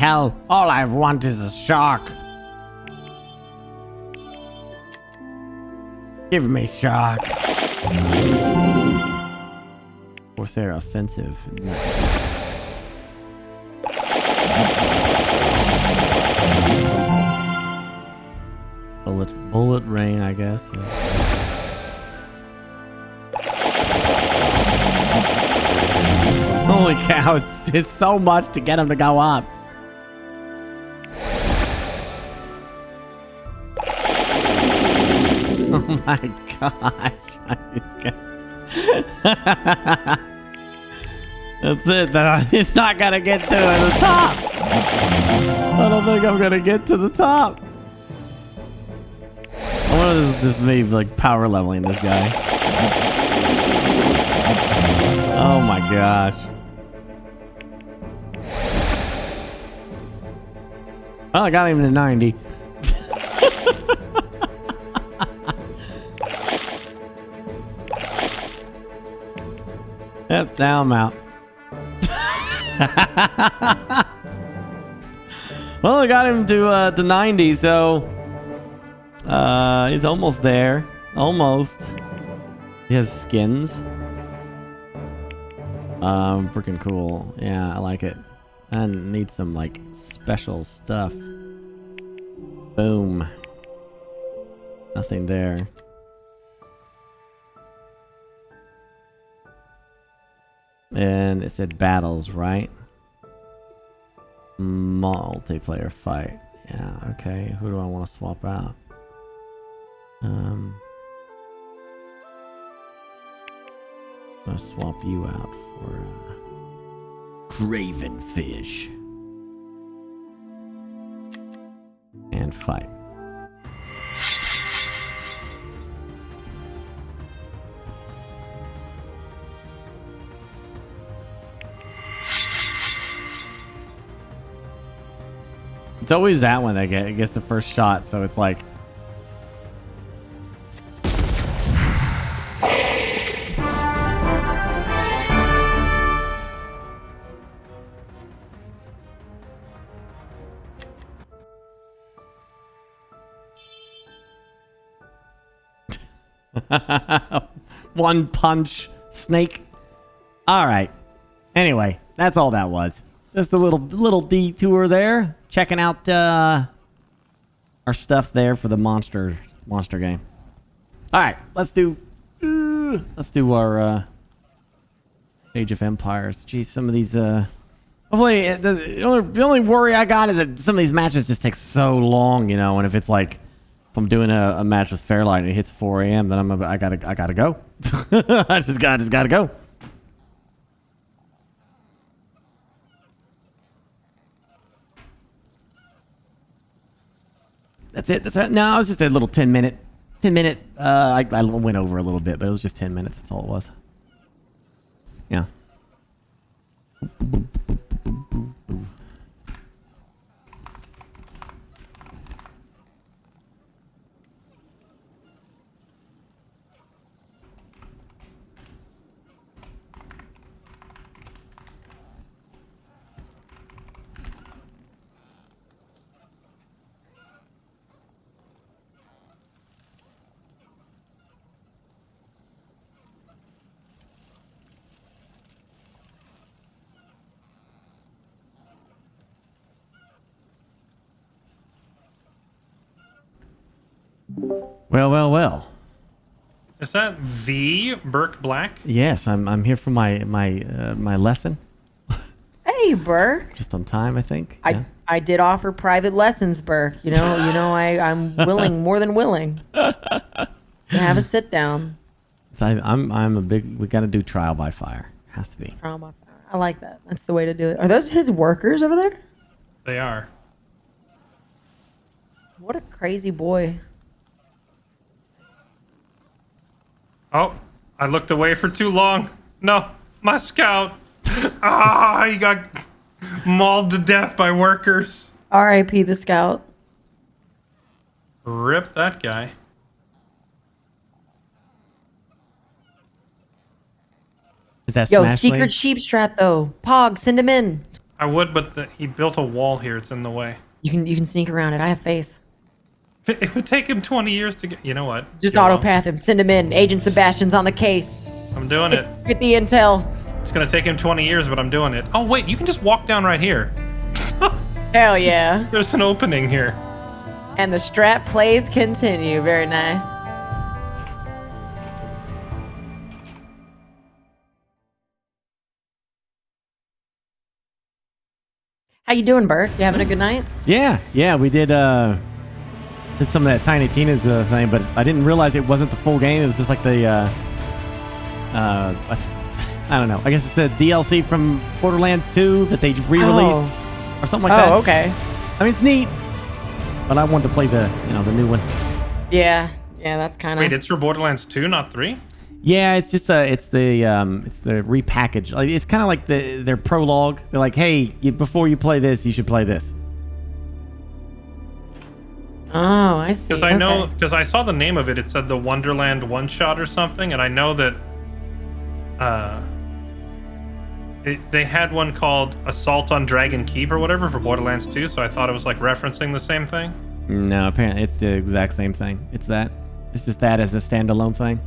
hell? All I want is a shark. Give me shark. Of course, they're offensive. Bullet rain, I guess. Yeah. Holy cow, it's so much to get him to go up. Oh my gosh. That's it. It's not going to get to the top. I don't think I'm going to get to the top. I wonder if this is just me like power leveling this guy. Oh my gosh. Well, I got him to 90. Yep, now I'm out. Well, I got him to 90, so he's almost there. Almost. He has skins. Freaking cool. Yeah, I like it. I need some like special stuff. Boom. Nothing there. And it said battles, right? Multiplayer fight. Yeah, okay. Who do I want to swap out? I'm gonna swap you out for Craven Fish. And fight. It's always that one that gets the first shot, so it's like one punch snake. All right. Anyway, that's all that was. Just a little detour there, checking out our stuff there for the monster game. All right, let's do our Age of Empires. Geez, some of these. Hopefully, the only worry I got is that some of these matches just take so long, you know. And if it's like, if I'm doing a match with Fairlight and it hits 4 a.m., then I gotta go. I just gotta go. That's it. That's right. No, it was just a little 10 minute. I went over a little bit, but it was just 10 minutes. That's all it was. Yeah. Well. Is that the BurkeBlack? Yes, I'm here for my lesson. Hey, Burke. Just on time, I think. I did offer private lessons, Burke. You know, I'm willing, more than willing. To have a sit down. I'm a big. We got to do trial by fire. Has to be. Trial by fire. I like that. That's the way to do it. Are those his workers over there? They are. What a crazy boy. Oh, I looked away for too long. No, my scout. Ah, he got mauled to death by workers. R.I.P. the scout. Rip that guy. Is that Yo, Smash secret Lane? sheep strat though. Pog, send him in. I would, but he built a wall here. It's in the way. You can sneak around it. I have faith. It would take him 20 years to get... You know what? Just You're wrong. autopath him. Send him in. Agent Sebastian's on the case. I'm doing it. Get the intel. It's going to take him 20 years, but I'm doing it. Oh, wait. You can just walk down right here. Hell yeah. There's an opening here. And the strap plays continue. Very nice. How you doing, Burke? You having a good night? Yeah, we did some of that Tiny Tina's thing, but I didn't realize it wasn't the full game. It was just like the I don't know. I guess it's the DLC from Borderlands 2 that they re-released or something like that. Oh, okay. I mean, it's neat, but I wanted to play the new one. Yeah, that's kind of... Wait, it's for Borderlands 2, not 3? Yeah, it's just it's the repackage. Like, it's kind of like their prologue. They're like, hey, before you play this, you should play this. Oh, I see. Because I know, because I saw the name of it. It said the Wonderland One Shot or something, and I know that they had one called Assault on Dragon Keep or whatever for Borderlands 2. So I thought it was like referencing the same thing. No, apparently it's the exact same thing. It's just that as a standalone thing.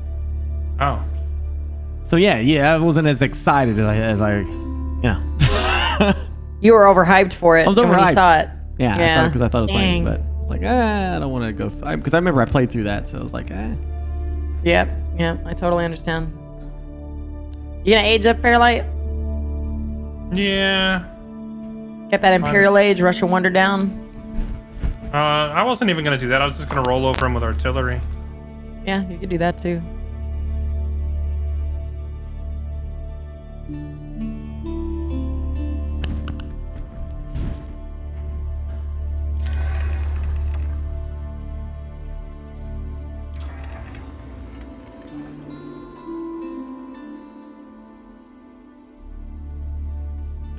Oh. So yeah, I wasn't as excited as I You were overhyped for it. I was when you overhyped. saw it. Yeah, because I thought it was Dang. like, but I was like, I don't want to go. Because I remember I played through that, so I was like, Yep, I totally understand. You gonna age up, Fairlight? Yeah. Get that Imperial Age, Russian Wonder down? I wasn't even going to do that. I was just going to roll over him with artillery. Yeah, you could do that too.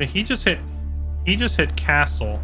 He just hit castle.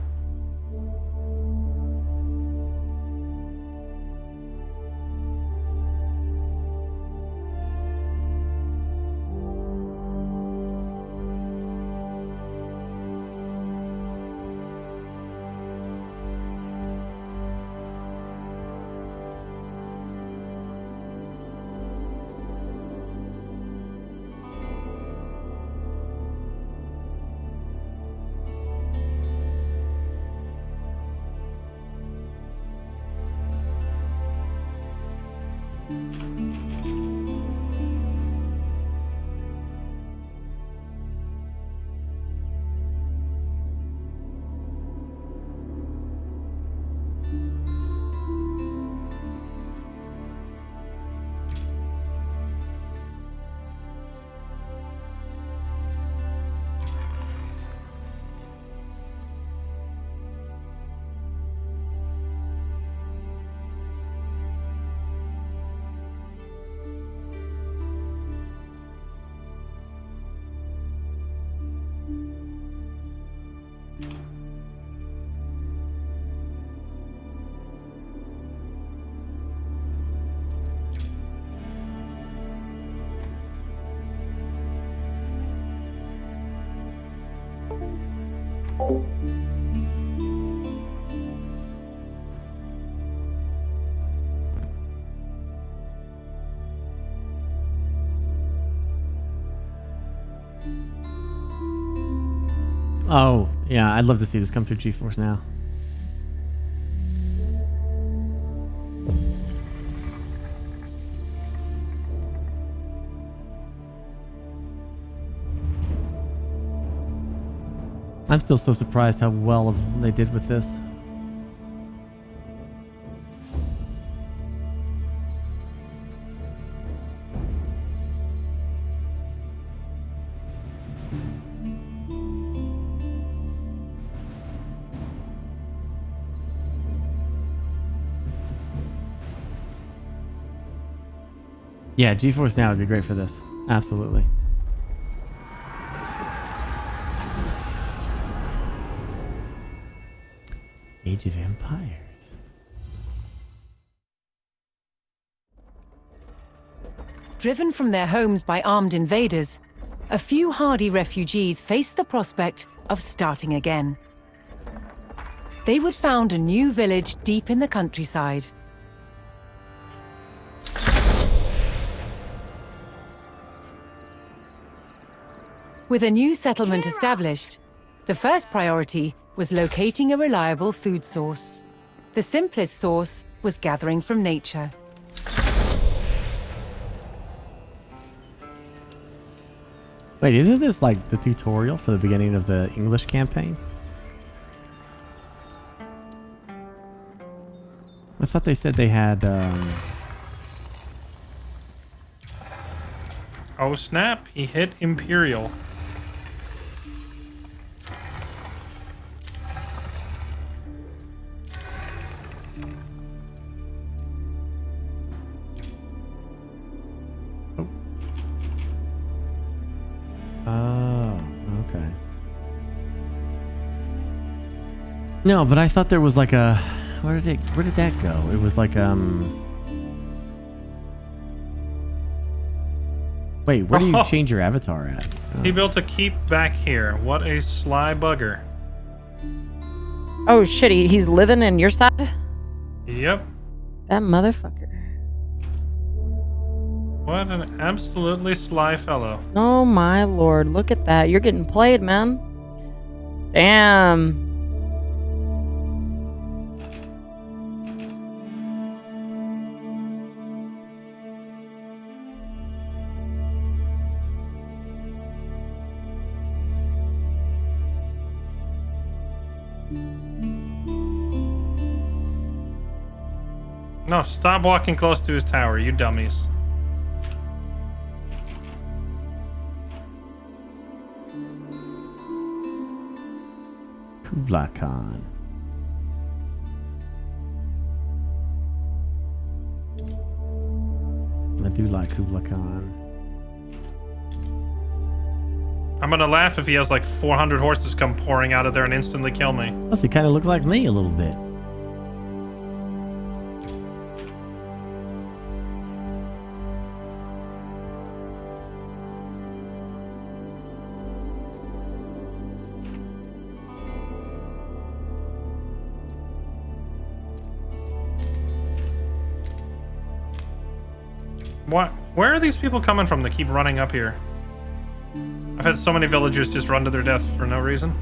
oh yeah, I'd love to see this come through GeForce Now. I'm still so surprised how well they did with this. Yeah, GeForce Now would be great for this. Absolutely. Age of Empires. Driven from their homes by armed invaders, a few hardy refugees face the prospect of starting again. They would found a new village deep in the countryside. With a new settlement established, the first priority was locating a reliable food source. The simplest source was gathering from nature. Wait, isn't this like the tutorial for the beginning of the English campaign? I thought they said they had, Oh snap, he hit Imperial. Oh, okay. No, but I thought there was like a... where did that go? It was like, wait, where do you change your avatar at? Oh. He built a keep back here. What a sly bugger. Oh shit, he's living in your side? Yep. That motherfucker. What an absolutely sly fellow. Oh my lord, look at that. You're getting played, man. Damn. No, stop walking close to his tower, you dummies. BurkeBlack Khan. I do like BurkeBlack Khan. I'm gonna laugh if he has like 400 horses come pouring out of there and instantly kill me. Plus, he kind of looks like me a little bit. What? Where are these people coming from that keep running up here? I've had so many villagers just run to their death for no reason.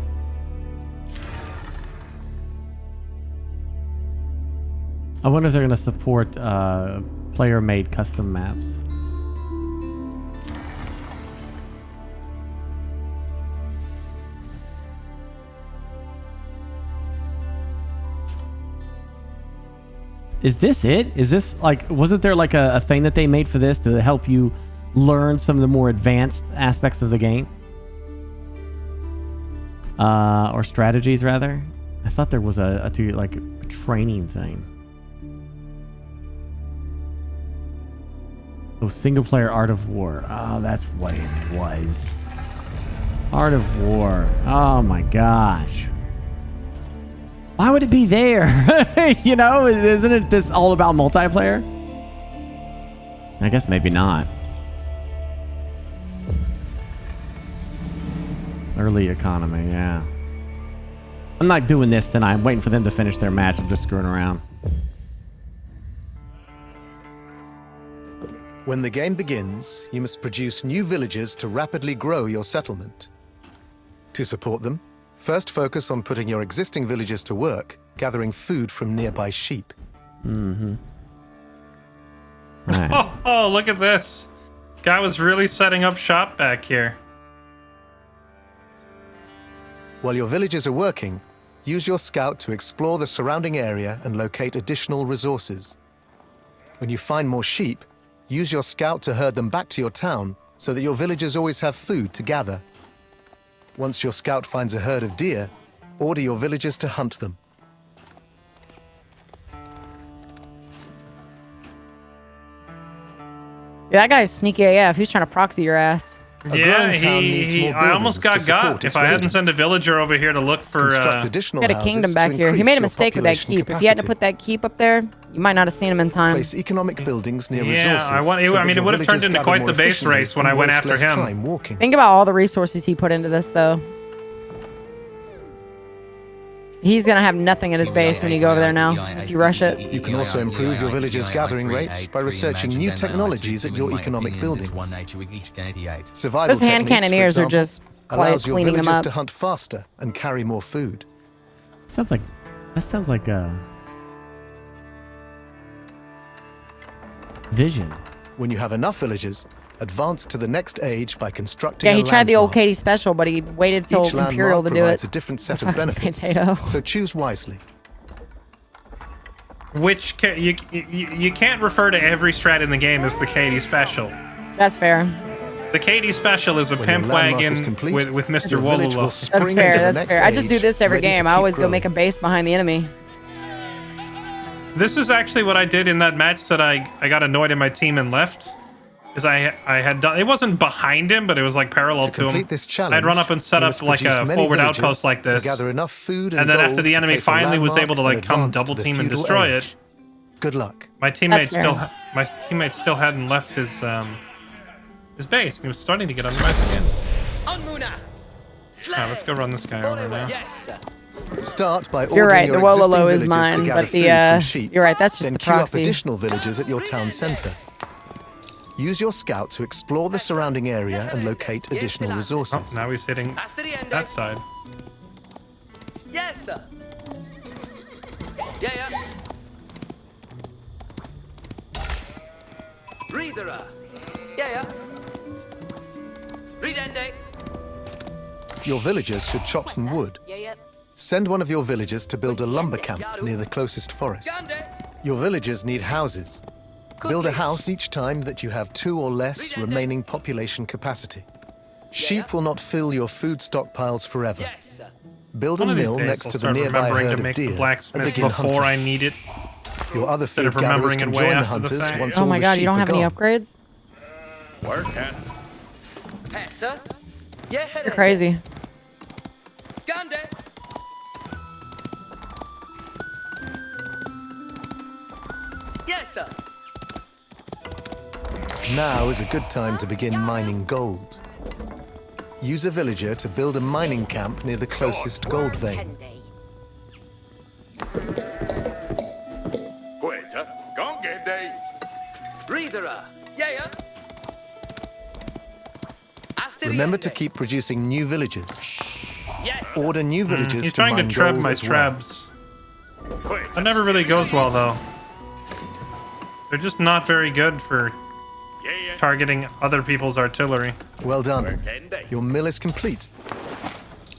I wonder if they're going to support player-made custom maps. Is this it? Is this like, wasn't there like a thing that they made for this to help you learn some of the more advanced aspects of the game? Or strategies, rather? I thought there was a training thing. Oh, single player Art of War. Oh, that's what it was. Art of War. Oh my gosh. Why would it be there? You know, isn't it this all about multiplayer? I guess maybe not. Early economy, yeah. I'm not doing this tonight. I'm waiting for them to finish their match. I'm just screwing around. When the game begins, you must produce new villages to rapidly grow your settlement. To support them, first focus on putting your existing villages to work, gathering food from nearby sheep. Mm-hmm. Right. Oh, look at this. Guy was really setting up shop back here. While your villages are working, use your scout to explore the surrounding area and locate additional resources. When you find more sheep, use your scout to herd them back to your town so that your villagers always have food to gather. Once your scout finds a herd of deer, order your villagers to hunt them. Yeah, that guy's sneaky AF. He's trying to proxy your ass. Yeah, I almost got if I hadn't sent a villager over here to look for... additional got a kingdom back here. He made a mistake with that keep. Capacity. If he hadn't put that keep up there, you might not have seen him in time. Place economic buildings near yeah, resources. I mean, it would have turned into quite the base race when I went after him. Think about all the resources he put into this, though. He's gonna have nothing at his base when you go over there now, if you rush it. You can also improve your villagers' gathering rates by researching new technologies at your economic buildings. Survival Those hand techniques, for cannoneers are example, just allows your cleaning them villagers up. to hunt faster and carry more food. Sounds like a vision. When you have enough villagers, advance to the next age by constructing Yeah, he a tried the old landmark. Katie special, but he waited till Each Imperial landmark to do provides it. a different set of Fucking benefits, potato. so choose wisely. You can't refer to every strat in the game as the Katie special. That's fair. The Katie special is a When your pimp landmark wagon is complete, with Mr. your village will Wololo. That's spring fair. into the That's next fair. I just do age, this every ready to game. I keep always go growing. make a base behind the enemy. This is actually what I did in that match that I got annoyed in my team and left. Because I had done, it wasn't behind him, but it was like parallel To to him. complete this challenge, I'd run up and set you up must like produce a many forward villages outpost like and this. gather enough food and And then after gold the to enemy place a finally was landmark able to and like come advance to double the team and feudal destroy age. it, Good luck. my teammate fair. still hadn't left his base. And he was starting to get under my skin. Alright, let's go run this guy over now. Start by You're ordering right. your The existing Wololo is villagers to mine, gather but food the from sheep. you're right. That's just Then the queue up proxy. additional villagers at your town center. Use your scout to explore the surrounding area and locate additional resources. Oh, now he's hitting that side. Yes, sir. Yeah. Reader. Yeah. Read Ende. Your villagers should chop some wood. Yeah. Send one of your villagers to build a lumber camp near the closest forest. Gande. Your villagers need houses. Build a house each time that you have 2 or less remaining population capacity. Sheep will not fill your food stockpiles forever. Yes, sir. Build a One of these mill days next I'll to the start nearby remembering to herd of make the deer and blacksmith begin before hunting. I need it. Your other Instead food of gatherers remembering can it way join the after the hunters fact. once Oh all my the god, sheep you don't are have any gone. upgrades? Yes, sir. Yeah, You're crazy. Gande. Yes, sir. Now is a good time to begin mining gold. Use a villager to build a mining camp near the closest gold vein. Reader. Yeah. Remember to keep producing new villagers. Yes. Order new villagers He's to trying to mine treb gold my as well. trebs. That never really goes well though. They're just not very good for targeting other people's artillery. Well done. Your mill is complete.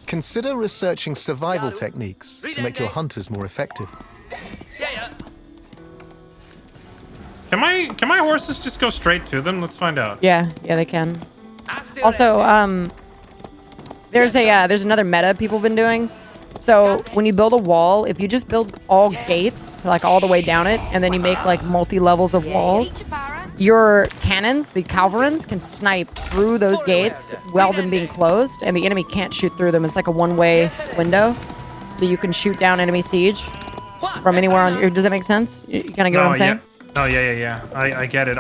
Consider researching survival techniques to make your hunters more effective. Yeah. Can my horses just go straight to them? Let's find out. Yeah, they can. Also, there's another meta people have been doing. So when you build a wall, if you just build all gates, like all the way down it, and then you make like multi-levels of walls, your cannons, the Calverins, can snipe through those gates while them being closed, and the enemy can't shoot through them. It's like a one-way window, so you can shoot down enemy siege from anywhere on your... Does that make sense? You kind of get what I'm saying? Oh, yeah. I get it.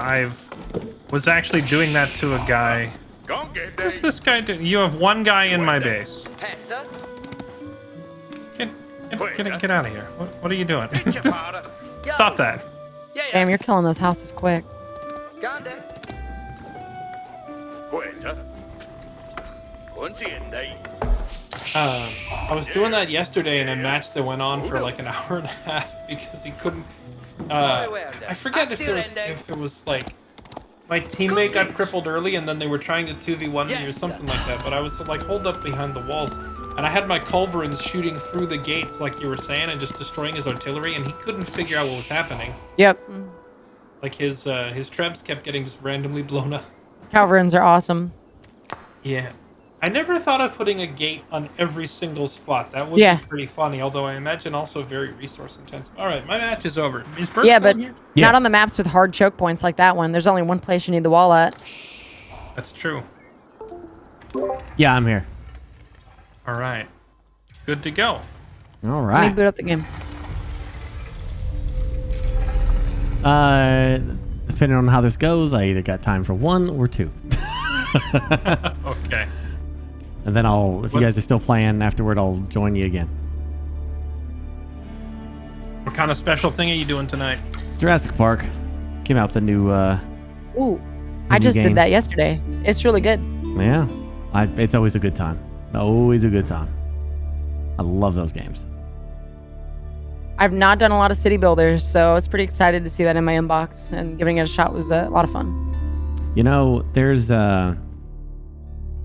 Was actually doing that to a guy. What's this guy doing? You have one guy in my base. Yes, sir. Get out of here. What are you doing? Stop that. Yeah. Damn, you're killing those houses quick. Gande. I was doing that yesterday in a match that went on for like an hour and a half because he couldn't. I forget if it was like my teammate got crippled early and then they were trying to 2v1 me or something like that. But I was like holed up behind the walls and I had my culverins shooting through the gates like you were saying and just destroying his artillery and he couldn't figure out what was happening. Yep. Like his trebs kept getting just randomly blown up. Calverins are awesome. Yeah. I never thought of putting a gate on every single spot. That would be pretty funny, although I imagine also very resource intensive. All right, my match is over. Is Burke Yeah, but here? not on the maps with hard choke points like that one. There's only one place you need the wall at. That's true. Yeah, I'm here. All right. Good to go. All Let me right. boot up the game. Depending on how this goes, I either got time for 1 or 2. Okay. And then if you guys are still playing afterward, I'll join you again. What kind of special thing are you doing tonight? Jurassic Park came out the new. Ooh, I just game. did that yesterday. It's really good. Yeah, it's always a good time. Always a good time. I love those games. I've not done a lot of city builders, so I was pretty excited to see that in my inbox, and giving it a shot was a lot of fun. You know, there's a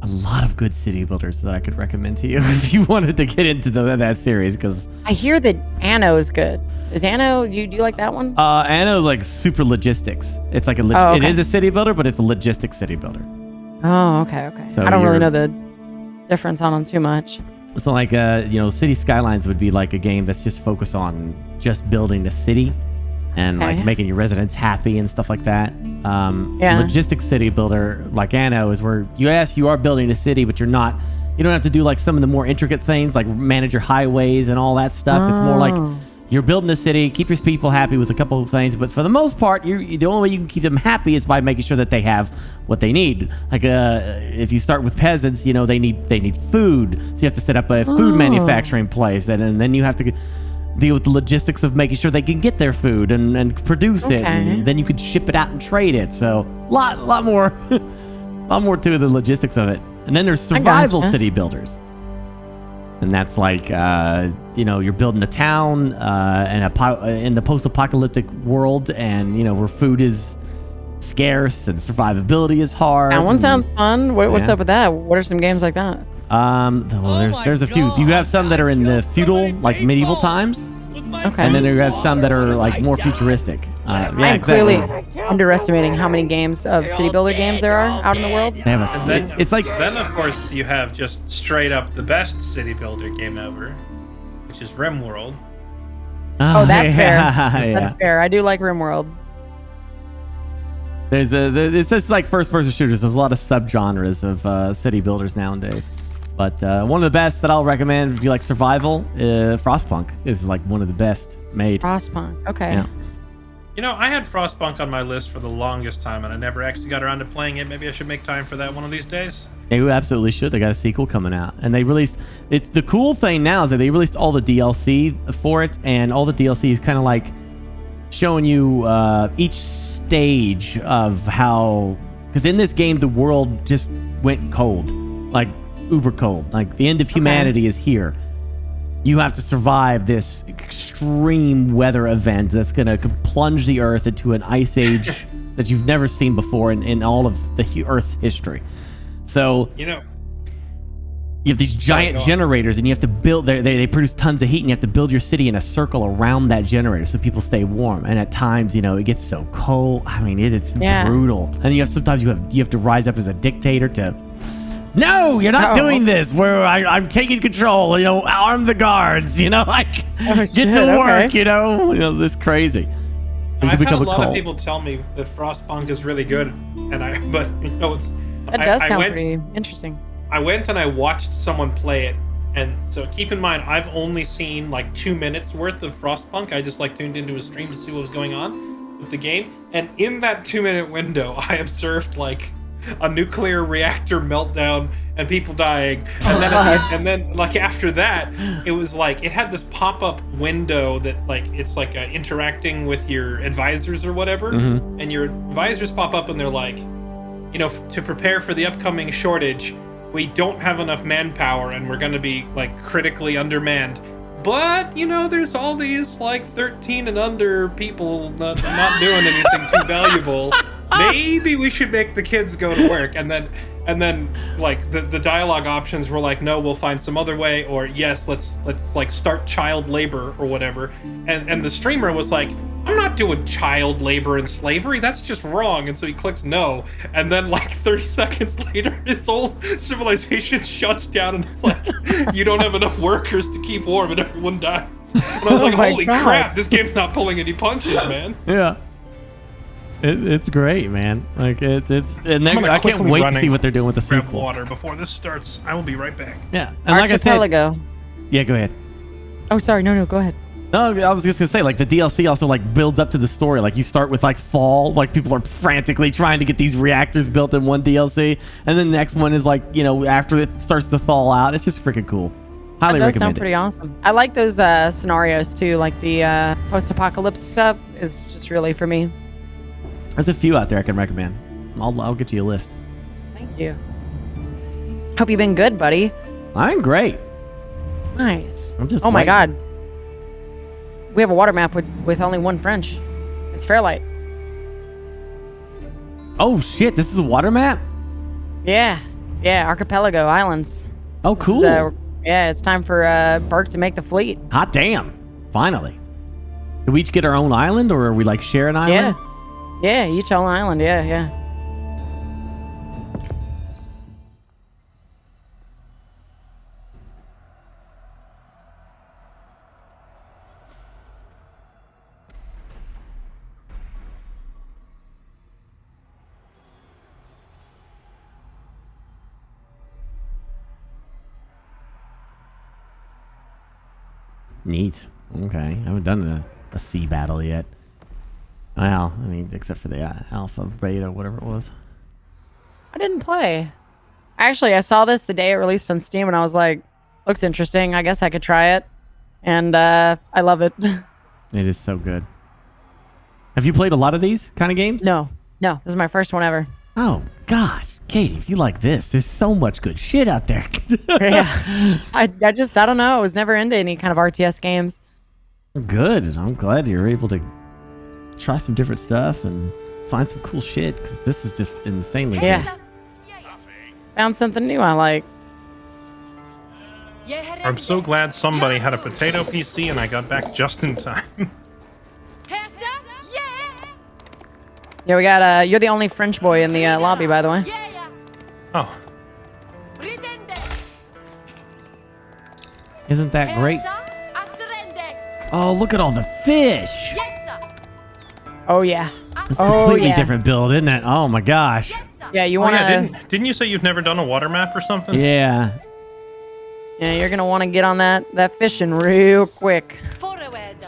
lot of good city builders that I could recommend to you if you wanted to get into that series. Because I hear that Anno is good. Is Anno? Do you like that one? Anno is like super logistics. It's like okay. It is a city builder, but it's a logistics city builder. Oh, okay. So I don't really know the difference on them too much. So like, City Skylines would be like a game that's just focused on just building the city and like making your residents happy and stuff like that. Logistics city builder like Anno is where you are building a city, but you don't have to do like some of the more intricate things like manage your highways and all that stuff. It's more like you're building a city, keep your people happy with a couple of things, but for the most part, the only way you can keep them happy is by making sure that they have what they need. Like if you start with peasants, they need food, so you have to set up a food manufacturing place, and then you have to deal with the logistics of making sure they can get their food and produce it, and then you could ship it out and trade it. So lot more to the logistics of it. And then there's survival city builders. And that's like, you're building a town in the post-apocalyptic world, and where food is scarce and survivability is hard. That one sounds fun. What's up with that? What are some games like that? There's a few. You have some that are in the feudal, like medieval times. Okay. And then you have some that are like more futuristic. I'm clearly underestimating how many games of city builder games there are out in the world. They have Then of course you have just straight up the best city builder game ever, which is RimWorld. Oh, that's fair. Yeah. That's fair. I do like RimWorld. It's just like first-person shooters. There's a lot of subgenres of city builders nowadays. But one of the best that I'll recommend if you like survival, Frostpunk is like one of the best made. Frostpunk, okay. Yeah. I had Frostpunk on my list for the longest time, and I never actually got around to playing it. Maybe I should make time for that one of these days. You absolutely should. They got a sequel coming out, and they released. It's the cool thing now is that they released all the DLC for it, and all the DLC is kind of like showing you each stage of how. Because in this game, the world just went cold, like uber cold. Like the end of humanity is here. You have to survive this extreme weather event that's going to plunge the Earth into an ice age that you've never seen before in all of the Earth's history. So you have these giant generators, and you have to build. They produce tons of heat, and you have to build your city in a circle around that generator so people stay warm. And at times, it gets so cold. I mean, it is brutal. And sometimes you have to rise up as a dictator to. No, you're not doing this. Where I'm taking control. Arm the guards. Get to work. This crazy. I've had a lot of people tell me that Frostpunk is really good, but it's. That does sound pretty interesting. I went and I watched someone play it, and so keep in mind I've only seen like 2 minutes worth of Frostpunk. I just tuned into a stream to see what was going on with the game, and in that 2-minute window, I observed like a nuclear reactor meltdown and people dying, and then after that, it was like it had this pop-up window that it's interacting with your advisors or whatever, and your advisors pop up and they're like, to prepare for the upcoming shortage, we don't have enough manpower and we're going to be critically undermanned. But, there's all these 13 and under people not doing anything too valuable. Maybe we should make the kids go to work. And then the dialogue options were no, we'll find some other way, or yes, let's start child labor or whatever. And the streamer was like, I'm not doing child labor and slavery. That's just wrong. And so he clicks no. And then 30 seconds later, his whole civilization shuts down, and it's you don't have enough workers to keep warm, and everyone dies. And I was like, holy crap, this game's not pulling any punches, man. Yeah. It's great, man. I can't wait to see what they're doing with the sequel. Grab water before this starts. I will be right back. Yeah. And Archipelago. Yeah, go ahead. Oh, sorry. No, go ahead. No, I was just gonna say, the DLC also builds up to the story. You start with fall, people are frantically trying to get these reactors built in one DLC, and then the next one is after it starts to thaw out. It's just freaking cool. Highly That does sound recommend pretty it. awesome. I like those scenarios too, like the post-apocalypse stuff is just really for me. There's a few out there I can recommend. I'll get you a list. Thank you. Hope you've been good, buddy. I'm great. Nice. I'm just oh my waiting. god. We have a water map with only one French. It's Fairlight. Oh shit, this is a water map? Yeah. Yeah, Archipelago Islands. Oh This cool. is, yeah, it's time for Burke to make the fleet. Hot damn. Finally. Do we each get our own island or are we like share an island? Yeah. Yeah, each own island. Yeah, yeah. Neat. Okay. I haven't done a sea battle yet. Well, I mean, except for the alpha, beta, whatever it was. I didn't play. Actually, I saw this the day it released on Steam, and I was like, looks interesting. I guess I could try it. And I love it. It is so good. Have you played a lot of these kind of games? No, this is my first one ever. Oh, gosh. Katie, if you like this, there's so much good shit out there. Yeah. I don't know. I was never into any kind of RTS games. Good. I'm glad you're able to try some different stuff and find some cool shit because this is just insanely good. Yeah. Found something new I like. I'm so glad somebody had a potato PC and I got back just in time. Yeah, we got, you're the only French boy in the lobby, by the way. Oh, Isn't that great? Oh, look at all the fish. Oh, yeah. It's a completely yeah. different build, isn't it? Oh my gosh. Yeah, you oh want to... yeah, didn't you say you've never done a water map or something? Yeah. Yeah, you're going to want to get on that fishing real quick.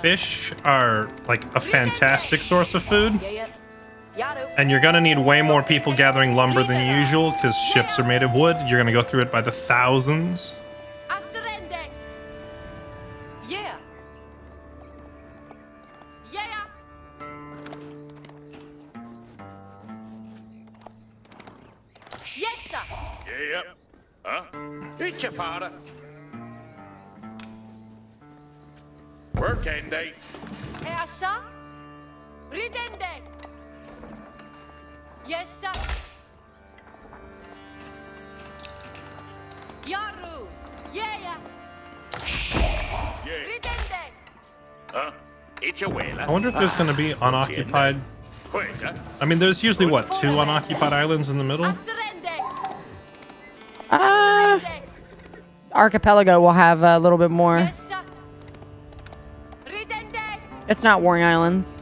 Fish are like a fantastic source of food. And you're gonna need way more people gathering lumber than usual because ships are made of wood. You're gonna go through it by the thousands. Eat your father. Work Andy. Yes, sir. Yaru. Yeah. Eat your whaler. I wonder if there's gonna be unoccupied. I mean, there's usually what, 2 unoccupied islands in the middle? Archipelago will have a little bit more. It's not Warring Islands.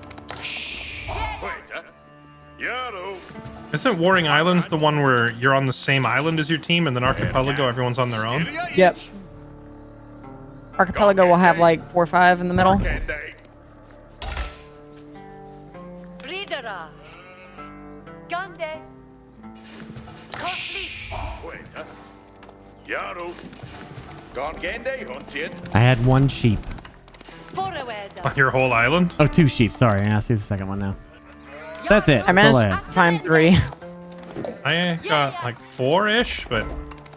Isn't Warring Islands the one where you're on the same island as your team and then Archipelago, everyone's on their own? Yep. Archipelago will have like 4 or 5 in the middle. I had 1 sheep. On your whole island? Oh, 2 sheep. Sorry. I see the second one now. That's it. I managed That's all I to had. find 3. I got like 4-ish, but I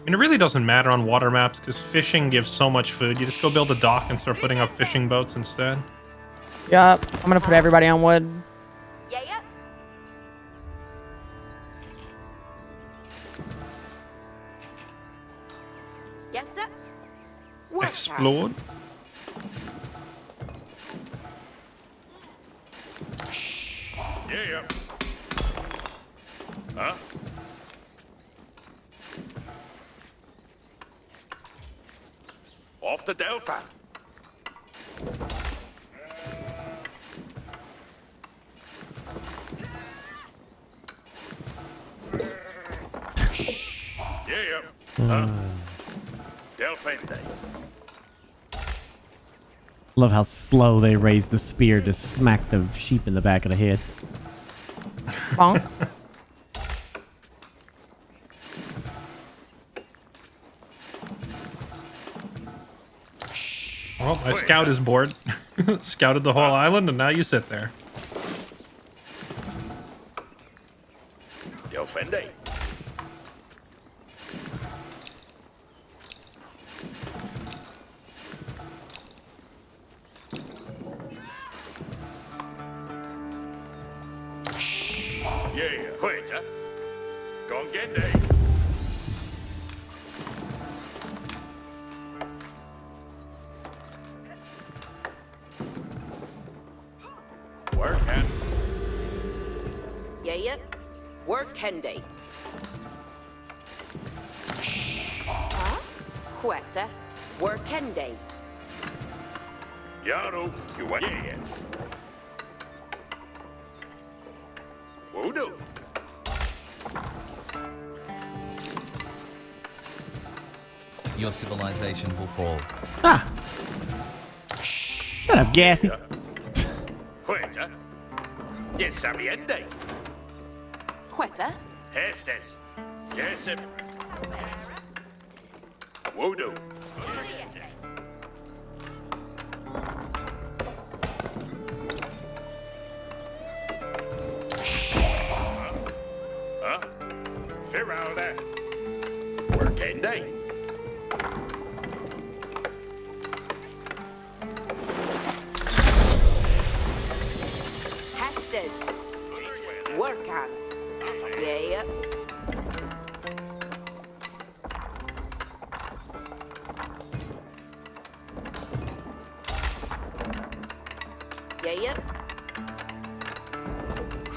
mean, it really doesn't matter on water maps because fishing gives so much food. You just go build a dock and start putting up fishing boats instead. Yup. I'm gonna put everybody on wood. Yes, sir. Explode. Yeah. Huh? Off the Delphi. Yeah. Delphi Day. Love how slow they raise the spear to smack the sheep in the back of the head. Bonk. Well, my scout is bored. Scouted the whole island, and now you sit there. Yo, Fendi. Yeah, wait, go and get day. Working. Yeah. Work Kendi. Huh? Quetta. Work Kendi. Yaru, you want? Yeah. Voodoo. Your civilization will fall. Ah. Shut up, Gassy. Wait, yes, sabiende. Quetta. Estes. Yes, Voodoo. Huh? Firalda. Working day. Hestes. Work on. Yeah. Yeah.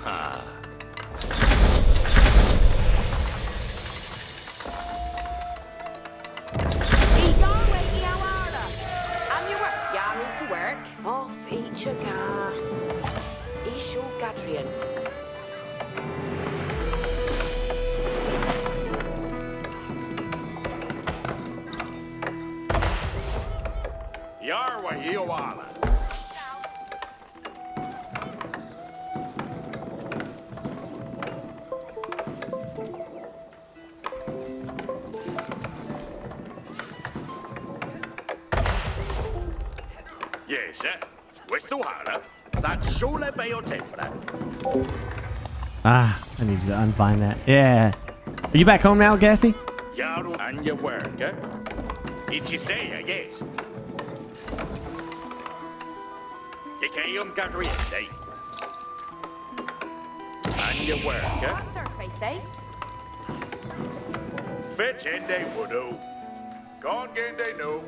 Ha. Yaru to work. Off each a car. Isho Gadrian. Yarwa Hiawala. Yes, sir. Westuhara. That's Shule Bayo Tempra. Ah, I need to unbind that. Yeah. Are you back home now, Gassy? Yaru and your work, eh? Did you say, yes? Ikayum Gadriente. And your work, eh? Surface, Fetch in they would Gone game they know.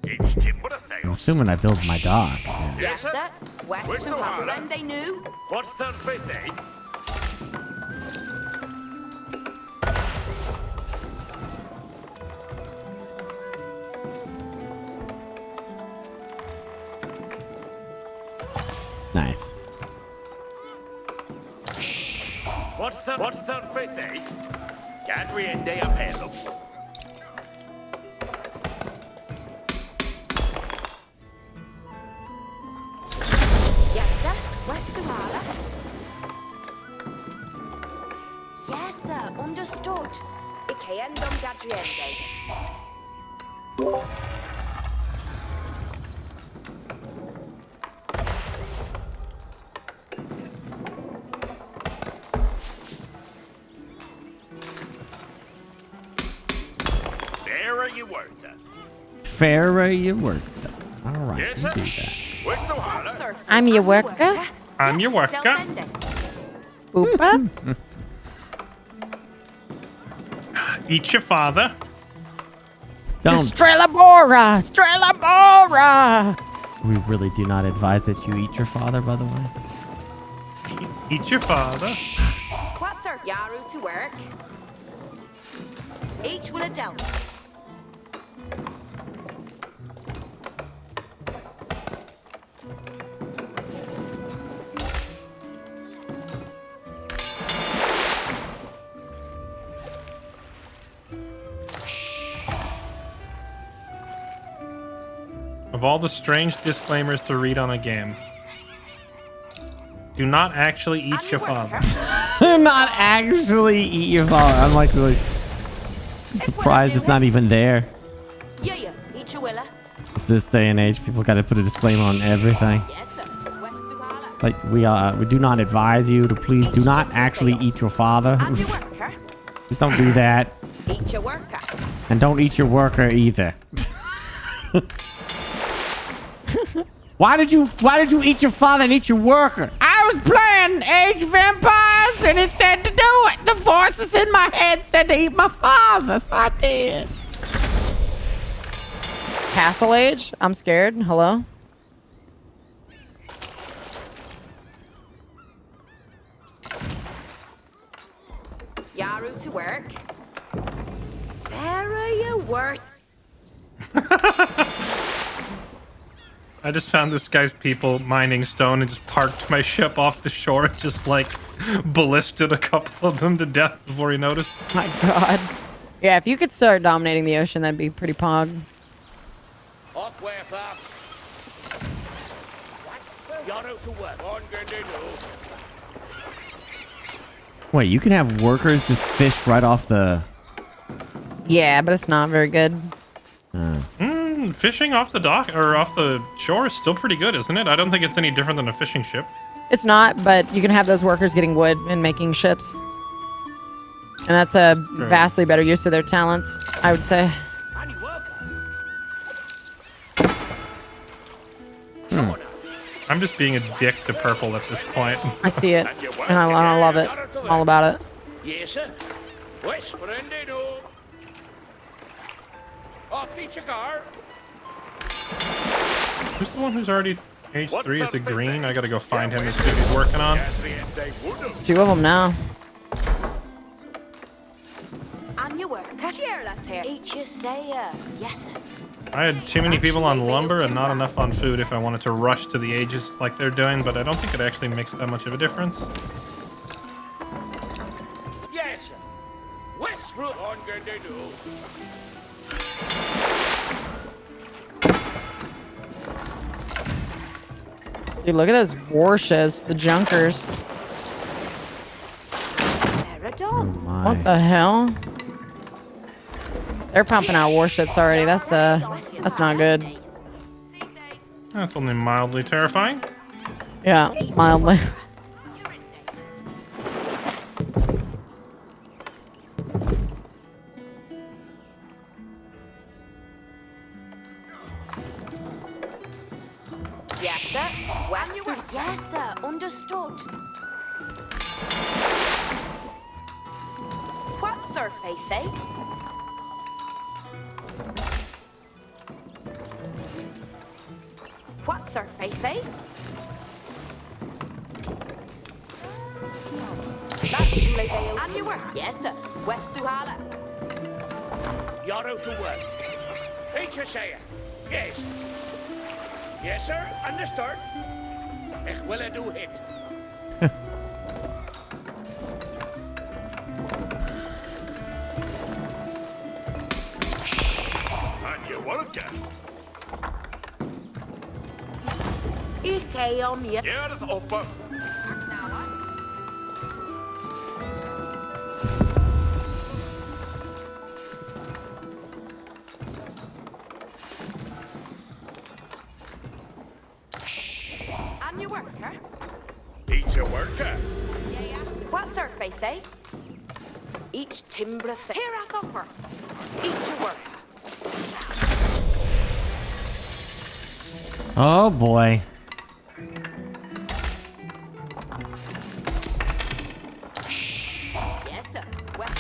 Each timber a I'm fail. assuming I build my dock. Yeah. Yes, sir. Where's West the to water? They knew. What's the fifth, eh? Nice. What's the fifth, eh? Gadri and they up handle. Yes, sir. West to Yes, sir. Understood. Ikayendum Gadriende. There are you worked. Fairer you worked. All right, Yes, we sir. do that. Where's the water? Sir, I'm your worker. I'm your worker. Oopa. Eat your father. Don't. Strelabora! Strelabora! We really do not advise that you eat your father, by the way. Eat your father. Quather. Yaru to work. Each will a dealt. Of all the strange disclaimers to read on a game. Do not actually eat your father. Not actually eat your father. I'm like really surprised it's not even there. Yeah, yeah. Eat your willa. This day and age, people got to put a disclaimer on everything. Yes, sir. West Duhala. Like we do not advise you to please do not actually eat your father. And your worker. Just don't do that, Eat your worker. and don't eat your worker either. Why did you eat your father and eat your worker? I was playing Age of Empires and it said to do it. The voices in my head said to eat my father, so I did. Castle Age? I'm scared. Hello? Yaru to work. There are your work. I just found this guy's people mining stone and just parked my ship off the shore and just like ballisted a couple of them to death before he noticed. My God. Yeah, if you could start dominating the ocean, that'd be pretty pog. Off way fast. You're out to work. On good to do. Wait, you can have workers just fish right off the... Yeah, but it's not very good. Fishing off the dock or off the shore is still pretty good, isn't it? I don't think it's any different than a fishing ship. It's not, but you can have those workers getting wood and making ships. And that's a vastly better use of their talents, I would say. Any work? I'm just being a dick to purple at this point. I see it, and I love it. I'm all about it. Yes, sir. West Brendino. Off each car. Who's the one who's already age 3? Is it Green? I gotta go find him and see what he's working on. 2 of them now. And your worker. Cheerless here. Eat your sayer. Yes, sir. I had too many people on lumber and not enough on food if I wanted to rush to the ages like they're doing, but I don't think it actually makes that much of a difference. Yes, sir. West Road on good to do. Dude, look at those warships, the junkers. Pterodon. What the hell? They're pumping out warships already. That's not good. That's only mildly terrifying. Yeah, mildly. Yes, sir. West yes, sir. Understood. What, sir, Faithy? What, sir, Faithy? And you work? Yes, sir. West Duhala. You're out to work. Each a sayer. Yes. Yes, sir. Understood. Ich will do it. And you work it. Ich gehe om je. You're the upper. And your worker? Each a worker. What, sir, Faithy? Each timber thing. Here I upper. Each a worker. Oh boy. Yes, sir. West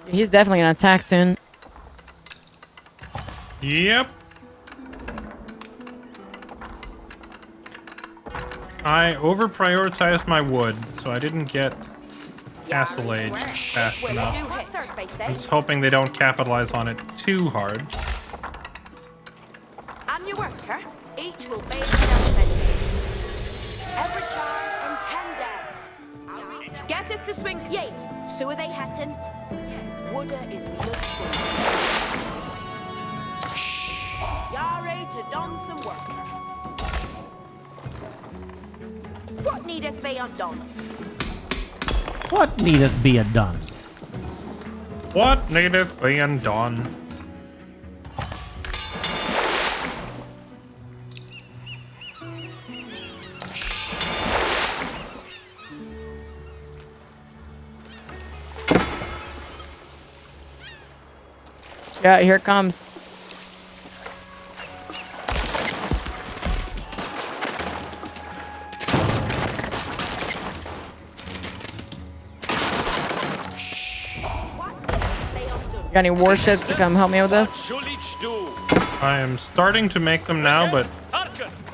He's definitely gonna attack soon. Yep. I over-prioritized my wood, so I didn't get Castle Age fast enough. I'm just hoping they don't capitalize on it too hard. And your worker, each will be something. Every child and 10 deaths. Get it to swing, yay. So are they hatting. Wooder is no swing. Yare day to don some work. What needeth be undone? What needeth be done? What needeth be undone? Yeah, here it comes. You got any warships to come help me with this? I am starting to make them now, but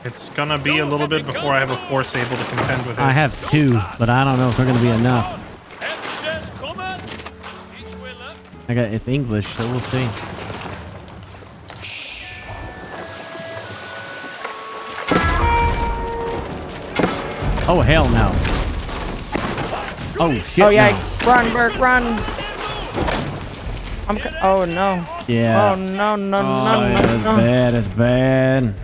it's gonna be a little bit before I have a force able to contend with this. I have 2, but I don't know if they're gonna be enough. It's English, so we'll see. Oh hell no! Oh shit! Oh yeah, no. run, Burke, run! Oh no! Yeah. Oh no, no, Oh, no, yeah, no, that's no! bad. That's bad.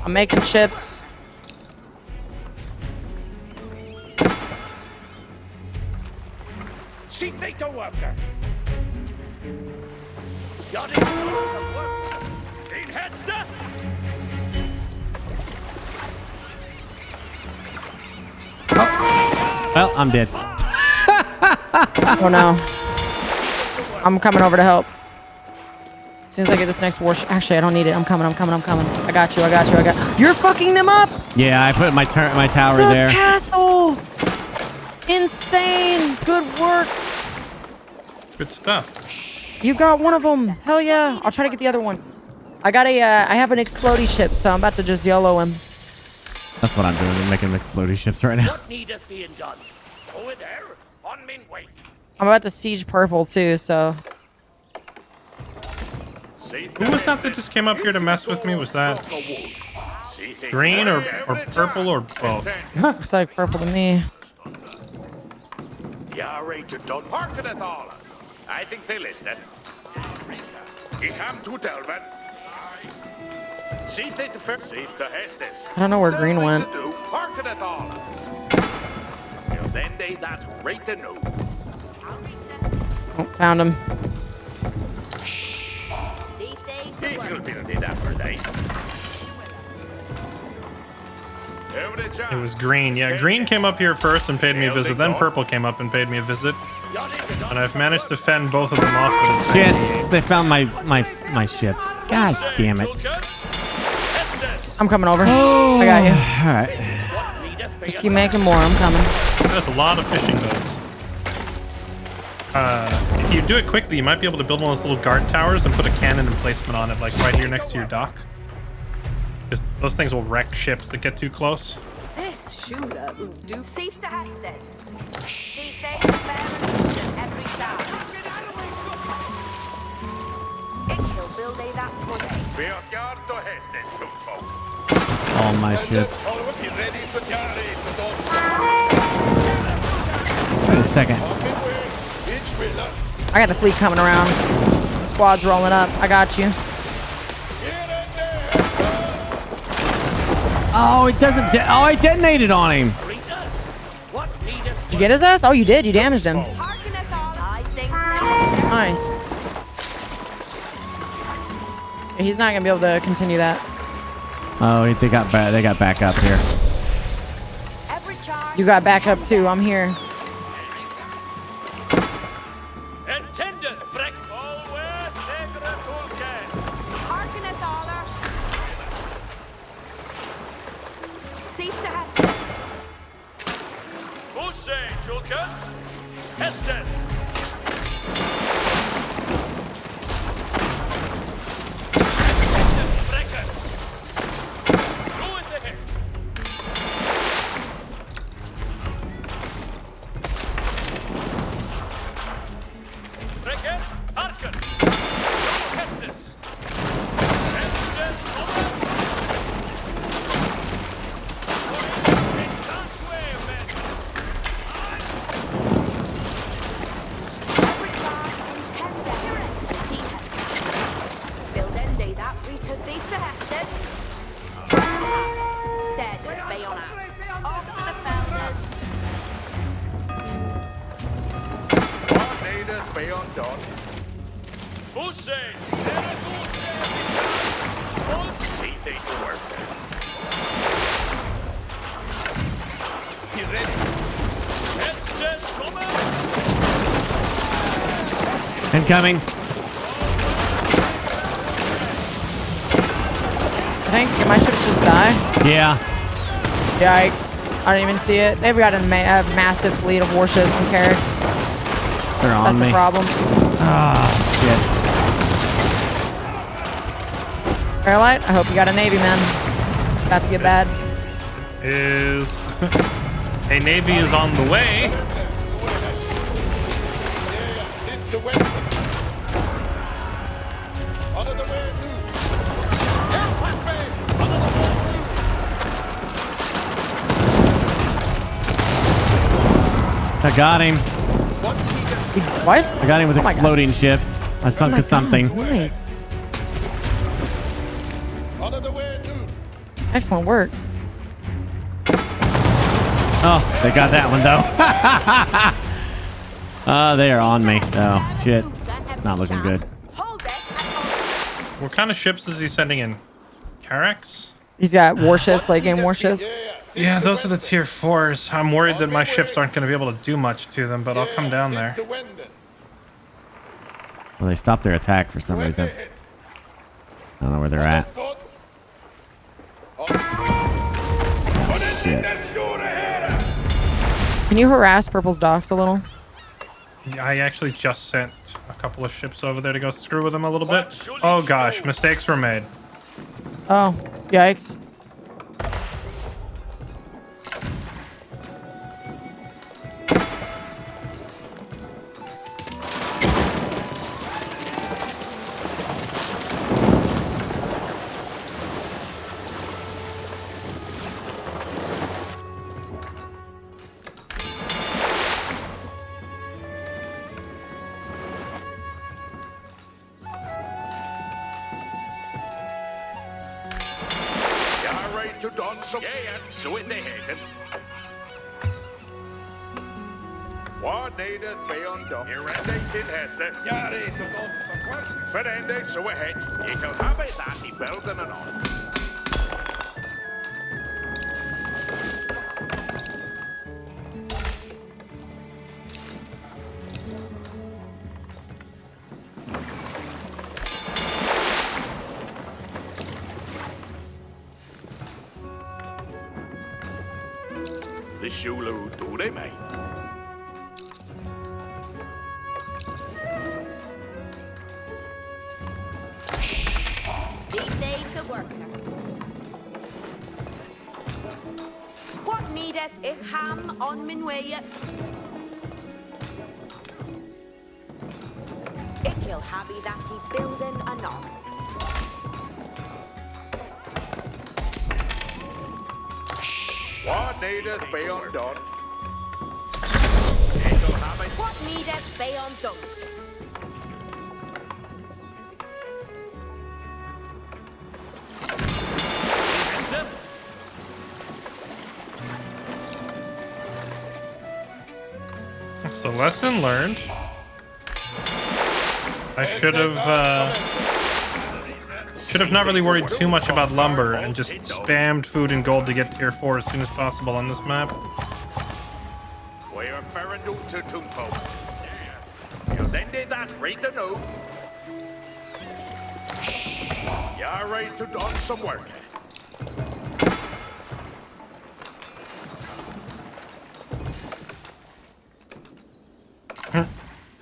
I'm making ships. See they to worker. Got it. In Hester. Well, I'm dead. Oh no! I'm coming over to help. As soon as I get this next warship. Actually, I don't need it. I'm coming. I got you. You're fucking them up. Yeah, I put my tower The there. castle. Insane. Good work. Good stuff. You got one of them. Hell yeah. I'll try to get the other one. I got I have an explodey ship, so I'm about to just YOLO him. That's what I'm doing. I'm making exploding ships right now. What needeth being done? Over there, on min way. I'm about to siege purple too, so. Who was that just came up here to mess with me? Was that green or purple or both? Looks like purple to me. Ja, rated done. Parken it all. I think they listed. Ich ham to tell man. See they the first. See the Hestes. I don't know where green went. Parken it all. Then they that rate the no. Oh, found him. He'll build it up for day. It was green. Yeah, green came up here first and paid me a visit. Then purple came up and paid me a visit. And I've managed to fend both of them off. Shit! They found my ships. God damn it! I'm coming over. I got you. All right. Just keep making more. I'm coming. There's a lot of fishing boats. If you do it quickly, you might be able to build one of those little guard towers and put a cannon emplacement on it, like right here next to your dock. Because those things will wreck ships that get too close. This shooter do see the Hestes. See they bear every star. He'll build a that today. We are guard to Hestes, good folk. All my ships. Wait a second. I got the fleet coming around. The squad's rolling up. I got you. Oh, it doesn't. Oh, I detonated on him. Did you get his ass? Oh, you did. You damaged him. Nice. He's not gonna be able to continue that. Oh, they got back. They got back up here. You got back up too. I'm here. that. Off to the felders. What needeth be undone? Pussy! See thee to work. You ready? It's just coming! Incoming. I think did my ships just die? Yeah. Yikes. I didn't even see it. They've got a massive fleet of warships and carracks. They're on That's me. a problem. Ah, Airlight, I hope you got a Navy, man. About to get bad. Is a Navy is on the way. I got him. What? I got him with Oh my exploding ship. I sunk my to something. God, nice. Excellent work. Oh, they got that one though. They are on me. Oh shit. Not looking good. What kind of ships is he sending in? Carracks? He's got warships, late game warships. Yeah, those are the tier 4s. I'm worried that my ships aren't going to be able to do much to them, but I'll come down there. Well, they stopped their attack for some reason. I don't know where they're at. Shit. Can you harass Purple's docks a little? Yeah, I actually just sent a couple of ships over there to go screw with them a little bit. Oh gosh, mistakes were made. Oh, yikes. To don some. Yeah, so it they hated. What needeth be undone? Here and they did Hester. Yari to don for Ferende, so ahead. You can have it that he building and on. The Shulu do they make? See they to work. What needeth if ham on min way? Ikil happy that he building anon. What needeth be undone? What needeth be undone? So lesson learned. I should have not really worried too much about lumber and just spammed food and gold to get tier 4 as soon as possible on this map. We are fair to Toonfolk. You then did that, read the note. You're ready to done some work.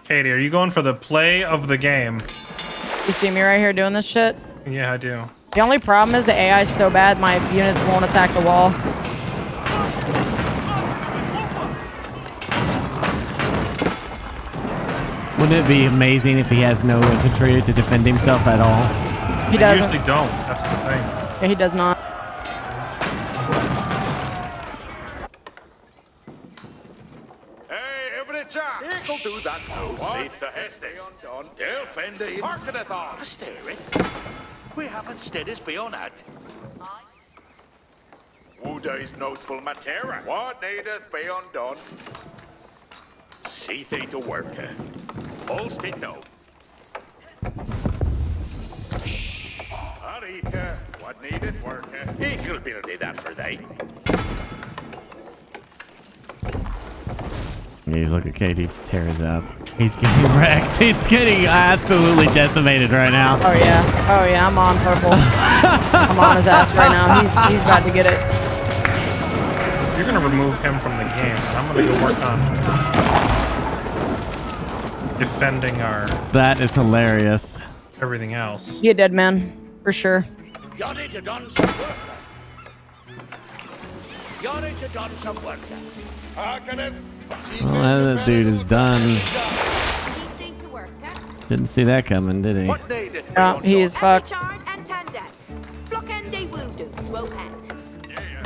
Katie, are you going for the play of the game? You see me right here doing this shit? Yeah, I do. The only problem is the AI is so bad, my units won't attack the wall. Wouldn't it be amazing if he has no infantry to defend himself at all? He I doesn't. usually don't. That's the thing. Yeah, he does not. Hey, every chap! He'll do that now. Safe to Hestes. They'll fend the hearkeneth on. A staring. We haven't steadies beyond that. Would is noteful matter. What needeth be undone? See thee to work. Holst it down. Arita, what needeth work? He shall build it that for thee. He's look at KD to tear his up. He's getting wrecked. He's getting absolutely decimated right now. Oh yeah, I'm on purple. I'm on his ass right now. He's about to get it. You're gonna remove him from the game. I'm gonna go work on defending our That is hilarious. everything else. You dead man, for sure. You need to done some work. You need to done some work. Well, that dude is done. Easy to work, huh? Didn't see that coming, did he? What needeth be Yeah, he is fucked. Charm and tender. Flock and they voodoo, slow head.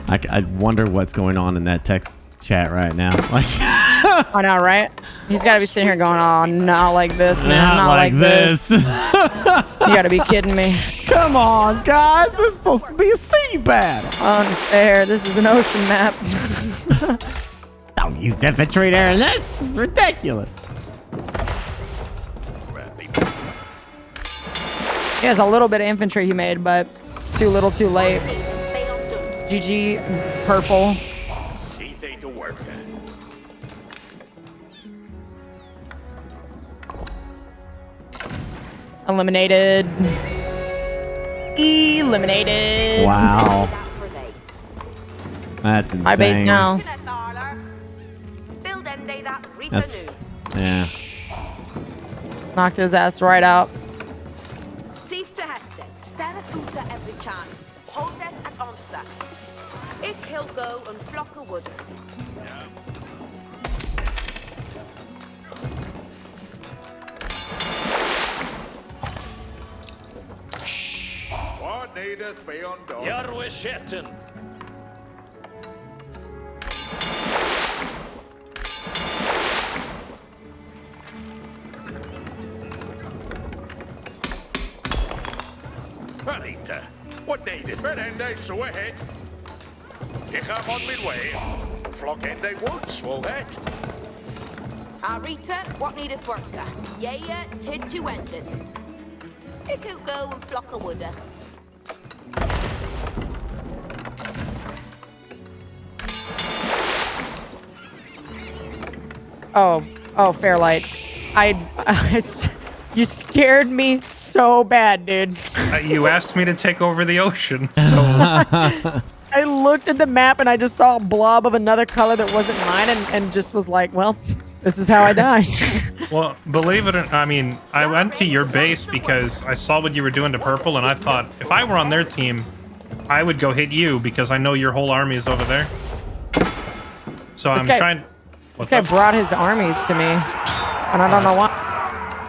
I wonder what's going on in that text chat right now. Like, I know, right? He's got to be sitting here going, "Oh, not like this, man. Not like this. You got to be kidding me. Come on, guys. This is supposed to be a sea battle. Unfair. This is an ocean map." Don't use infantry there. This is ridiculous. He has a little bit of infantry he made, but too little, too late. GG, purple. See thee to work. Eliminated. Eliminated. Wow. That's insane. My base now. That's, yeah. Knocked his ass right out. Safe to Hestes. Stand a footer every chan. Hold it and answer. It he'll go and flock a wood. What needeth be undone? You're with shitting. Anita, what needeth be ende so ahead? Ich am on my way. Flock ende wood, so that. Arita, what needeth worker? Yeah, tid to ended. It could go and flock a wood. Oh, Fairlight. You scared me so bad, dude. You asked me to take over the ocean, so I looked at the map and I just saw a blob of another color that wasn't mine and just was like, well, this is how I died. well, believe it or I mean, I went to your base because I saw what you were doing to purple, and I thought if I were on their team, I would go hit you because I know your whole army is over there. So I'm trying. This guy brought his armies to me, and I don't know why.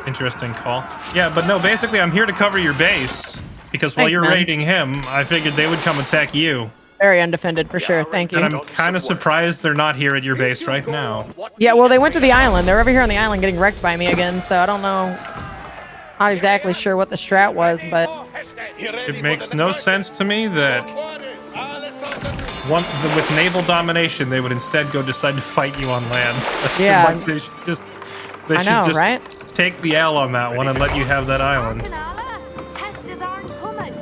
Interesting call. Yeah, but no, basically I'm here to cover your base because while Thanks, you're man. raiding him, I figured they would come attack you. Very undefended for sure. Thank you. And I'm kind of surprised they're not here at your base right now. Yeah, well, they went to the island. They're over here on the island getting wrecked by me again, so I don't know. Not exactly sure what the strat was, but It makes no sense to me that with naval domination, they would instead go decide to fight you on land. Yeah. Like they should just, I know, right? take the L on that one and let you have that island. Hestes aren't coming.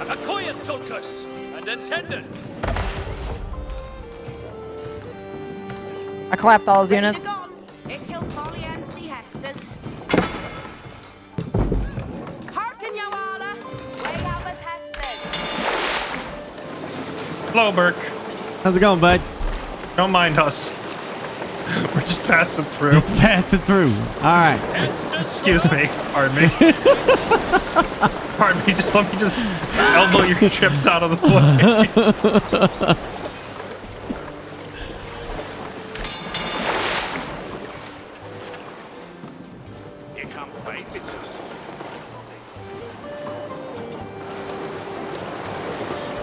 A quiet Tulkus and intended. I clapped all his units. It killed Polly and the Hestes. Hearken, you alla. Way out with Hestes. Hello, Burke. How's it going, bud? Don't mind us. We're just passing through. Just pass it through. All right. Excuse me. Pardon me. Pardon me. Just let me just elbow your chips out of the way. You come fight with me.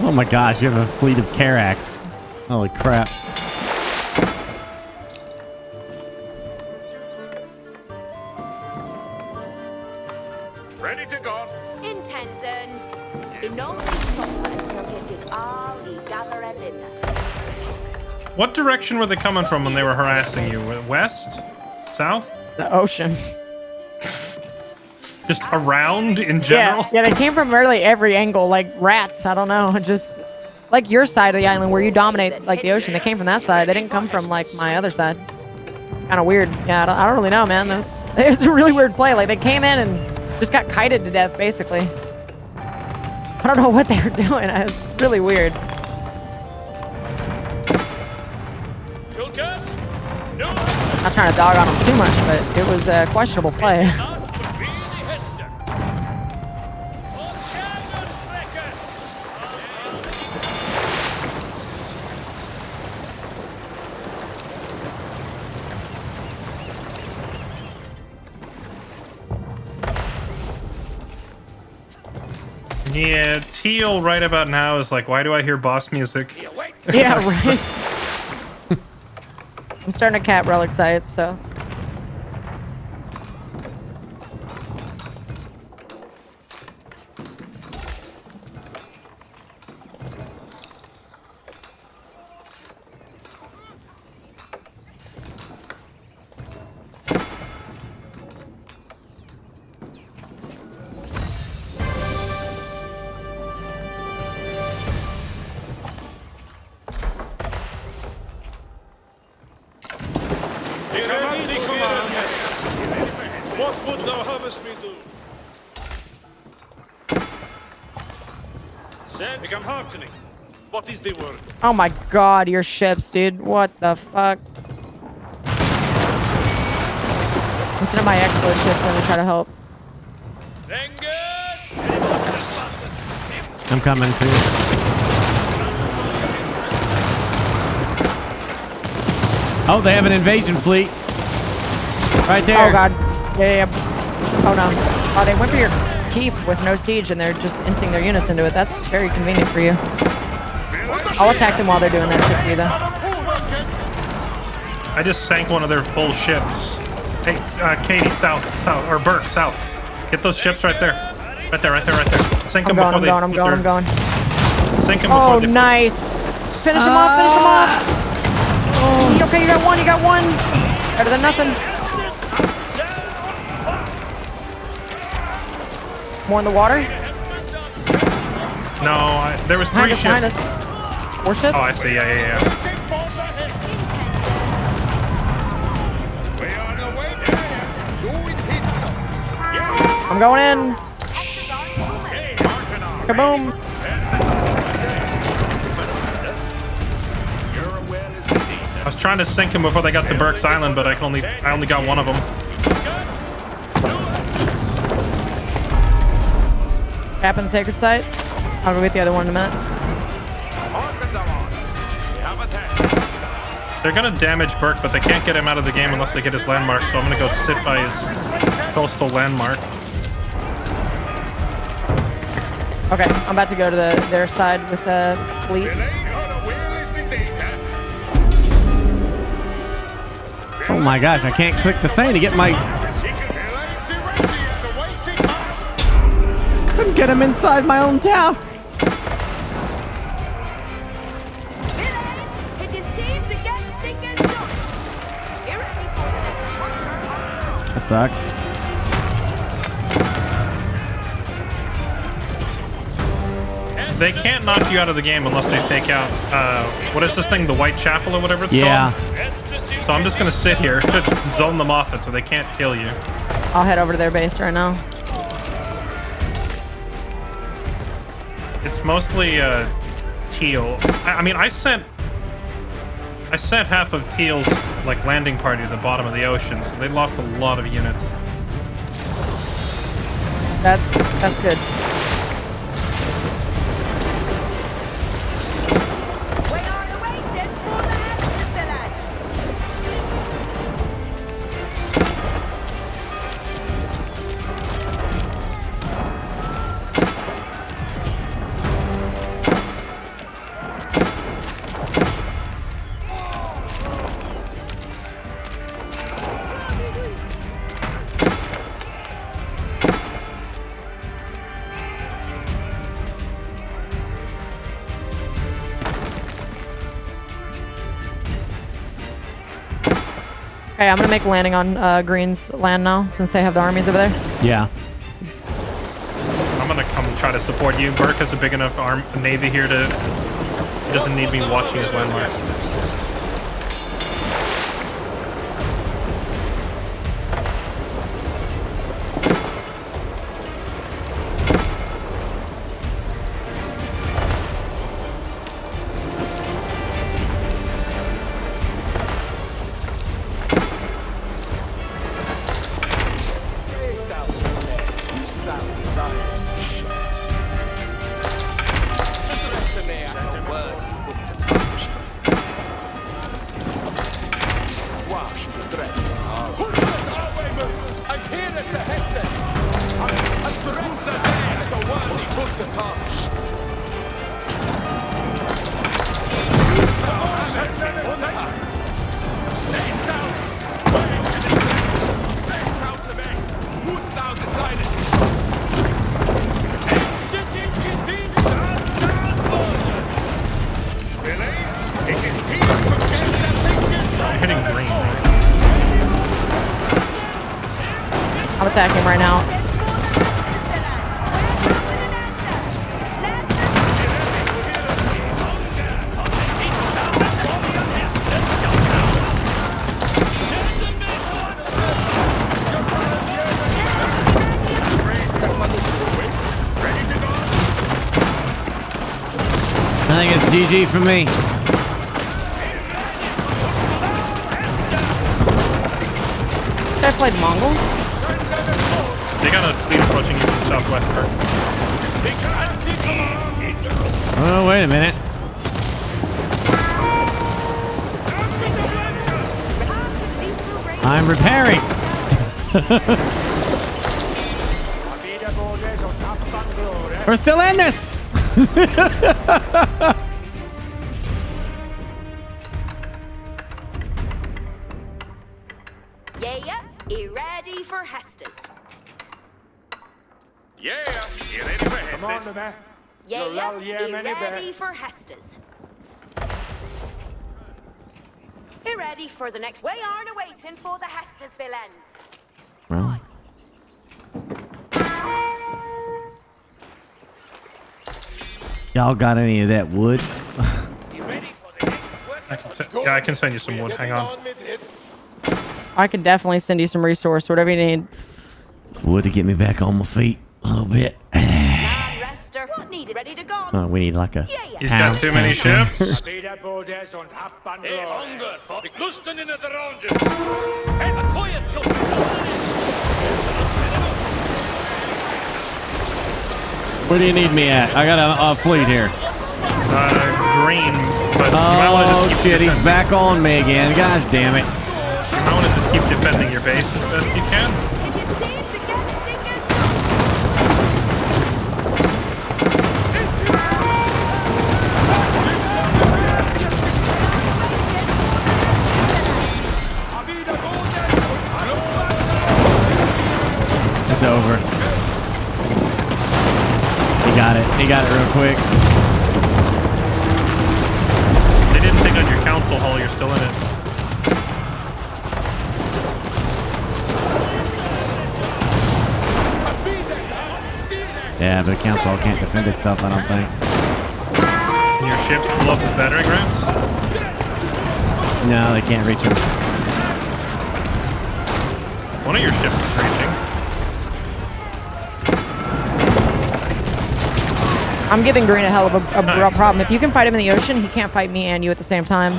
Oh my gosh, you have a fleet of Caracs. Holy crap. Ready to go. Intending. He normally stop until it is all he gathered in. What direction were they coming from when they were harassing you? West? South? The ocean. Just around in general? Yeah, they came from really every angle, like rats. I don't know, just like your side of the island where you dominate like the ocean. They came from that side. They didn't come from like my other side. Kind of weird. Yeah, I don't really know, man. It was a really weird play. Like they came in and just got kited to death, basically. I don't know what they were doing. It's really weird. Not trying to dog on them too much, but it was a questionable play. Yeah, Teal right about now is like, why do I hear boss music? Yeah, right. I'm starting to cap relic sites, so. What would thou havest me do? Become hearkening. What is the word? Oh my god, your ships, dude. What the fuck? I'm sending my explode ships in to try to help. I'm coming too. Oh, they have an invasion fleet. Right there. Oh god. Yeah. Oh no. Oh, they went for your keep with no siege and they're just inting their units into it. That's very convenient for you. I'll attack them while they're doing that shit for you though. I just sank one of their full ships. Hey, Katie, south, or Burke, south. Get those ships right there. Right there. Sink them before they... I'm going. Sink them before they... Oh, nice. Finish him off. Oh. Okay, you got one. Better than nothing. More in the water? No, there was three ships. Behind us. 4 ships? Oh, I see. Yeah. I'm going in. Kaboom. I was trying to sink him before they got to Burke's Island, but I only got one of them. Cap in the sacred site. I'll go get the other one in a minute. They're gonna damage Burke, but they can't get him out of the game unless they get his landmark, so I'm gonna go sit by his coastal landmark. Okay, I'm about to go to their side with the fleet. Oh my gosh, I can't click the thing to get my... Couldn't get him inside my own town. It is time to get things done. Get ready for the next one. That sucked. They can't knock you out of the game unless they take out, what is this thing? The Whitechapel or whatever it's called? So I'm just gonna sit here to zone them off it so they can't kill you. I'll head over to their base right now. It's mostly Teal. I mean, I sent half of Teal's like landing party to the bottom of the ocean, so they lost a lot of units. That's good. We are awaiting for the ambulance. Okay, I'm gonna make landing on Green's land now, since they have the armies over there. Yeah. I'm gonna come try to support you. Burke has a big enough navy here to... He doesn't need me watching his landmarks. I'm attacking him right now. I think it's GG for me. I played Mongol. They got a fleet approaching you from the southwest. Oh, wait a minute. I'm repairing. We're still in this. Yeah, you ready for Hestus? Yeah, you ready for Hestus? Come on, man. Yeah, you ready for Hestus? You ready for the next? We aren't waiting for the Hestus villains. Well. Y'all got any of that wood? I can send you some wood. Hang on. I could definitely send you some resource, whatever you need. It's wood to get me back on my feet a little bit. Rester, what needed? Ready to go? Oh, we need like a... He's got too many ships. Where do you need me at? I got a fleet here. Green. But you might want to just keep shit, he's defending. back on me again. Gosh damn it. You might want to just keep defending your base as best you can. It's over. He got it. He got it real quick. They didn't take on your council hall. You're still in it. Yeah, but the council can't defend itself, I don't think. Can your ships blow up the battering rams? No, they can't reach him. One of your ships is reaching. I'm giving Green a hell of a real problem. If you can fight him in the ocean, he can't fight me and you at the same time.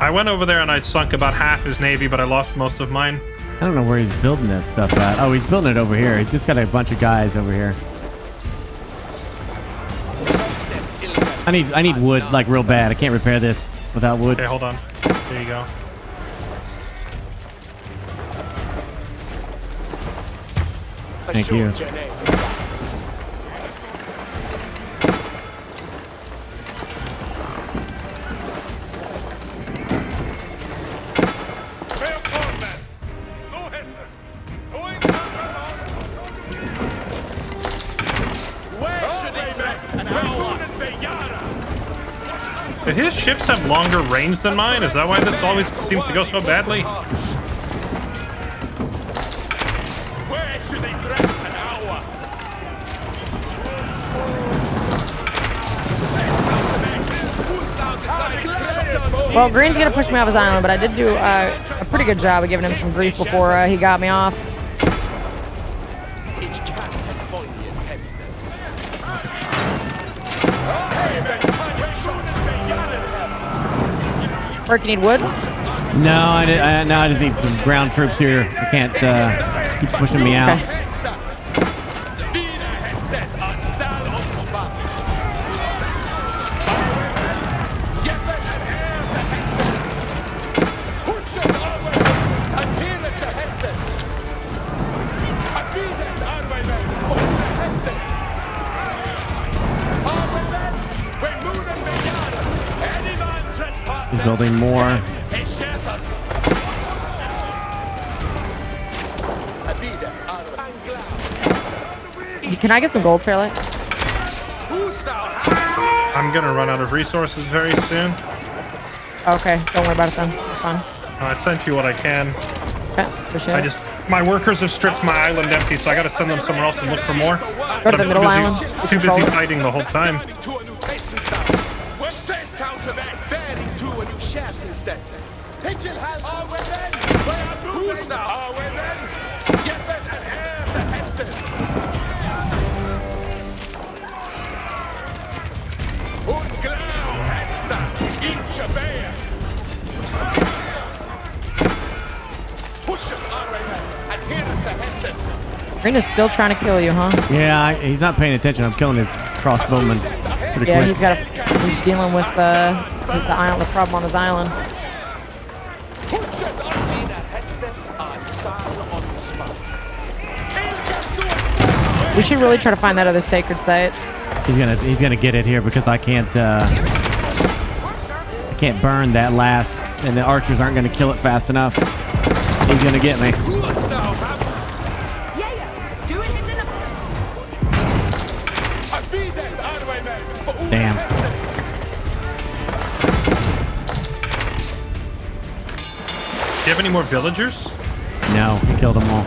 I went over there and I sunk about half his navy, but I lost most of mine. I don't know where he's building that stuff at. Oh, he's building it over here. He's just got a bunch of guys over here. I need wood, like, real bad. I can't repair this without wood. Okay, hold on. There you go. Thank you. his ships have longer range than mine? Is that why this always seems to go so badly? Where should they dress an hour? Well, Green's gonna push me off his island, but I did do a pretty good job of giving him some grief before he got me off. Burke, you need wood? No, I just need some ground troops here. I can't keep pushing me out. Okay. He's building more. Can I get some gold, Fairlight? I'm gonna run out of resources very soon. Okay, don't worry about it then. It's fine. I sent you what I can. Okay, appreciate it. My workers have stripped my island empty, so I gotta send them somewhere else and look for more. Go to the middle island. Too busy fighting the whole time. Green is still trying to kill you, huh? Yeah, he's not paying attention. I'm killing his crossbowman pretty Yeah, quick. he's dealing with the problem on his island. We should really try to find that other sacred site. He's gonna get it here because I can't burn that last, and the archers aren't gonna kill it fast enough. He's gonna get me. Damn. Do you have any more villagers? No, he killed them all.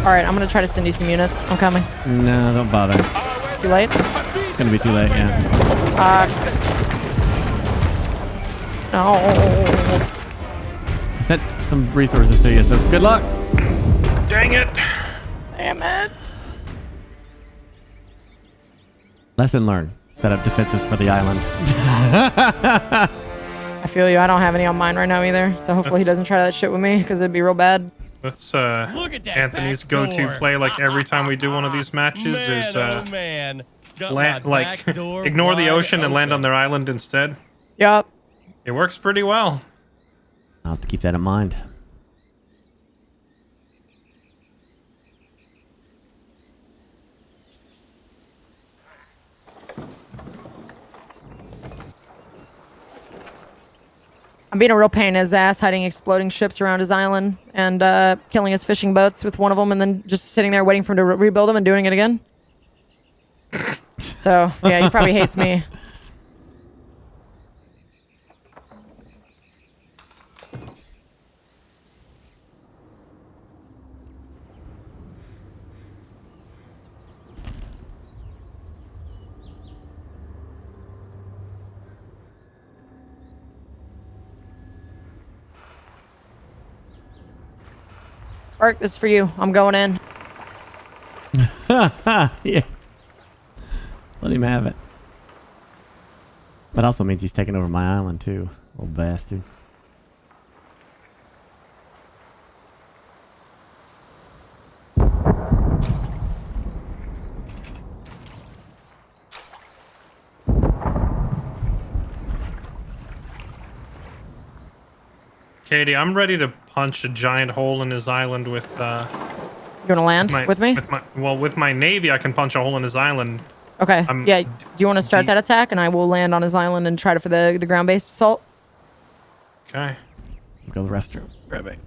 All right, I'm gonna try to send you some units. I'm coming. No, don't bother. Too late? It's gonna be too late, yeah. No. I sent some resources to you, so good luck. Dang it. Damn it. Lesson learned. Set up defenses for the island. I feel you. I don't have any on mine right now either, so hopefully he doesn't try that shit with me because it'd be real bad. That's Anthony's go-to play. Like every time we do one of these matches, is ignore the ocean and land on their island instead. Yup. It works pretty well. I'll have to keep that in mind. I'm being a real pain in his ass, hiding exploding ships around his island and killing his fishing boats with one of them and then just sitting there waiting for him to rebuild them and doing it again. So, yeah, he probably hates me. Burke, this is for you. I'm going in. Yeah. Let him have it. That also means he's taking over my island too. Old bastard. Katie, I'm ready to punch a giant hole in his island with You wanna land with me? With my navy, I can punch a hole in his island. Okay. Yeah. Do you want to start that attack, and I will land on his island and try for the ground-based assault? Okay. Go to the restroom. Grab it.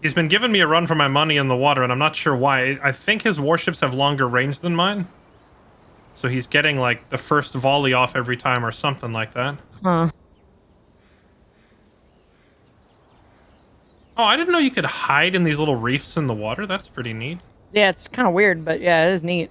He's been giving me a run for my money in the water, and I'm not sure why. I think his warships have longer range than mine. So he's getting, like, the first volley off every time or something like that. Huh. Oh, I didn't know you could hide in these little reefs in the water. That's pretty neat. Yeah, it's kind of weird, but yeah, it is neat.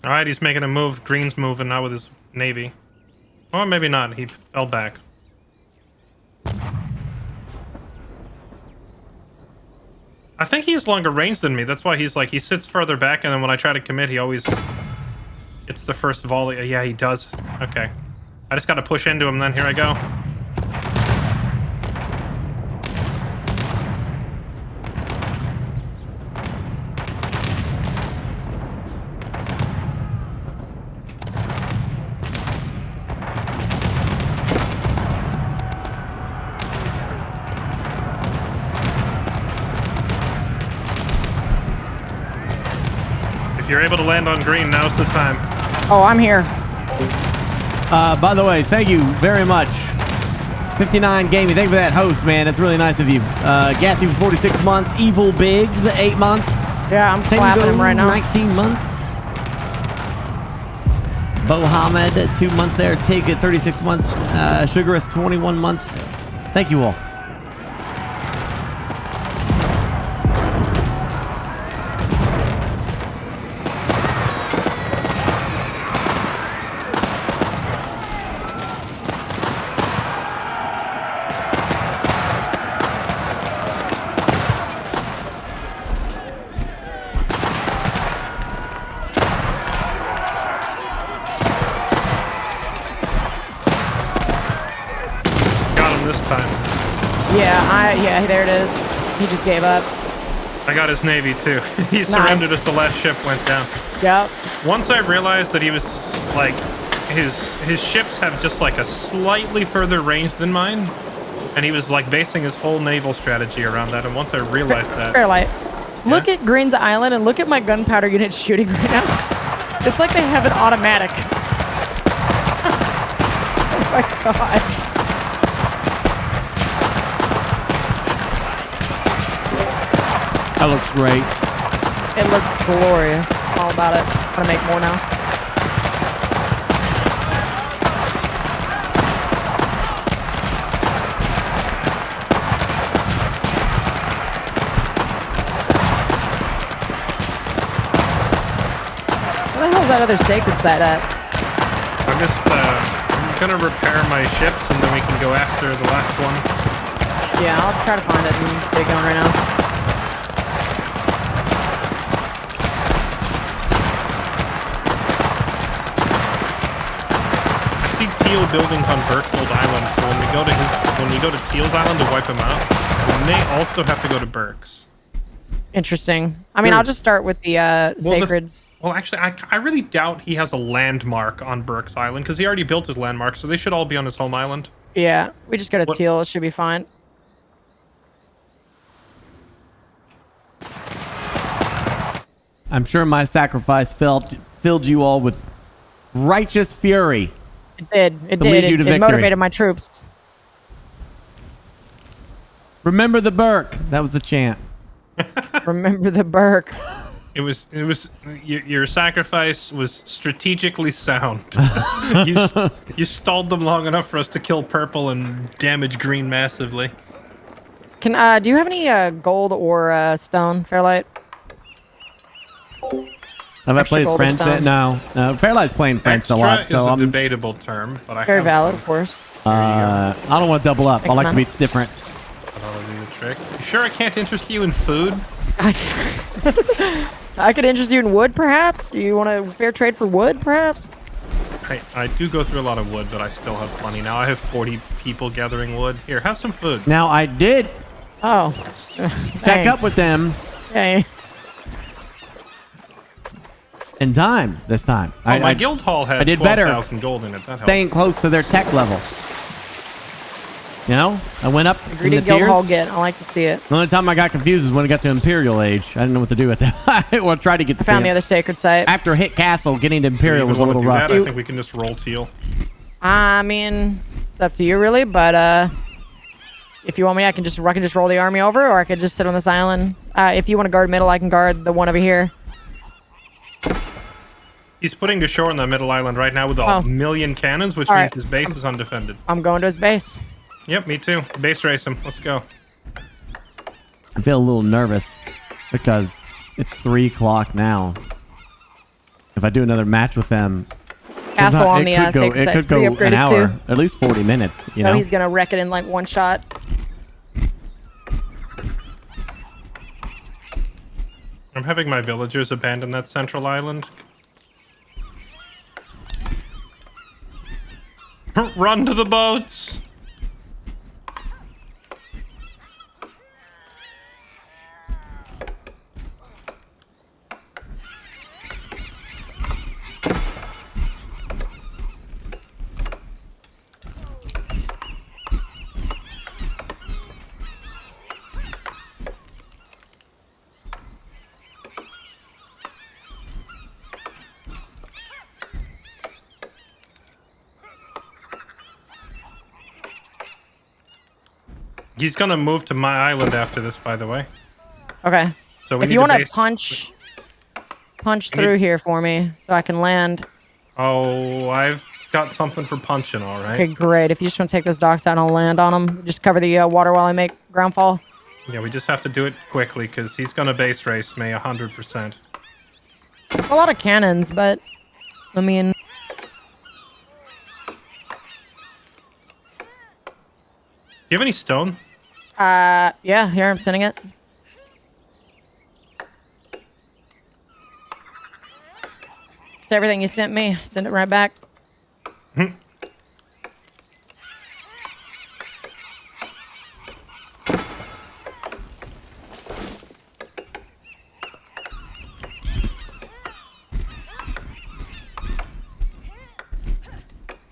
All right, he's making a move. Green's moving now with his navy. Or maybe not. He fell back. I think he has longer range than me. That's why he's like, he sits further back, and then when I try to commit, he always gets the first volley. Yeah, he does. Okay. I just got to push into him then. Here I go. If you're able to land on green, now's the time. Oh, I'm here. By the way, thank you very much. 59 Gaming, thank you for that host, man. That's really nice of you. Gassy for 46 months. Evil Biggs, 8 months. Yeah, I'm slapping him right now. 19 months. Bohamed, 2 months there. Take it, 36 months. Sugarous, 21 months. Thank you all. Yeah, there it is. He just gave up. I got his navy too. He surrendered as the last ship went down. Yep. Once I realized that he was like, his ships have just like a slightly further range than mine, and he was like basing his whole naval strategy around that. And once I realized that, Fairlight, look at Green's Island and look at my gunpowder unit shooting right now. It's like they have an automatic. Oh my god. That looks great. It looks glorious. I'm all about it. I'm gonna make more now. Where the hell's that other sacred site at? I'm just I'm gonna repair my ships and then we can go after the last one. Yeah, I'll try to find it and get it going right now. Teal buildings on Burke's old island, so when we go to Teal's island to wipe them out, we may also have to go to Burke's. Interesting. I mean, I'll just start with the sacreds. Well, actually, I really doubt he has a landmark on Burke's island because he already built his landmark, so they should all be on his home island. Yeah, we just go to Teal. It should be fine. I'm sure my sacrifice filled you all with righteous fury. It did. It to lead did. you to It victory. motivated my troops. Remember the Burke. That was the chant. Remember the Burke. Your sacrifice was strategically sound. You stalled them long enough for us to kill purple and damage green massively. Do you have any gold or stone, Fairlight? Have I Extra played gold or French? stone? No. Fairlight's playing French Extra a lot, is so a I'm debatable term, but I Very have valid, of course. I don't want to double up. I Thanks, like to man. be different. That'll do the trick. You sure I can't interest you in food? I could interest you in wood, perhaps. Do you want a fair trade for wood, perhaps? I do go through a lot of wood, but I still have plenty. Now I have 40 people gathering wood. Here, have some food. Now I did Oh, check up with them Okay. in time this time. Oh, my guild hall had I did better 12,000 gold in it. That staying close to their tech level. You know, I went up in Greedy the guild tiers. hall get. I like to see it. The only time I got confused is when it got to Imperial Age. I didn't know what to do with that. Well, I tried to get to I found the other sacred site. After hit castle, getting to Do we Imperial even was a wanna little do rough. that? I think we can just roll teal. I mean, it's up to you, really. But if you want me, I can just roll the army over, or I could just sit on this island. If you want to guard middle, I can guard the one over here. He's putting to shore on the middle island right now with a million cannons, which means his base is undefended. I'm going to his base. Yep, me too. Base race him. Let's go. I feel a little nervous because it's 3 o'clock now. If I do another match with them, Castle on the sacred it site's could go pretty an upgraded hour, too. at least 40 minutes. You know, He's gonna wreck it in like one shot. I'm having my villagers abandon that central island. Run to the boats! He's gonna move to my island after this, by the way. Okay. So we if need you to want to base- punch through here for me, so I can land. Oh, I've got something for punching, all right. Okay, great. If you just want to take those docks out, I'll land on them. Just cover the water while I make ground fall. Yeah, we just have to do it quickly because he's gonna base race me 100%. A lot of cannons, but I mean, Do you have any stone? yeah. Here, I'm sending it. It's everything you sent me. Send it right back.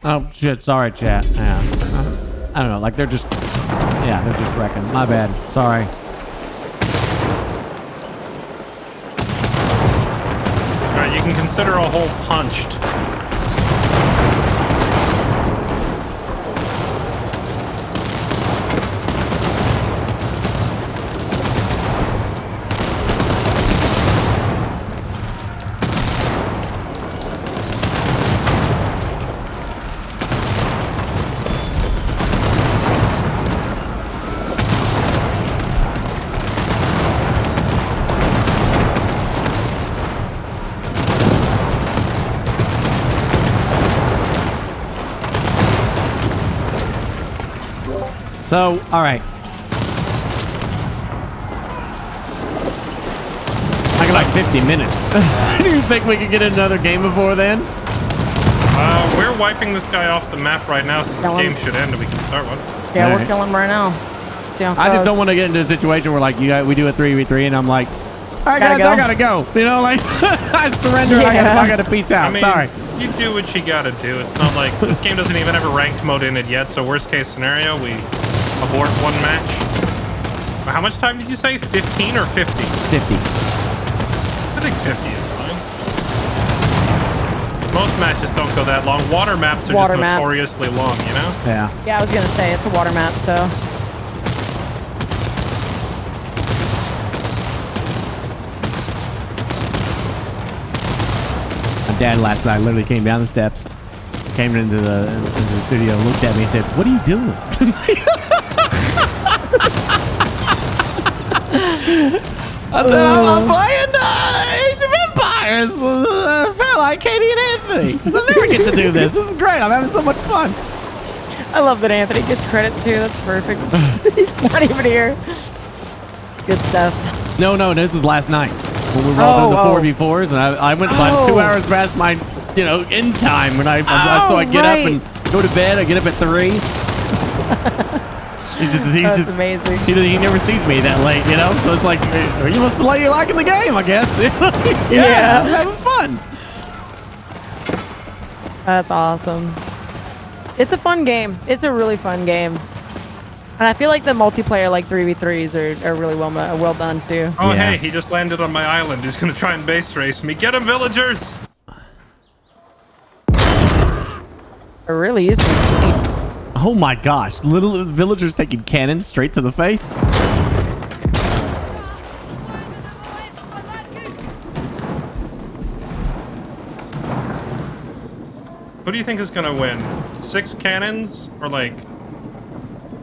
oh shit, sorry, chat. Yeah, I don't know. Like they're just wrecking. My bad. Sorry. All right, you can consider a hole punched. So, all right. I got like 50 minutes. Do you think we could get another game before then? We're wiping this guy off the map right now, so this Kill him. game should end and we can start one. Yeah, Alright. we're killing him right now. See how it I just goes. don't want to get into a situation where like we do a 3v3 and I'm like, all right, Gotta guys, I go. gotta go. You know, like I surrender. Yeah. I gotta peace out. I mean, Sorry. you do what you gotta do. It's not like this game doesn't even have a ranked mode in it yet, so worst case scenario, we abort one match. How much time did you say? 15 or 50? 50. I think 50 is fine. Most matches don't go that long. Water maps are Water just map. notoriously long, you know? Yeah. Yeah, I was gonna say it's a water map, so. dad last night literally came down the steps, came into the studio, looked at me, and said, "What are you doing?" I said, I'm playing Age of Empires. I felt like Katie and Anthony. I never get to do this. This is great. I'm having so much fun. I love that Anthony gets credit too. That's perfect. He's not even here. It's good stuff. No, this is last night when we were all doing the 4v4s, and I went about 2 hours past my, end time when so I get up and go to bed. I get up at 3. That's amazing. He never sees me that late, So it's like, you must be liking the game, I guess. Yeah. I'm having fun. That's awesome. It's a fun game. It's a really fun game. And I feel like the multiplayer, like 3v3s, are really well done too. Oh, yeah. Hey, he just landed on my island. He's gonna try and base race me. Get him, villagers! I really use some sleep. Oh my gosh, little villagers taking cannons straight to the face. Who do you think is gonna win? 6 cannons or like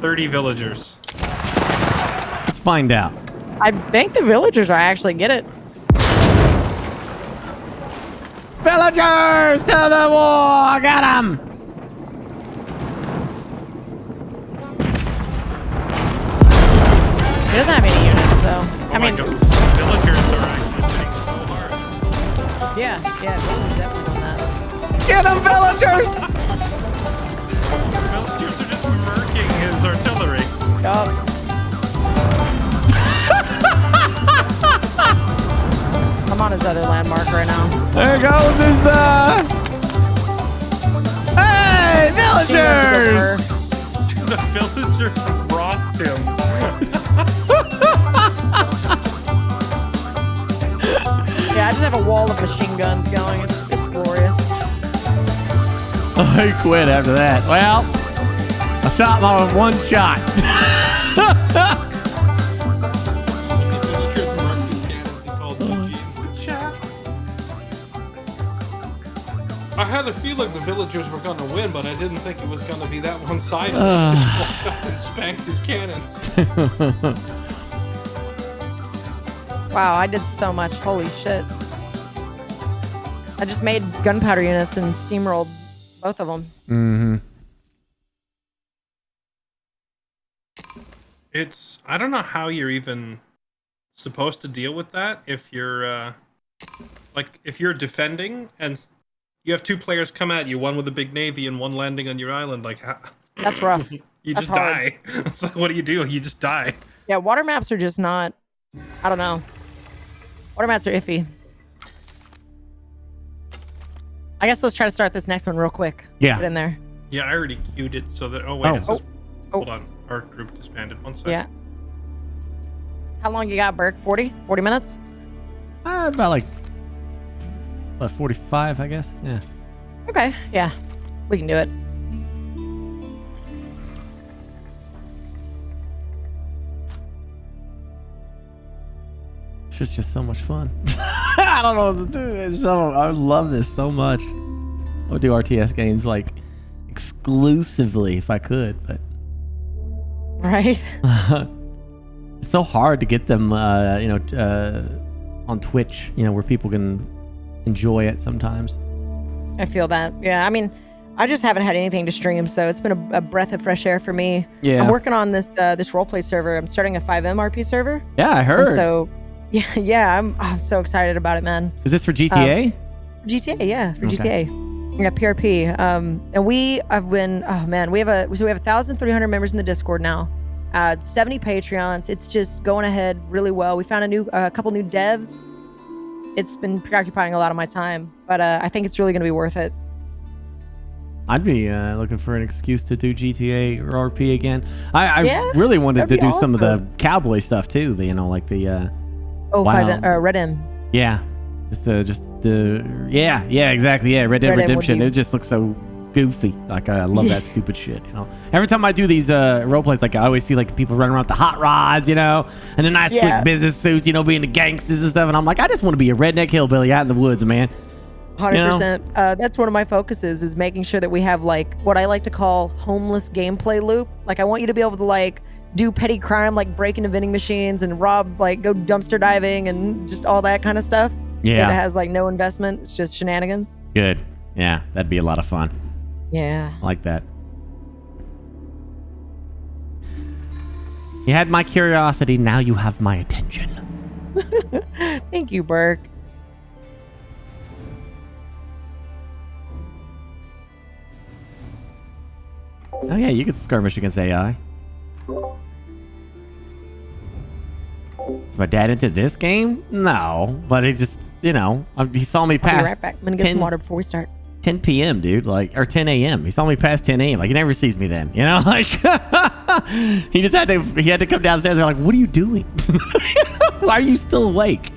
30 villagers? Let's find out. I think the villagers are actually get it. Villagers to the war! Got 'em! He doesn't have any units, so I mean, villagers are actually hitting so hard. yeah, villagers definitely won that. Get 'em, villagers! Villagers are just murking his artillery. Yup. I'm on his other landmark right now. There goes his, hey, villagers! The villagers rocked him. Yeah, I just have a wall of machine guns going. It's glorious. I quit after that. Well, I shot my one shot. I had a feeling the villagers were going to win, but I didn't think it was going to be that one-sided. He just walked up and spanked his cannons. Wow, I did so much. Holy shit. I just made gunpowder units and steamrolled both of them. Mm-hmm. I don't know how you're even supposed to deal with that if you're, if you're defending and you have 2 players come at you, one with a big navy and one landing on your island, That's rough. You That's just hard. die. It's like, what do? You just die. Yeah, water maps are just not, I don't know. Water maps are iffy. I guess let's try to start this next one real quick. Yeah. Get in there. Yeah, I already queued it so that. Oh wait, it says, Oh. hold on. Our group disbanded. 1 second. Yeah. How long you got, Burke? 40? 40 minutes? About 45, I guess. Yeah. Okay, yeah. We can do it. It's just so much fun. I don't know what to do. I love this so much. I would do RTS games exclusively if I could, but Right? it's so hard to get them, on Twitch, where people can enjoy it sometimes. I feel that. Yeah, I mean, I just haven't had anything to stream, so it's been a breath of fresh air for me. Yeah. I'm working on this roleplay server. I'm starting a 5M RP server. Yeah, I heard. And so, yeah, I'm so excited about it, man. Is this for GTA? GTA, yeah, for GTA. Yeah, PRP. And we have been, we have 1,300 members in the Discord now. 70 Patreons. It's just going ahead really well. We found a couple new devs. It's been preoccupying a lot of my time, but I think it's really going to be worth it. I'd be looking for an excuse to do GTA or RP again. I really wanted to that'd be do some of the awesome. cowboy stuff too. Oh, Wow. Red M. Yeah, exactly. Yeah, Red Dead Red Dead would Redemption. be- It just looks so goofy. I love that stupid shit. Every time I do these role plays, I always see people running around with the hot rods, and the nice slick business suits, being the gangsters and stuff. And I'm like, I just want to be a redneck hillbilly out in the woods, man. 100%. That's one of my focuses is making sure that we have like what I like to call homeless gameplay loop. Like I want you to be able to like do petty crime, like break into vending machines and rob, like go dumpster diving and just all that kind of stuff. Yeah. That it has like no investment. It's just shenanigans. Good. Yeah, that'd be a lot of fun. Yeah. I like that. You had my curiosity, now you have my attention. Thank you, Burke. Oh yeah, you could skirmish against AI. Is my dad into this game? No, but he just, you know, he saw me I'll be past right back. I'm gonna get some water before we start. 10 p.m., dude, like, or 10 a.m. He saw me past 10 a.m. Like, he never sees me then, you know? Like, he had to come downstairs. They're like, what are you doing? Why are you still awake?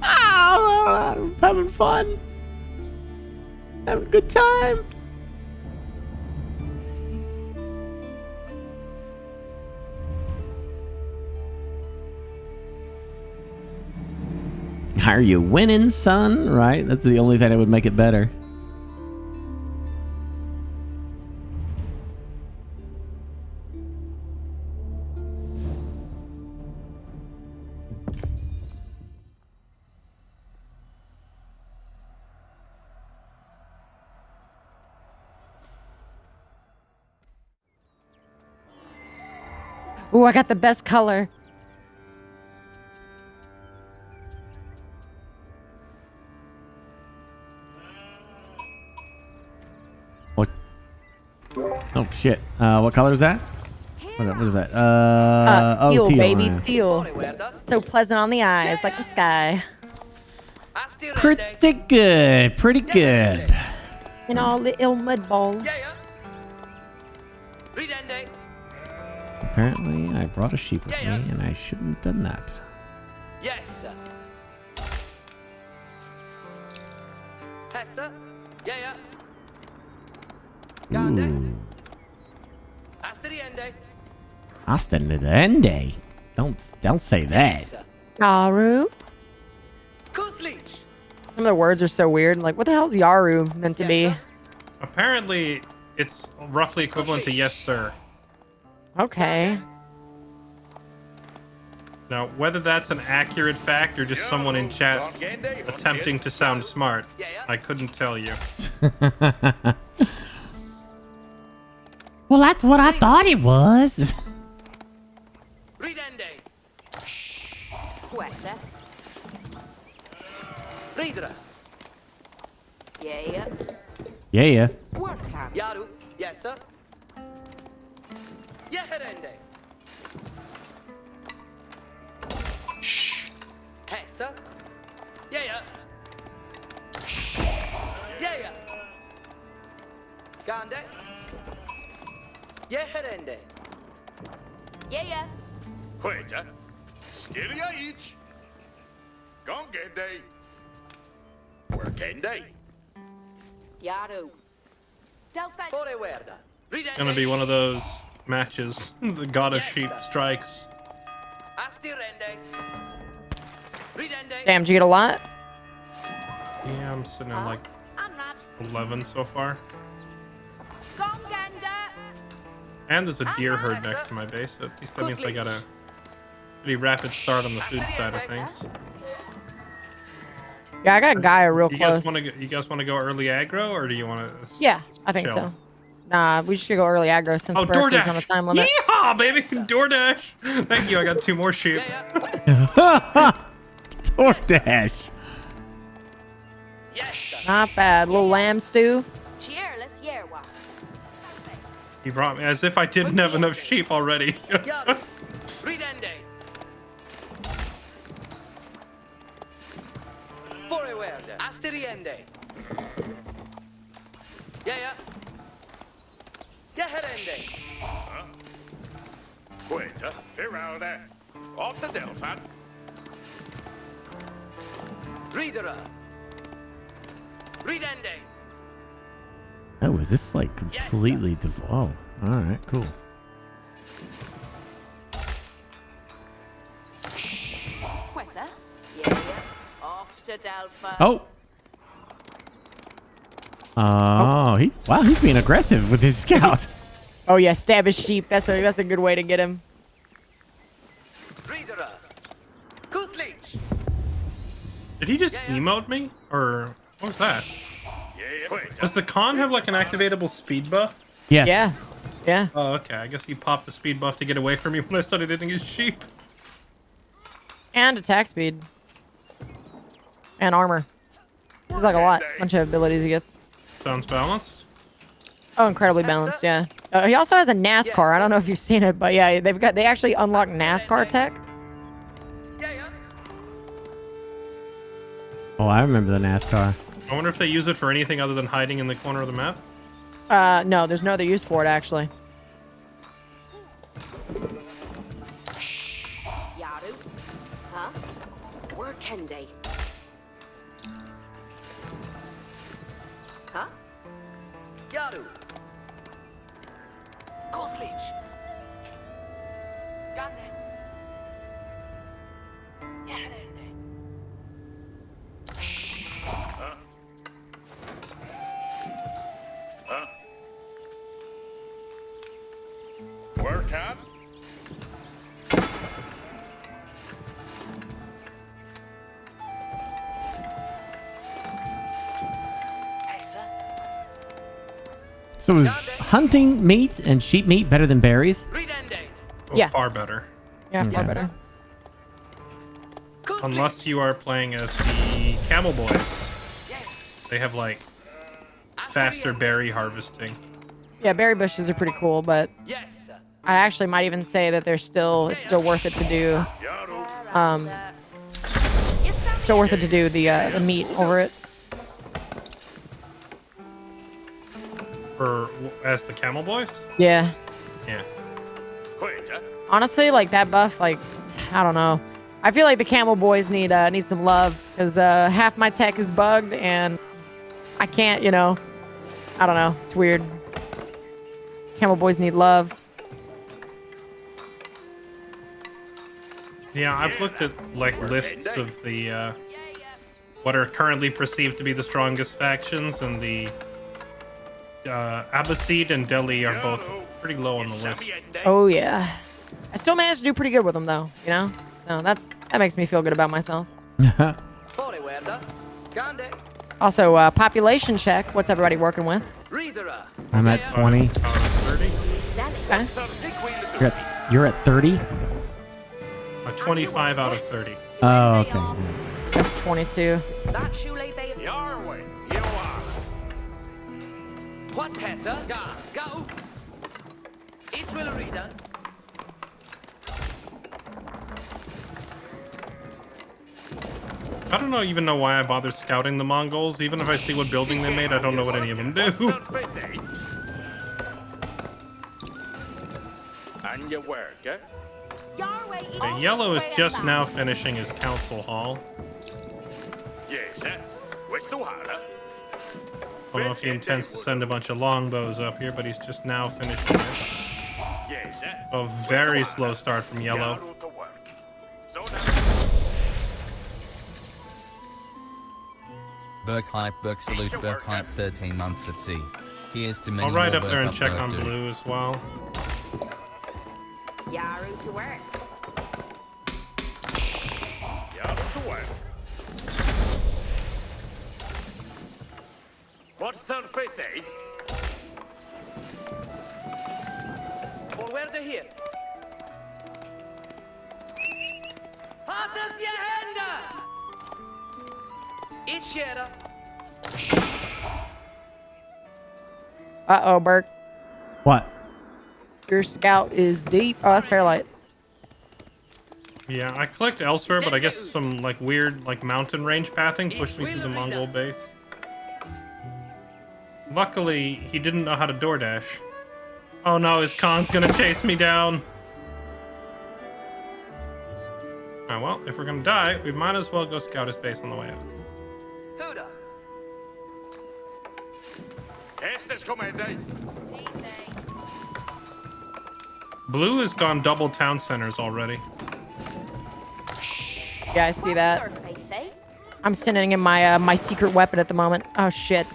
Oh, I'm having fun. Having a good time. Are you winning, son? Right? That's the only thing that would make it better. Ooh, I got the best color. What? Oh shit! What color is that? What is that? Teal, teal, baby, yeah. teal. So pleasant on the eyes, like the sky. Pretty good. Pretty good. And all the ill mud ball. Apparently, I brought a sheep with me, and I shouldn't have done that. Yes, sir. Yes, sir. Yeah. Ooh. Hasta the end. Hasta the end. Don't say that. Yaru. Kutlich. Some of the words are so weird. Like, what the hell's Yaru meant to be? Apparently, it's roughly equivalent to yes, sir. Okay. Now, whether that's an accurate fact or just someone in chat attempting to sound smart, I couldn't tell you. Well, that's what I thought it was. Ridende. Quetta. Ridra. Yeah. Yeah. Work camp. Yaru. Yes, sir. Yeherende. Shh. Hey, sir. Yeah. Yeah. Gande. Yeherende. Yeah. Hueta. Stilia each. Gongende. Workende. Yaru. Delphin. Forewerda. It's gonna be one of those matches. The god of sheep strikes. Astirende. Ridende. Damn, did you get a lot? Yeah, I'm sitting at like I'm not. 11 so far. Gonganda. And there's a deer herd next to my base, so at least that means I got a pretty rapid start on the food side of things. Yeah, I got Gaia real You close. guys want to go early aggro, or do you want to? Yeah, I think so. Nah, we should go early aggro since Oh, Burke is DoorDash! on a time limit. Yeehaw, baby! DoorDash! Thank you, I got 2 more sheep. DoorDash. Not bad. Little lamb stew. Cheerless Yerwa. He brought me as if I didn't have enough sheep already. Yaru. Ridende. Forewerda. Astiriende. Yeah. Yeherende. Hueta. Ferralda. Off the Delphin. Ridera. Ridende. Oh, is this like completely oh, all right, cool. Quetta. Yeah. Off to Delphin. Oh. Oh, he's being aggressive with his scout. Oh yeah, stab his sheep. That's a good way to get him. Reader. Kutlich. Did he just emote me? Or what was that? Does the con have like an activatable speed buff? Yes. Yeah. Yeah. Oh, okay. I guess he popped the speed buff to get away from me when I started hitting his sheep. And attack speed. And armor. There's like a lot. Bunch of abilities he gets. Sounds balanced. Oh, incredibly balanced, yeah. He also has a NASCAR. I don't know if you've seen it, but yeah, they actually unlock NASCAR tech. Oh, I remember the NASCAR. I wonder if they use it for anything other than hiding in the corner of the map. No, there's no other use for it, actually. Yaru. Huh? Word Kendi. Huh? Yaru. Kutlich. Gande. Yahrende. Work up. So is hunting meat and sheep meat better than berries? Ridende. Oh, Yeah. far better. Yeah, far Okay. better. Unless you are playing as the camel boys. They have like faster berry harvesting. Yeah, berry bushes are pretty cool, but Yes. I actually might even say that it's still worth it to do. Still worth it to do the meat over it. For as the camel boys? Yeah. Yeah. Honestly, like that buff, like I don't know. I feel like the camel boys need some love because half my tech is bugged and I can't, I don't know. It's weird. Camel boys need love. Yeah, I've looked at like lists of the what are currently perceived to be the strongest factions, and the Abbasid and Delhi are both pretty low on the list. Oh yeah. I still managed to do pretty good with them though, So that makes me feel good about myself. Forewerda. Gande. Also, population check. What's everybody working with? Reader. I'm at 20. Out of 30? Okay. You're at 30? 25 out of 30. Oh, okay. 22. That Shule Bay. Your way. You are. What has Go. It will reader. I don't even know why I bother scouting the Mongols. Even if I see what building they made, I don't know what any of them do. And your work, eh? The yellow is just now finishing his council hall. Yes, eh? What's the water? I don't know if he intends to send a bunch of longbows up here, but he's just now finishing it. Yes, eh? A very slow start from yellow. Burke hype, Burke salute, Burke hype 13 months at sea. Here's to many I'll ride more up there and Burke check Burke on dude. blue as well. Yaru to work. What third faith, eh? Forwerda here. Hatas je hända! Ich gera. Uh-oh, Burke. What? Your scout is deep. Oh, that's Fairlight. Yeah, I clicked elsewhere, but I guess some like weird like mountain range pathing pushed me through the Mongol base. Luckily, he didn't know how to DoorDash. Oh no, his con's gonna chase me down. Alright, well, if we're gonna die, we might as well go scout his base on the way out. Huda. Estes comende. Blue has gone double town centers already. Yeah, I see that. I'm sending in my my secret weapon at the moment. Oh shit.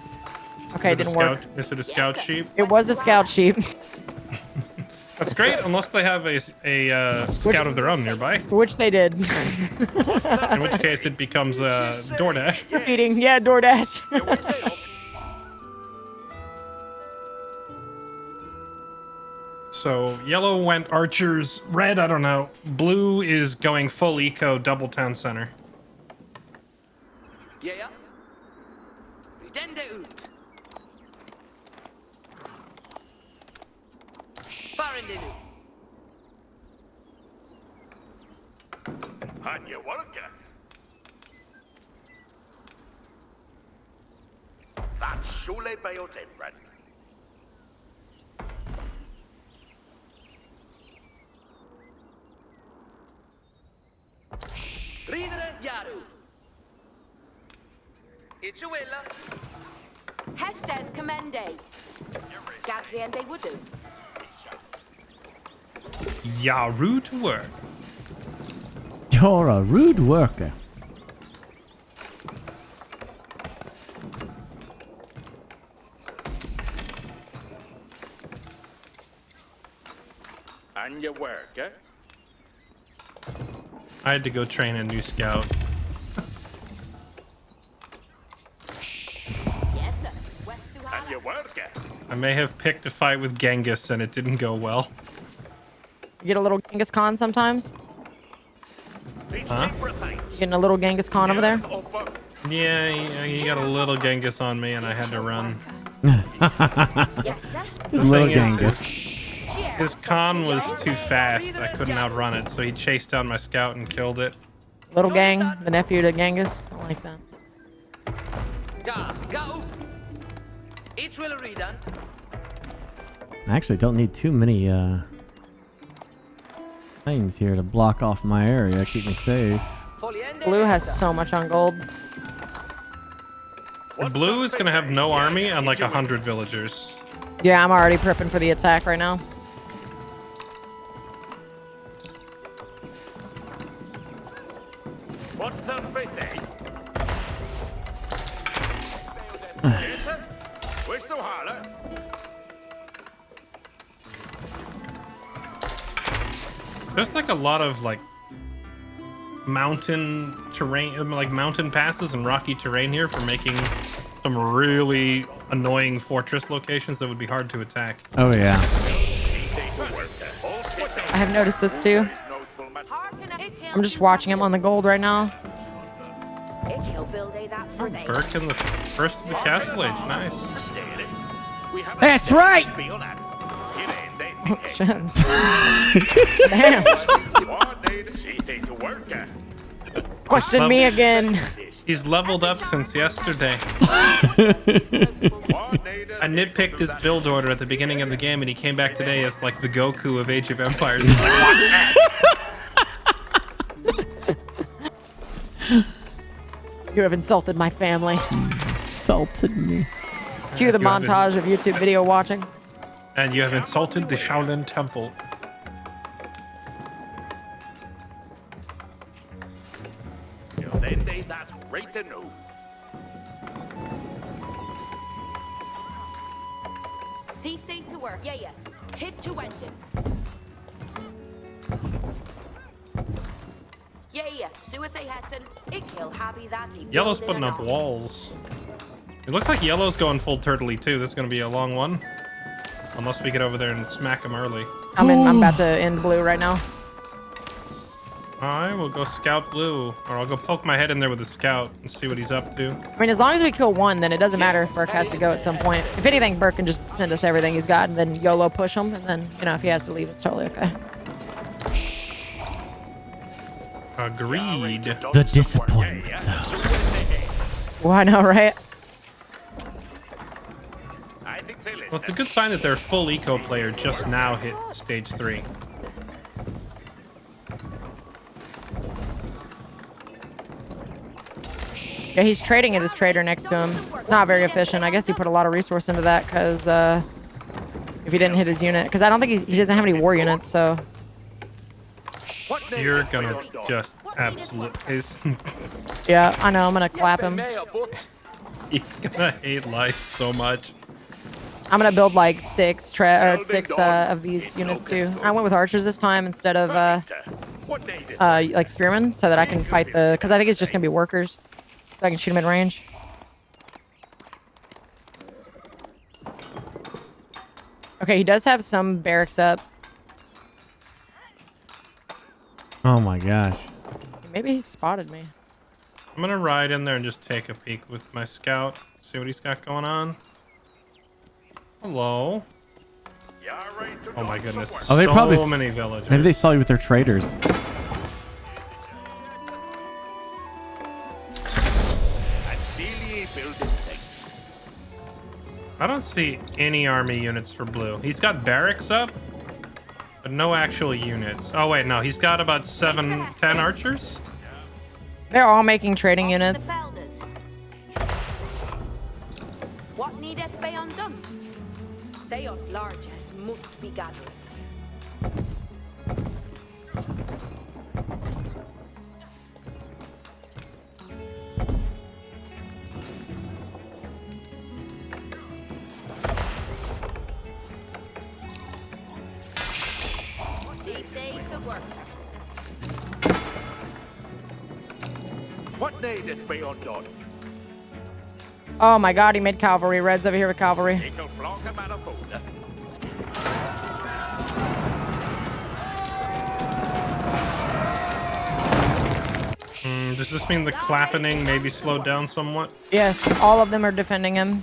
Okay, it didn't work. Is it a scout sheep? It was a scout sheep. That's great, unless they have a scout of their own nearby. Which they did. In which case, it becomes DoorDash. Eating, yeah, DoorDash. So yellow went archers, red I don't know, blue is going full eco double town center. Yeah. Ridende ut. Farindenu. On your worker. That's surely by your temperament. Ridere Yaru. Ichuella. Hestes commende. Gadriende would do. Yeah, rude work. You're a rude worker. On your worker. I had to go train a new scout. Yes, sir. West to On Hala. your worker. I may have picked a fight with Genghis and it didn't go well. You get a little Genghis Khan sometimes? Huh? You getting a little Genghis Khan over there? Yeah, he got a little Genghis on me and I had to run. Yes, sir. Just little thing is- Genghis. His con was too fast. I couldn't outrun it, so he chased down my scout and killed it. Little Gang, the nephew to Genghis. I like that. Go. Each will read. I actually don't need too many things here to block off my area, keep me safe. Blue has so much on gold. Blue is gonna have no army and like 100 villagers. Yeah, I'm already prepping for the attack right now. What's the fitting? Yes, sir. Where's the holler? There's like a lot of like mountain terrain, like mountain passes and rocky terrain here for making some really annoying fortress locations that would be hard to attack. Oh yeah. I have noticed this too. I'm just watching him on the gold right now. He'll build a that for they. Burke in the first of the castle age, nice. That's right! Damn. Worker. Question me again. He's leveled up since yesterday. I nitpicked his build order at the beginning of the game, and he came back today as like the Goku of Age of Empires. He's like, watch that! You have insulted my family. Insulted me. Cue the You have montage of YouTube video watching. And you have insulted the Shaolin Temple. Then they that's right to know. See thee to work. Yeah. Tid to wending. Yeah. Sueth they hatten. It kill happy that he Yellow's building putting a up knoll. walls. It looks like Yellow's going full turtley too. This is going to be a long one. Unless we get over there and smack him early. I'm about to end blue right now. I will go scout blue. Or I'll go poke my head in there with a scout and see what he's up to. I mean, as long as we kill one, then it doesn't matter if Burke has to go at some point. If anything, Burke can just send us everything he's got and then YOLO push him. And then, you know, if he has to leave, it's totally okay. Agreed. The disappointment, though. Well, I know, right? Well, it's a good sign that their full eco player just now hit stage 3. Yeah, he's trading at his trader next to him. It's not very efficient. I guess he put a lot of resource into that because if he didn't hit his unit. Because I don't think he doesn't have any war units, so... You're gonna just absolutely... Yeah, I know. I'm gonna clap him. He's gonna hate life so much. I'm gonna build like six of these units too. I went with archers this time instead of like spearmen, so that I can fight because I think it's just gonna be workers, so I can shoot them in range. Okay, he does have some barracks up. Oh my gosh. Maybe he spotted me. I'm gonna ride in there and just take a peek with my scout, see what he's got going on. Hello. Oh my goodness. Oh, they probably so many villagers. Maybe they saw you with their traders. I don't see any army units for blue. He's got barracks up, but no actual units. Oh wait, no, he's got about 10 archers. They're all making trading units. What needeth be undone? Theos largesse must be gathering. See they to work. What needeth be undone? Oh my god, he made cavalry. Red's over here with cavalry. Does this mean the clappening maybe slowed down somewhat? Yes, all of them are defending him.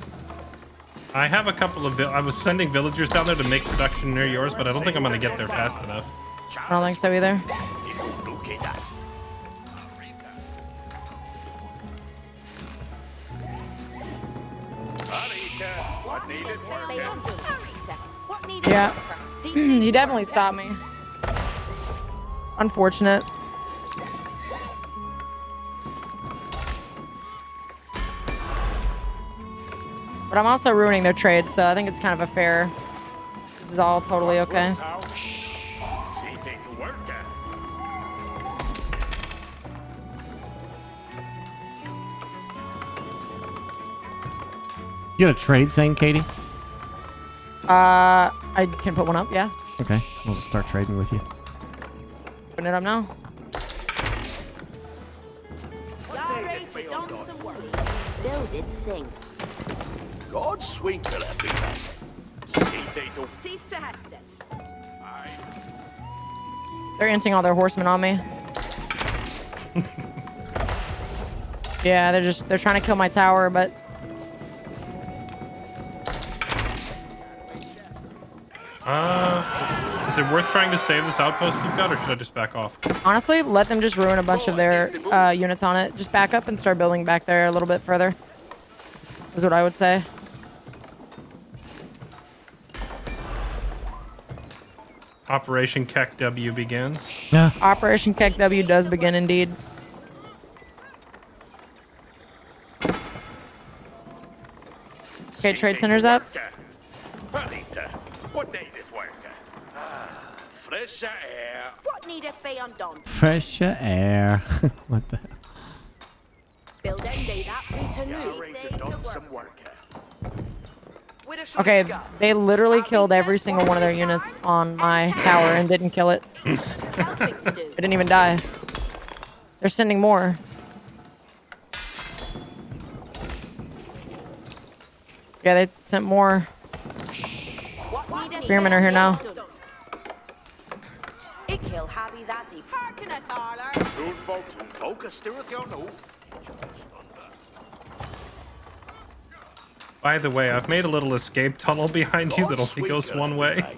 I have a couple of... I was sending villagers down there to make production near yours, but I don't think I'm going to get there fast enough. I don't think so either. Yeah, he definitely stopped me. Unfortunate. But I'm also ruining their trade, so I think it's kind of a fair... This is all totally okay. You got a trade thing, Katie? I can put one up, yeah. Okay, we'll just start trading with you. Putting it up now. Builded thing. God swinkle everything. See they do. See to Hestes. They're inting all their horsemen on me. Yeah, they're trying to kill my tower, but Is it worth trying to save this outpost you've got, or should I just back off? honestly, let them just ruin a bunch of their units on it. Just back up and start building back there a little bit further. Is what I would say. Operation Keck W begins. Yeah. Operation Keck W does begin indeed. Okay, trade center's up. What needeth work? Fresh air. What needeth be undone? Fresh air. What the hell? Build end that return work. Okay, they literally killed every single one of their units on my tower and didn't kill it. It didn't even die. They're sending more. Yeah, they sent more. Spearmen are here now. By the way, I've made a little escape tunnel behind you that only goes one way.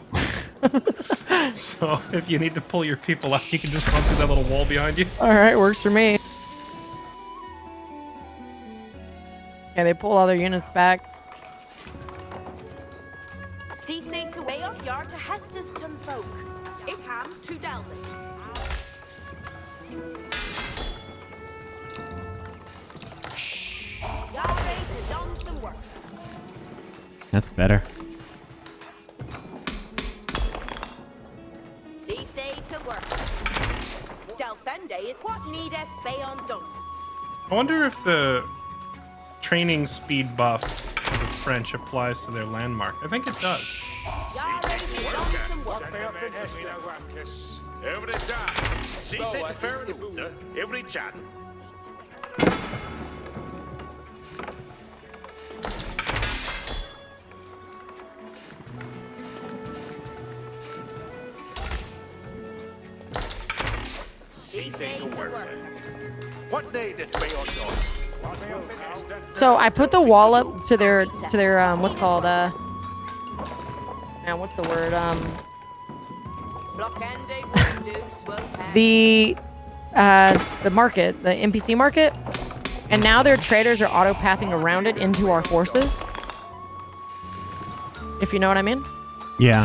So if you need to pull your people out, you can just run through that little wall behind you. Alright, works for me. Okay, they pull all their units back. See thing to way up yard to Hestes ton folk. It ham to Delvin. Y'all ready to done some work. That's better. See they to work. Delfende is what needeth be undone. I wonder if the training speed buff the French applies to their landmark. I think it does. So I put the wall up to their what's called man, what's the word the market, the NPC market, and now their traders are auto-pathing around it into our forces. If you know what I mean? Yeah.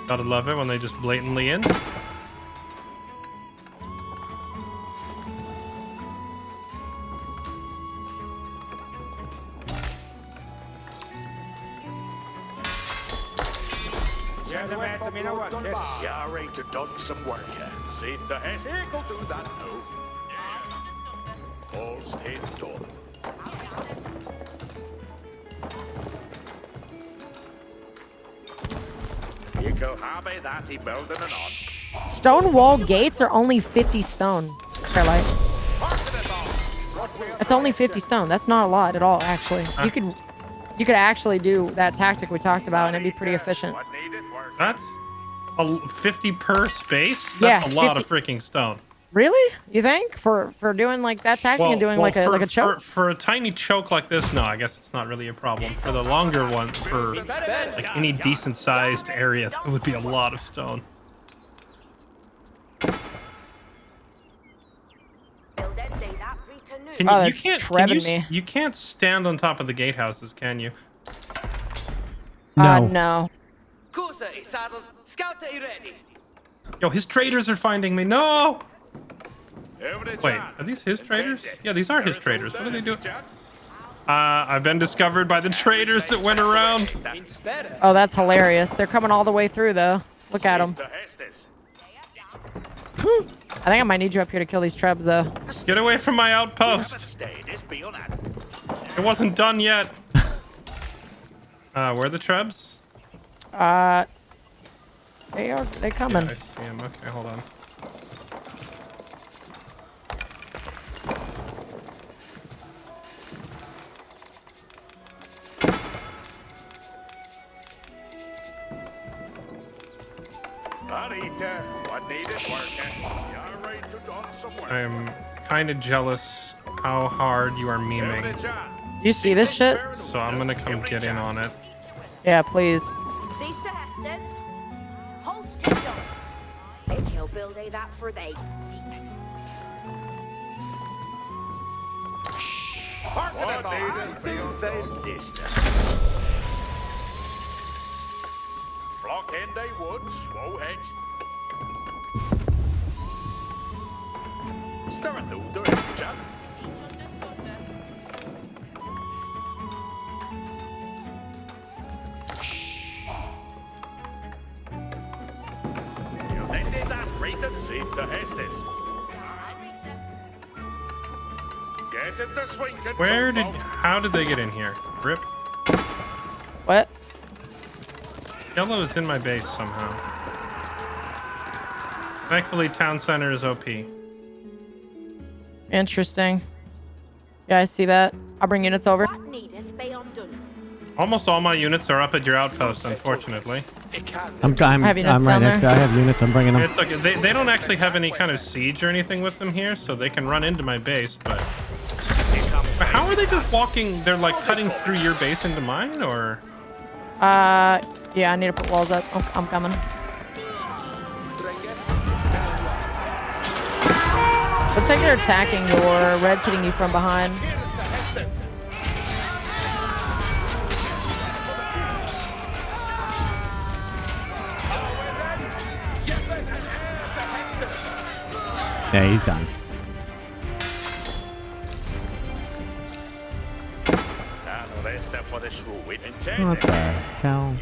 Gotta love it when they just blatantly in. Yeah, ready to done some work here. See if the hest will do that now. All stay done. You go have that he building and on. Stone wall gates are only 50 stone. Fairlight. It's only 50 stone. That's not a lot at all, actually. You could actually do that tactic we talked about, and it'd be pretty efficient. That's 50 per space. That's Yeah, a lot 50. of freaking stone. Really? You think for doing like that tactic and doing like a choke? For a tiny choke like this, no, I guess it's not really a problem. For the longer one, for like any decent sized area, that would be a lot of stone. You can't stand on top of the gatehouses, can you? No. No. Corsa is saddled. Scout is ready. Yo, his traders are finding me. No! Wait, are these his traders? Yeah, these are his traders. What are they doing? I've been discovered by the traders that went around. Oh, that's hilarious. They're coming all the way through, though. Look at them. I think I might need you up here to kill these trebs, though. Get away from my outpost. It wasn't done yet. Where are the trebs? They coming. Yeah, I see them. Okay, hold on. I'm kind of jealous how hard you are memeing. You see this shit? So I'm gonna come get in on it. Yeah, please. See the Hestes? Hold still. If he'll build that for they. Flock in they would, swow head. Stir through the chap. You then did that right and save the Hestes. Get it to swing. How did they get in here? Rip. What? Yellow is in my base somehow. Thankfully, town center is OP. Interesting. Yeah, I see that. I'll bring units over. Almost all my units are up at your outpost, unfortunately. I'm right next to. I have units. I'm bringing them. It's okay. They don't actually have any kind of siege or anything with them here, so they can run into my base. But how are they just walking? They're like cutting through your base into mine, or? Yeah, I need to put walls up. Oh, I'm coming. Looks like they're attacking your red's hitting you from behind. Yeah, he's done. What the hell?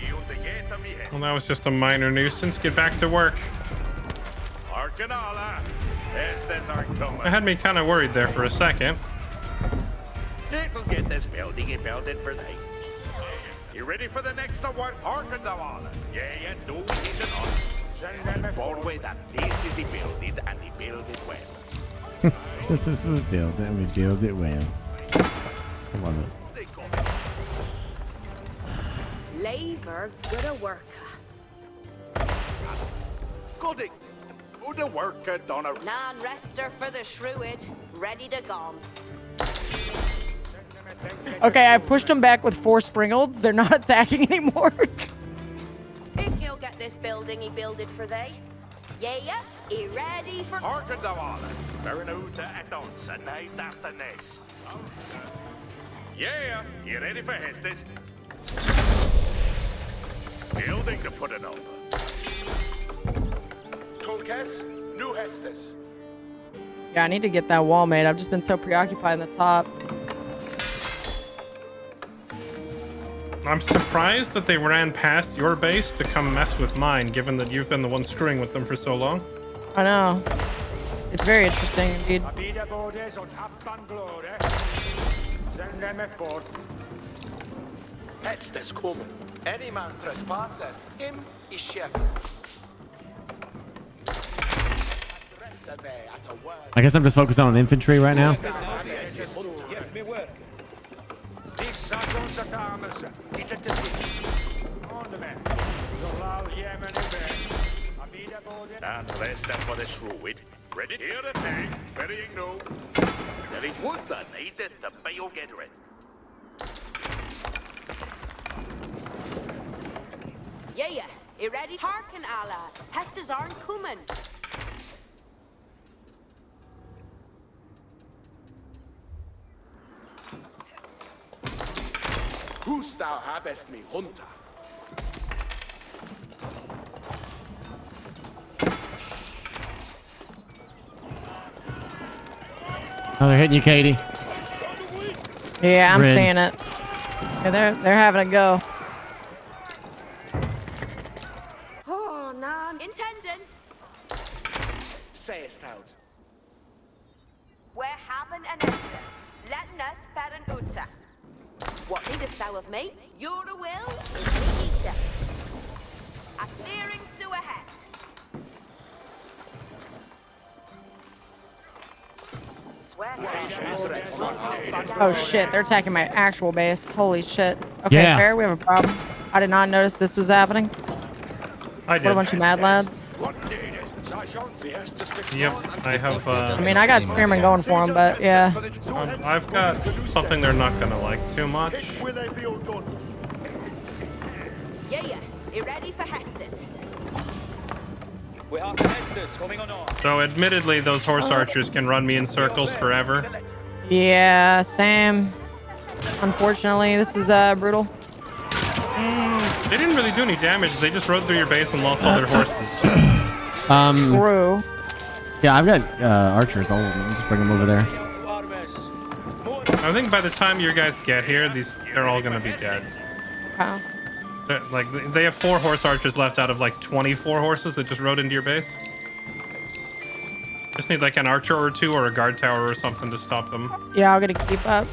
Well, that was just a minor nuisance. Get back to work. That had me kind of worried there for a second. It'll get this building built for night. You ready for the next one? Harken the wall. Yeah, do it on. Send them a way that this is the building and they build it well. This is the build and we build it well. I love it. Labor, good worker. Gooding. Good worker, Donna. Non-rester for the Shrewd. Ready to gone. Okay, I pushed them back with 4 springolds. They're not attacking anymore. If you'll get this building, he build it for they. Yeah, he ready for... Harken the wall. Baronuta and Donson, night after this. Yeah, you ready for Hestes? Building to put it over. Tulkes, new Hestes. Yeah, I need to get that wall made. I've just been so preoccupied in the top. I'm surprised that they ran past your base to come mess with mine, given that you've been the one screwing with them for so long. I know. It's very interesting indeed. Send them forth. Hestes coming. Any man trespassing, him is shot. I guess I'm just focused on infantry right now. And rest them for the Shrewd. Ready? Here the thing. Ferrying no. There is wood that needed to bail get rid. Yeah, he ready? Harken, Allah. Hestes aren't coming. Who's thou habest me, hunter? Oh, they're hitting you, Katie. Yeah, I'm Red. seeing it. Yeah, they're having a go. Oh, non. Intending. Sayest out. We're having an instant. Letting us feren uta. What needest thou of me? Your will is me eater. A clearing sewer hat. Oh shit, they're attacking my actual base. Holy shit. Okay, Yeah. fair, we have a problem. I did not notice this was happening. I did. What a bunch of mad lads. Yep, I have. I mean, I got spearmen going for them, but yeah. I've got something they're not gonna like too much. Yeah, you ready for Hestes? We have Hestes coming on. So, admittedly, those horse archers can run me in circles forever. Yeah, same. Unfortunately, this is brutal. They didn't really do any damage. They just rode through your base and lost all their horses. True. Yeah, I've got archers. I'll just bring them over there. I think by the time you guys get here, they're all gonna be dead. Wow. Like they have 4 horse archers left out of like 24 horses that just rode into your base. Just need like an archer or 2 or a guard tower or something to stop them. Yeah, I'll get to keep up.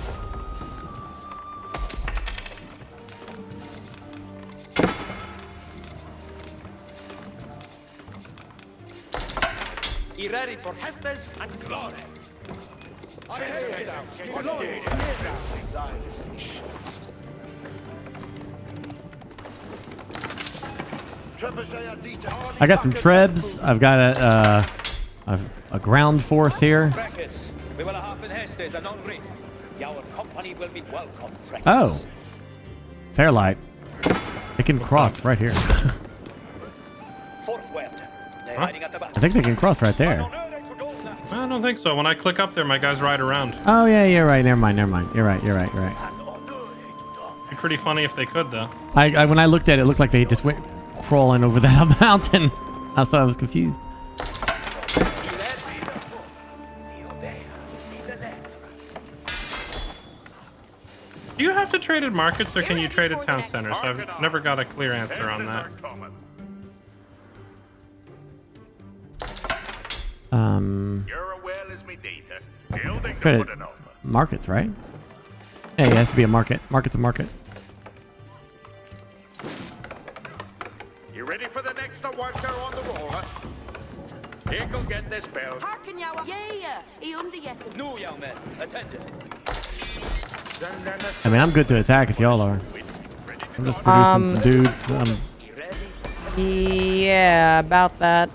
Be ready for Hestes and glory. I got some trebs. I've got a ground force here. We will have in Hestes and on Reef. Your company will be welcome, friends. Oh, Fairlight. They can cross right here. I think they can cross right there. I don't think so. When I click up there, my guys ride around. Oh yeah, you're right. Never mind. You're right. It'd be pretty funny if they could, though. When I looked at it, it looked like they just went crawling over that mountain. That's why I was confused. Do you have to trade at markets or can you trade at town centers? I've never got a clear answer on that. You're well as me data. Building Trade to at put it over. markets, right? Yeah, it has to be a market. Market's a market. You ready for the next worker on the roller? He'll get this bell. Harken jou. Yeah, he under yet. No, young man. Attention. I mean, I'm good to attack if y'all are. I'm just producing some dudes. Yeah, about that.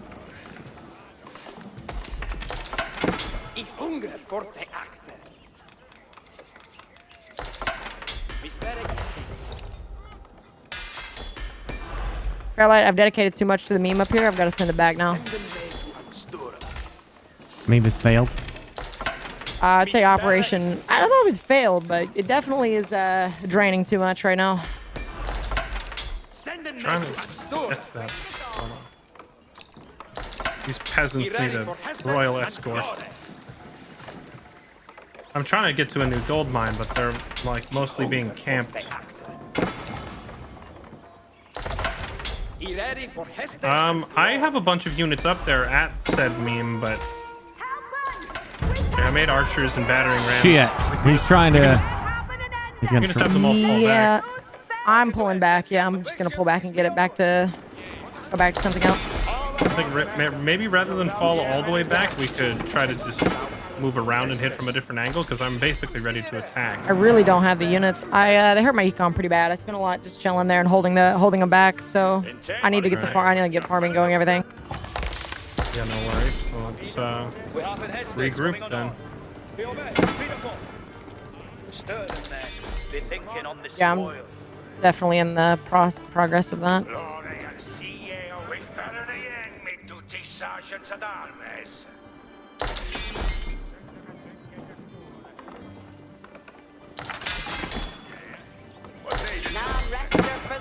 I hunger for the actor. Fairlight, I've dedicated too much to the meme up here. I've got to send it back now. Maybe this failed. I'd say operation. I don't know if it failed, but it definitely is draining too much right now. Trying to fix that. Hold on. These peasants need a royal escort. I'm trying to get to a new gold mine, but they're like mostly being camped. I have a bunch of units up there at said meme, but yeah, I made archers and battering rams. Shit, he's trying to. He's You gonna. just have them all fall Yeah, back. I'm pulling back. Yeah, I'm just gonna pull back and get it back to go back to something else. I think maybe rather than fall all the way back, we could try to just move around and hit from a different angle because I'm basically ready to attack. I really don't have the units. They hurt my econ pretty bad. I spent a lot just chilling there and holding them back. So I need to get I need to get farming going. Everything. Yeah, no worries. So let's regroup then. Yeah, I'm definitely in the progress of that.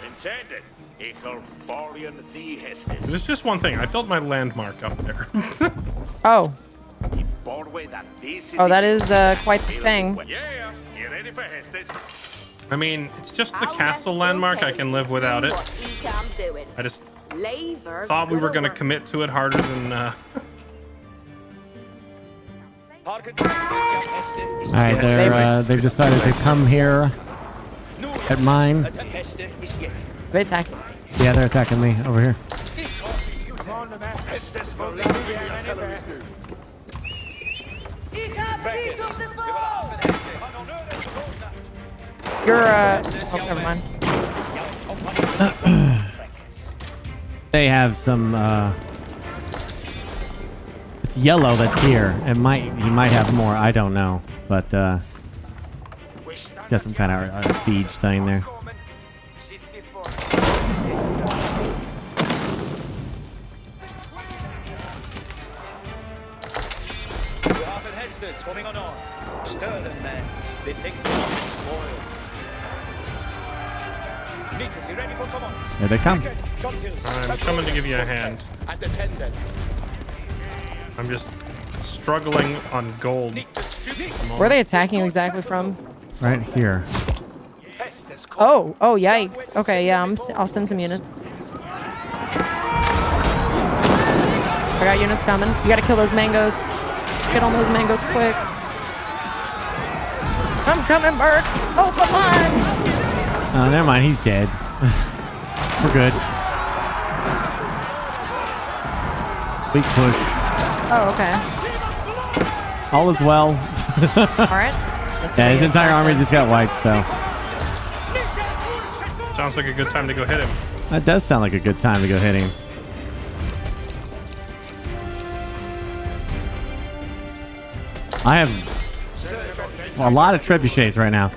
Intended. There's just one thing. I built my landmark up there. Oh. Oh, that is quite the thing. Yeah, you ready for Hestes? I mean, it's just the castle landmark. I can live without it. I just thought we were going to commit to it harder than... Alright, they've decided to come here at mine. They attacking. Yeah, they're attacking me over here. You're oh, never mind. They have some it's yellow that's here. He might have more, I don't know. But just some kind of siege thing there. Coming on. Stir them, man. They think they're on the spoil. Nikas, you ready for commands? Here they come. I'm coming to give you a hand. I'm just struggling on gold. Where are they attacking exactly from? Right here. Oh, yikes. Okay, yeah, I'll send some units. I got units coming. You gotta kill those mangoes. Get on those mangoes quick. I'm coming, Burke. Hold the line. Oh, never mind. He's dead. We're good. Big push. Oh, okay. All is well. All right. Yeah, his entire army just got wiped, so. Sounds like a good time to go hit him. That does sound like a good time to go hit him. I have a lot of trebuchets right now.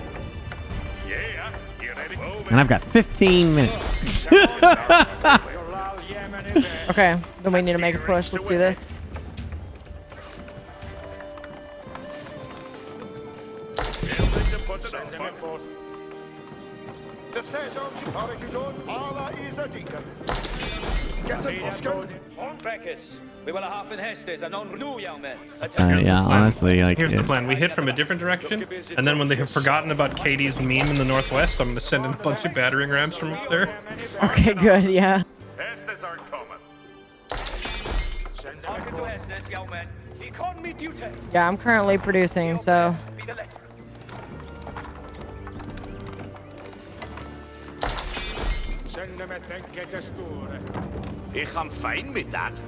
And I've got 15 minutes. Okay, then we need to make a push. Let's do this. Yeah, honestly, like Here's the plan. We hit from a different direction, and then when they have forgotten about Katie's meme in the northwest, I'm going to send in a bunch of battering rams from up there. Okay, good. Yeah. Estes are coming. Yeah, I'm currently producing, so. I'm fine with that.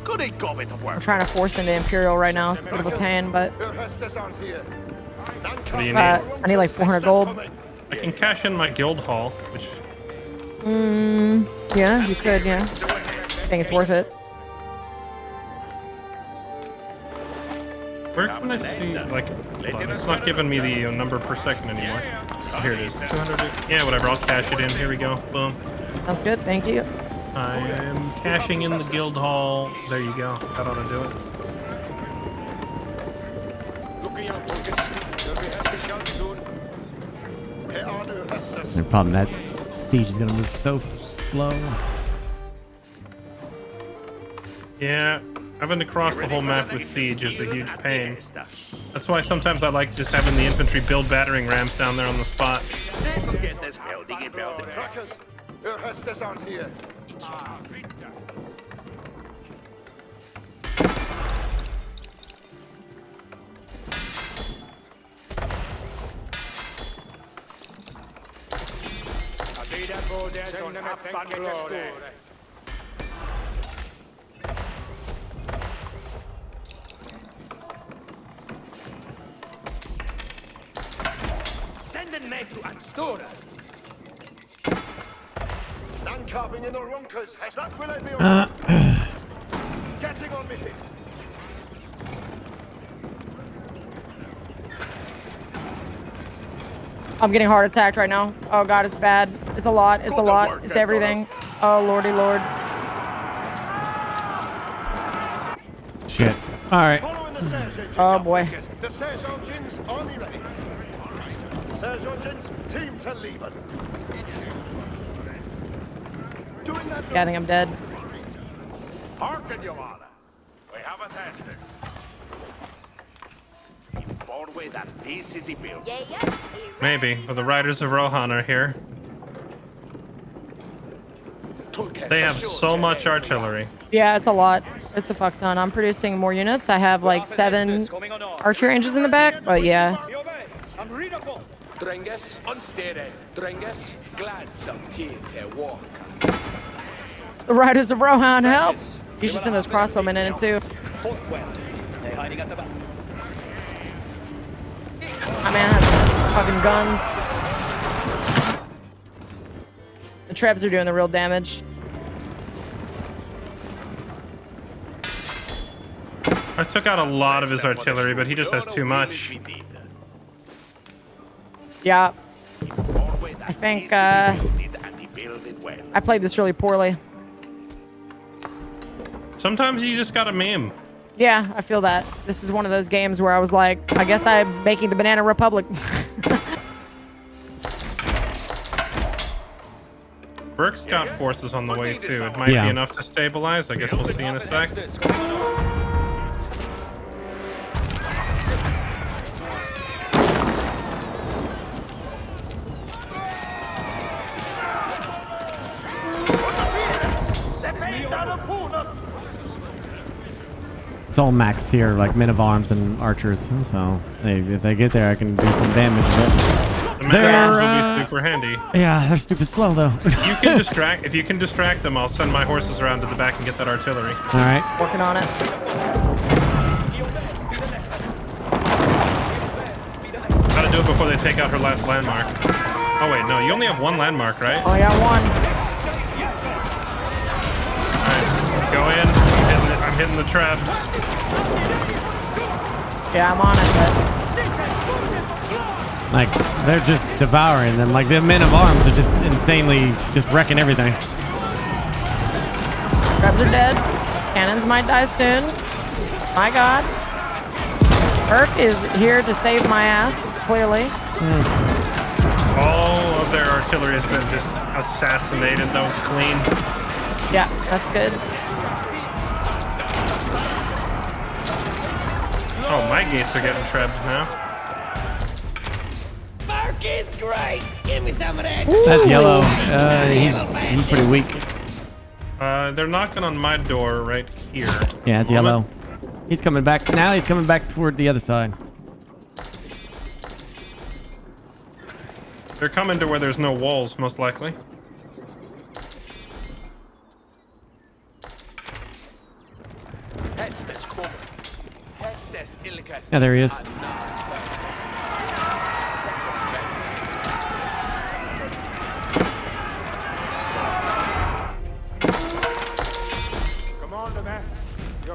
Good ain't go with the work. I'm trying to force into Imperial right now. It's a bit of a pain, but What do you need? I need like 400 gold. I can cash in my guild hall, which Yeah, you could, yeah. I think it's worth it. where can I see? Like, hold on, it's not giving me the number per second anymore. Oh, here it is. 200. Yeah, whatever. I'll cash it in. Here we go. Boom. Sounds good. Thank you. I am cashing in the guild hall. There you go. That ought to do it. The problem, that siege is gonna move so slow. Yeah, having to cross the whole map with siege is a huge pain. That's why sometimes I like just having the infantry build battering rams down there on the spot. Get this building and building. Trackers, your Hestes on here. Senden me to Anstora. Landcarping in the Runkers. That will I be on. Getting on me hit. I'm getting heart attacked right now. Oh god, it's bad. It's a lot. It's a lot. It's everything. Oh lordy lord. Shit. All right. Oh boy. The Serge engines army ready. Serge engines, team to leave it. Doing that. Yeah, I think I'm dead. Hearken, Your Honor. We have a testing. Inform way that this is a build. Maybe, but the Riders of Rohan are here. They have so much artillery. Yeah, it's a lot. It's a fuck ton. I'm producing more units. I have like 7 archer ranges in the back, but yeah. Drenges, unsteady. Drenges, glad some tea to walk. The Riders of Rohan, help! You should send those crossbowmen in it too. My man has fucking guns. The Trebs are doing the real damage. I took out a lot of his artillery, but he just has too much. Yeah. I think I played this really poorly. Sometimes you just gotta meme. Yeah, I feel that. This is one of those games where I was like, I guess I'm making the Banana Republic. Burke's got forces on the way too. It might be enough to stabilize. I guess we'll see in a sec. It's all maxed here, like men of arms and archers. So if they get there, I can do some damage. But The men will be super handy. Yeah, they're stupid slow though. You can distract. If you can distract them, I'll send my horses around to the back and get that artillery. All right. Working on it. Gotta do it before they take out her last landmark. Oh wait, no, you only have 1 landmark, right? Oh, I got 1. Go in. I'm hitting the traps. Yeah, I'm on it, but Like they're just devouring them. Like the men of arms are just insanely just wrecking everything. Trebs are dead. Cannons might die soon. My god. Burke is here to save my ass, clearly. All of their artillery has been just assassinated. That was clean. Yeah, that's good. Oh, my gates are getting trapped now. That's yellow. He's pretty weak. They're knocking on my door right here. Yeah, it's yellow. He's coming back now. He's coming back toward the other side. They're coming to where there's no walls, most likely. Yeah, there he is.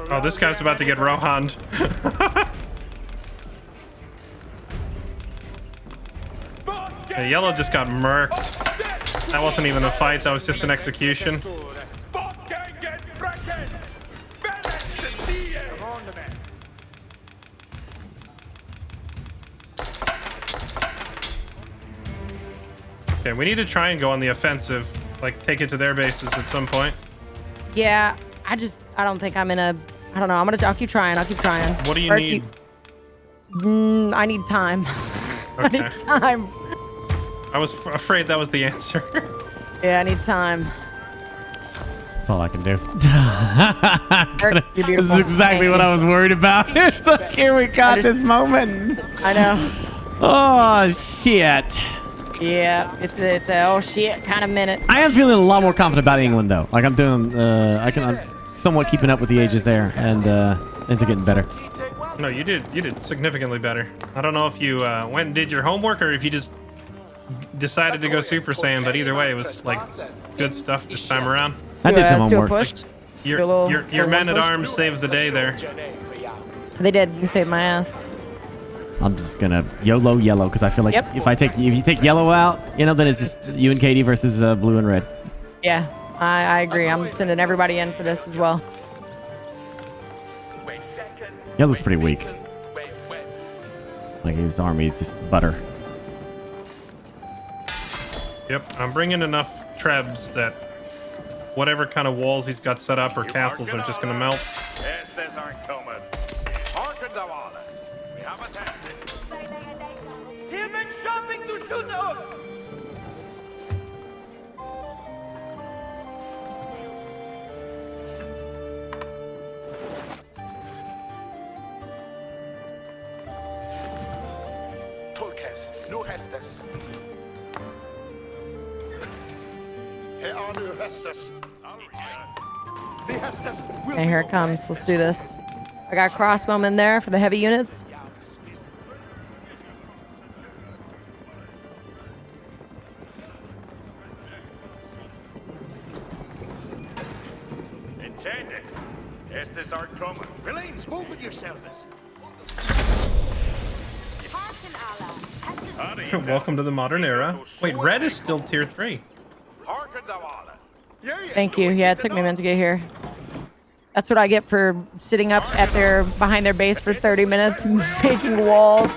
Oh, this guy's about to get Rohan'd. Yeah, yellow just got murked. That wasn't even a fight, that was just an execution. Okay, we need to try and go on the offensive. Like, take it to their bases at some point. Yeah, I don't think I'm in a... I don't know. I'll keep trying. What do you need? I need time. Okay. I need time. I was afraid that was the answer. Yeah, I need time. That's all I can do. You're This is beautiful. exactly what I was worried about. It's like, here we got this moment. I know. Oh, shit. Yeah, it's a oh shit kind of minute. I am feeling a lot more confident about England, though. Like, I'm somewhat keeping up with the ages there, and things are getting better. No, you did significantly better. I don't know if you went and did your homework or if you just decided to go Super Saiyan, but either way, it was like good stuff this time around. I did some let's do a homework. push. Your men at arms saved the day there. They did. You saved my ass. I'm just gonna YOLO yellow because I feel like if you take yellow out, then it's just you and Katie versus blue and red. Yeah, I agree. I'm sending everybody in for this as well. Yellow's pretty weak. Like his army is just butter. Yep, I'm bringing enough trebs that whatever kind of walls he's got set up or castles are just gonna melt. Yes, there's our coming. Hearken thou all. We have a task. Hier mit shopping to shoot us! Tulkes, nu hestes. Here are new Hestus. The Hestus will Okay, here it comes. Let's do this. I got crossbowmen there for the heavy units. Intended. Estes are coming. Relaines, move with yourselves. Welcome to the modern era. Wait, red is still tier 3. Hearken thou all. Thank you. Yeah, it took me a minute to get here. That's what I get for sitting up behind their base for 30 minutes making walls.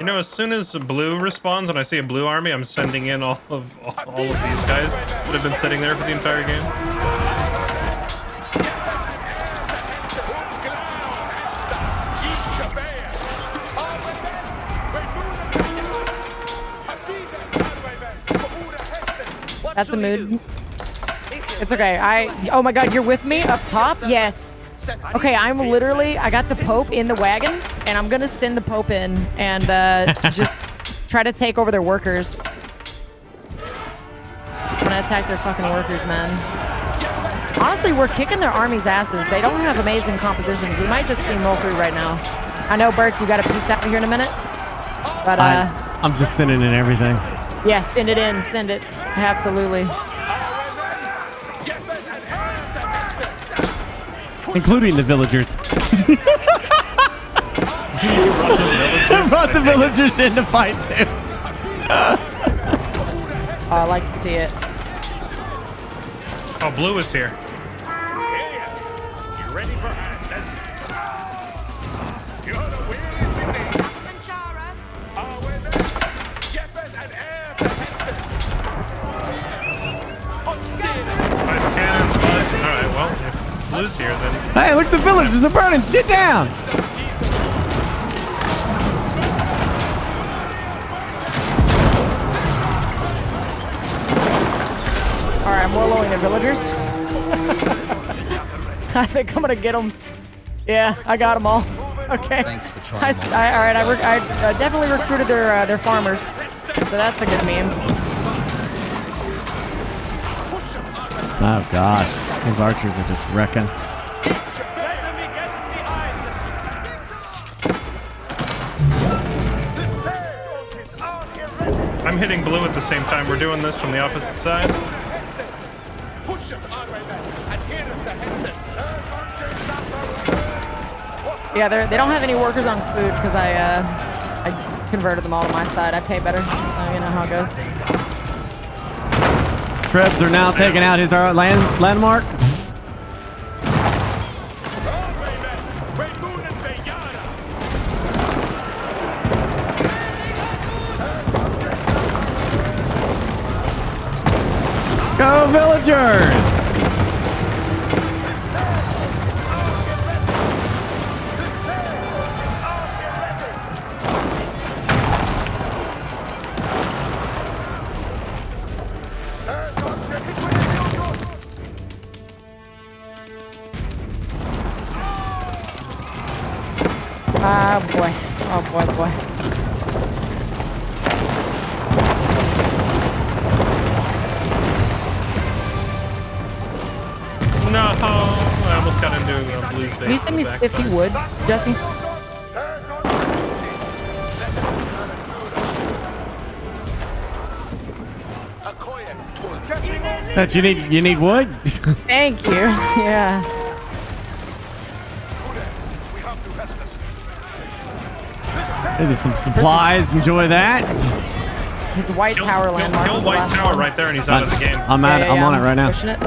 As soon as blue respawns and I see a blue army, I'm sending in all of these guys that have been sitting there for the entire game. That's a mood. It's okay. Oh my god, you're with me up top? Yes. Okay, I got the Pope in the wagon, and I'm gonna send the Pope in and just try to take over their workers. I'm gonna attack their fucking workers, man. Honestly, we're kicking their army's asses. They don't have amazing compositions. We might just steamroll through right now. I know, Burke, you gotta peace out here in a minute. But I'm just sending in everything. yeah, send it in. Send it. Absolutely. Including the villagers. Brought the villagers in to fight too. Oh, I like to see it. Oh, blue is here. You ready for Estes? You're the weirdest thing. I blues here, then. Hey, look, the villagers are burning. Sit down. All right, I'm warlowing the villagers. I think I'm gonna get them. Yeah, I got them all. Okay. Thanks for trying. All right, I definitely recruited their farmers, so that's a good meme. Oh gosh, those archers are just wrecking. I'm hitting blue at the same time. We're doing this from the opposite side. Yeah, they don't have any workers on food because I converted them all to my side. I pay better, so you know how it goes. Trebs are now taking out his landmark. Go villagers! Ah, boy. Oh, boy, boy. No, I almost got into a blues base. Can you send me 50 wood, Jesse? You need wood? Thank you. Yeah. There's some supplies. Enjoy that. His white tower landmark. Kill white tower right there, and he's out of the game. I'm at it. I'm on it right now. Pushing it.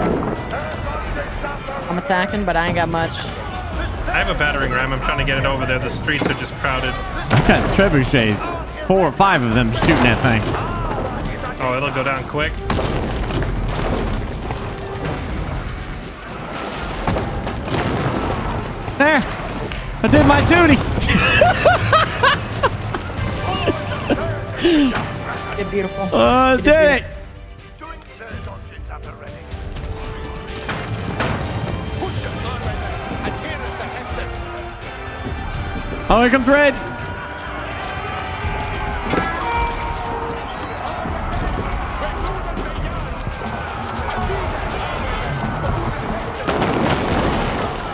I'm attacking, but I ain't got much. I have a battering ram. I'm trying to get it over there. The streets are just crowded. I've got trebuchets. 4 or 5 of them shooting that thing. Oh, it'll go down quick. There. I did my duty. Did beautiful. Did it. Oh, here comes Red.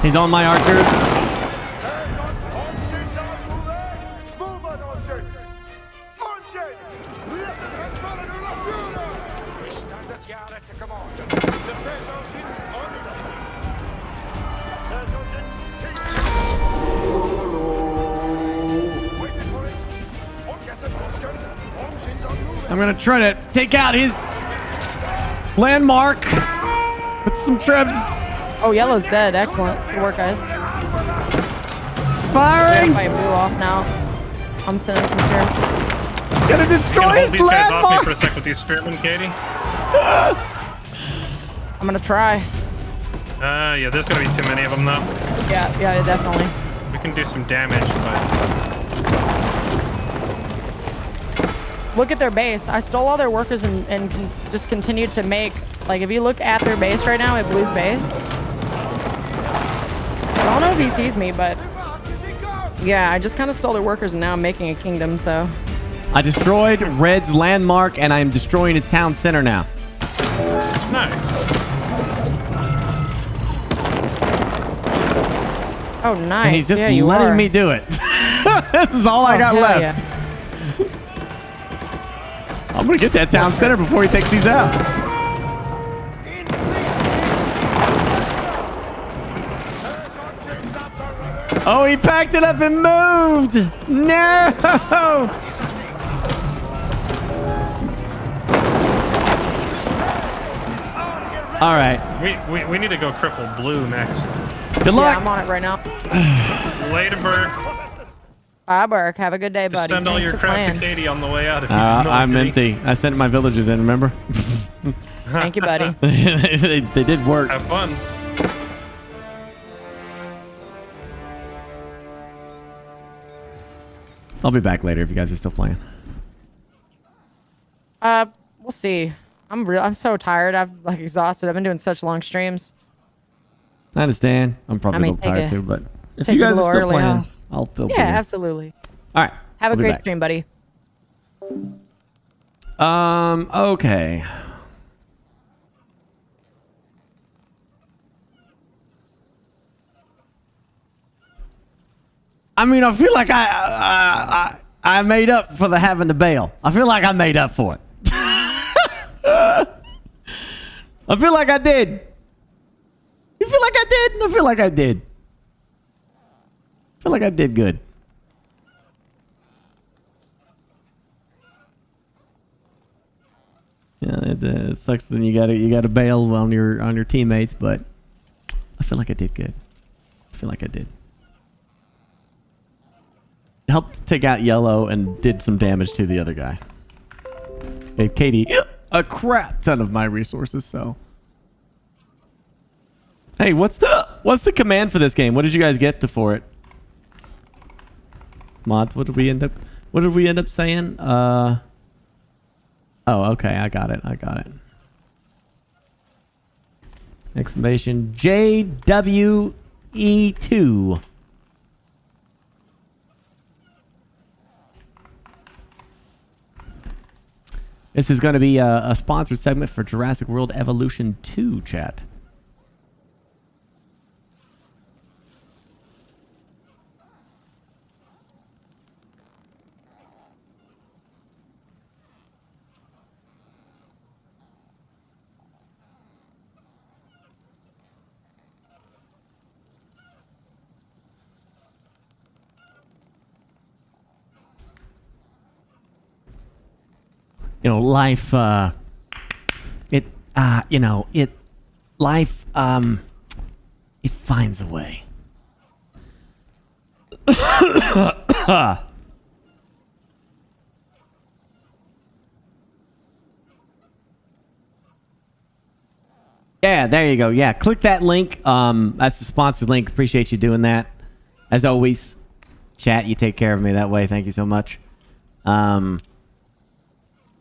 He's on my archers. I'm gonna try to take out his landmark with some trebs. Oh, yellow's dead. Excellent. Good work, guys. Firing! Fight blue off now. I'm sending some spear. Gonna destroy his these guys off me landmark! for a sec with these spearmen, Katie. I'm gonna try. Yeah, there's gonna be too many of them though. Yeah, definitely. We can do some damage, but Look at their base. I stole all their workers and just continued to make. Like, if you look at their base right now, at Blue's base. I don't know if he sees me, but yeah, I just kind of stole their workers and now I'm making a kingdom, so. I destroyed Red's landmark and I'm destroying his town center now. nice. Oh, nice. And he's just yeah, you letting are. me do it. This is all I got hell left. yeah. I'm gonna get that town center before he takes these out. Oh, he packed it up and moved. No. All right. We need to go cripple blue next. Good luck. Yeah, I'm on it right now. Later, Burke. Bye, Burke. Have a good day, buddy. Send all Thanks your for crap playing. to Katie on the way out. If you smell I'm any. empty. I sent my villagers in, remember? Thank you, buddy. they did work. Have fun. I'll be back later if you guys are still playing. We'll see. I'm so tired. I'm like exhausted. I've been doing such long streams. I understand. I'm probably a little tired too, but if you guys are still playing, I'll still be here. Absolutely. All right. Have a great stream, buddy. Okay. I mean, I feel like I made up for the having to bail. I feel like I made up for it. I feel like I did. You feel like I did? I feel like I did. I feel like I did good. Yeah, it sucks when you gotta bail on your teammates, but I feel like I did good. I feel like I did. Helped take out Yellow and did some damage to the other guy. Gave Katie a crap ton of my resources, so. Hey, what's the command for this game? What did you guys get for it? Mods, what did we end up saying? Oh, okay, I got it. Exclamation JWE2. This is going to be a sponsored segment for Jurassic World Evolution 2, chat. You know, life, life, it finds a way. Yeah, there you go. Yeah, click that link. That's the sponsored link. Appreciate you doing that. As always, chat, you take care of me that way. Thank you so much.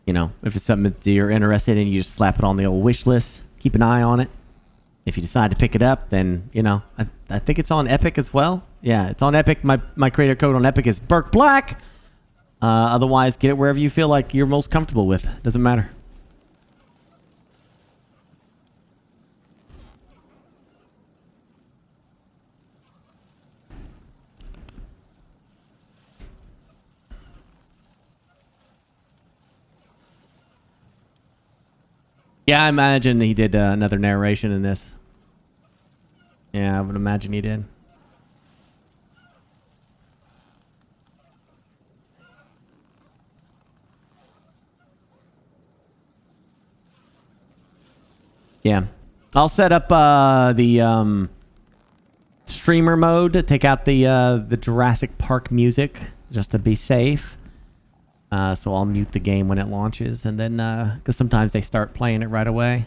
You know, if it's something that you're interested in, you just slap it on the old wish list. Keep an eye on it. If you decide to pick it up, then, you know, I think it's on Epic as well. Yeah, it's on Epic. My creator code on Epic is BurkeBlack. Otherwise, get it wherever you feel like you're most comfortable with. Doesn't matter. Yeah, I imagine he did another narration in this. Yeah, I would imagine he did. Yeah. I'll set up the streamer mode to take out the Jurassic Park music just to be safe. So I'll mute the game when it launches, and then because sometimes they start playing it right away.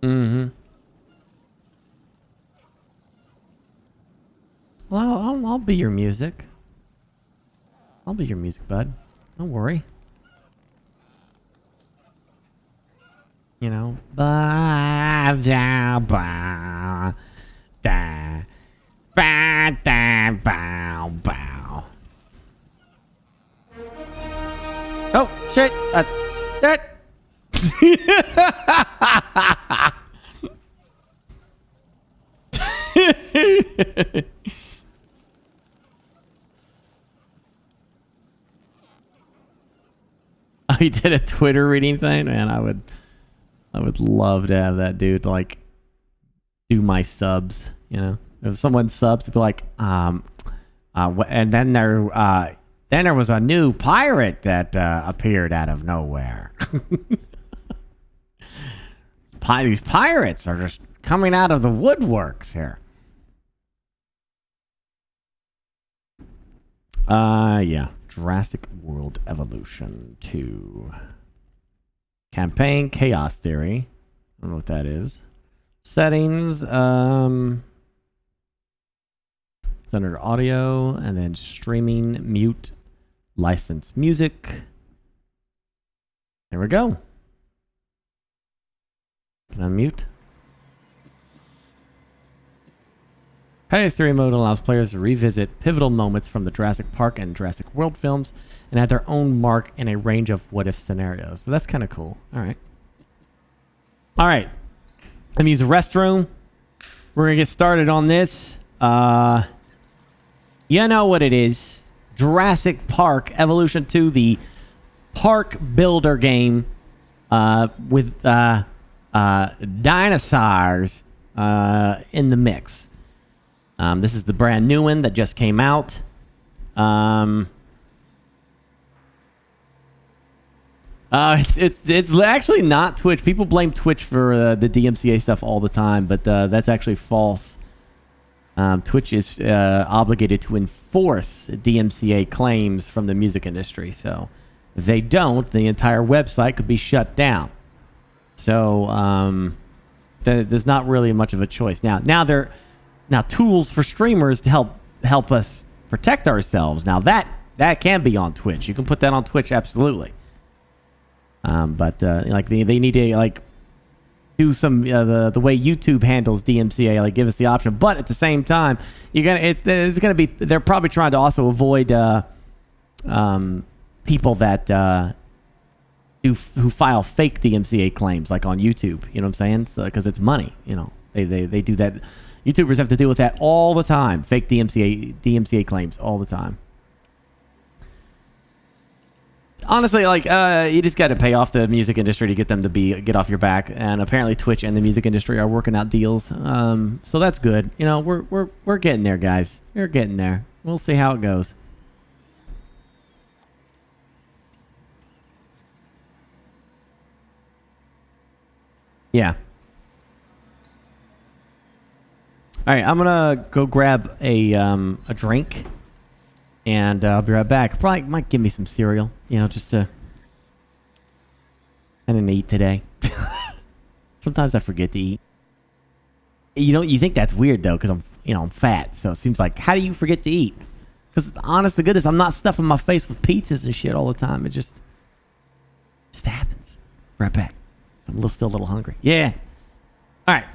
Mm-hmm. Well, I'll be your music. I'll be your music, bud. Don't worry. You know, ba da ba da ba da bow bow. Oh shit! That. Oh, he did a Twitter reading thing, man. I would love to have that dude like do my subs. You know, if someone subs, to be like, and then there was a new pirate that appeared out of nowhere. These pirates are just coming out of the woodworks here. Yeah. Jurassic World Evolution 2. Campaign Chaos Theory. I don't know what that is. Settings. It's under audio and then streaming, mute, license music. There we go. Can I unmute? Chaos Theory mode allows players to revisit pivotal moments from the Jurassic Park and Jurassic World films and add their own mark in a range of what-if scenarios. So that's kind of cool. All right. All right. Let me use the restroom. We're going to get started on this. You know what it is. Jurassic Park Evolution 2, the park builder game with dinosaurs in the mix. This is the brand new one that just came out. It's actually not Twitch. People blame Twitch for the DMCA stuff all the time, but that's actually false. Twitch is obligated to enforce DMCA claims from the music industry. So if they don't, the entire website could be shut down. So there's not really much of a choice. Now tools for streamers to help us protect ourselves. Now that can be on Twitch. You can put that on Twitch, absolutely. But like they need to like do some the way YouTube handles DMCA, like give us the option. But at the same time, it's gonna be, they're probably trying to also avoid people that who file fake DMCA claims like on YouTube. You know what I'm saying? So because it's money. You know, they do that. YouTubers have to deal with that all the time. Fake DMCA claims all the time. Honestly, like you just got to pay off the music industry to get them to get off your back, and apparently Twitch and the music industry are working out deals. So that's good. You know, we're getting there, guys. We're getting there. We'll see how it goes. Yeah. All right, I'm gonna go grab a drink. And I'll be right back. Probably might give me some cereal, you know, just to... I didn't eat today. Sometimes I forget to eat. You think that's weird, though, because I'm fat. So it seems like, how do you forget to eat? Because honest to goodness, I'm not stuffing my face with pizzas and shit all the time. It just happens. Right back. I'm still a little hungry. Yeah. All right.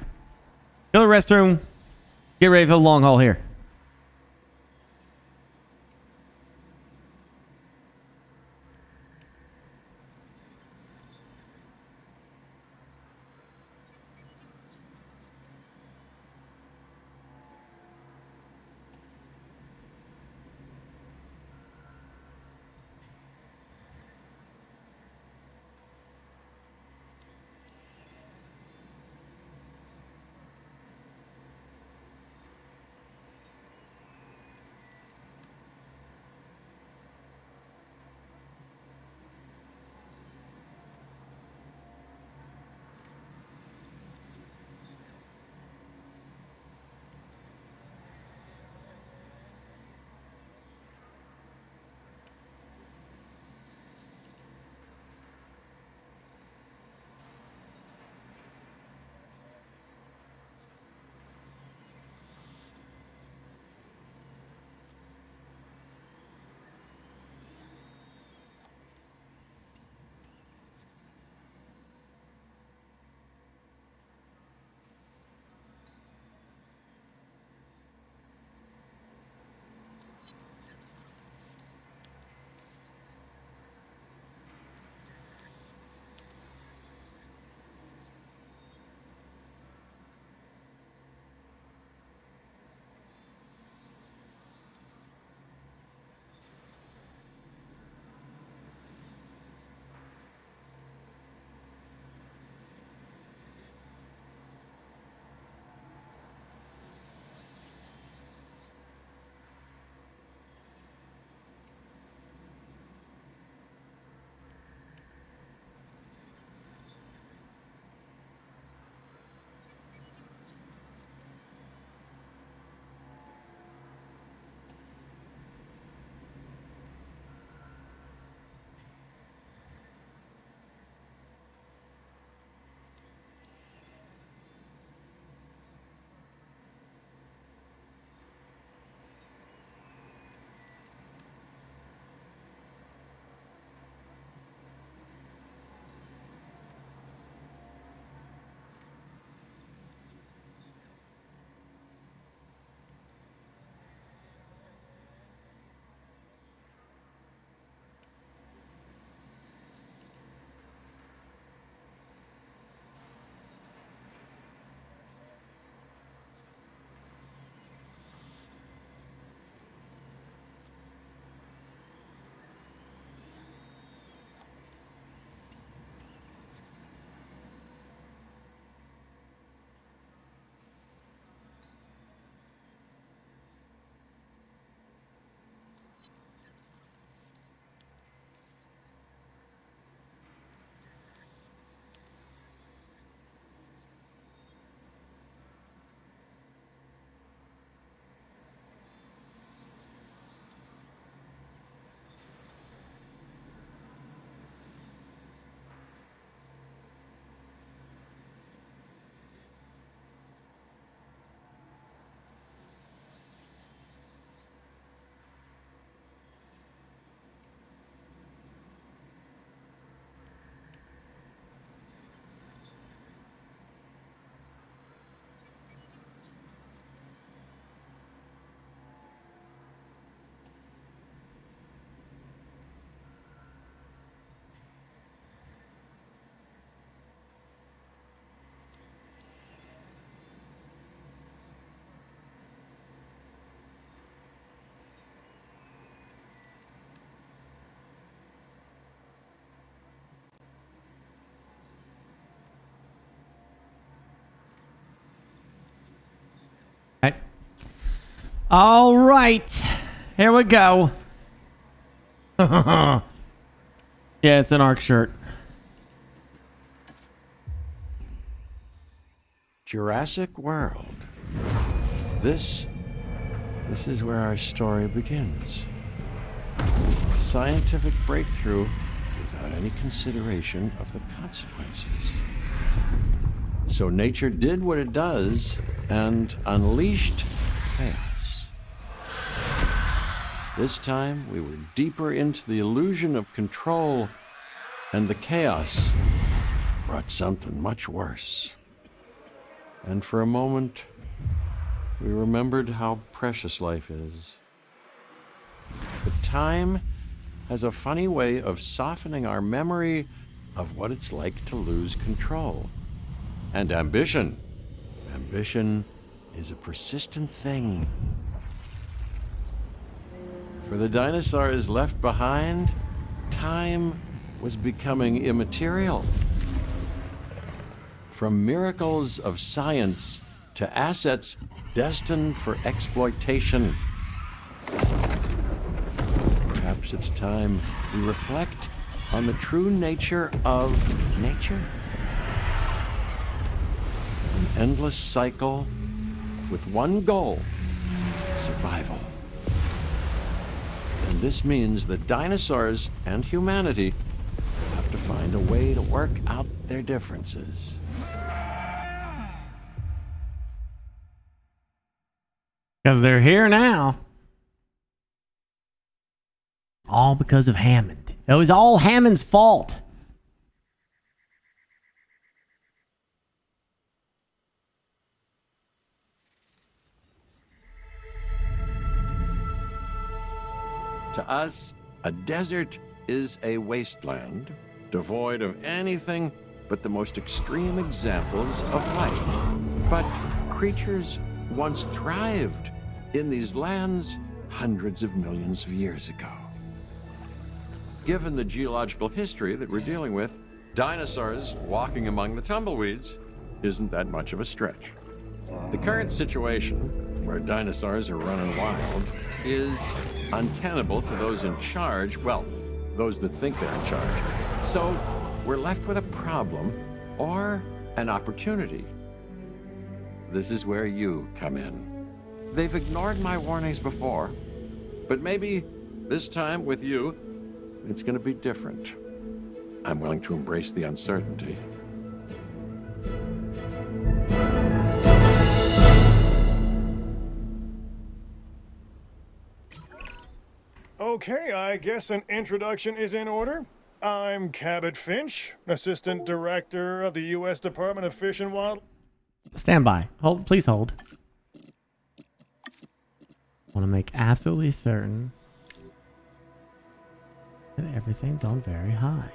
Go to the restroom. Get ready for the long haul here. All right. Here we go. Yeah, it's an ARC shirt. Jurassic World. This is where our story begins. Scientific breakthrough without any consideration of the consequences. So nature did what it does and unleashed chaos. This time we were deeper into the illusion of control, and the chaos brought something much worse. And for a moment, we remembered how precious life is. But time has a funny way of softening our memory of what it's like to lose control. And ambition. Ambition is a persistent thing. For the dinosaurs left behind, time was becoming immaterial. From miracles of science to assets destined for exploitation. Perhaps it's time we reflect on the true nature of nature. An endless cycle with one goal: survival. And this means that dinosaurs and humanity have to find a way to work out their differences. Because they're here now. All because of Hammond. It was all Hammond's fault. To us, a desert is a wasteland, devoid of anything but the most extreme examples of life. But creatures once thrived in these lands hundreds of millions of years ago. Given the geological history that we're dealing with, dinosaurs walking among the tumbleweeds isn't that much of a stretch. The current situation, where dinosaurs are running wild, is untenable to those in charge, well, those that think they're in charge. So we're left with a problem or an opportunity. This is where you come in. They've ignored my warnings before, but maybe this time with you, it's going to be different. I'm willing to embrace the uncertainty. Okay, I guess an introduction is in order. I'm Cabot Finch, Assistant Director of the U.S. Department of Fish and Wildlife. Stand by. Hold, please hold. Want to make absolutely certain that everything's on very high.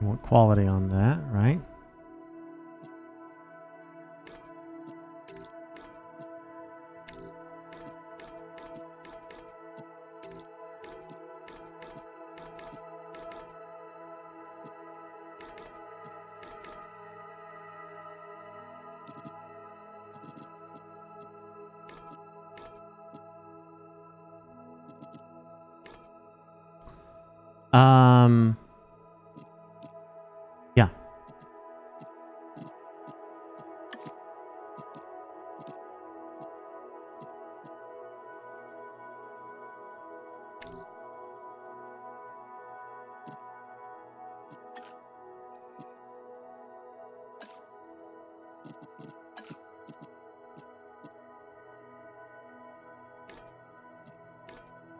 You want quality on that, right? Yeah.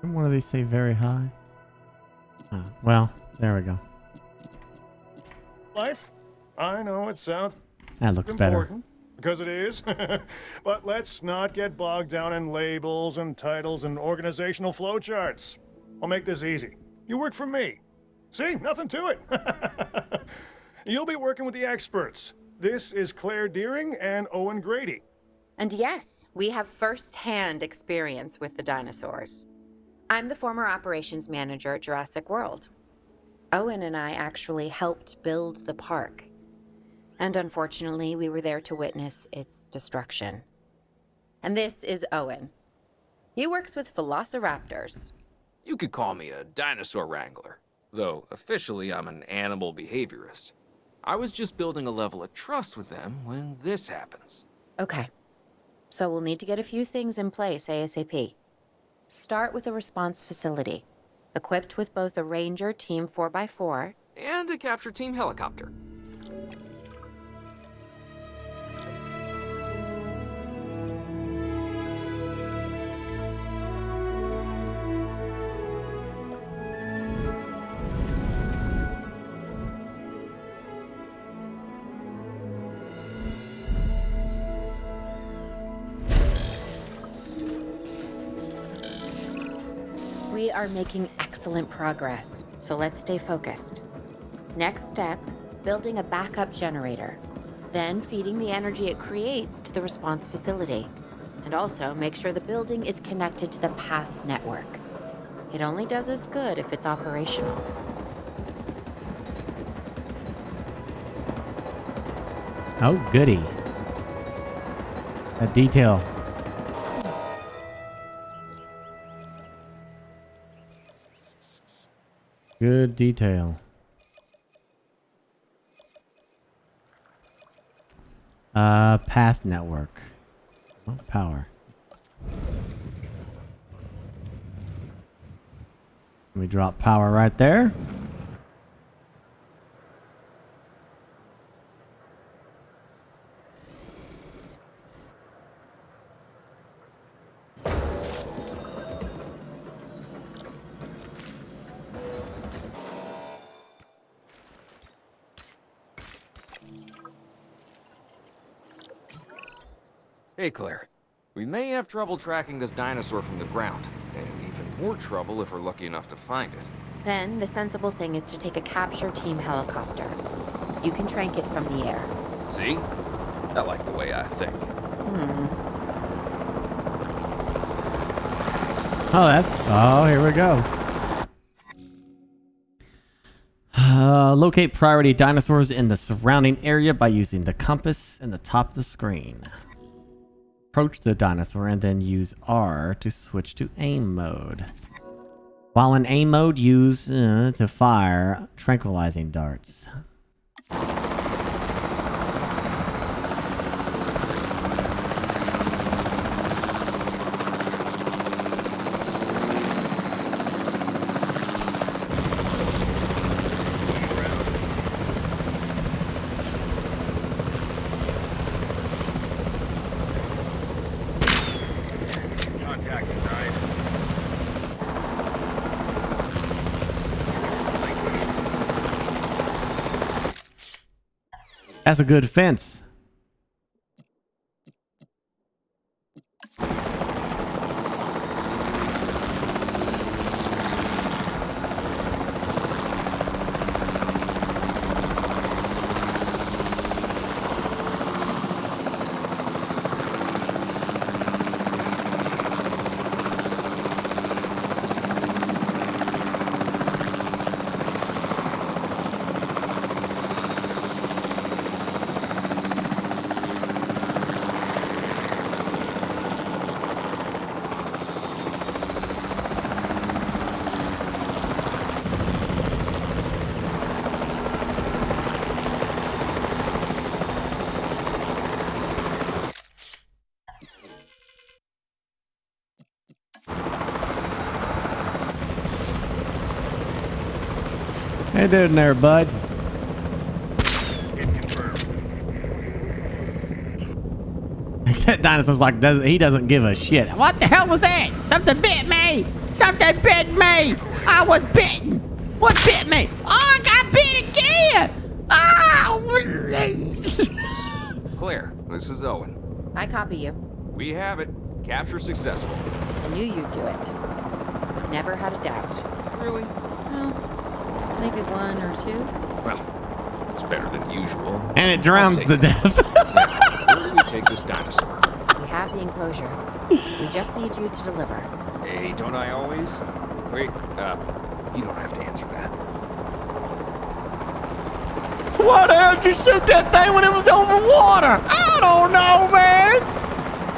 Didn't one of these say very high? Oh, well, there we go. Life? I know it sounds That looks better. important, because it is. But let's not get bogged down in labels and titles and organizational flowcharts. I'll make this easy. You work for me. See? Nothing to it. You'll be working with the experts. This is Claire Deering and Owen Grady. And yes, we have first-hand experience with the dinosaurs. I'm the former operations manager at Jurassic World. Owen and I actually helped build the park. And unfortunately, we were there to witness its destruction. And this is Owen. He works with velociraptors. You could call me a dinosaur wrangler, though officially I'm an animal behaviorist. I was just building a level of trust with them when this happens. Okay. So we'll need to get a few things in place ASAP. Start with a response facility, equipped with both a Ranger Team 4x4 and a capture team helicopter. We are making excellent progress, so let's stay focused. Next step, building a backup generator. Then feeding the energy it creates to the response facility. And also make sure the building is connected to the path network. It only does us good if it's operational. Oh, goody. That detail. Good detail. Path network. Oh, power. Let me drop power right there. Hey, Claire. We may have trouble tracking this dinosaur from the ground, and even more trouble if we're lucky enough to find it. Then, the sensible thing is to take a capture team helicopter. You can trank it from the air. See? I like the way I think. Oh, here we go. Locate priority dinosaurs in the surrounding area by using the compass in the top of the screen. Approach the dinosaur and then use R to switch to aim mode. While in aim mode, use to fire tranquilizing darts. That's a good fence. Hey, dude in there, bud. That dinosaur's like, he doesn't give a shit. What the hell was that? Something bit me! Something bit me! I was bitten! What bit me? Oh, I got bit again! Oh! Claire, this is Owen. I copy you. We have it. Capture successful. I knew you'd do it. Never had a doubt. Really? Well, maybe one or two. Well, it's better than usual. And it drowns to death. Now, where do we take this dinosaur? We have the enclosure. We just need you to deliver. Hey, don't I always? Wait, you don't have to answer that. Why the hell did you shoot that thing when it was over water? I don't know, man.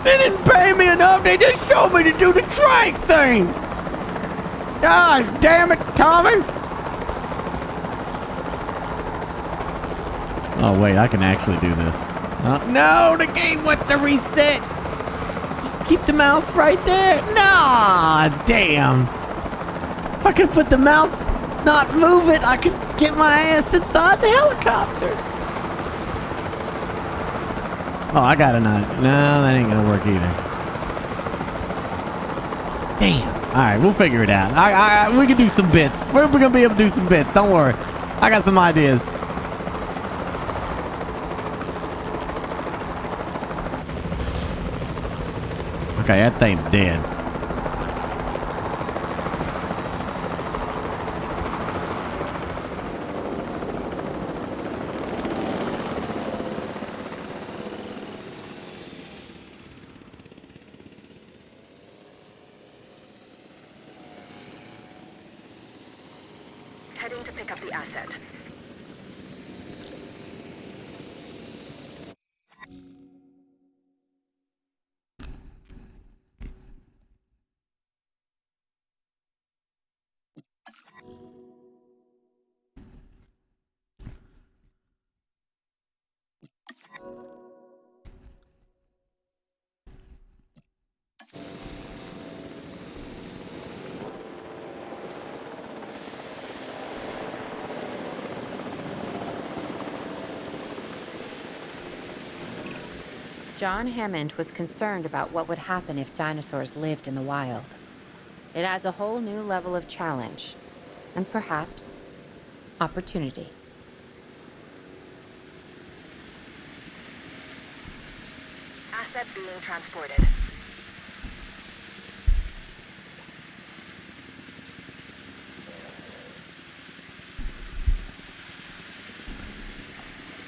They didn't pay me enough. They just showed me to do the trank thing. Gosh, damn it, Tommy. Oh, wait, I can actually do this. No, the game wants to reset. Just keep the mouse right there. Nah, damn. If I could put the mouse, not move it, I could get my ass inside the helicopter. Oh, I got a nut. No, that ain't gonna work either. Damn. All right, we'll figure it out. We can do some bits. We're gonna be able to do some bits. Don't worry. I got some ideas. Okay, that thing's dead. Heading to pick up the asset. John Hammond was concerned about what would happen if dinosaurs lived in the wild. It adds a whole new level of challenge, and perhaps opportunity. Asset being transported.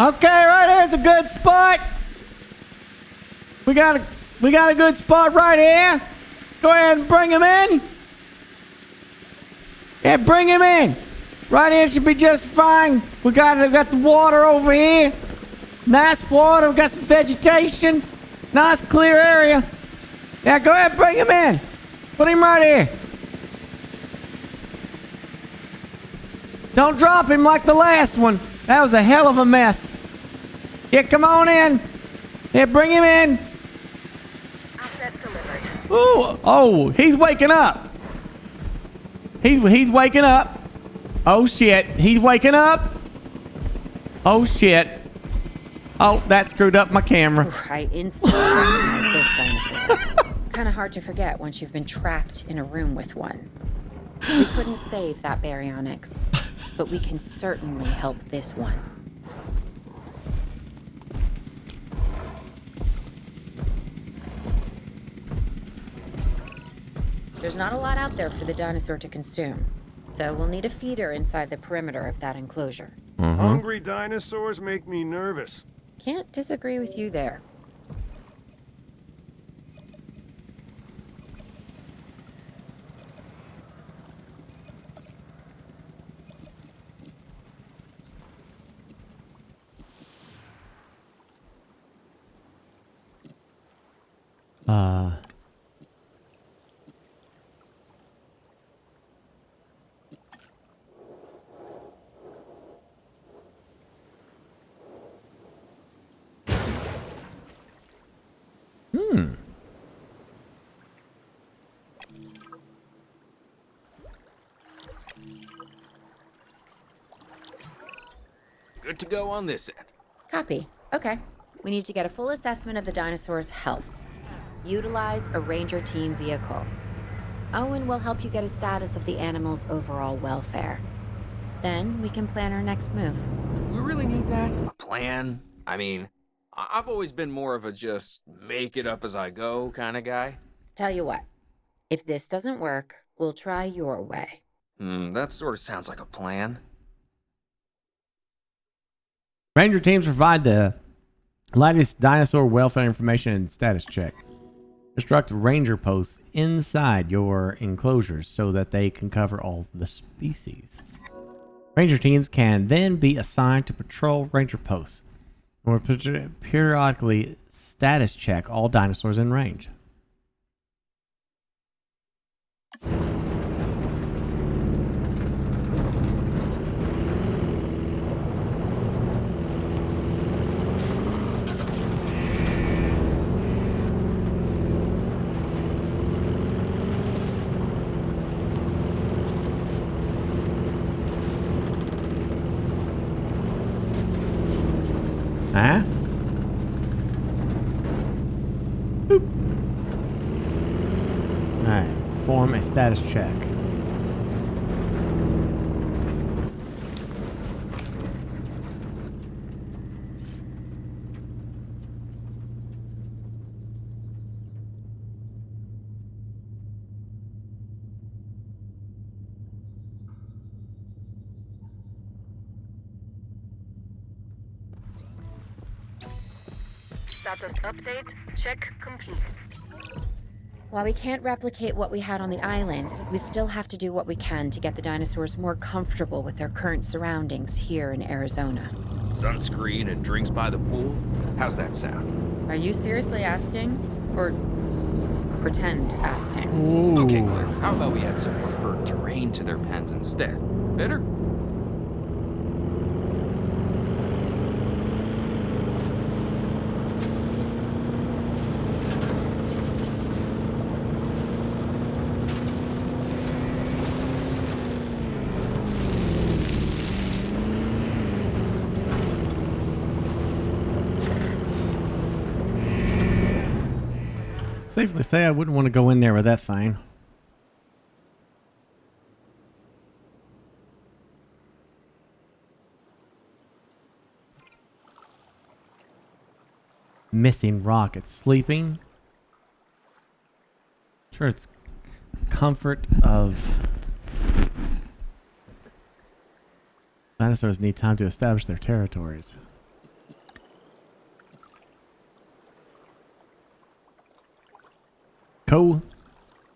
Okay, right here's a good spot. We got a good spot right here. Go ahead and bring him in. Yeah, bring him in. Right here should be just fine. We got the water over here. Nice water. We got some vegetation. Nice clear area. Yeah, go ahead, bring him in. Put him right here. Don't drop him like the last one. That was a hell of a mess. Yeah, come on in. Yeah, bring him in. Asset delivered. Ooh, oh, he's waking up. He's waking up. Oh shit, he's waking up. Oh shit. Oh, that screwed up my camera. Ooh, I instantly recognize this dinosaur. Kind of hard to forget once you've been trapped in a room with one. We couldn't save that baryonyx, but we can certainly help this one. There's not a lot out there for the dinosaur to consume, so we'll need a feeder inside the perimeter of that enclosure. Hungry dinosaurs make me nervous. Can't disagree with you there. Good to go on this end. Copy. Okay. We need to get a full assessment of the dinosaur's health. Utilize a ranger team vehicle. Owen will help you get a status of the animal's overall welfare. Then we can plan our next move. We really need that? A plan? I mean, I've always been more of a just make it up as I go kind of guy. Tell you what, if this doesn't work, we'll try your way. That sort of sounds like a plan. Ranger teams provide the latest dinosaur welfare information and status check. Construct ranger posts inside your enclosures so that they can cover all the species. Ranger teams can then be assigned to patrol ranger posts or periodically status check all dinosaurs in range. Huh? Boop. Alright, perform a status check. Status update. Check complete. While we can't replicate what we had on the islands, we still have to do what we can to get the dinosaurs more comfortable with their current surroundings here in Arizona. Sunscreen and drinks by the pool? How's that sound? Are you seriously asking? Or pretend asking? Ooh. Okay, Claire, how about we add some preferred terrain to their pens instead? Better? Safely say I wouldn't want to go in there with that thing. Missing rock. It's sleeping. Sure, it's comfort of... Dinosaurs need time to establish their territories.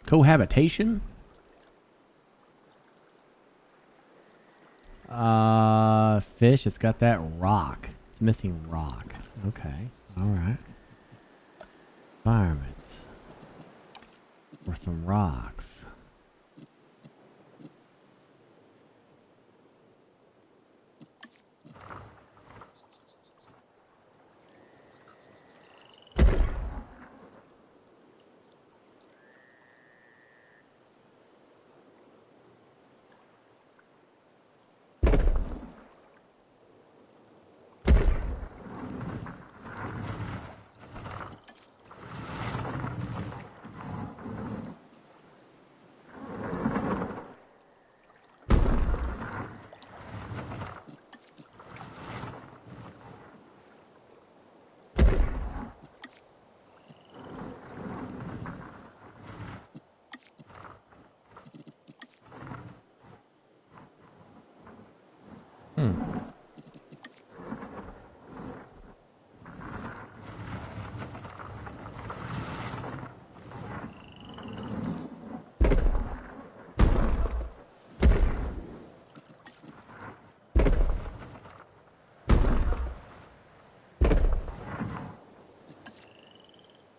Cohabitation? Fish, it's got that rock. It's missing rock. Okay, alright. Environment. Or some rocks.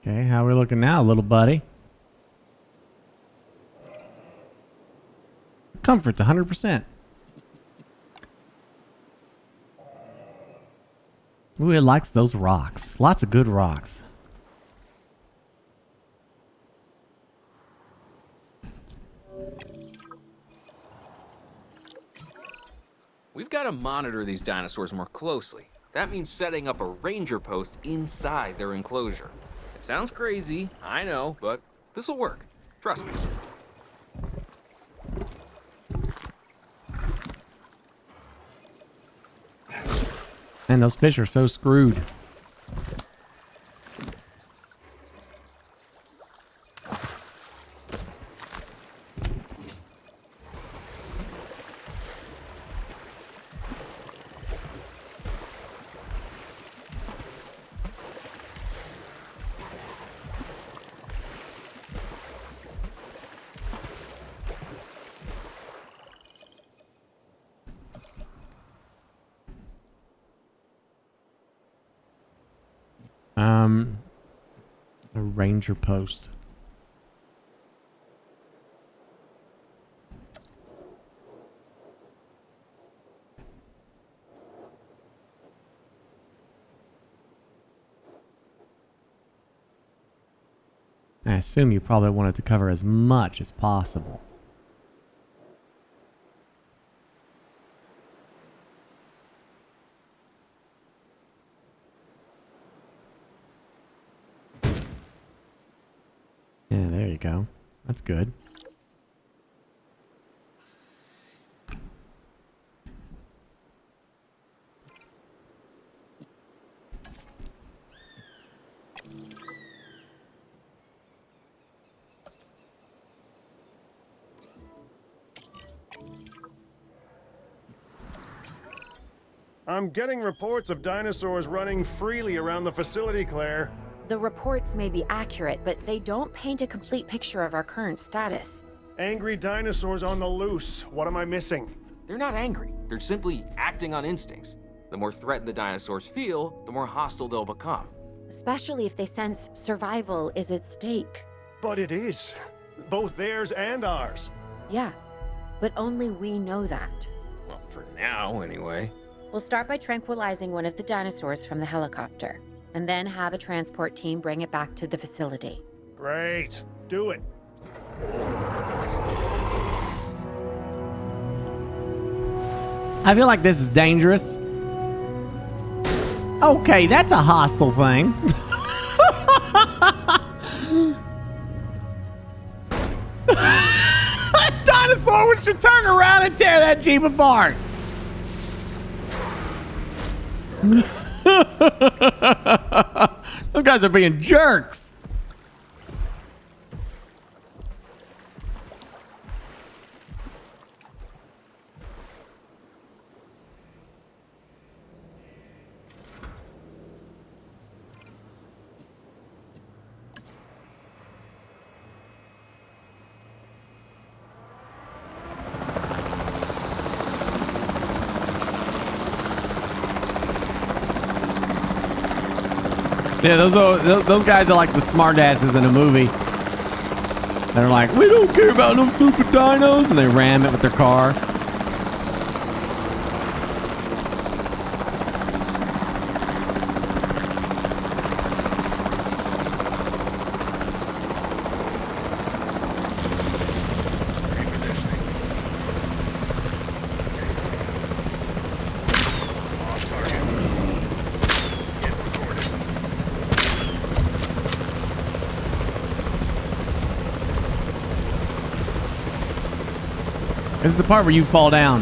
Okay, how are we looking now, little buddy? Comfort's 100%. Ooh, it likes those rocks. Lots of good rocks. We've got to monitor these dinosaurs more closely. That means setting up a ranger post inside their enclosure. It sounds crazy, I know, but this'll work. Trust me. Man, those fish are so screwed. A ranger post. I assume you probably wanted to cover as much as possible. Yeah, there you go. That's good. I'm getting reports of dinosaurs running freely around the facility, Claire. The reports may be accurate, but they don't paint a complete picture of our current status. Angry dinosaurs on the loose. What am I missing? They're not angry. They're simply acting on instincts. The more threatened the dinosaurs feel, the more hostile they'll become. Especially if they sense survival is at stake. But it is. Both theirs and ours. Yeah, but only we know that. Well, for now, anyway. We'll start by tranquilizing one of the dinosaurs from the helicopter, and then have a transport team bring it back to the facility. Great. Do it. I feel like this is dangerous. Okay, that's a hostile thing. That dinosaur should turn around and tear that Jeep apart. Those guys are being jerks. Yeah, those guys are like the smartasses in a movie. They're like, we don't care about no stupid dinos, and they ram it with their car. This is the part where you fall down.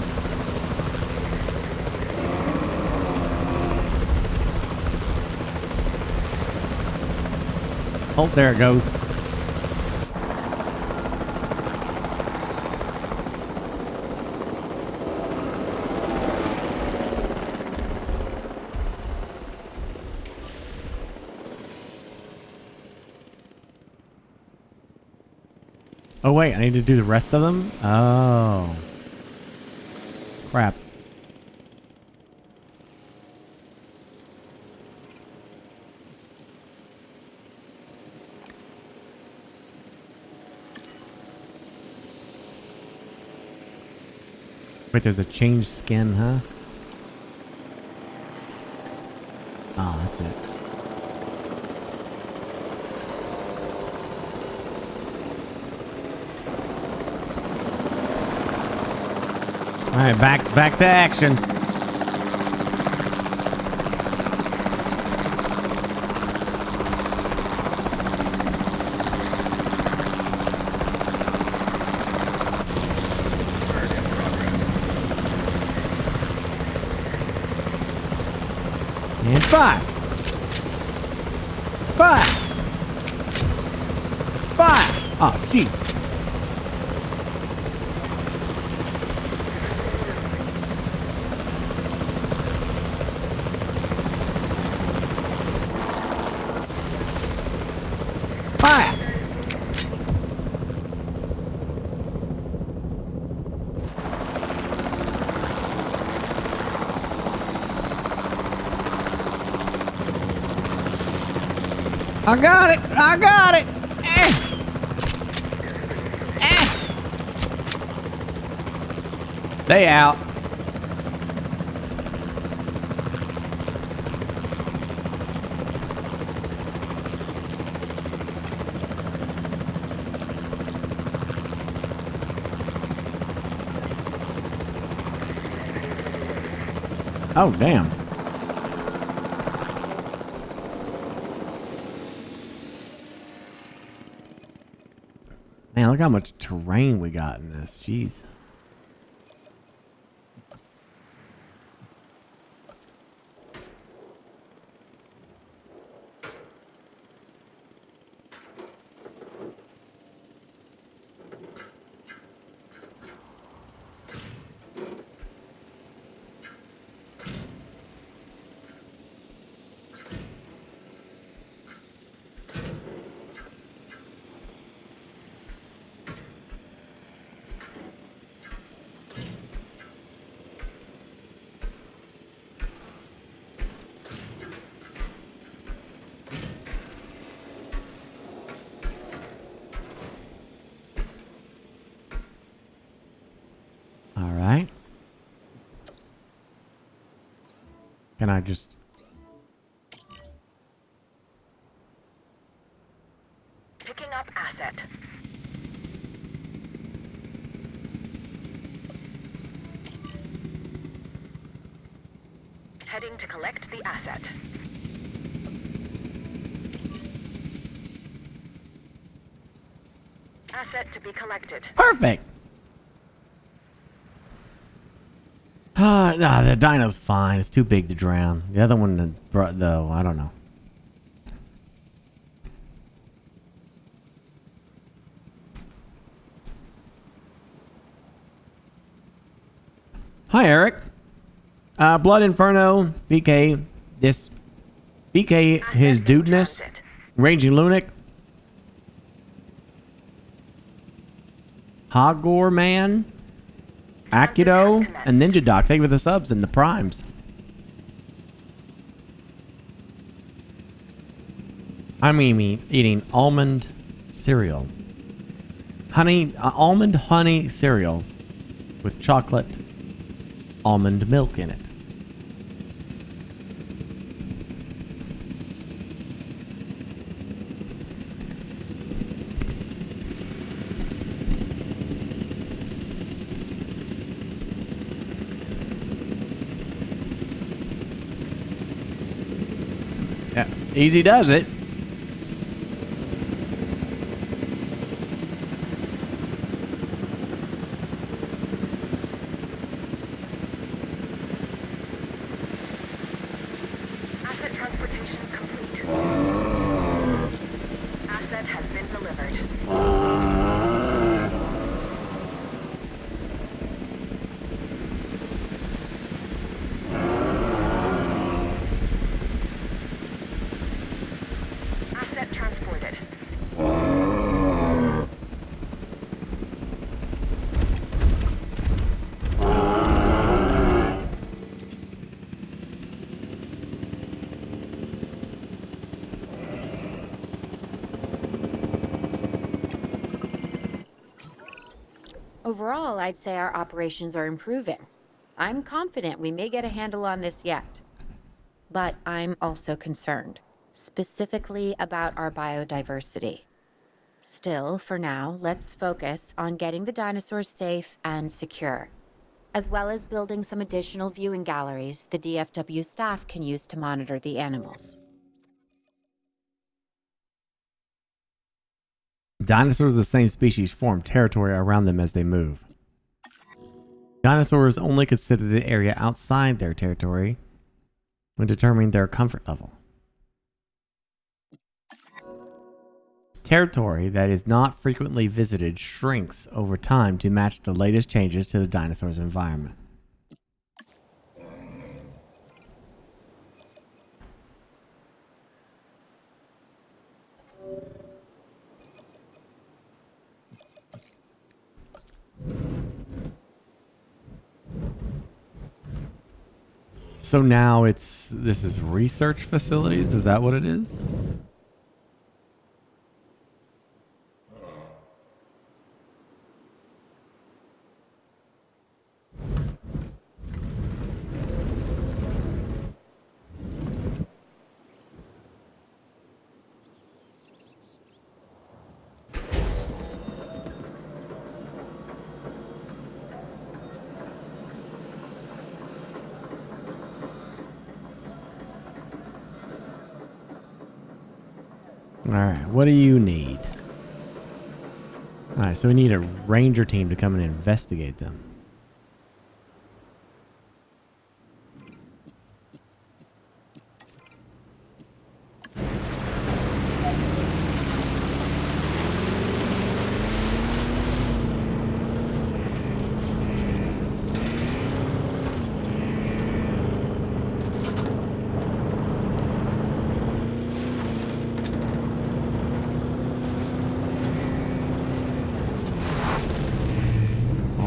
Oh, there it goes. Oh wait, I need to do the rest of them? Oh. Crap. Wait, there's a changed skin, huh? Oh, that's it. All right, back to action. And fire. Oh, gee. I got it. I got it. They out. Oh, damn. Man, look how much terrain we got in this. Jeez. All right. Can I just... Picking up asset. Heading to collect the asset. Asset to be collected. Perfect. Nah, the dino's fine. It's too big to drown. The other one, though, I don't know. Hi, Eric. Blood Inferno, BK, this BK, his dudeness, Raging Lunatic, Hogor Man, Akido, and Ninja Doc. Thank you for the subs and the primes. I'm eating almond cereal. Almond honey cereal with chocolate almond milk in it. Yeah, easy does it. Asset transportation complete. Asset has been delivered. Asset transported. Overall, I'd say our operations are improving. I'm confident we may get a handle on this yet. But I'm also concerned, specifically about our biodiversity. Still, for now, let's focus on getting the dinosaurs safe and secure, as well as building some additional viewing galleries the DFW staff can use to monitor the animals. Dinosaurs of the same species form territory around them as they move. Dinosaurs only consider the area outside their territory when determining their comfort level. Territory that is not frequently visited shrinks over time to match the latest changes to the dinosaur's environment. So now this is research facilities? Is that what it is? Alright, what do you need? Alright, so we need a ranger team to come and investigate them.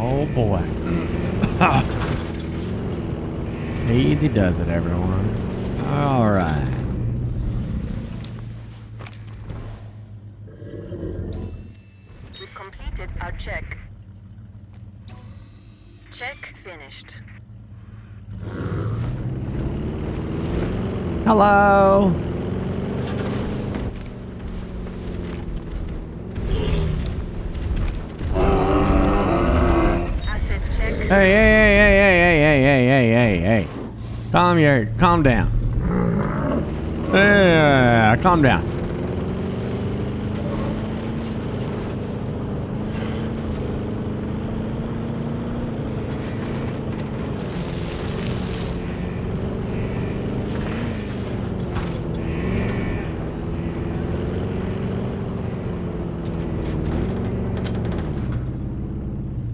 Oh boy. Easy does it, everyone. Alright. We've completed our check. Check finished. Hello. Hey. Calm down. Yeah, calm down.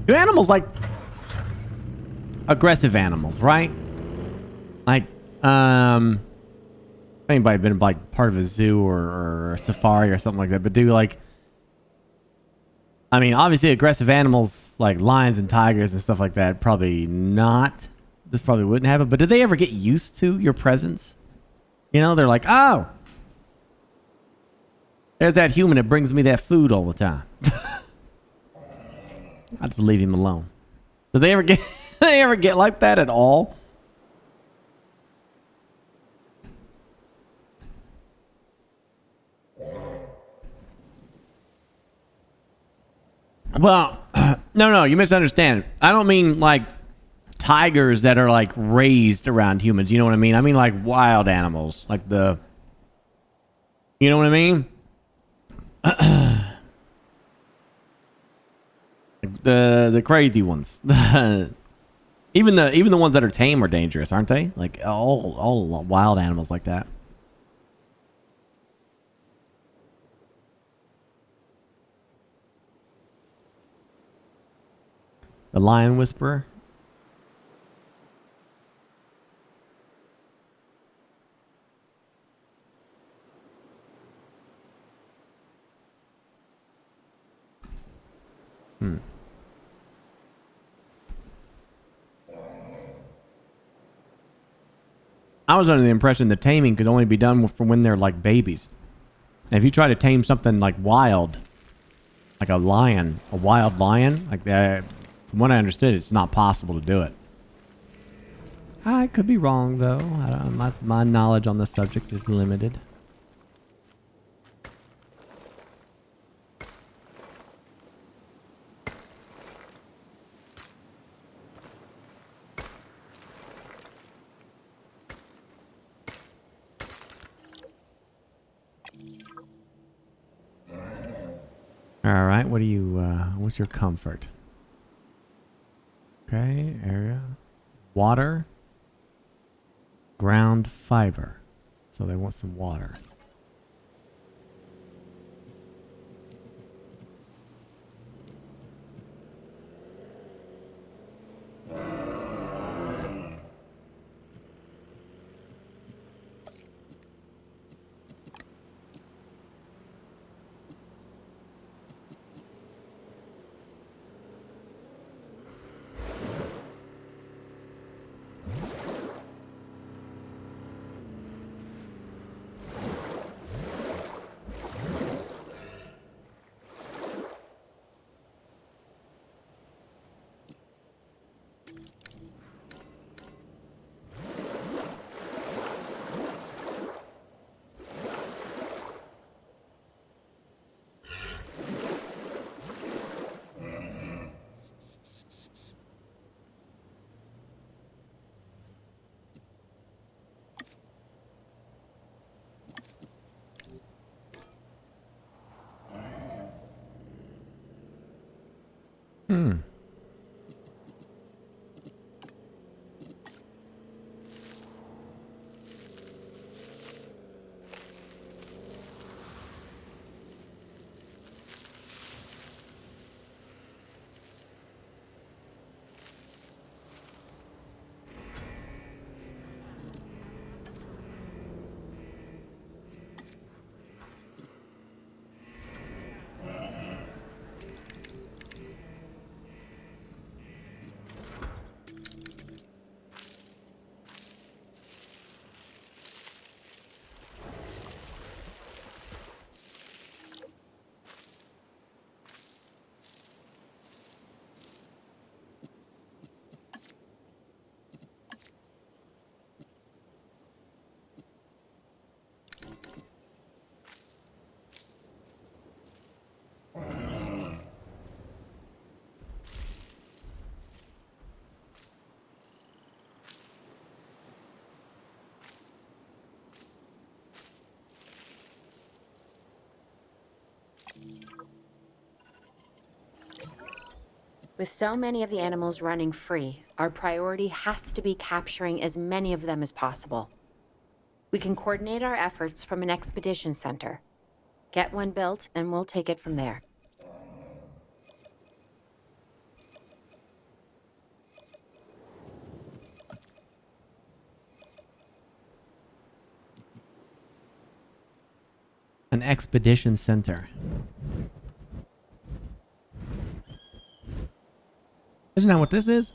Do animals like aggressive animals, right? Like, anybody been like part of a zoo or a safari or something like that, but do like, I mean, obviously aggressive animals like lions and tigers and stuff like that, probably not. This probably wouldn't happen, but did they ever get used to your presence? You know, they're like, oh, there's that human that brings me that food all the time. I just leave him alone. Did they ever get they ever get like that at all? Well, no, you misunderstand. I don't mean like tigers that are like raised around humans. You know what I mean? I mean like wild animals, like the. You know what I mean? The crazy ones. even the ones that are tame are dangerous, aren't they? Like all wild animals like that. The lion whisperer. I was under the impression that taming could only be done from when they're like babies. And if you try to tame something like wild, like a lion, a wild lion, like that, from what I understood, it's not possible to do it. I could be wrong though. My knowledge on this subject is limited. All right, what do you, what's your comfort? Okay, area. Water. Ground fiber. So they want some water. Hmm. With so many of the animals running free, our priority has to be capturing as many of them as possible. We can coordinate our efforts from an expedition center. Get one built, and we'll take it from there. An expedition center. Isn't that what this is?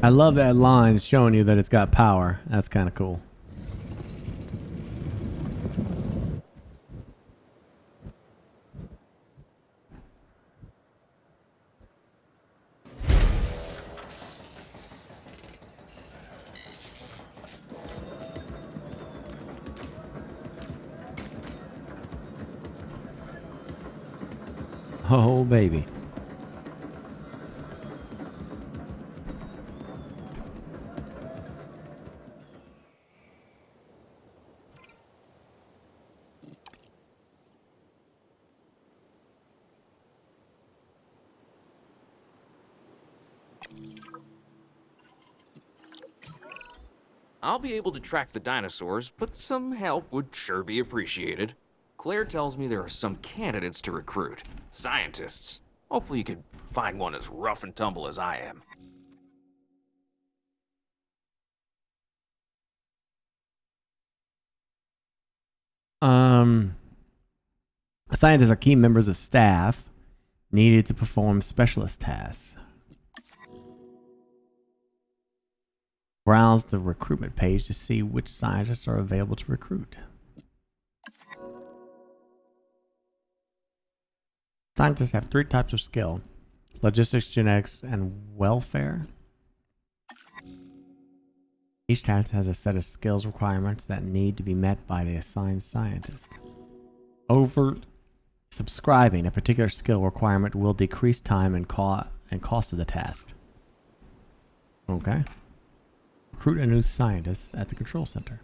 I love that line showing you that it's got power. That's kind of cool. Oh, baby. I'll be able to track the dinosaurs, but some help would sure be appreciated. Claire tells me there are some candidates to recruit. Scientists. Hopefully you could find one as rough and tumble as I am. Scientists are key members of staff needed to perform specialist tasks. Browse the recruitment page to see which scientists are available to recruit. Scientists have 3 types of skill: logistics, genetics, and welfare. Each task has a set of skills requirements that need to be met by the assigned scientist. Over subscribing a particular skill requirement will decrease time and cost of the task. Okay. Recruit a new scientist at the control center.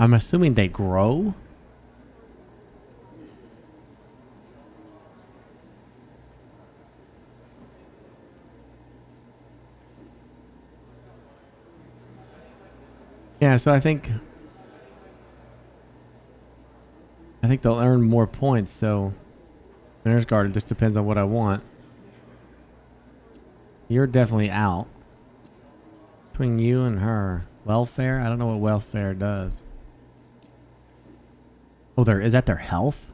I'm assuming they grow? Yeah, so I think they'll earn more points, so Winter's Guard, it just depends on what I want. You're definitely out. Between you and her. Welfare? I don't know what welfare does. Oh, is that their health?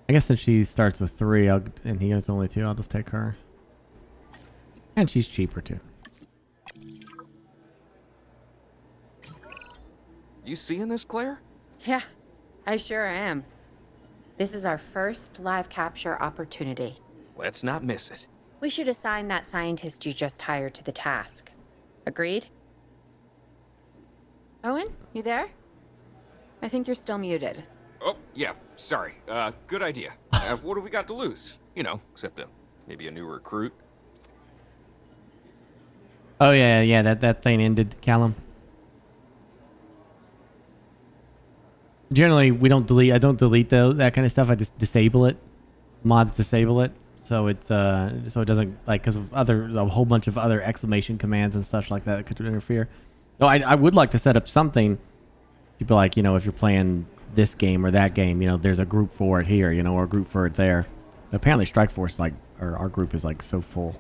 I guess since she starts with 3 and he has only 2, I'll just take her. And she's cheaper too. You seeing this, Claire? Yeah, I sure am. This is our first live capture opportunity. Let's not miss it. We should assign that scientist you just hired to the task. Agreed? Owen, you there? I think you're still muted. Oh, yeah, sorry. Good idea. What do we got to lose? You know, except maybe a new recruit. Oh yeah, that thing ended, Callum. Generally, we don't delete. I don't delete that kind of stuff. I just disable it. Mods disable it, so it doesn't, like, because of a whole bunch of other exclamation commands and such like that could interfere. No, I would like to set up something. People like, if you're playing this game or that game, there's a group for it here, or a group for it there. But apparently, Strike Force, or our group is so full.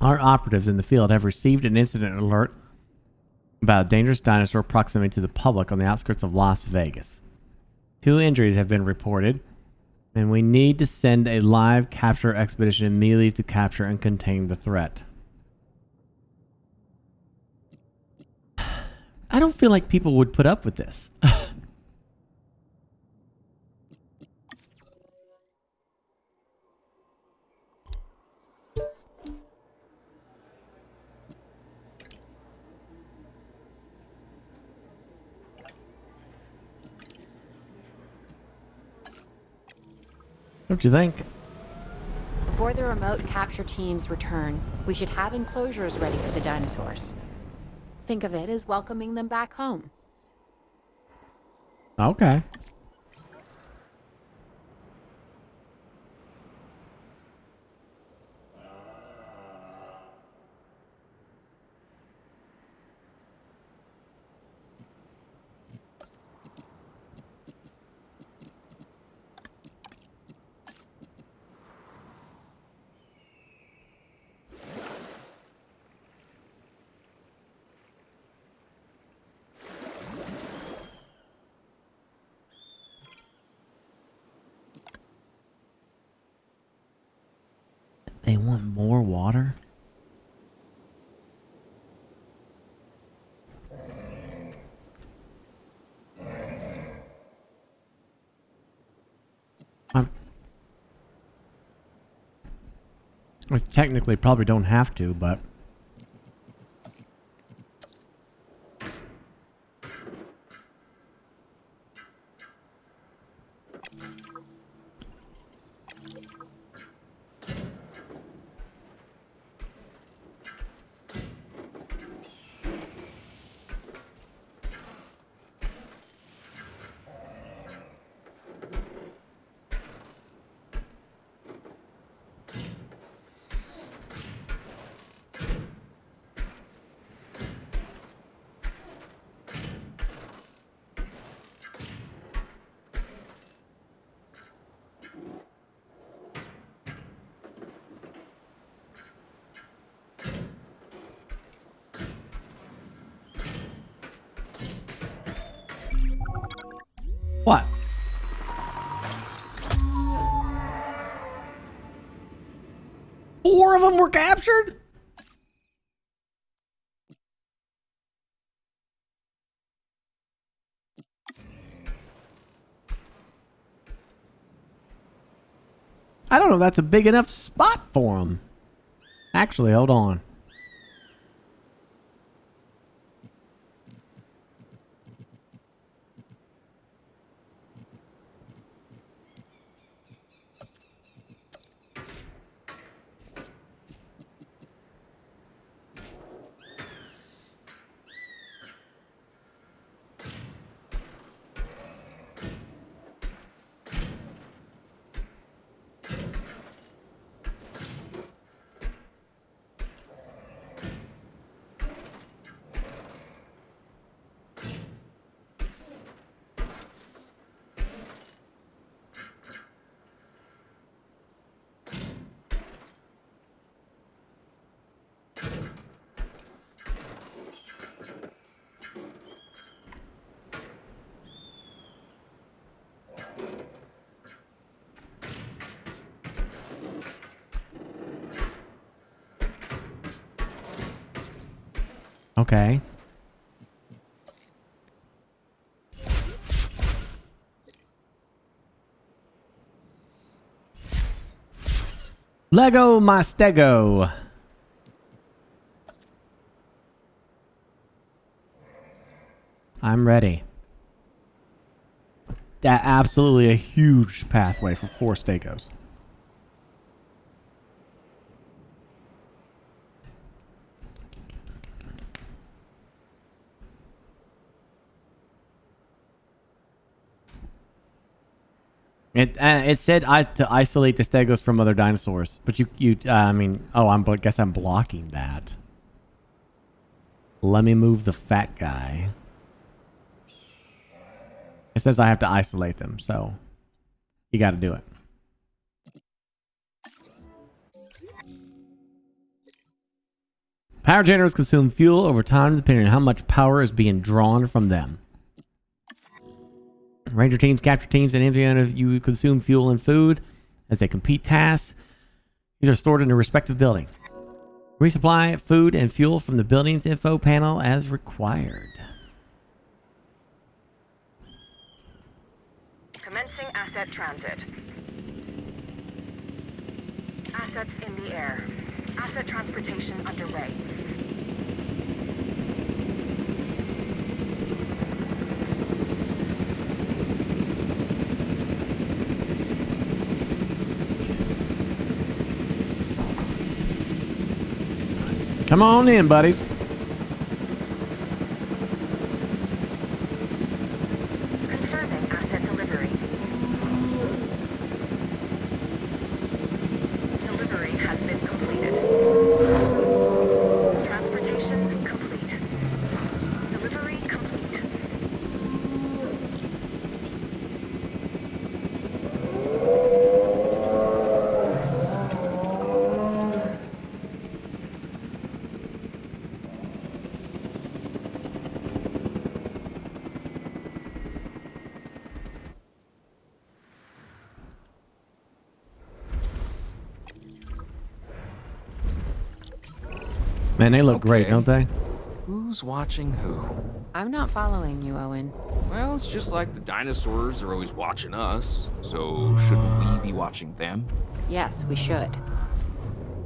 Our operatives in the field have received an incident alert about a dangerous dinosaur proximity to the public on the outskirts of Las Vegas. 2 injuries have been reported, and we need to send a live capture expedition immediately to capture and contain the threat. I don't feel like people would put up with this. Don't you think? Before the remote capture teams return, we should have enclosures ready for the dinosaurs. Think of it as welcoming them back home. Okay. They want more water? I technically probably don't have to, but... What? Four of them were captured? I don't know if that's a big enough spot for them. Actually, hold on. Okay. Lego Mastego. I'm ready. That absolutely a huge pathway for 4 Stegos. It said to isolate the Stegos from other dinosaurs, but I mean, I guess I'm blocking that. Let me move the fat guy. It says I have to isolate them, so you got to do it. Power generators consume fuel over time depending on how much power is being drawn from them. Ranger teams capture teams and if you consume fuel and food as they complete tasks. These are stored in a respective building. Resupply food and fuel from the building's info panel as required. Commencing asset transit. Assets in the air. Asset transportation underway. Come on in, buddies. Confirming asset delivery. Delivery has been completed. Transportation complete. Delivery complete. Man, they look great, don't they? Who's watching who? I'm not following you, Owen. Well, it's just like the dinosaurs are always watching us, so shouldn't we be watching them? Yes, we should.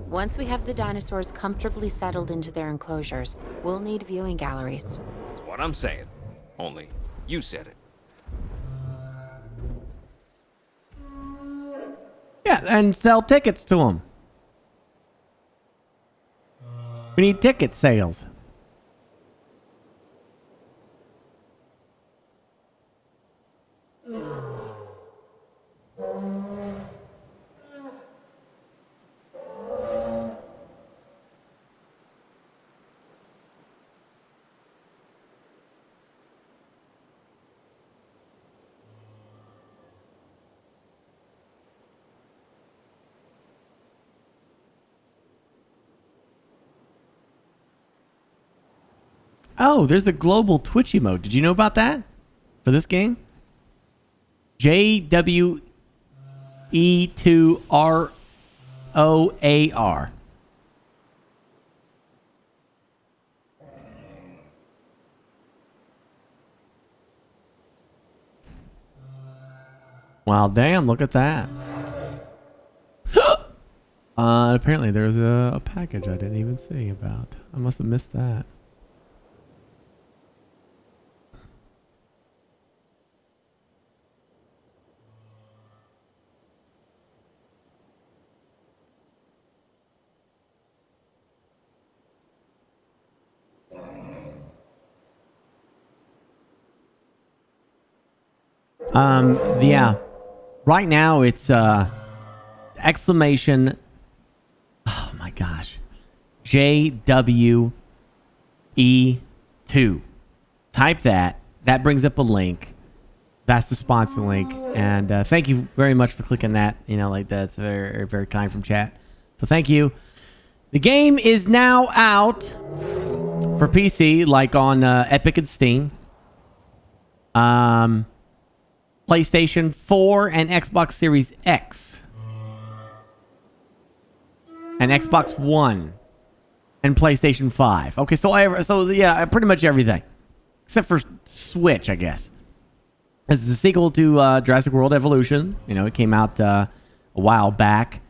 Once we have the dinosaurs comfortably settled into their enclosures, we'll need viewing galleries. That's what I'm saying. Only, you said it. Yeah, and sell tickets to them. We need ticket sales. Oh, there's a global Twitch emote. Did you know about that? For this game? JWE2ROAR. Wow, damn, look at that. Apparently there's a package I didn't even see about. I must have missed that. Yeah. Right now it's exclamation. Oh my gosh. JWE2. Type that. That brings up a link. That's the sponsor link. And thank you very much for clicking that. You know, like that's very, very kind from chat. So thank you. The game is now out for PC, like on Epic and Steam. PlayStation 4 and Xbox Series X. And Xbox One. and PlayStation 5. Okay, so yeah, pretty much everything. Except for Switch, I guess. It's the sequel to Jurassic World Evolution. You know, it came out a while back.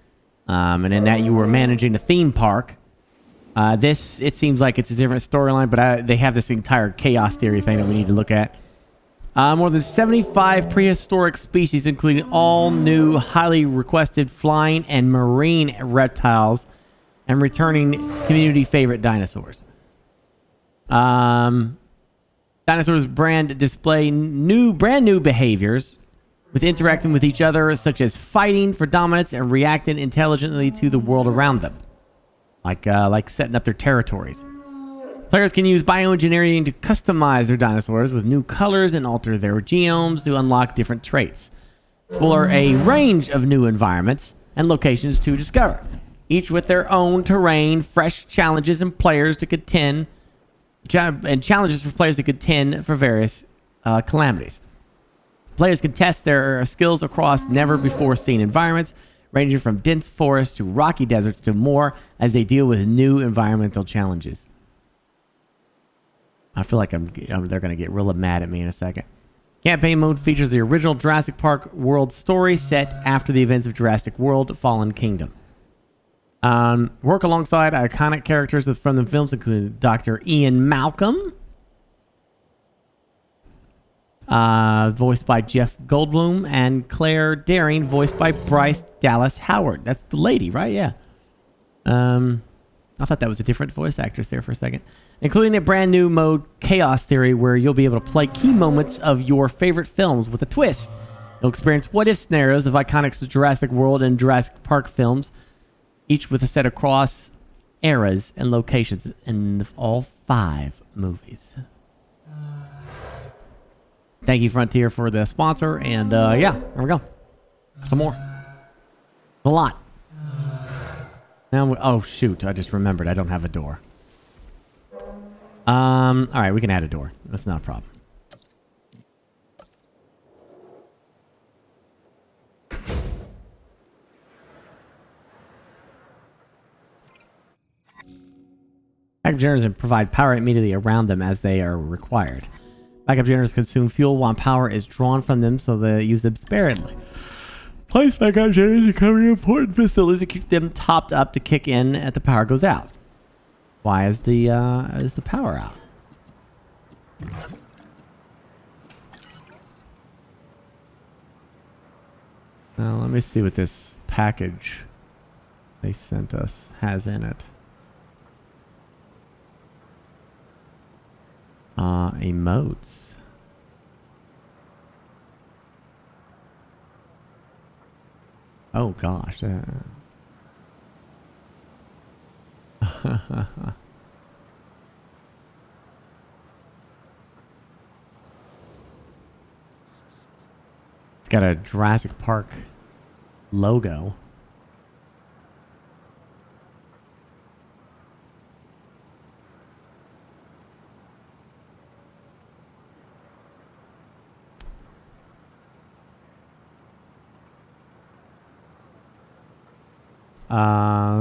And in that, you were managing a theme park. This, it seems like it's a different storyline, but they have this entire chaos theory thing that we need to look at. More than 75 prehistoric species, including all new, highly requested flying and marine reptiles, and returning community favorite dinosaurs. Dinosaurs brand display brand new behaviors with interacting with each other, such as fighting for dominance and reacting intelligently to the world around them, like setting up their territories. Players can use bioengineering to customize their dinosaurs with new colors and alter their genomes to unlock different traits. Explore a range of new environments and locations to discover, each with their own terrain, fresh challenges and challenges for players to contend for various calamities. Players can test their skills across never-before-seen environments, ranging from dense forests to rocky deserts to more, as they deal with new environmental challenges. I feel like they're going to get real mad at me in a second. Campaign mode features the original Jurassic Park world story set after the events of Jurassic World Fallen Kingdom. Work alongside iconic characters from the films, including Dr. Ian Malcolm, voiced by Jeff Goldblum, and Claire Daring, voiced by Bryce Dallas Howard. That's the lady, right? Yeah. I thought that was a different voice actress there for a second. Including a brand new mode, Chaos Theory, where you'll be able to play key moments of your favorite films with a twist. You'll experience what-if scenarios of iconic Jurassic World and Jurassic Park films, each with a set across eras and locations in all 5 movies. Thank you, Frontier, for the sponsor. And yeah, there we go. Some more. A lot. Now, oh shoot! I just remembered I don't have a door. All right, we can add a door. That's not a problem. Backup generators provide power immediately around them as they are required. Backup generators consume fuel while power is drawn from them, so they use them sparingly. Place backup generators to cover important facilities to keep them topped up to kick in as the power goes out. Why is the power out? Now let me see what this package they sent us has in it. Emotes. Oh gosh. It's got a Jurassic Park logo.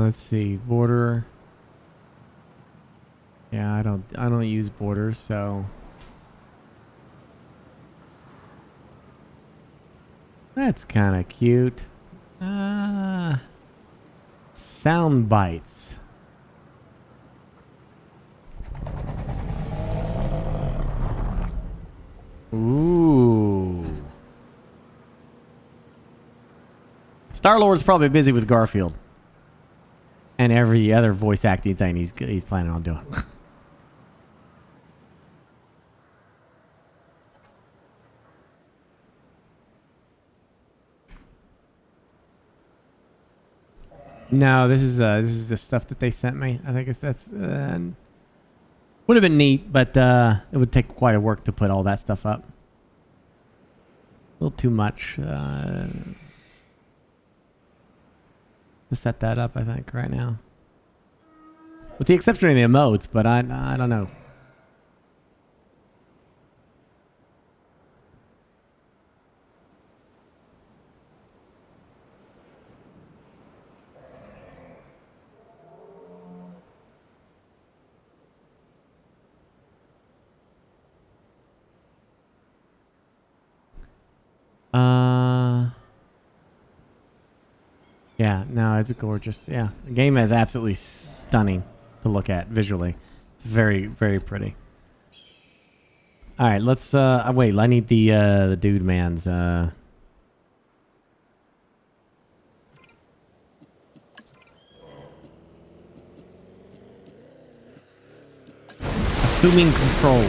Let's see, border. Yeah, I don't use borders, so that's kind of cute. Sound bites. Ooh. Star-Lord's probably busy with Garfield. And every other voice acting thing he's planning on doing. No, this is just stuff that they sent me. I think that's would have been neat, but it would take quite a work to put all that stuff up. A little too much to set that up, I think, right now. With the exception of the emotes, but I don't know. Yeah, no, it's gorgeous. Yeah, the game is absolutely stunning to look at visually. It's very, very pretty. All right, let's wait. I need the dude man's assuming control.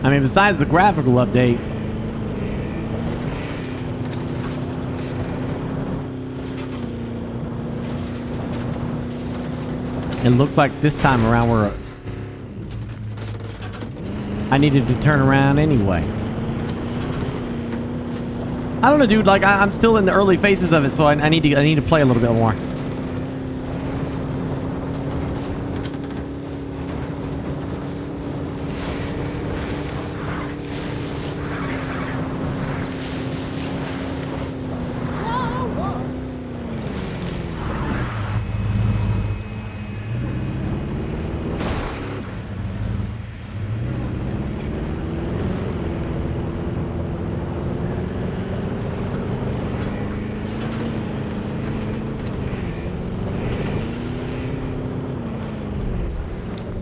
I mean, besides the graphical update, it looks like this time around I needed to turn around anyway. I don't know, dude. Like I'm still in the early phases of it, so I need to play a little bit more.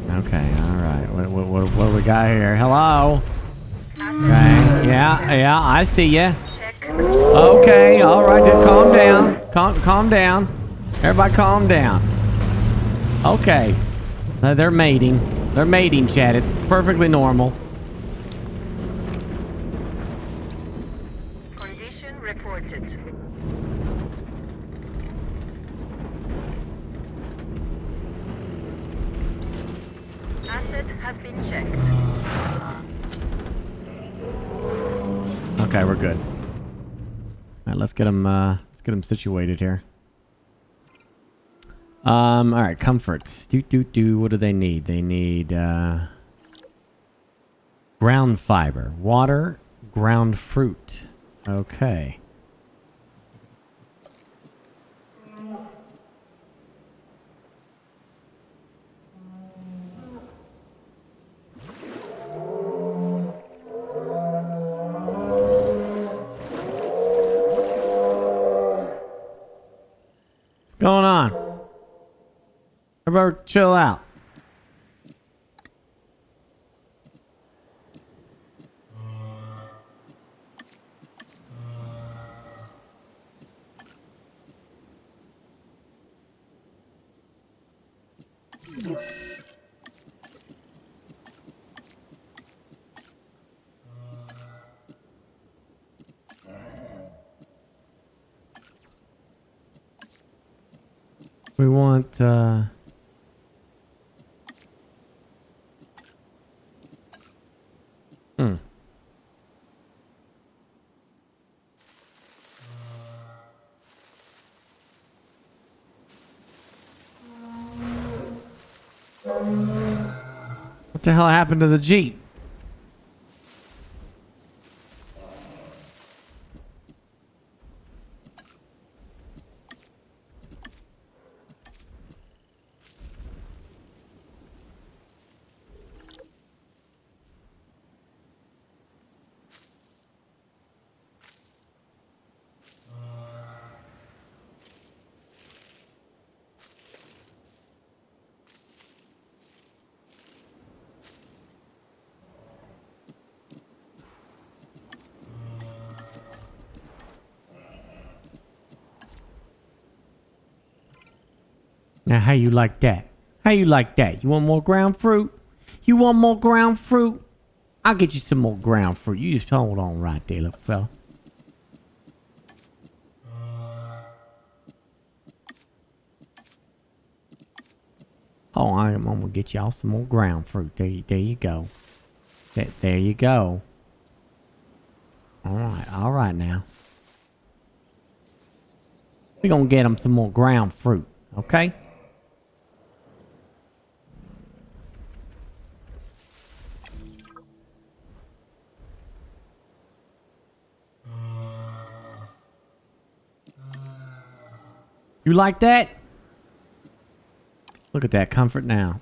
Okay, alright. What do we got here? Hello? Okay, yeah, I see ya. Okay, alright, just calm down. Calm down. Everybody calm down. Okay. They're mating. They're mating, Chad. It's perfectly normal. Condition reported. Asset has been checked. Okay, we're good. Alright, let's get them situated here. Alright, comfort. What do they need? They need ground fiber, water, ground fruit. Okay. What's going on? Everybody chill out. We want What the hell happened to the Jeep? Now, how you like that? How you like that? You want more ground fruit? You want more ground fruit? I'll get you some more ground fruit. You just hold on right there, little fella. Oh, I'm gonna get y'all some more ground fruit. There you go. There you go. All right now. We're gonna get them some more ground fruit, okay? You like that? Look at that comfort now.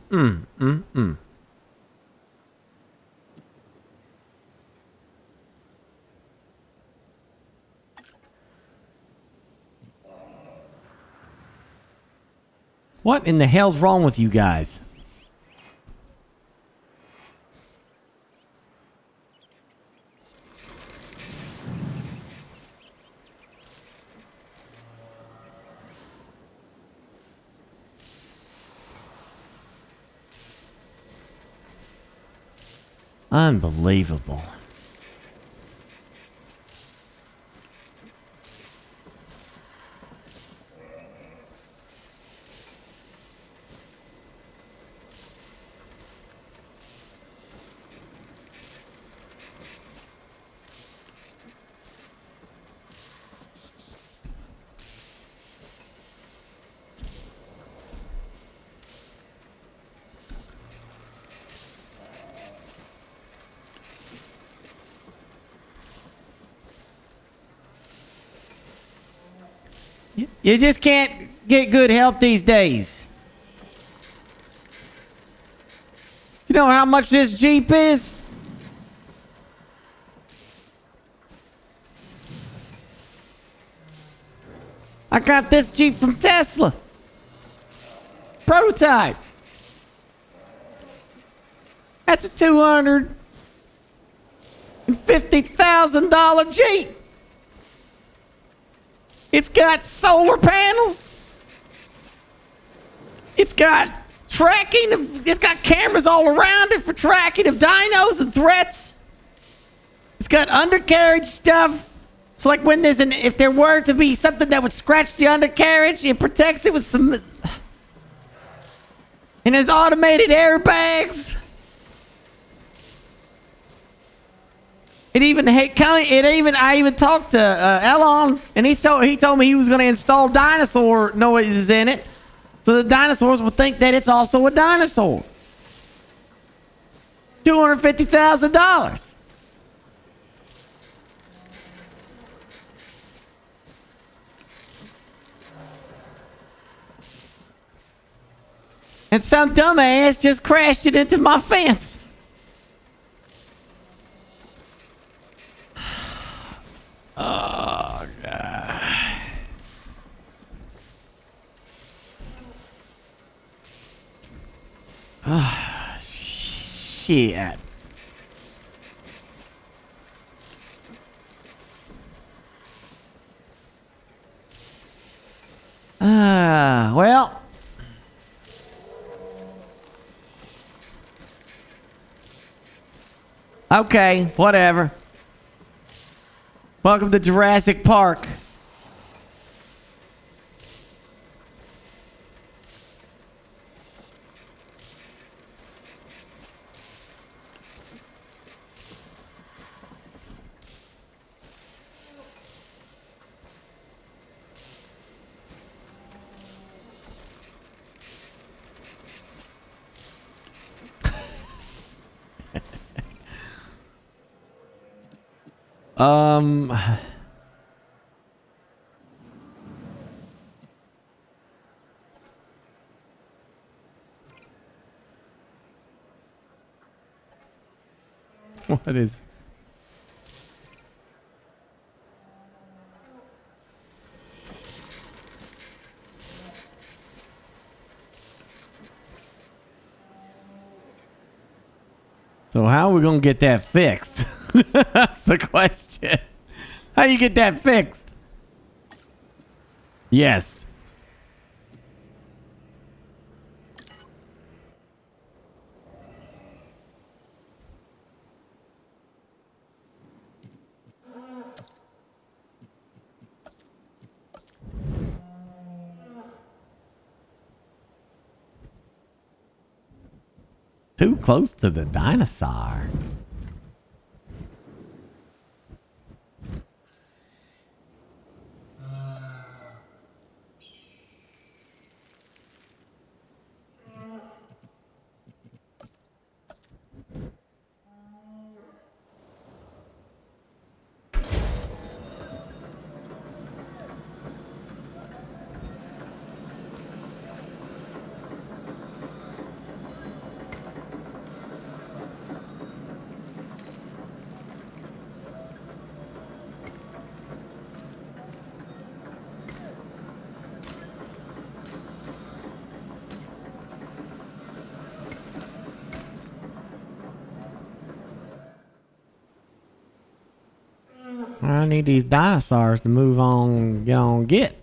What in the hell's wrong with you guys? Unbelievable. You just can't get good health these days. You know how much this Jeep is? I got this Jeep from Tesla. Prototype. That's a $250,000 Jeep. It's got solar panels. It's got tracking. It's got cameras all around it for tracking of dinos and threats. It's got undercarriage stuff. It's like when if there were to be something that would scratch the undercarriage, it protects it with some. And there's automated airbags. I even talked to Elon, and he told me he was going to install dinosaur noises in it, so the dinosaurs would think that it's also a dinosaur. $250,000. And some dumbass just crashed it into my fence. Oh, God. Oh, shit. Well. Okay, whatever. Welcome to Jurassic Park. What is? So how are we gonna get that fixed? That's the question. How do you get that fixed? Yes. Too close to the dinosaur. I need these dinosaurs to move on, get.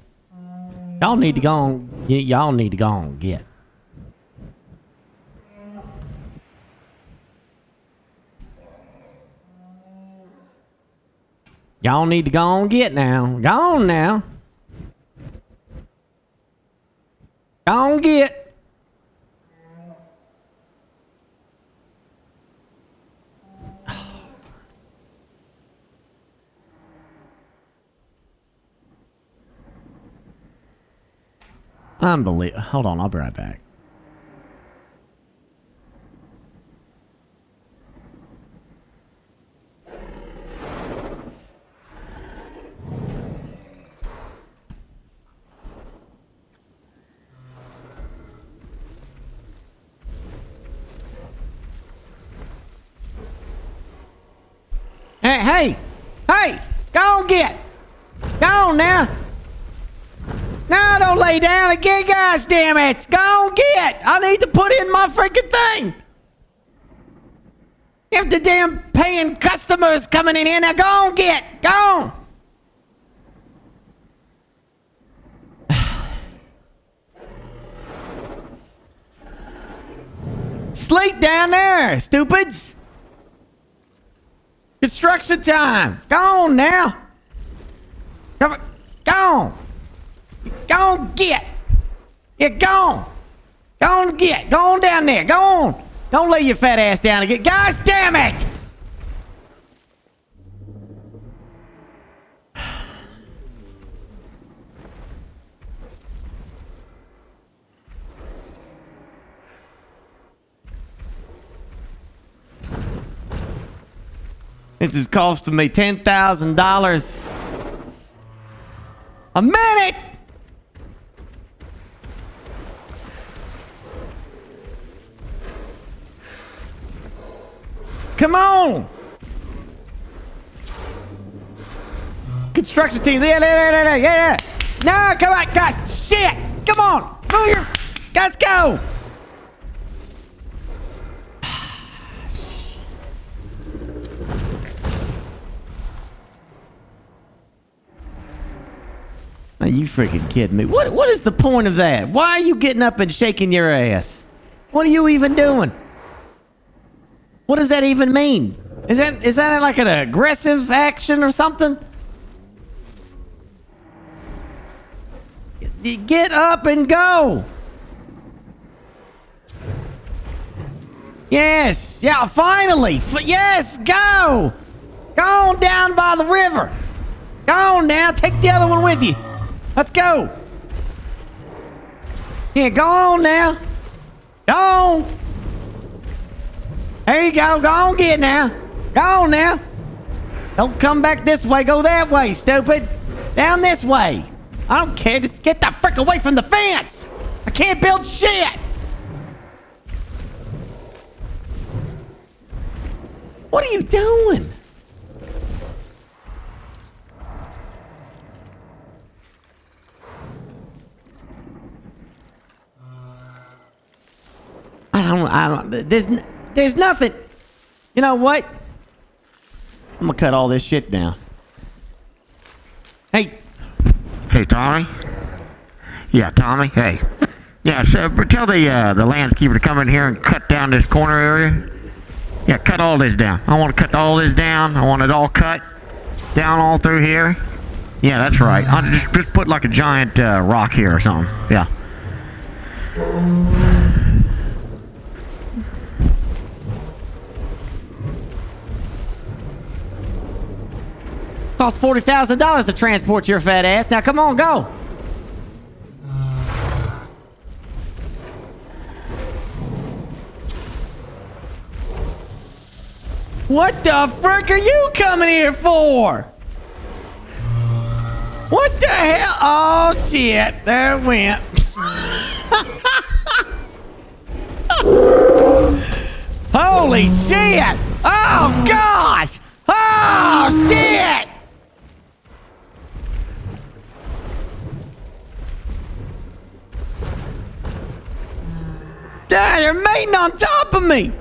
Y'all need to go on, y'all need to go on, get. Y'all need to go on, get now. Go on now. Go on, get. Unbelievable. Hold on, I'll be right back. Hey, go on, get. Go on now. No, don't lay down again, guys, damn it. Go on, get. I need to put in my freaking thing. If the damn paying customers coming in here, now go on, get. Go on. Sleep down there, stupids. Construction time. Go on now. Come on. Go on. Go on, get. Yeah, go on. Go on, get. Go on down there. Go on. Don't lay your fat ass down again. Guys, damn it. This is costing me $10,000 a minute. Come on. Construction team. Yeah. No, come on, guys. Shit. Come on. Move your. Let's go. Are you freaking kidding me? What is the point of that? Why are you getting up and shaking your ass? What are you even doing? What does that even mean? Is that like an aggressive action or something? Get up and go. Yes. Yeah, finally. Yes, go. Go on down by the river. Go on now. Take the other one with you. Let's go. Yeah, go on now. Go on. There you go. Go on, get now. Go on now. Don't come back this way. Go that way, stupid. Down this way. I don't care. Just get the frick away from the fence. I can't build shit. What are you doing? I don't, there's nothing. You know what? I'm gonna cut all this shit down. Hey, Tommy? Yeah, Tommy, hey. Yeah, so tell the landscaper to come in here and cut down this corner area. Yeah, cut all this down. I want to cut all this down. I want it all cut down all through here. Yeah, that's right. I'll just put like a giant rock here or something. Yeah. Cost $40,000 to transport your fat ass. Now come on, go. What the frick are you coming here for? What the hell? Oh shit, there it went. Holy shit! Oh gosh! Oh shit! They're mating on top of me!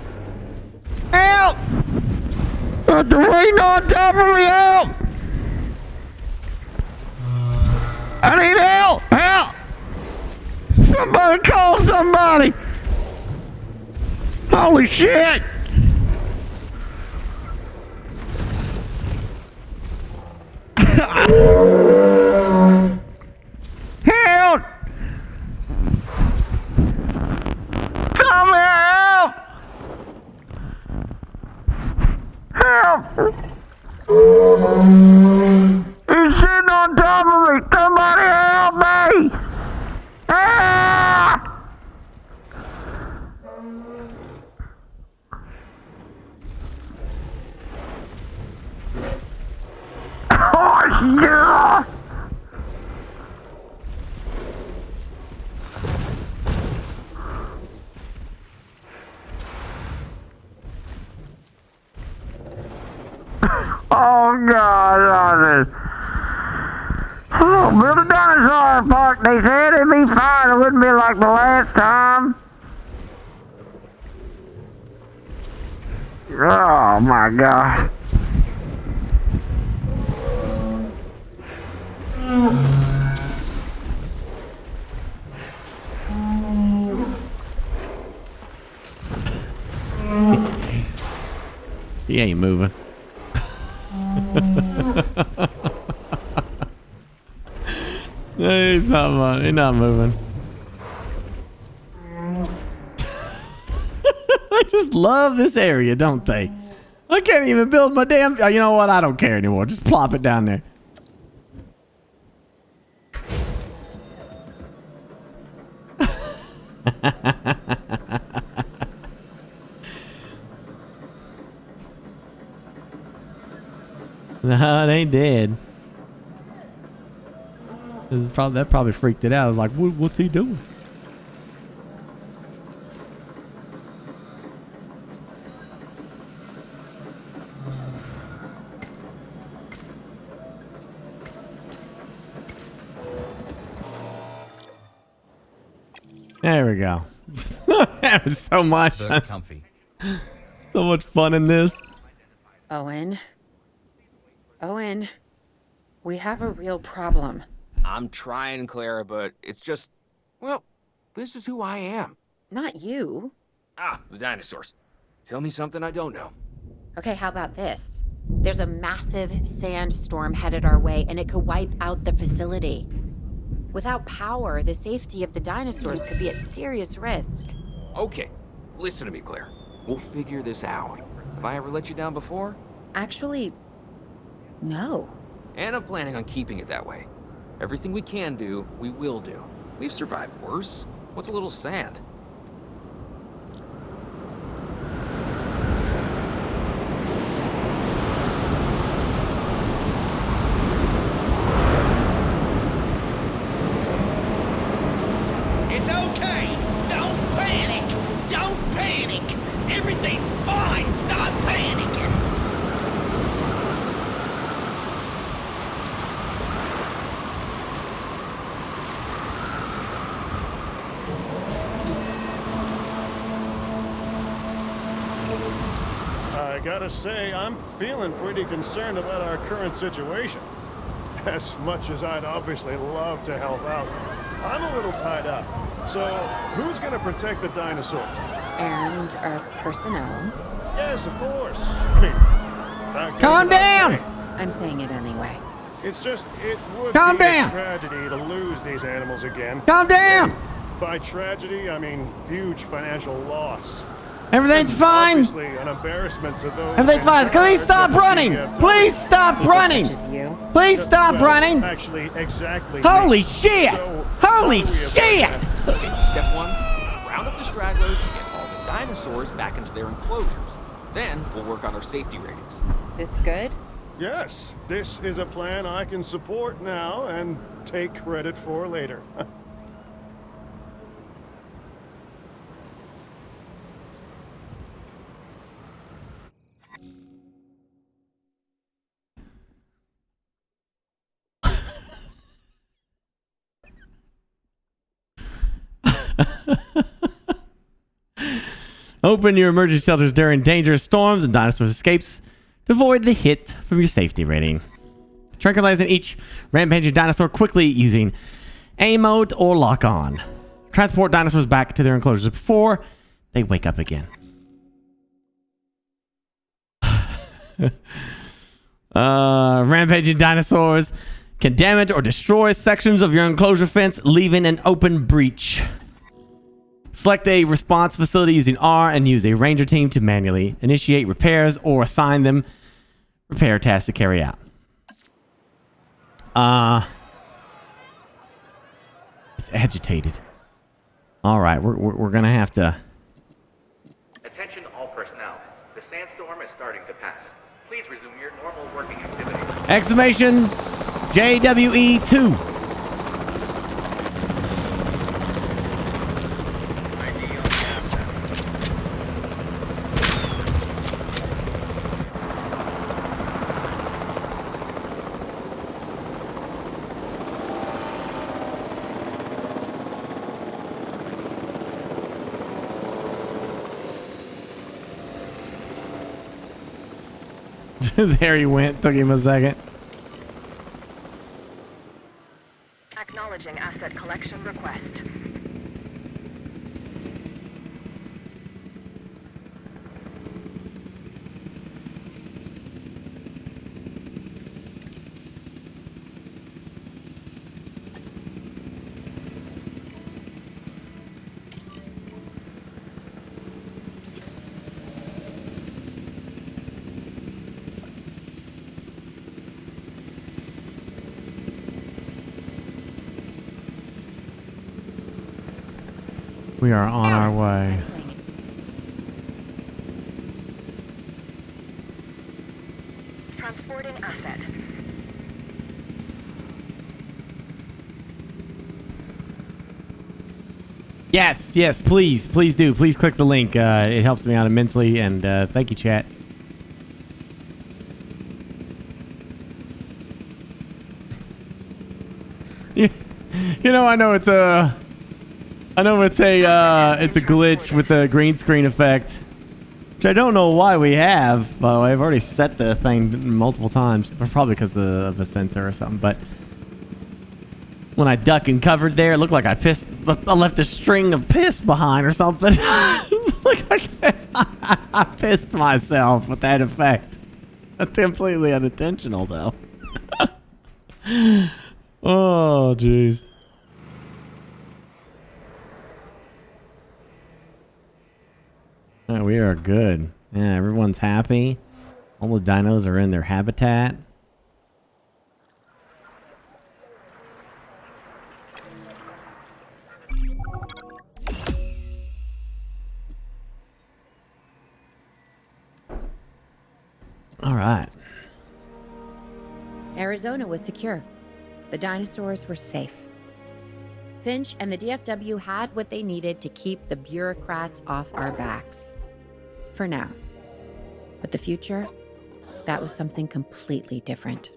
Help! They're waiting on top of me, help! Somebody call somebody! Holy shit! Help! Come help! Help! He's sitting on top of me! Somebody help me! Ah! Oh, yeah! Oh, God, oh, build a dinosaur park. They said it'd be fine. It wouldn't be like the last time. Oh, my God. He ain't moving. No, he's not. He's not moving. They just love this area, don't they? I can't even build my damn. You know what? I don't care anymore. Just plop it down there. No, it ain't dead. That probably freaked it out. I was like, what's he doing? There we go. Having so much. Comfy. So much fun in this. Owen, we have a real problem. I'm trying, Clara, but it's just, well, this is who I am. Not you. Ah, the dinosaurs. Tell me something I don't know. Okay, how about this? There's a massive sandstorm headed our way, and it could wipe out the facility. Without power, the safety of the dinosaurs could be at serious risk. Okay, listen to me, Claire. We'll figure this out. Have I ever let you down before? Actually, no. And I'm planning on keeping it that way. Everything we can do, we will do. We've survived worse. What's a little sand? It's okay. Don't panic. Don't panic. Everything's fine. Stop panicking. I gotta say, I'm feeling pretty concerned about our current situation. As much as I'd obviously love to help out, I'm a little tied up. So, who's gonna protect the dinosaurs? And our personnel. Yes, of course. I mean, calm down! I'm saying it anyway. It's just, it would Calm be down! a tragedy to lose these animals again. Calm down! And by tragedy, I mean huge financial loss. Everything's fine. Obviously, an embarrassment to those. Everything's fine. Please stop running. Please stop running. Please stop running. Actually, exactly. Holy shit! So, Holy shit! Okay, step one, round up the stragglers and get all the dinosaurs back into their enclosures. Then we'll work on our safety ratings. This good? Yes, this is a plan I can support now and take credit for later. Open your emergency shelters during dangerous storms and dinosaur escapes to avoid the hit from your safety rating. Tranquilizing each rampaging dinosaur quickly using A mode or lock on. transport dinosaurs back to their enclosures before they wake up again. Rampaging dinosaurs can damage or destroy sections of your enclosure fence, leaving an open breach. Select a response facility using R and use a ranger team to manually initiate repairs or assign them repair tasks to carry out. It's agitated. All right, we're gonna have to. Attention all personnel. The sandstorm is starting to pass. Please resume your normal working activity. Exclamation JWE2. There he went. Took him a second. Acknowledging asset collection request. We are on our way. Transporting asset. Yes, please do. Please click the link. It helps me out immensely, and thank you, chat. You know, I know it's a glitch with the green screen effect, which I don't know why we have. By the way, I've already set the thing multiple times, probably because of a sensor or something. But when I duck and covered there, it looked like I left a string of piss behind or something. I pissed myself with that effect. That's completely unintentional, though. Oh, jeez. Oh, we are good. Yeah, everyone's happy. All the dinos are in their habitat. All right. Arizona was secure. The dinosaurs were safe. Finch and the DFW had what they needed to keep the bureaucrats off our backs. For now. But the future, that was something completely different.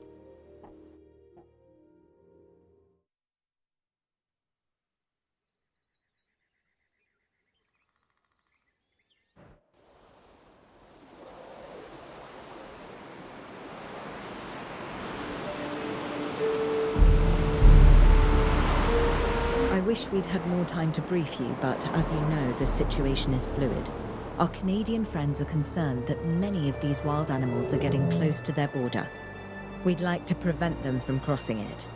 I wish we'd had more time to brief you, but as you know, the situation is fluid. Our Canadian friends are concerned that many of these wild animals are getting close to their border. We'd like to prevent them from crossing it.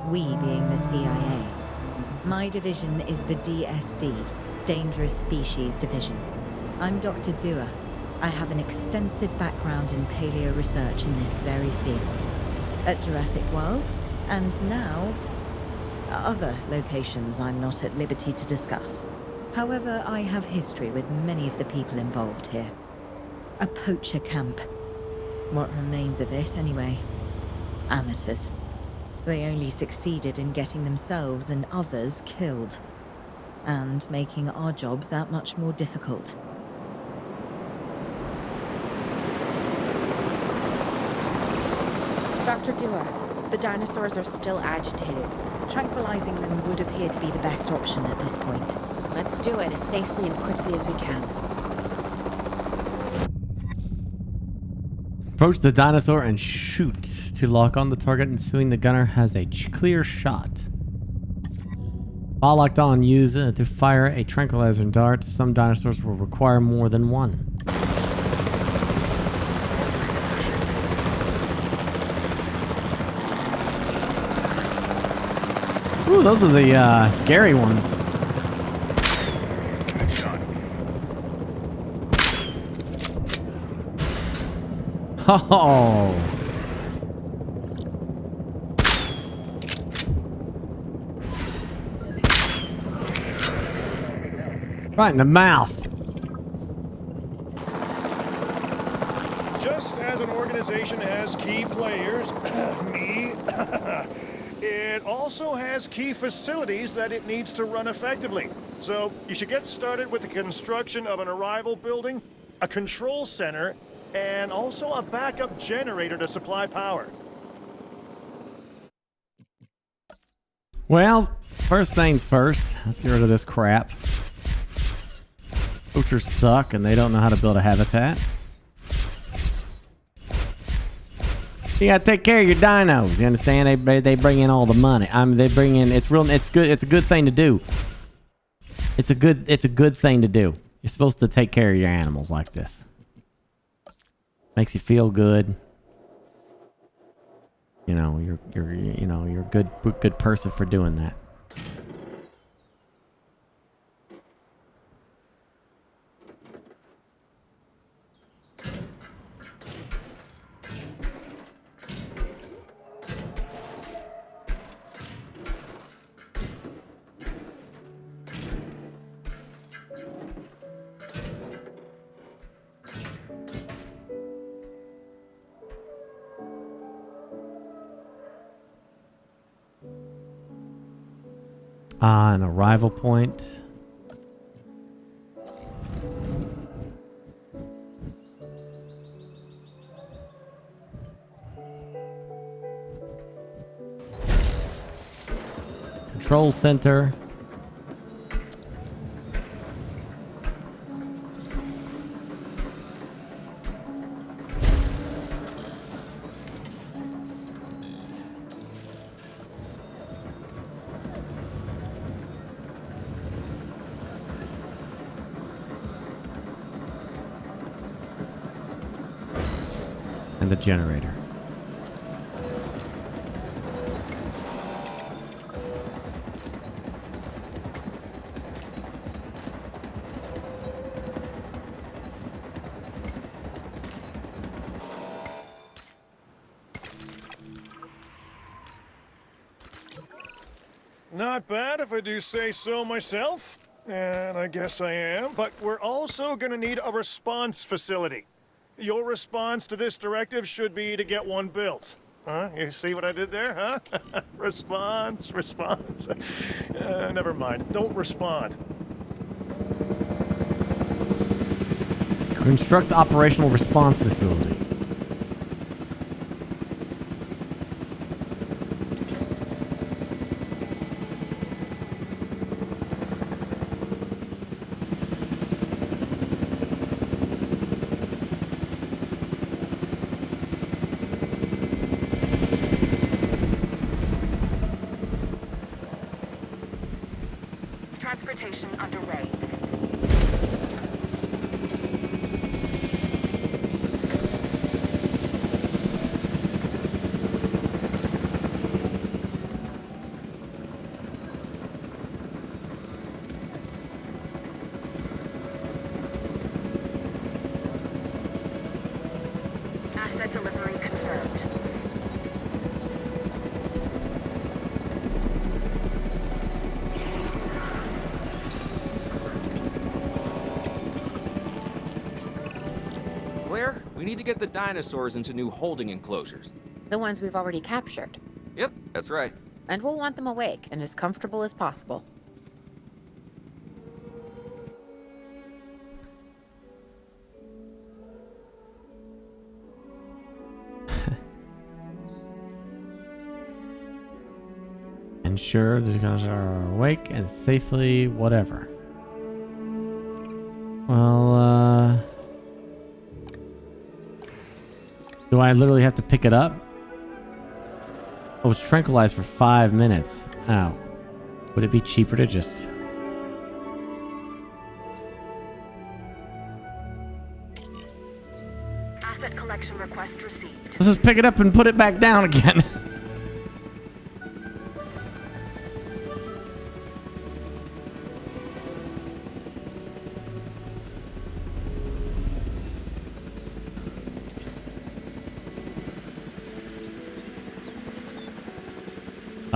We being the CIA. My division is the DSD, Dangerous Species Division. I'm Dr. Dua. I have an extensive background in paleo research in this very field. At Jurassic World, and now other locations I'm not at liberty to discuss. However, I have history with many of the people involved here. A poacher camp. What remains of it, anyway? Amateurs. They only succeeded in getting themselves and others killed. And making our job that much more difficult. Dr. Dua, the dinosaurs are still agitated. Tranquilizing them would appear to be the best option at this point. Let's do it as safely and quickly as we can. Approach the dinosaur and shoot to lock on the target. Ensuing, the gunner has a clear shot. While locked on, use to fire a tranquilizer dart. Some dinosaurs will require more than one. Ooh, those are the scary ones. Oh. Right in the mouth. Just as an organization has key players, me, it also has key facilities that it needs to run effectively. So you should get started with the construction of an arrival building, a control center, and also a backup generator to supply power. Well, first things first. Let's get rid of this crap. Poachers suck and they don't know how to build a habitat. You gotta take care of your dinos. You understand? They bring in all the money. They bring in. It's real. It's good. It's a good thing to do. It's a good thing to do. You're supposed to take care of your animals like this. Makes you feel good. You know, you're a good person for doing that. An arrival point. Control center. And the generator. Not bad if I do say so myself. And I guess I am. But we're also going to need a response facility. Your response to this directive should be to get one built. Huh? You see what I did there, huh? Response. Never mind. Don't respond. Construct operational response facility. Transportation underway. Asset delivery confirmed. Claire, we need to get the dinosaurs into new holding enclosures. The ones we've already captured. Yep, that's right. And we'll want them awake and as comfortable as possible. Ensure the guys are awake and safely whatever. Well, do I literally have to pick it up? Oh, it's tranquilized for 5 minutes. Oh. Would it be cheaper to just... Asset collection request received. Let's just pick it up and put it back down again.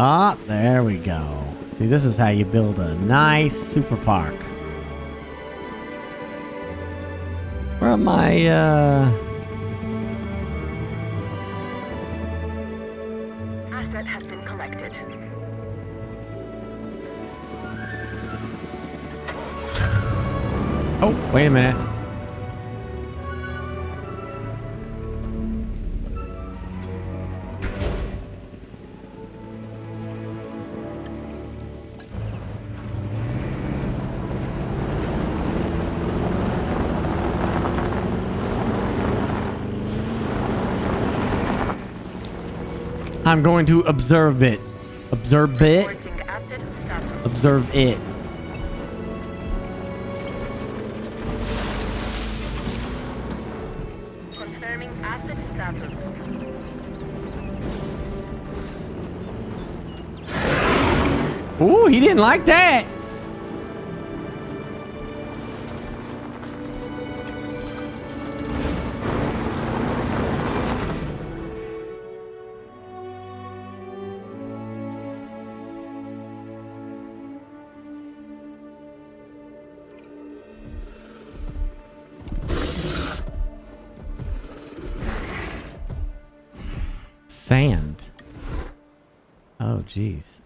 Ah, there we go. See, this is how you build a nice super park. Where am I, Asset has been collected. Oh, wait a minute. I'm going to observe it. Observe it. Observe it. Confirming asset status. Ooh, he didn't like that. Sand. Oh, geez.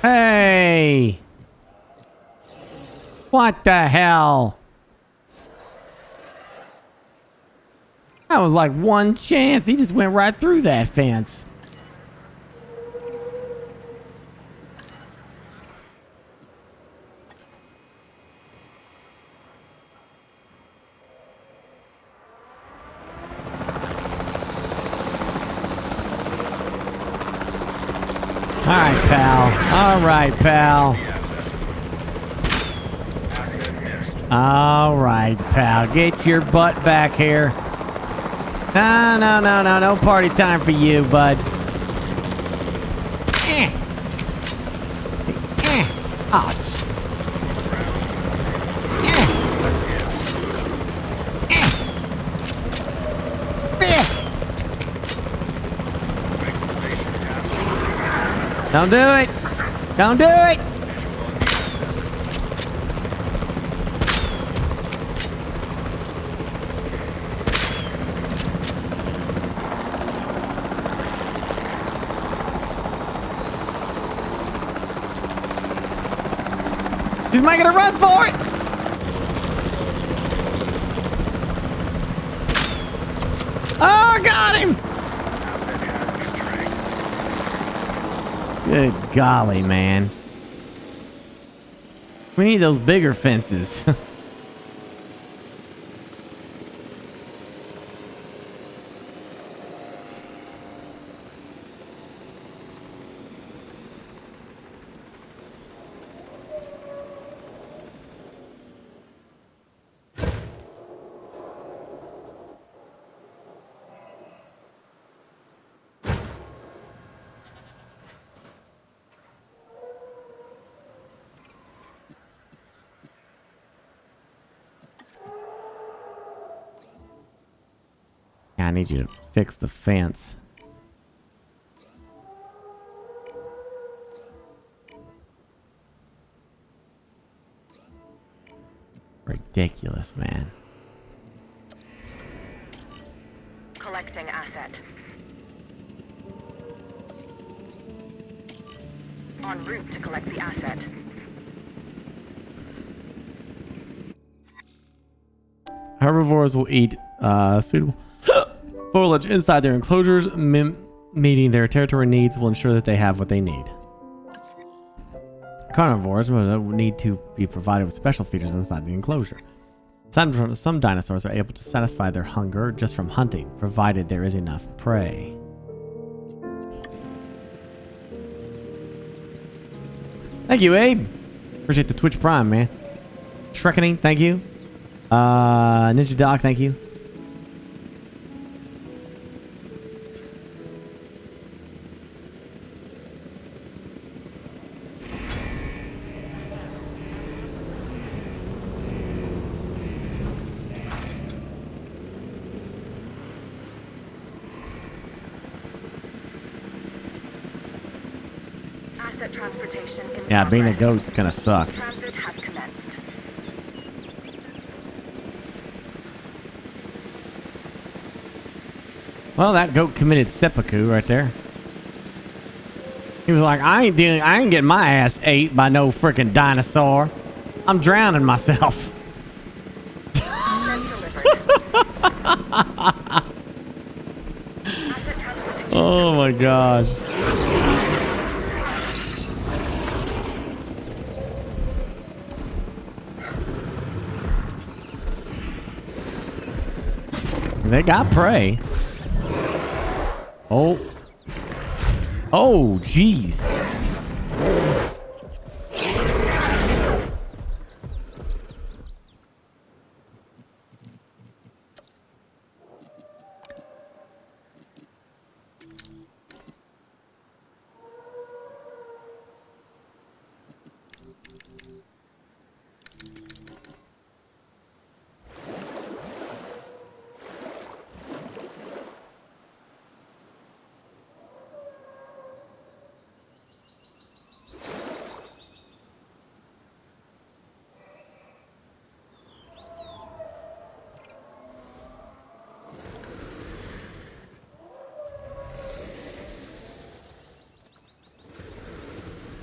Hey! What the hell? That was like one chance. He just went right through that fence. All right, pal. All right, pal. All right, pal. Get your butt back here. No party time for you, bud. Ouch. Don't do it. Don't do it. He's making a run for it. Oh, I got him. Good golly, man. We need those bigger fences. I need you to fix the fence. Ridiculous, man. Collecting asset. En route to collect the asset. Herbivores will eat suitable foliage inside their enclosures, Meeting their territory needs will ensure that they have what they need. Carnivores will need to be provided with special feeders inside the enclosure. Some dinosaurs are able to satisfy their hunger just from hunting, provided there is enough prey. Thank you, Abe. Appreciate the Twitch Prime, man. Shrekkening, thank you. Ninja Doc, thank you. Asset transportation in Yeah, being a progress. goat's gonna suck. Transit has commenced. Well, that goat committed seppuku right there. He was like, I ain't getting my ass ate by no freaking dinosaur. I'm drowning myself. Oh my gosh. They got prey. Oh. Oh, jeez.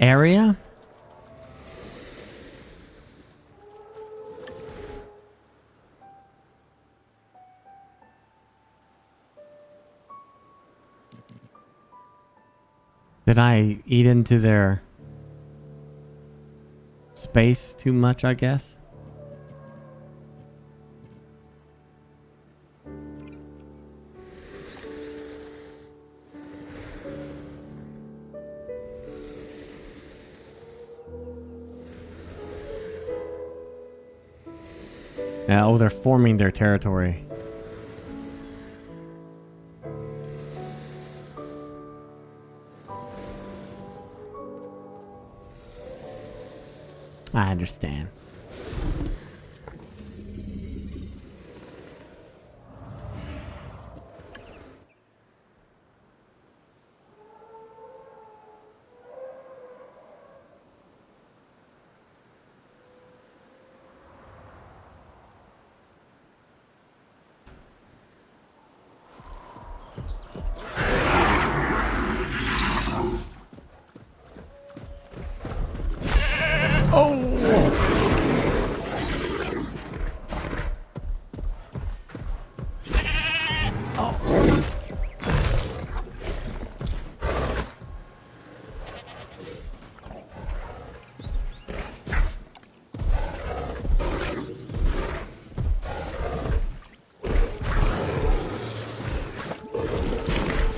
Area? Did I eat into their space too much, I guess? Yeah, oh, they're forming their territory. I understand.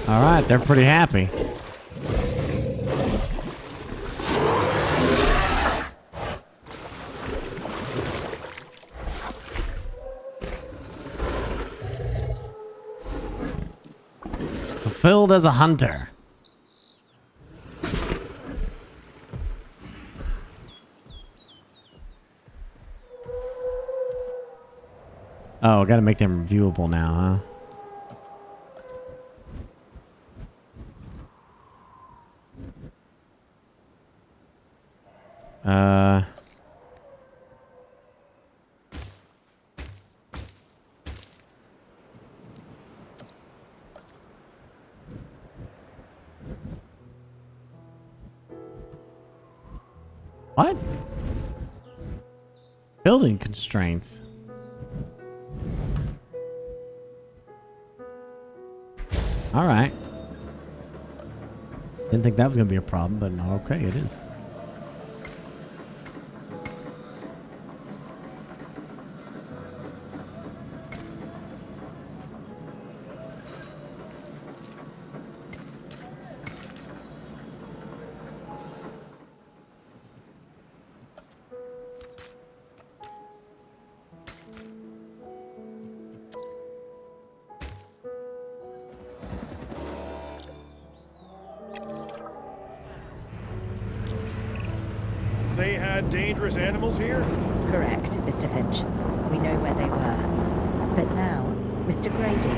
All right, they're pretty happy. Fulfilled as a hunter. Oh, gotta make them viewable now, huh? What? Building constraints. All right. Didn't think that was going to be a problem, but okay, it is. They had dangerous animals here? Correct, Mr. Finch. We know where they were. But now, Mr. Grady,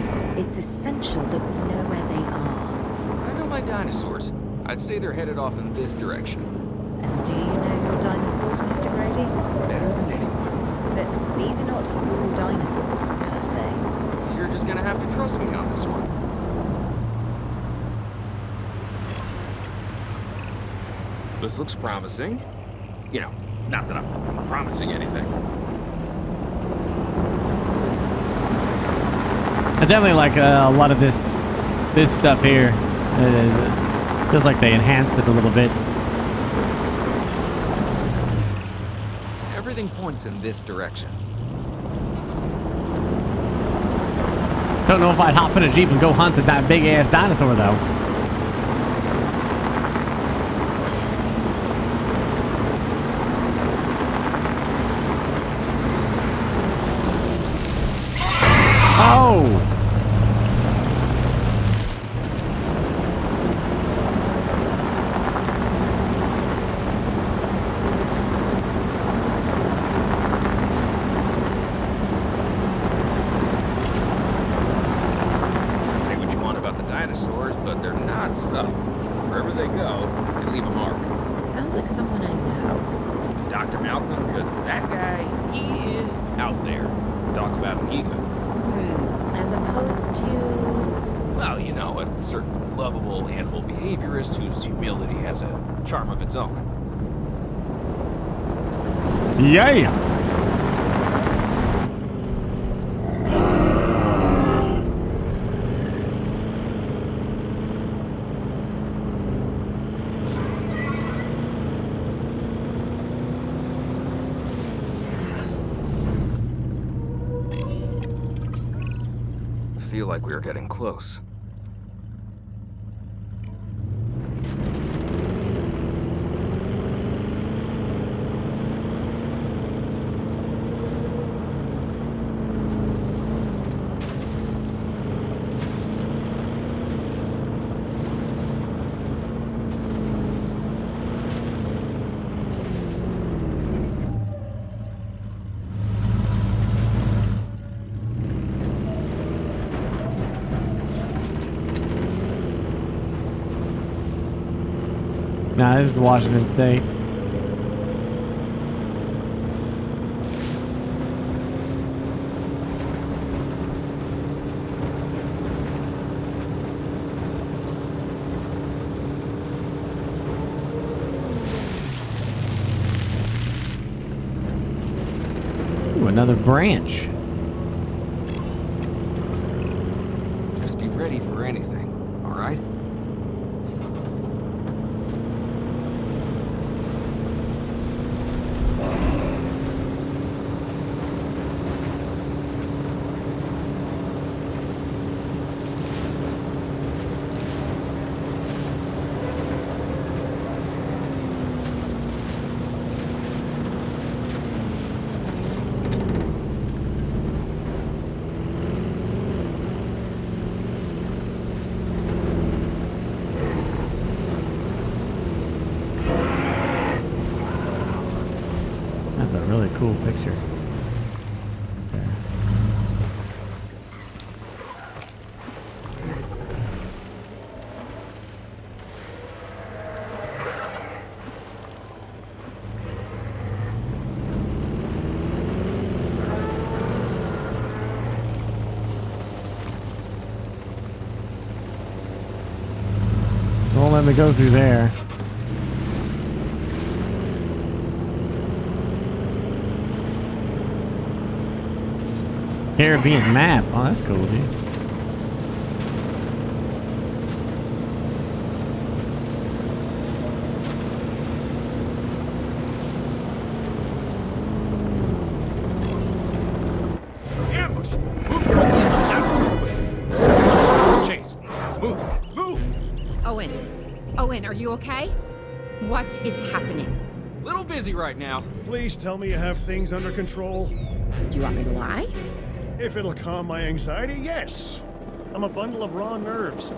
it's essential that we know where they are. I know my dinosaurs. I'd say they're headed off in this direction. And do you know your dinosaurs, Mr. Grady? Better than anyone. But these are not your dinosaurs, per se. You're just gonna have to trust me on this one. This looks promising. You know, not that I'm promising anything. I definitely like a lot of this stuff here. Feels like they enhanced it a little bit. Everything points in this direction. Don't know if I'd hop in a Jeep and go hunt that big ass dinosaur though. Oh! Say what you want about the dinosaurs, but they're not subtle. Wherever they go, they leave a mark. Sounds like someone I know. Is it Dr. Malcolm? Because that guy, he is out there. Talk about an ego. As opposed to... Well, you know, a certain lovable animal behaviorist whose humility has a charm of its own. Yeah! I feel like we are getting close. Nah, this is Washington State. Ooh, another branch. Just be ready for anything, all right? That's a really cool picture. There. Don't let me go through there. Caribbean map. Oh, that's cool, dude. Owen. Owen, are you okay? What is happening? Little busy right now. Please tell me you have things under control. Do you want me to lie? If it'll calm my anxiety, yes. I'm a bundle of raw nerves.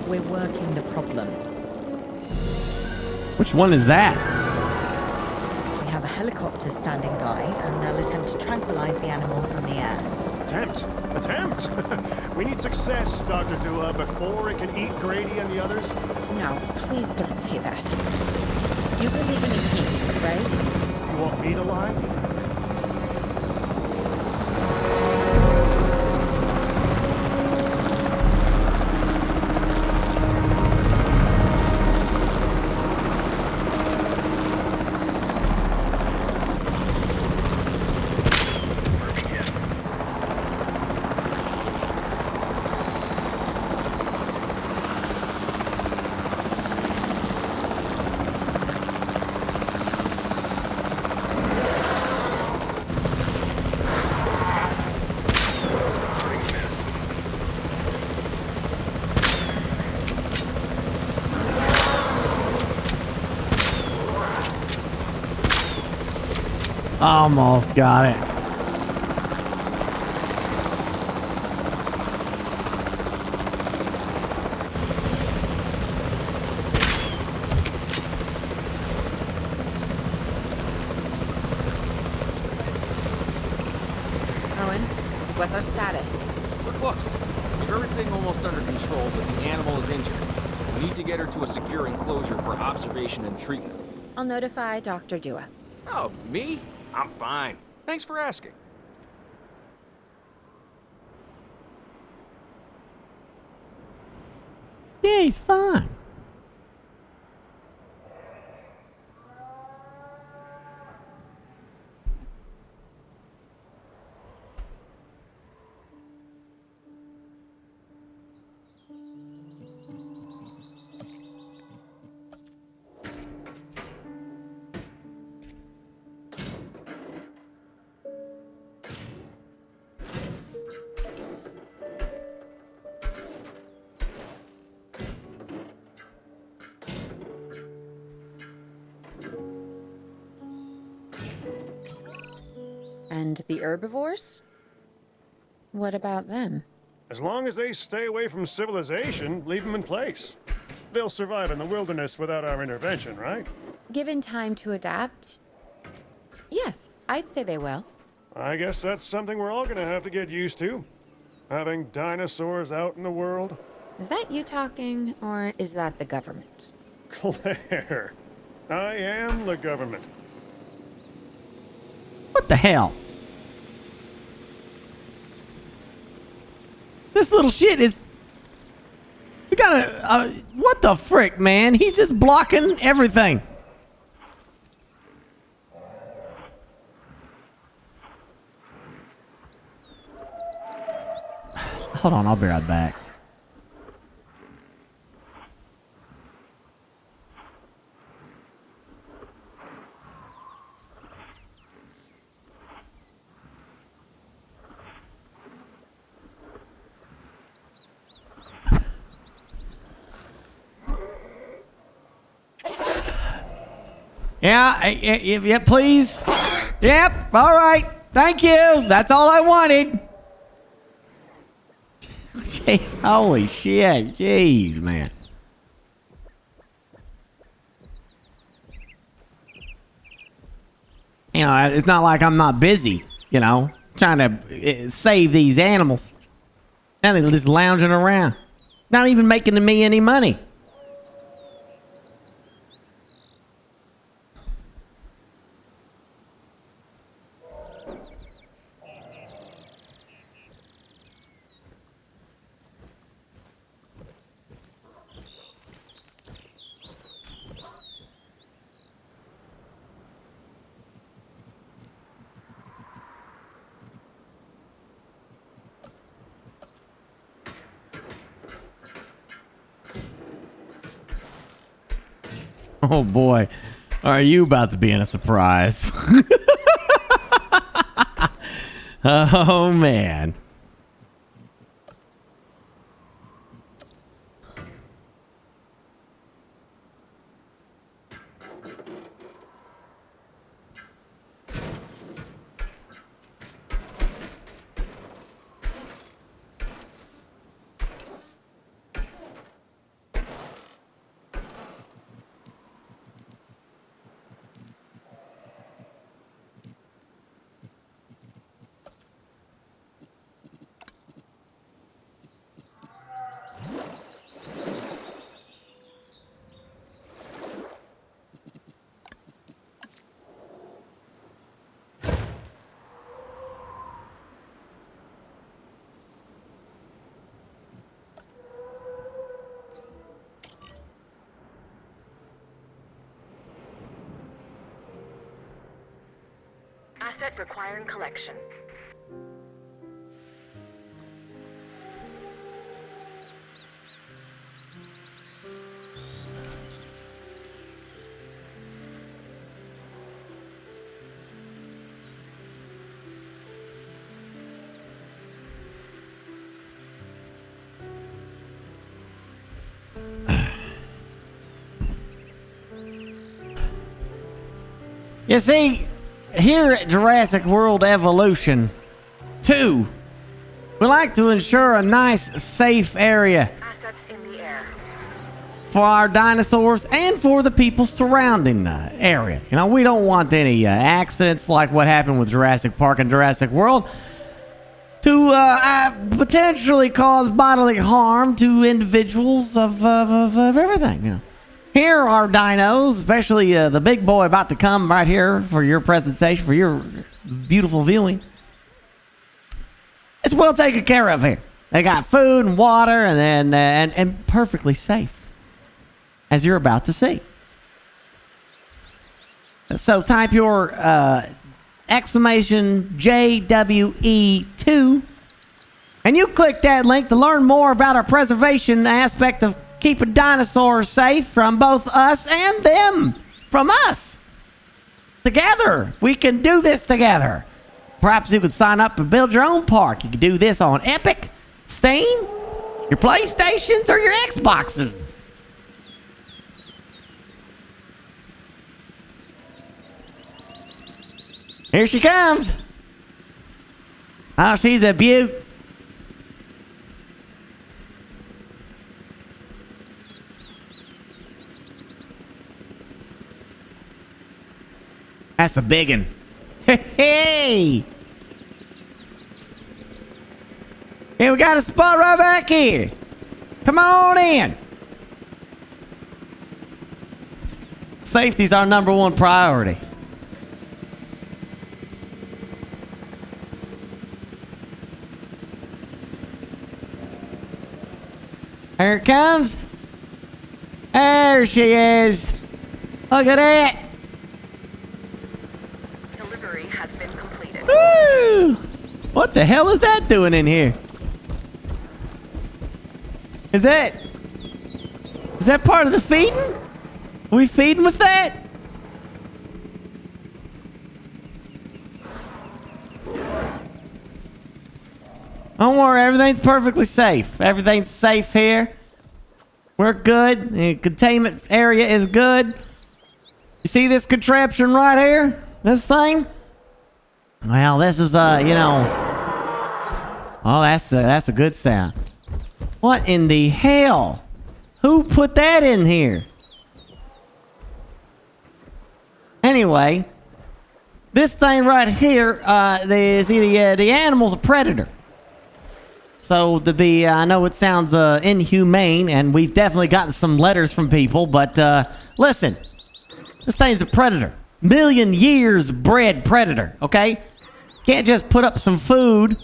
We're working the problem. Which one is that? We have a helicopter standing by, and they'll attempt to tranquilize the animal from the air. Attempt? We need success, Dr. Dua, before it can eat Grady and the others. No, please don't say that. You believe in a team, right? You want me to lie? Almost got it. Owen, what's our status? We're close. We've everything almost under control, but the animal is injured. We need to get her to a secure enclosure for observation and treatment. I'll notify Dr. Dua. Oh, me? I'm fine. Thanks for asking. Yeah, he's fine. And the herbivores? What about them? As long as they stay away from civilization, leave them in place. They'll survive in the wilderness without our intervention, right? Given time to adapt, yes, I'd say they will. I guess that's something we're all gonna have to get used to. Having dinosaurs out in the world. Is that you talking, or is that the government? Claire, I am the government. What the hell? This little shit is... We gotta... what the frick, man? He's just blocking everything. Hold on, I'll be right back. Yeah, please. Yep, all right. Thank you. That's all I wanted. Gee, holy shit. Jeez, man. You know, it's not like I'm not busy, you know, trying to save these animals. And they're just lounging around. Not even making me any money. Oh boy, are you about to be in a surprise? Oh man. Asset requiring collection. You see, here at Jurassic World Evolution 2, we like to ensure a nice, safe area Assets in the air. for our dinosaurs and for the people surrounding the area. You know, we don't want any accidents like what happened with Jurassic Park and Jurassic World to potentially cause bodily harm to individuals of everything, you know. Here are dinos, especially the big boy about to come right here for your presentation, for your beautiful viewing. It's well taken care of here. They got food and water, and then and perfectly safe, as you're about to see. So type your exclamation JWE2, and you click that link to learn more about our preservation aspect of keeping dinosaurs safe from both us and them, from us. Together, we can do this together. Perhaps you could sign up and build your own park. You could do this on Epic, Steam, your PlayStations, or your Xboxes. Here she comes. Oh, she's a beaut. That's the biggin. Hey! Hey, we got a spot right back here. Come on in. Safety's our #1 priority. Here it comes. There she is. Look at that. Delivery has been completed. Woo! What the hell is that doing in here? Is that part of the feeding? Are we feeding with that? Don't worry, everything's perfectly safe. Everything's safe here. We're good. The containment area is good. You see this contraption right here? This thing? Well, this is, you know... Oh, that's a good sound. What in the hell? Who put that in here? Anyway, this thing right here, the animal's a predator. So to be, I know it sounds inhumane, and we've definitely gotten some letters from people, but listen, this thing's a predator. Million years bred predator, okay? Can't just put up some food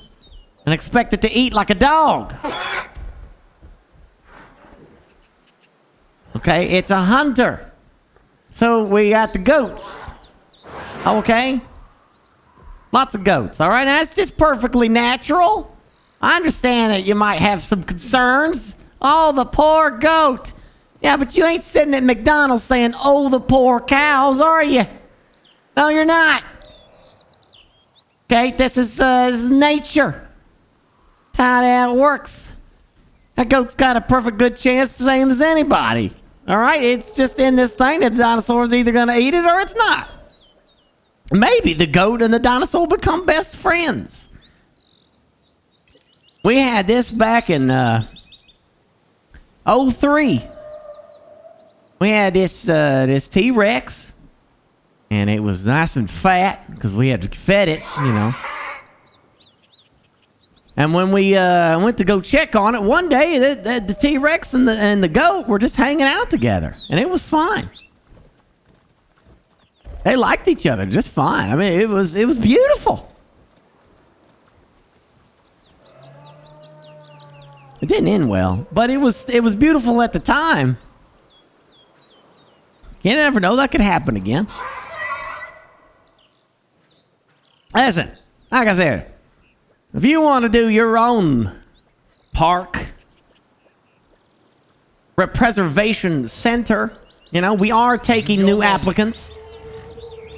and expect it to eat like a dog. Okay, it's a hunter. So we got the goats. Okay? Lots of goats, all right? Now, that's just perfectly natural. I understand that you might have some concerns. Oh, the poor goat. Yeah, but you ain't sitting at McDonald's saying, oh, the poor cows, are you? No, you're not. Okay, this is nature. That's how it works. That goat's got a perfect good chance, the same as anybody. All right, it's just in this thing that the dinosaur's either going to eat it or it's not. Maybe the goat and the dinosaur become best friends. We had this back in 03. We had this T-Rex, and it was nice and fat because we had fed it, you know. And when we went to go check on it, one day the T-Rex and the goat were just hanging out together, and it was fine. They liked each other just fine. I mean, it was beautiful. It didn't end well, but it was beautiful at the time. You never know, that could happen again. Listen, like I said, if you want to do your own park preservation center, you know, we are taking new applicants.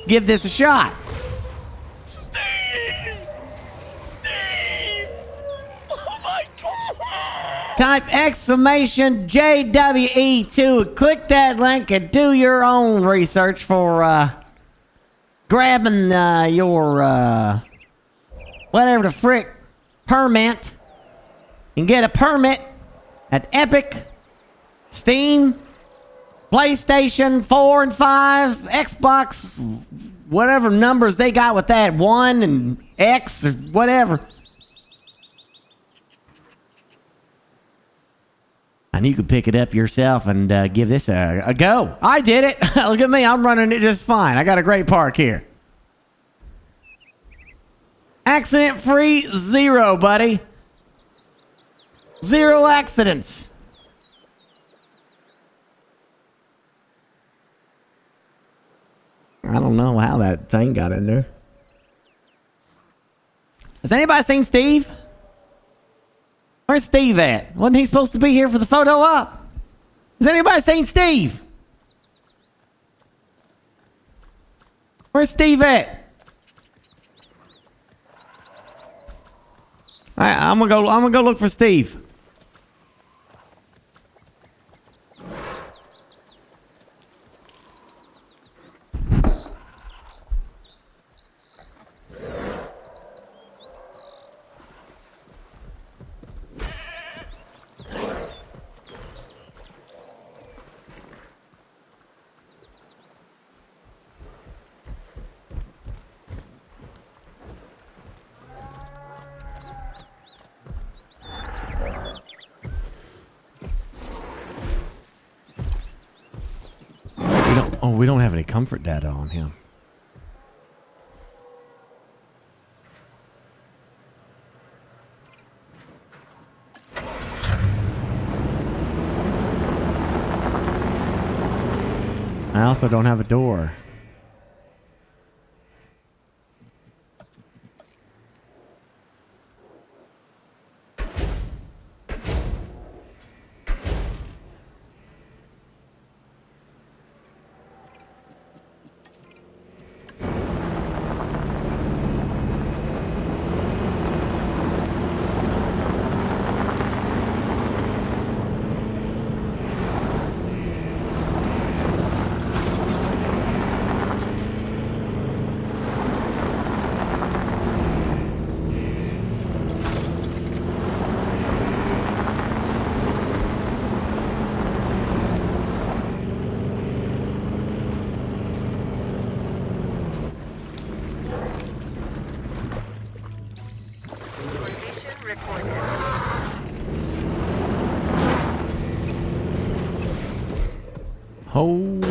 Give this a shot. Type exclamation JWE2. Click that link and do your own research for grabbing your whatever the frick permit. You can get a permit at Epic, Steam, PlayStation 4 and 5, Xbox, whatever numbers they got with that, 1 and X or whatever. And you can pick it up yourself and give this a go. I did it. Look at me. I'm running it just fine. I got a great park here. Accident-free 0, buddy. 0 accidents. I don't know how that thing got in there. Has anybody seen Steve? Where's Steve at? Wasn't he supposed to be here for the photo op? Has anybody seen Steve? Where's Steve at? All right, I'm gonna go look for Steve. We don't have any comfort data on him. I also don't have a door. Oh.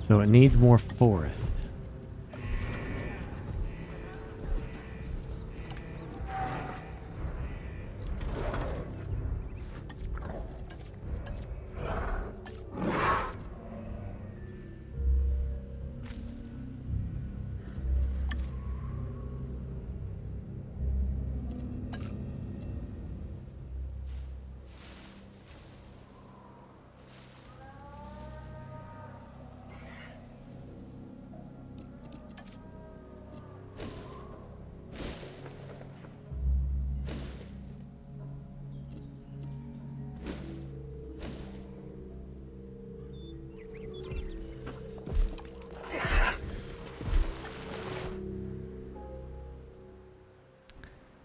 So it needs more forest.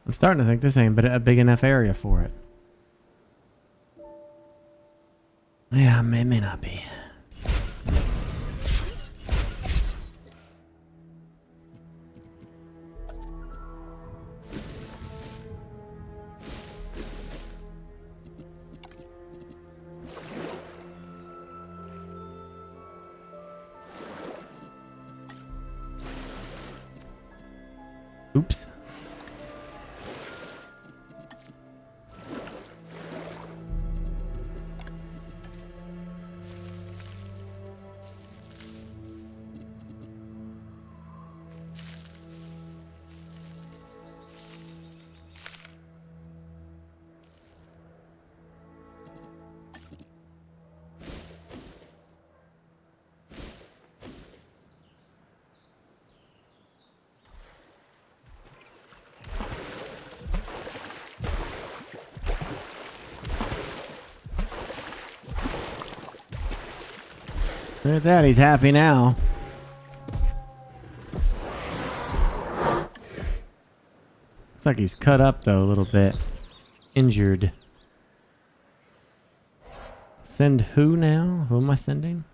I'm starting to think this ain't a big enough area for it. Yeah, it may not be. Oops. Look at that, he's happy now. Looks like he's cut up though a little bit. Injured. Send who now? Who am I sending?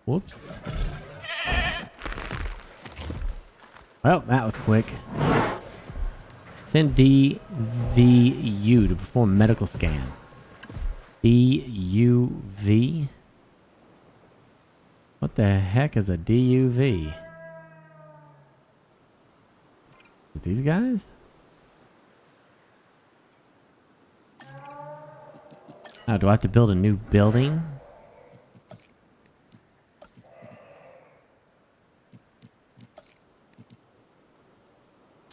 Whoops. Well, that was quick. Send DVU to perform medical scan. DUV? What the heck is a DUV? Is it these guys? Oh, do I have to build a new building?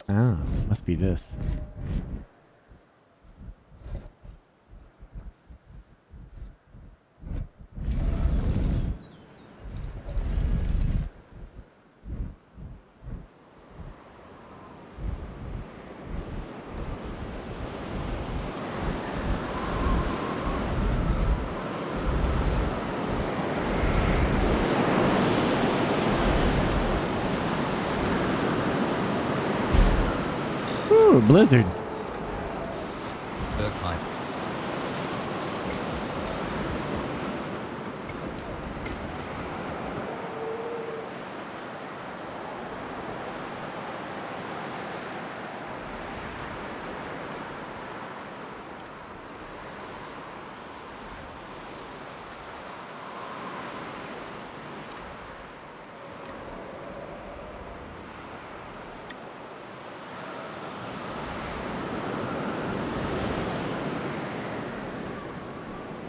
Oh, must be this. Ooh, blizzard. Berkheim.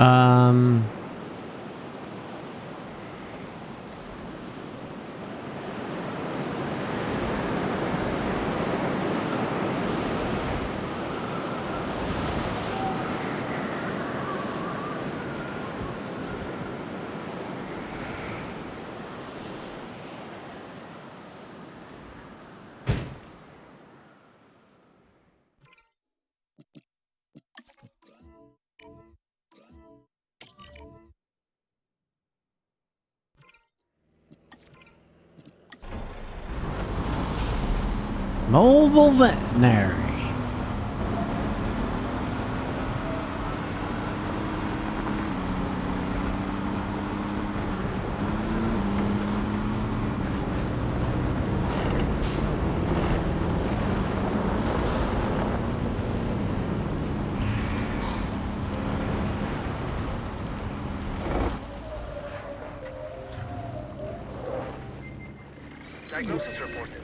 Um... Mobile veterinary. Diagnosis reported.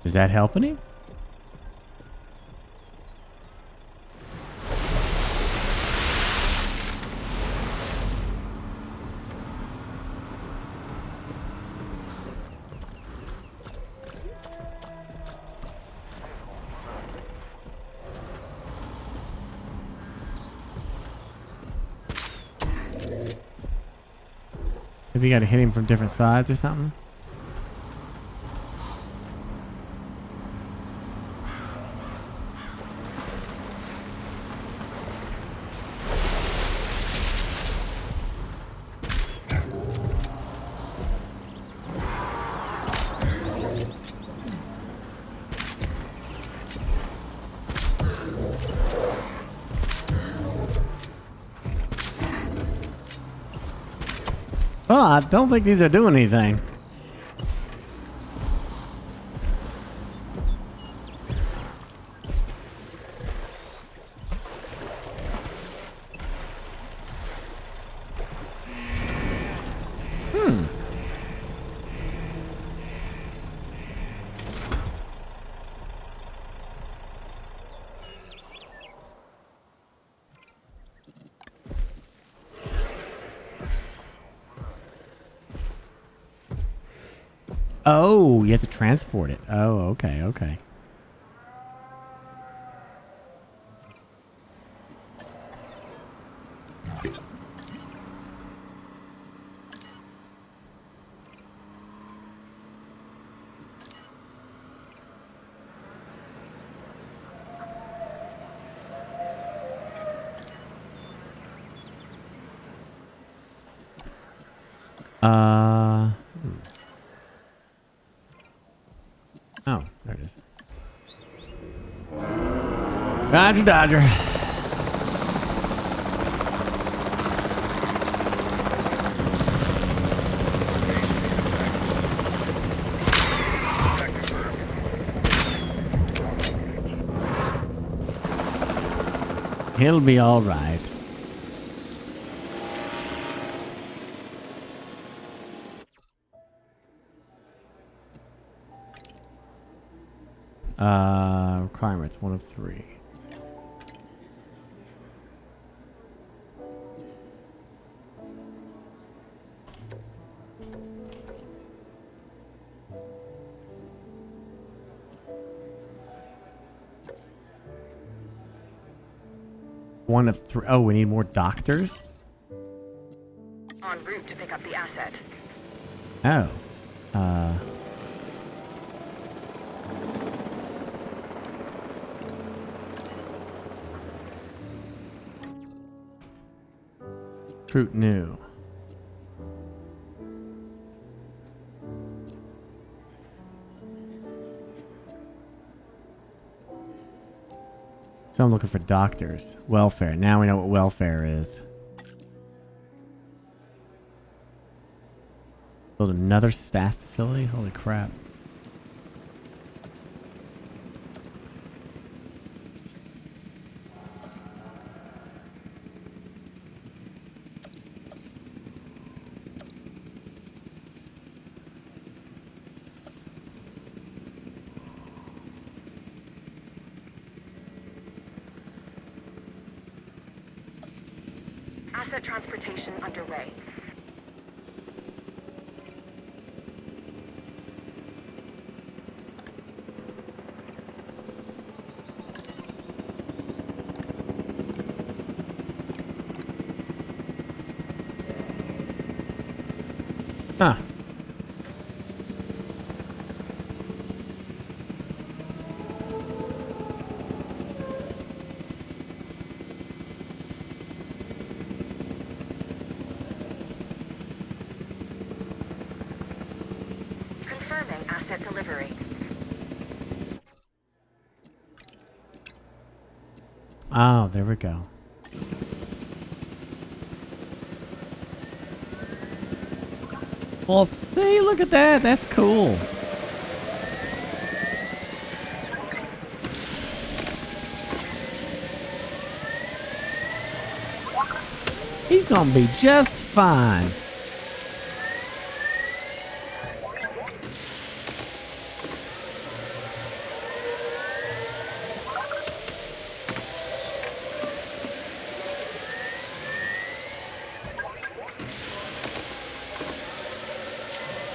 Is that helping him? Maybe you gotta hit him from different sides or something? Oh, I don't think these are doing anything. Oh, you have to transport it. Oh, okay, okay. Oh, there it is. Roger, Dodger. He'll be all right. Requirements 1 of 3. One of 3. Oh, we need more doctors? En route to pick up the asset. Oh. Fruit new. So I'm looking for doctors. Welfare. Now we know what welfare is. Build another staff facility? Holy crap. Asset transportation underway. Huh. Confirming asset delivery. Oh, there we go. Well, see, look at that. That's cool. He's gonna be just fine.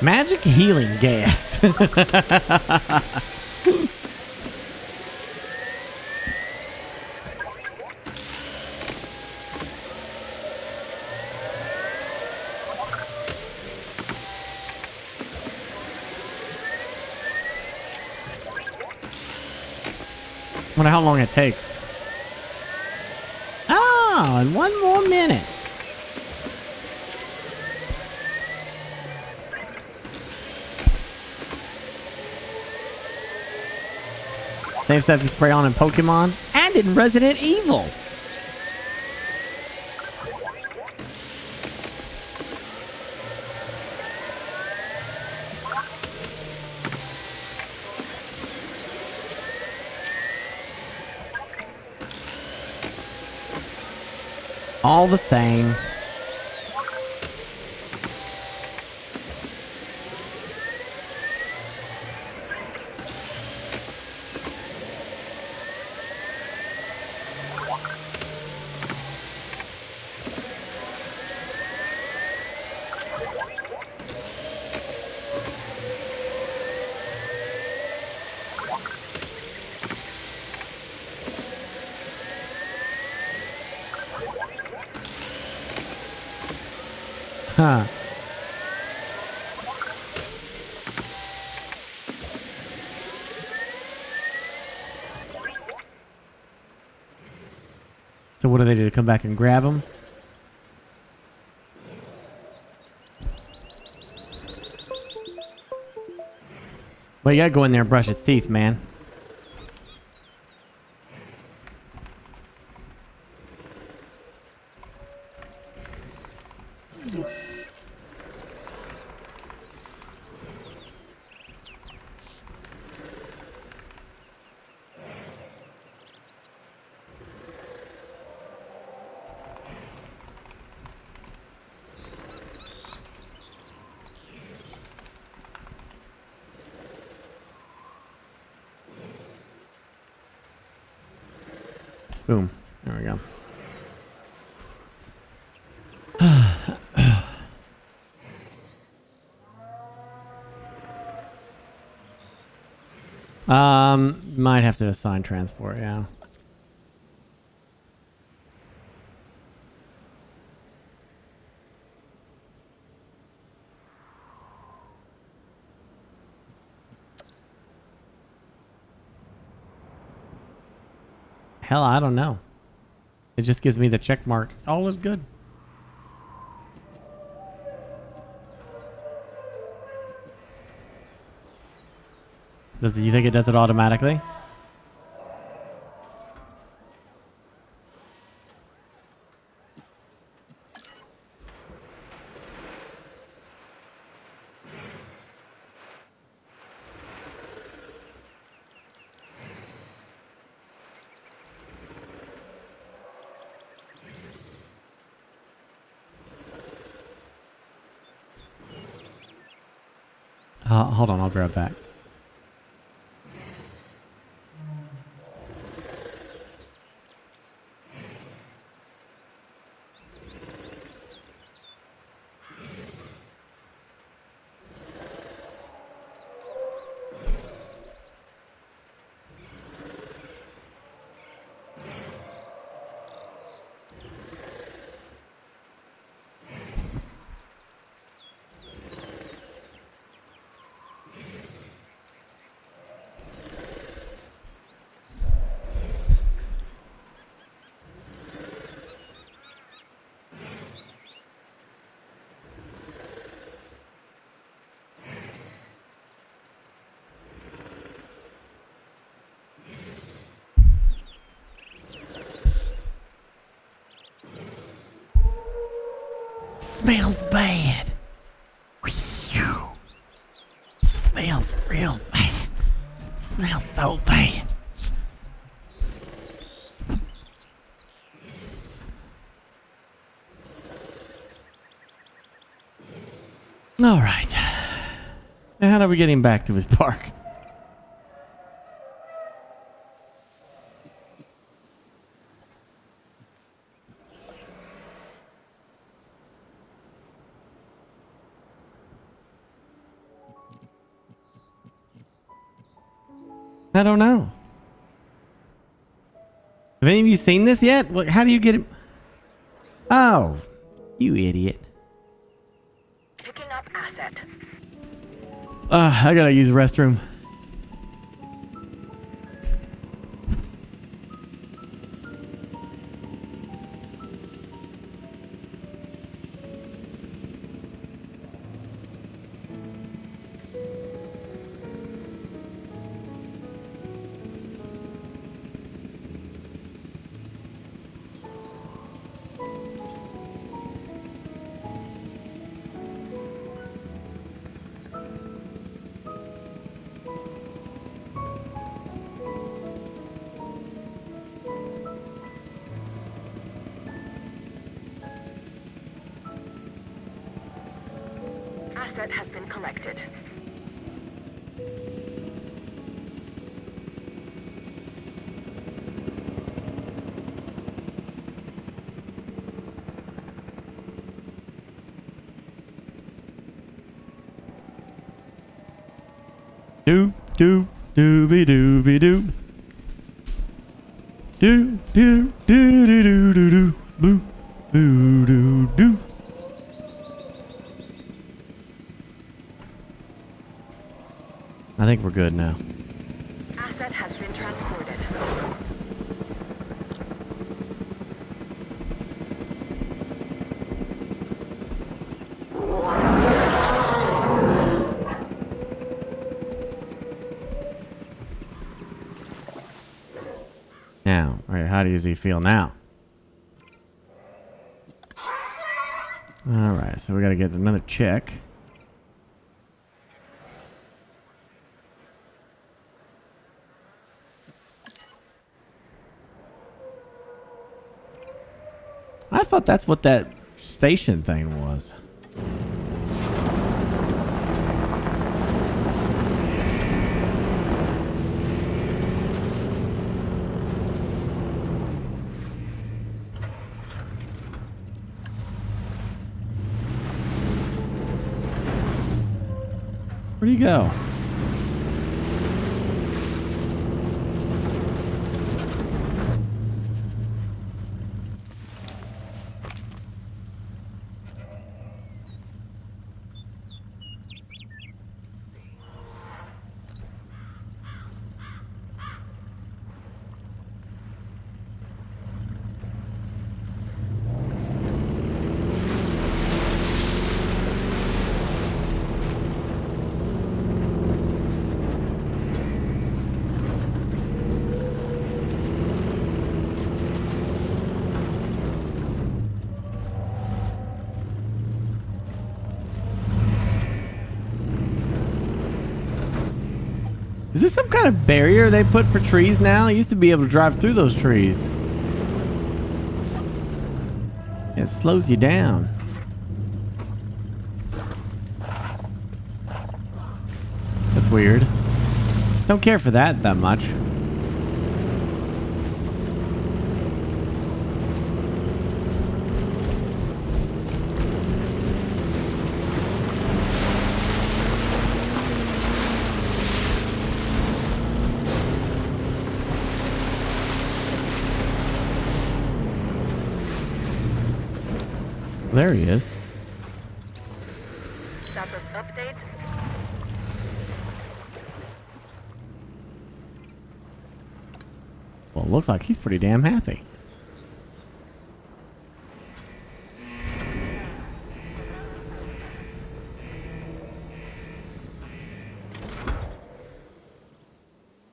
Magic healing gas. Wonder how long it takes. Oh, and 1 more minute. Same stuff you spray on in Pokemon and in Resident Evil. All the same. Huh. So what do they do? Come back and grab him? Well, you gotta go in there and brush its teeth, man. Boom. There we go. Might have to assign transport, yeah. Hell, I don't know. It just gives me the check mark. All is good. Do you think it does it automatically? Hold on, I'll be right back. Smells bad. Smells real bad. Smells so bad. All right. Now how are we getting back to his park? I don't know. Have any of you seen this yet? How do you get it? Oh, you idiot. Picking up asset. I gotta use the restroom. Asset has been collected. Doo doo dooby dooby doo. Doo doo doo doo doo doo doo. Boo doo doo doo. I think we're good now. Asset has been transported. Now, all right, how does he feel now? All right, so we got to get another check. I thought that's what that station thing was. Where'd he go? Is this some kind of barrier they put for trees now? You used to be able to drive through those trees. It slows you down. That's weird. Don't care for that much. There he is. Status update. Well, it looks like he's pretty damn happy.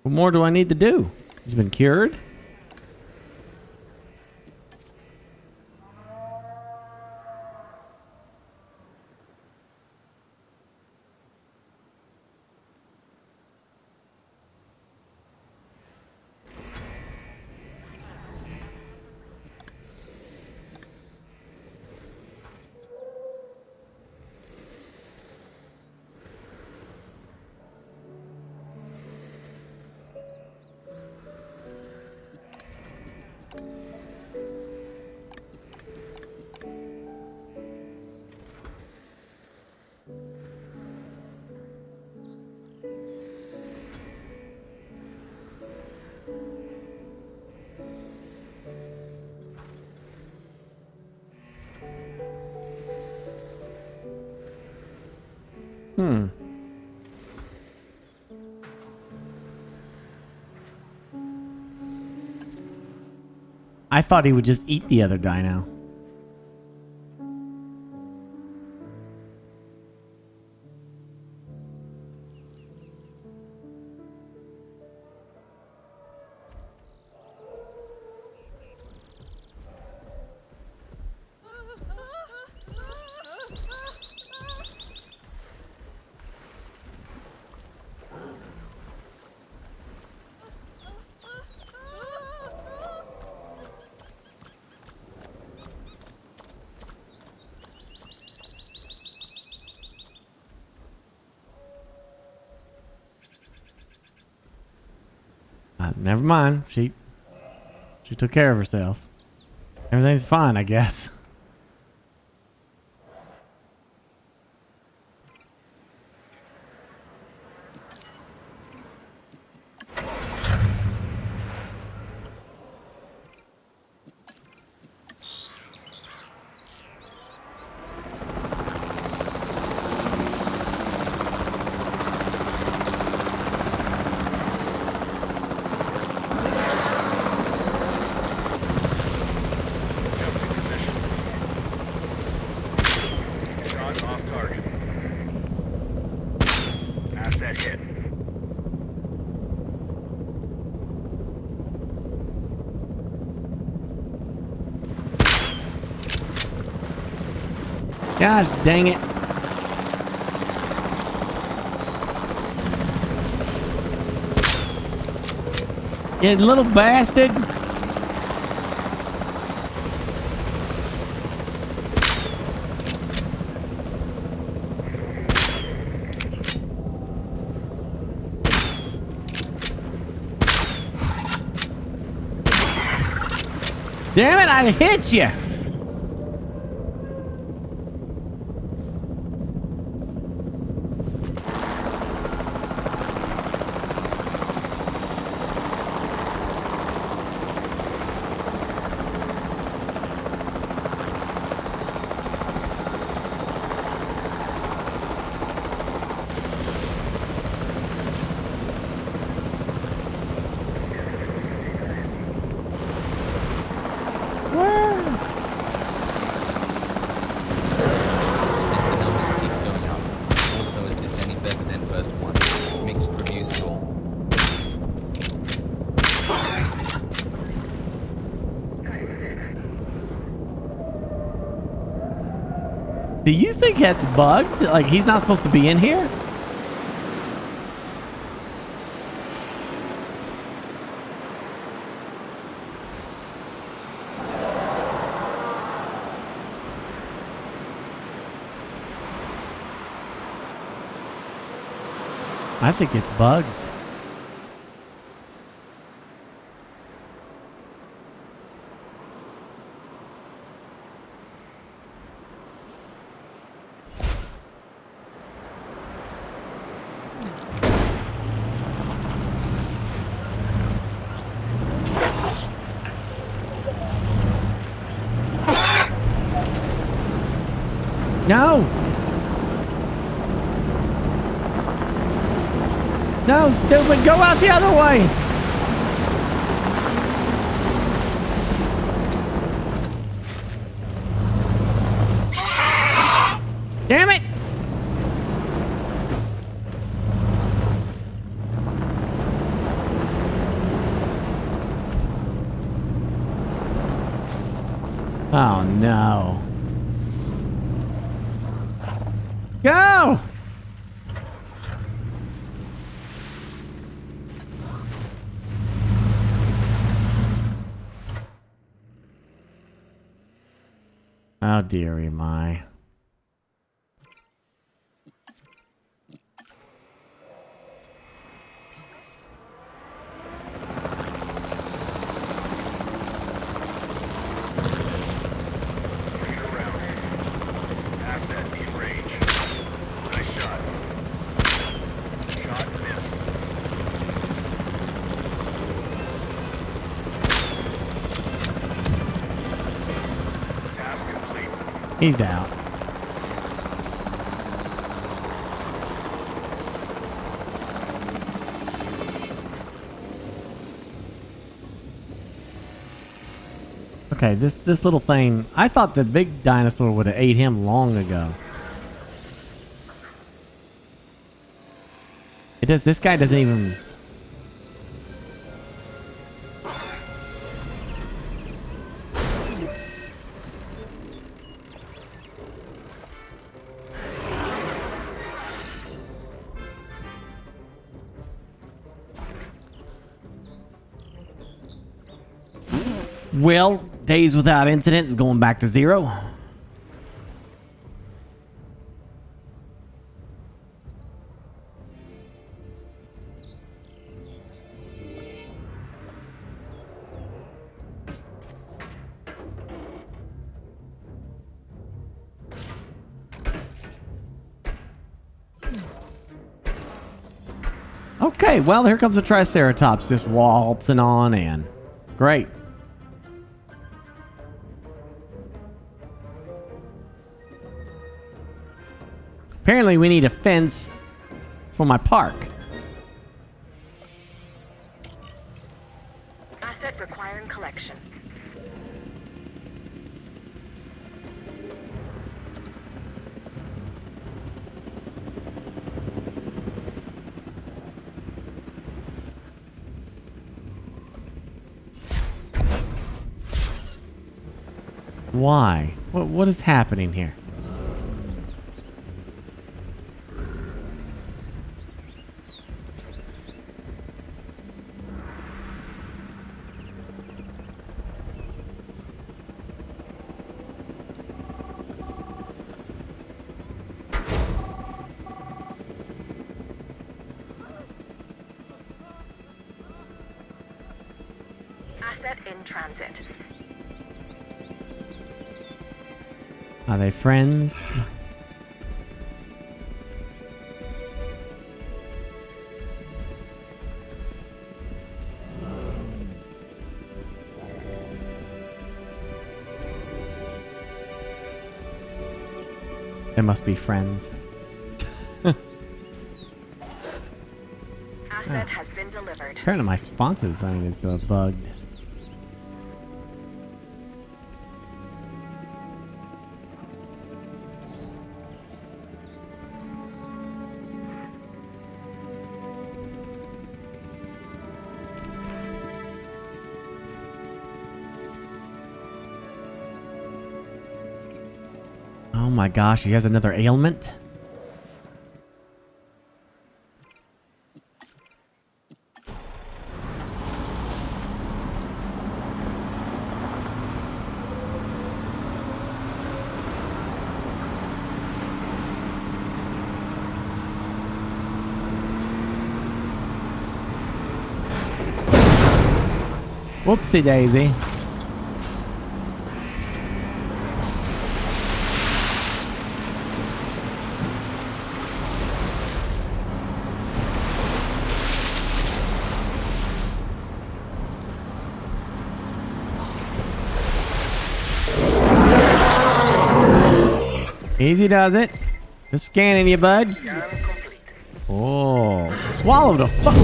What more do I need to do? He's been cured? I thought he would just eat the other dino. Never mind. She took care of herself. Everything's fine, I guess. Gosh dang it. You little bastard. Damn it, I hit you. Do you think that's bugged? Like, he's not supposed to be in here? I think it's bugged. No! No, stupid! Go out the other way! Damn it! Oh no. Go! Oh dearie my. He's out. Okay, this little thing, I thought the big dinosaur would have ate him long ago. It does. This guy doesn't even. Well, days without incident is going back to 0. Okay, well, here comes a Triceratops just waltzing on in. Great. Apparently, we need a fence for my park. Asset requiring collection. Why? What is happening here? Asset in transit. Are they friends? They must be friends. Asset has been delivered. Apparently my sponsors thing is bugged. Oh my gosh, he has another ailment? Whoopsie daisy. Easy does it. Just scanning you, bud. Oh, swallow the fuck.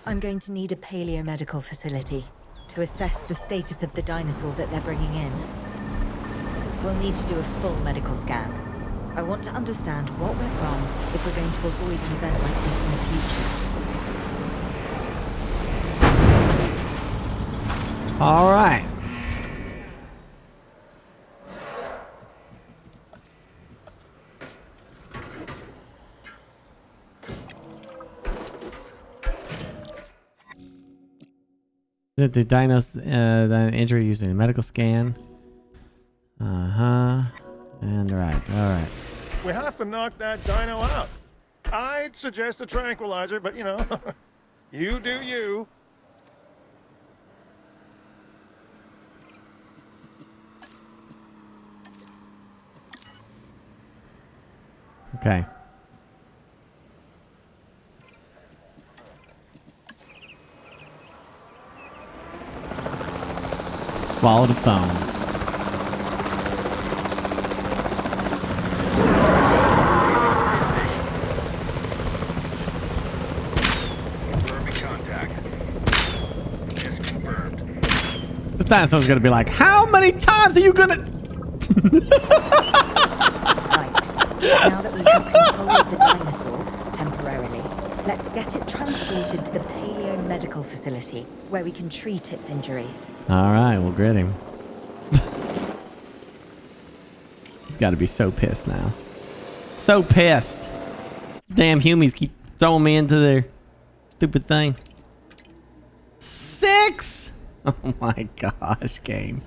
I'm going to need a paleomedical facility to assess the status of the dinosaur that they're bringing in. We'll need to do a full medical scan. I want to understand what went wrong if we're going to avoid an event like this in the future. All right. To diagnose the injury using a medical scan. And right, all right. We have to knock that dino out. I'd suggest a tranquilizer, but you know, you do you. Okay. Swallow the phone. Confirming contact. Yes, confirmed. This dinosaur's gonna be like, how many times are you gonna... Now that we have control of the dinosaur, temporarily, let's get it transported to the paleomedical facility, where we can treat its injuries. All right, we'll grit him. He's got to be so pissed now. So pissed. Damn humies keep throwing me into their stupid thing. 6! Oh my gosh, game.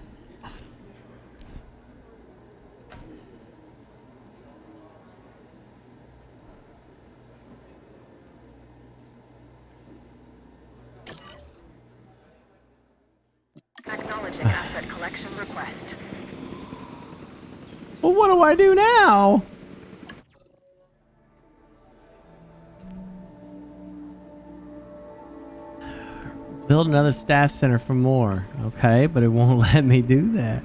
Acknowledging asset collection request. Well, what do I do now? Build another staff center for more. Okay, but it won't let me do that.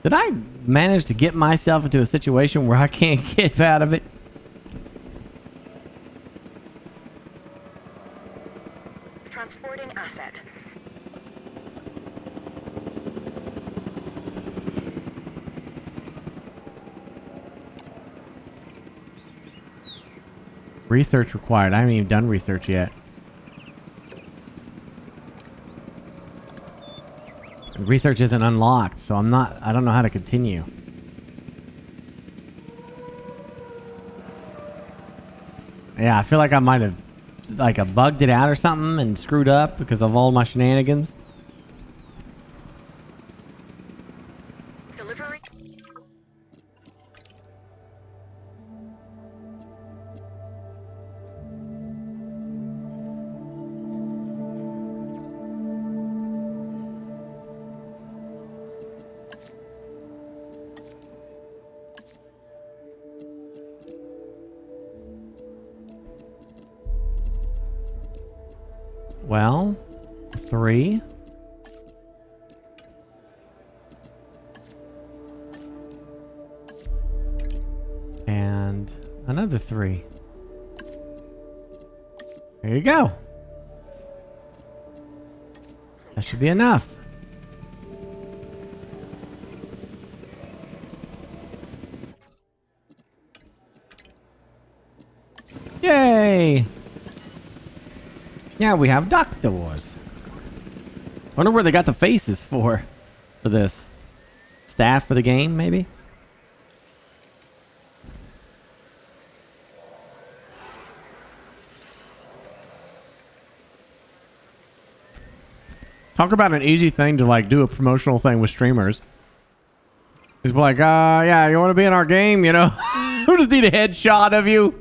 Did I manage to get myself into a situation where I can't get out of it? Transporting asset. Research required. I haven't even done research yet. Research isn't unlocked, so I don't know how to continue. Yeah, I feel like I might have like bugged it out or something and screwed up because of all my shenanigans. Delivery. Well, 3. And another 3. There you go. That should be enough. Yay! Yeah, we have dock doors. Wonder where they got the faces for this. Staff for the game, maybe? Talk about an easy thing to like do a promotional thing with streamers. He's like, yeah, you want to be in our game, you know? We just need a headshot of you.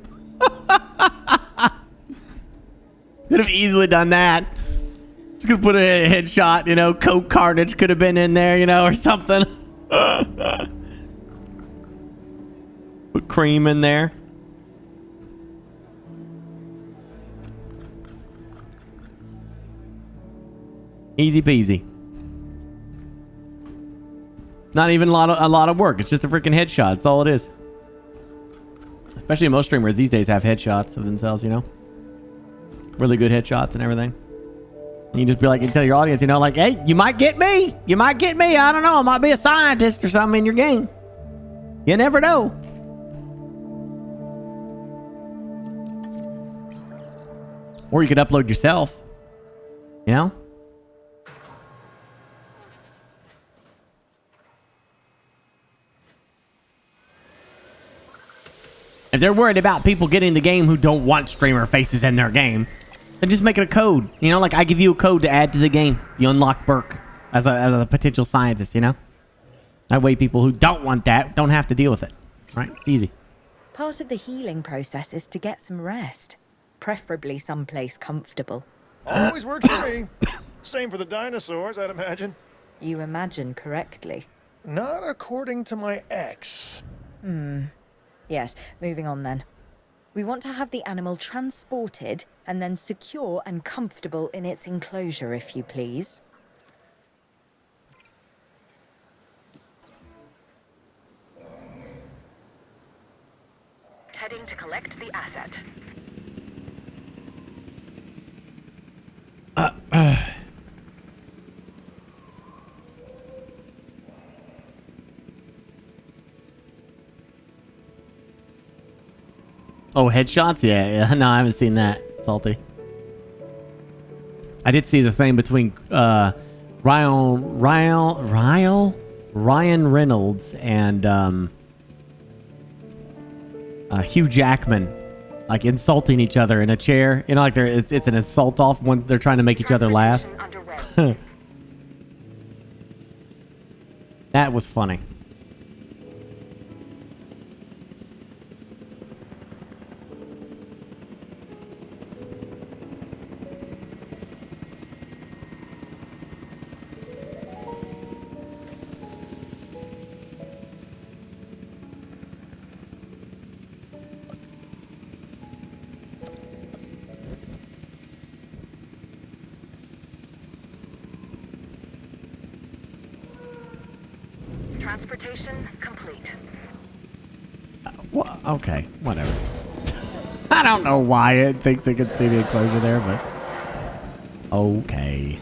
Could have easily done that. Just gonna put a headshot, you know, Coke Carnage could have been in there, you know, or something. Put cream in there. Easy peasy. Not even a lot of work. It's just a freaking headshot. That's all it is. Especially most streamers these days have headshots of themselves, you know? Really good headshots and everything. You just be like, and tell your audience, you know, like, hey, you might get me. You might get me. I don't know. I might be a scientist or something in your game. You never know. Or you could upload yourself. You know? If they're worried about people getting the game who don't want streamer faces in their game, then just make it a code. You know, like I give you a code to add to the game. You unlock Burke as a potential scientist, you know? That way people who don't want that don't have to deal with it. Right? It's easy. Part of the healing process is to get some rest. Preferably someplace comfortable. Always works for me. Same for the dinosaurs, I'd imagine. You imagine correctly. Not according to my ex. Yes, moving on then. We want to have the animal transported and then secure and comfortable in its enclosure, if you please. Heading to collect the asset. Oh, headshots? Yeah. No, I haven't seen that. Salty. I did see the thing between Ryan Reynolds and Hugh Jackman, like insulting each other in a chair. You know, like it's an insult off when they're trying to make each other laugh. That was funny. Transportation complete. Okay, whatever. I don't know why it thinks it can see the enclosure there, but okay.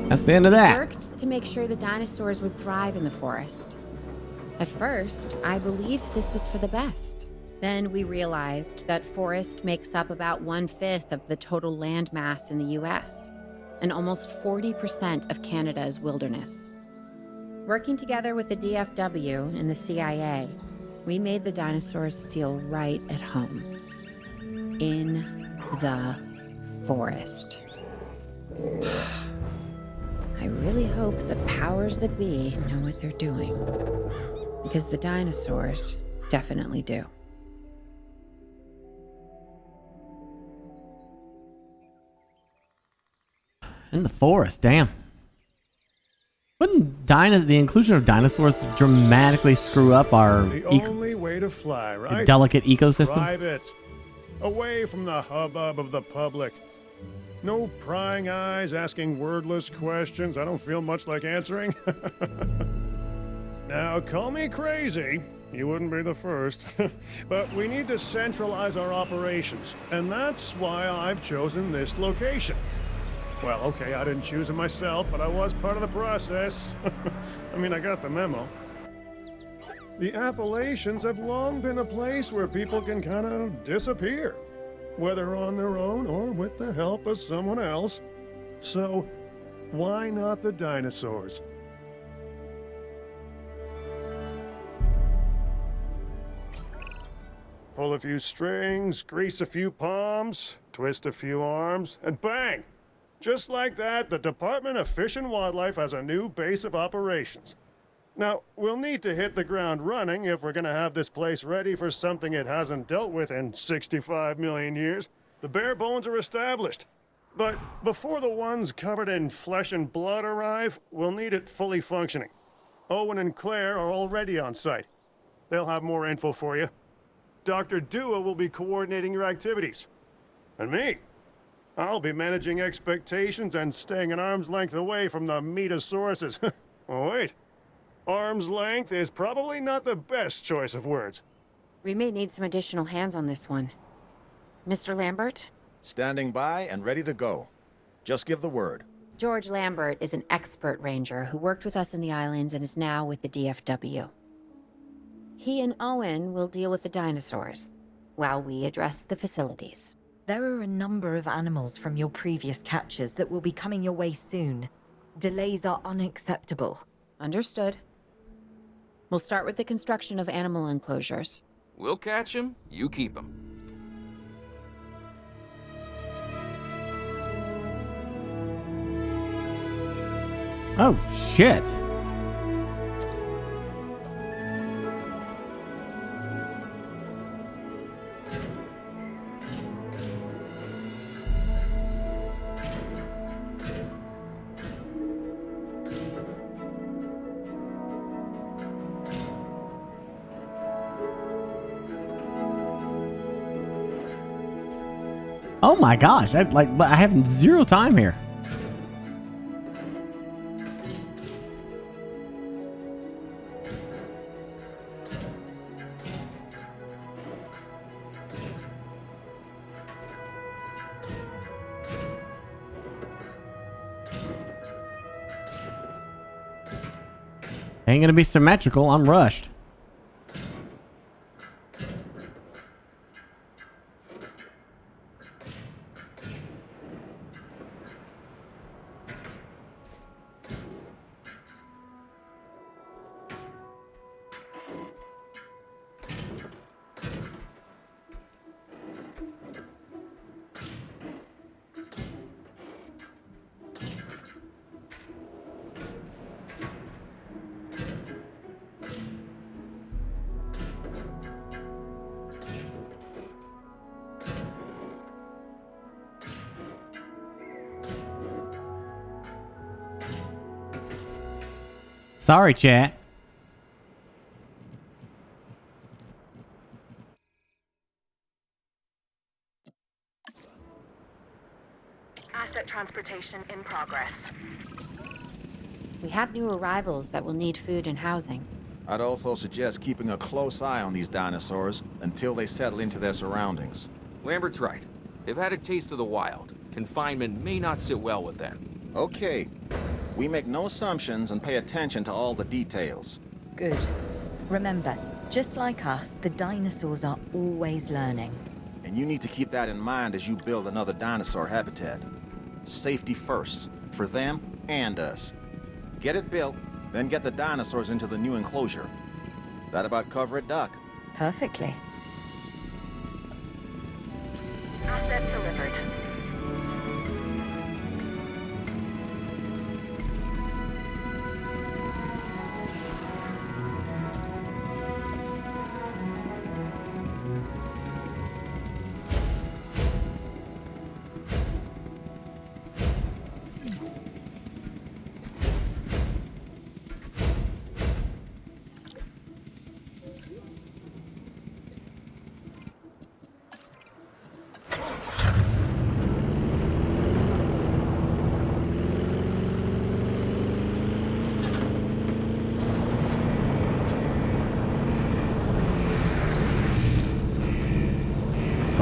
That's the end of that. We worked to make sure the dinosaurs would thrive in the forest. At first, I believed this was for the best. Then we realized that forest makes up about 1/5 of the total land mass in the US, and almost 40% of Canada's wilderness. Working together with the DFW and the CIA, we made the dinosaurs feel right at home. In the forest. I really hope the powers that be know what they're doing. Because the dinosaurs definitely do. In the forest, damn. Wouldn't the inclusion of dinosaurs dramatically screw up our The only way to fly, right? delicate ecosystem? Private. Away from the hubbub of the public. No prying eyes asking wordless questions I don't feel much like answering. Now, call me crazy. You wouldn't be the first. But we need to centralize our operations. And that's why I've chosen this location. Well, okay, I didn't choose it myself, but I was part of the process. I mean, I got the memo. The Appalachians have long been a place where people can kind of disappear, whether on their own or with the help of someone else. So, why not the dinosaurs? Pull a few strings, grease a few palms, twist a few arms, and bang! Just like that, the Department of Fish and Wildlife has a new base of operations. Now, we'll need to hit the ground running if we're going to have this place ready for something it hasn't dealt with in 65 million years. The bare bones are established. But before the ones covered in flesh and blood arrive, we'll need it fully functioning. Owen and Claire are already on site. They'll have more info for you. Dr. Dua will be coordinating your activities. And me, I'll be managing expectations and staying an arm's length away from the meatosauruses. Oh, wait. Arm's length is probably not the best choice of words. We may need some additional hands on this one. Mr. Lambert? Standing by and ready to go. Just give the word. George Lambert is an expert ranger who worked with us in the islands and is now with the DFW. He and Owen will deal with the dinosaurs, while we address the facilities. There are a number of animals from your previous captures that will be coming your way soon. Delays are unacceptable. Understood. We'll start with the construction of animal enclosures. We'll catch him, you keep him. Oh, shit. Oh my gosh, I have zero time here. Ain't gonna be symmetrical, I'm rushed. Sorry, chat. Asset transportation in progress. We have new arrivals that will need food and housing. I'd also suggest keeping a close eye on these dinosaurs until they settle into their surroundings. Lambert's right. They've had a taste of the wild. Confinement may not sit well with them. Okay. We make no assumptions and pay attention to all the details. Good. Remember, just like us, the dinosaurs are always learning. And you need to keep that in mind as you build another dinosaur habitat. Safety first, for them and us. Get it built, then get the dinosaurs into the new enclosure. That about cover it, Doc? Perfectly. Asset delivered.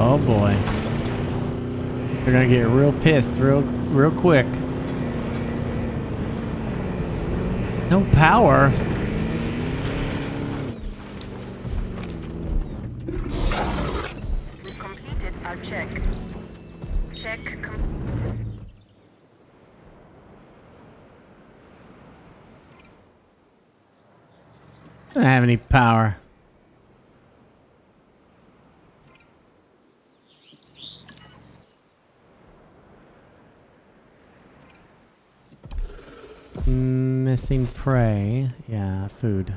Oh boy. They're gonna get real pissed real quick. No power. We've completed our check. Don't have any power. Missing prey. Yeah, food.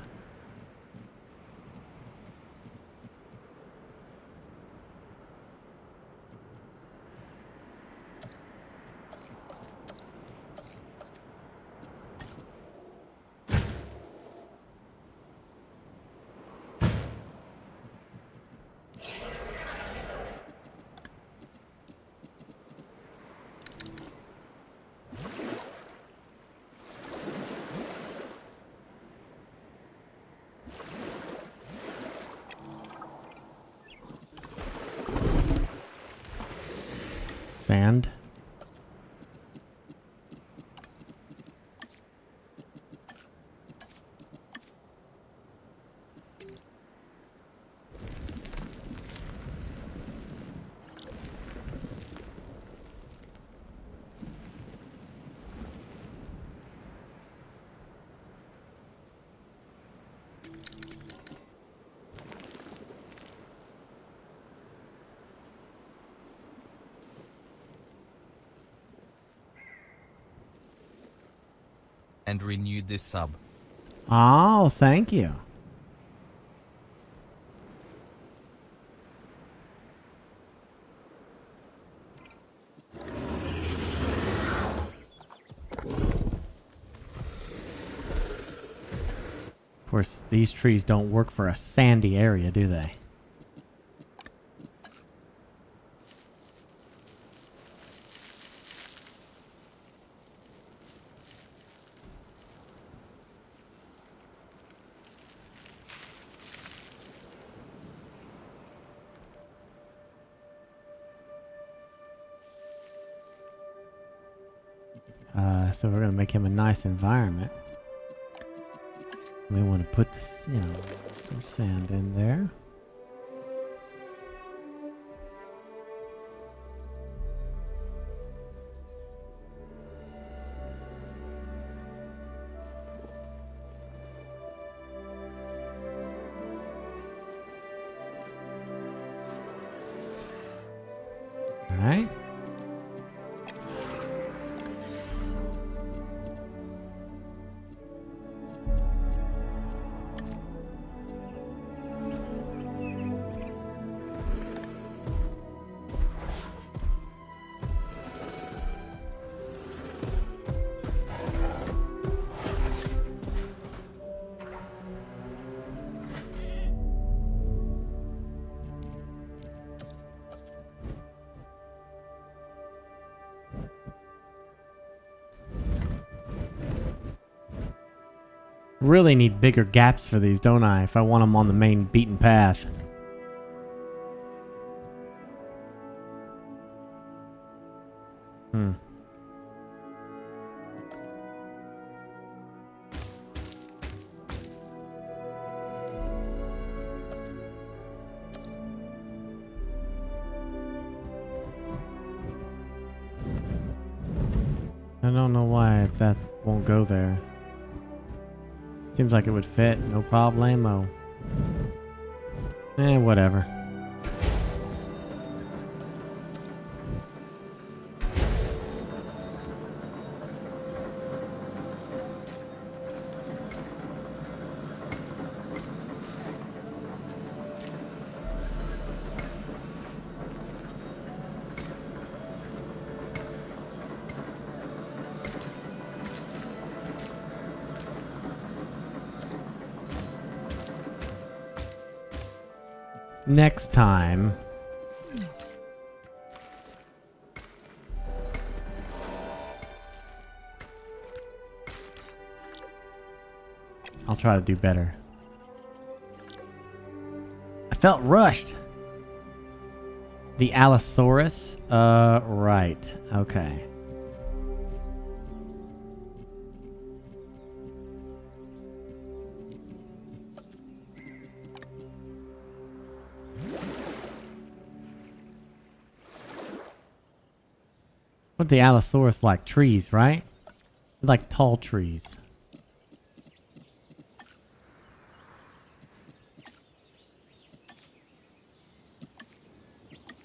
Sand. And renewed this sub. Oh, thank you. Of course, these trees don't work for a sandy area, do they? So we're gonna make him a nice environment. We want to put this, you know, some sand in there. All right. Really need bigger gaps for these, don't I? If I want them on the main beaten path. don't know why that won't go there. Seems like it would fit, no problemo. Whatever. Next time, I'll try to do better. I felt rushed. The Allosaurus? Right. Okay. What the Allosaurus like? Trees, right? They like tall trees.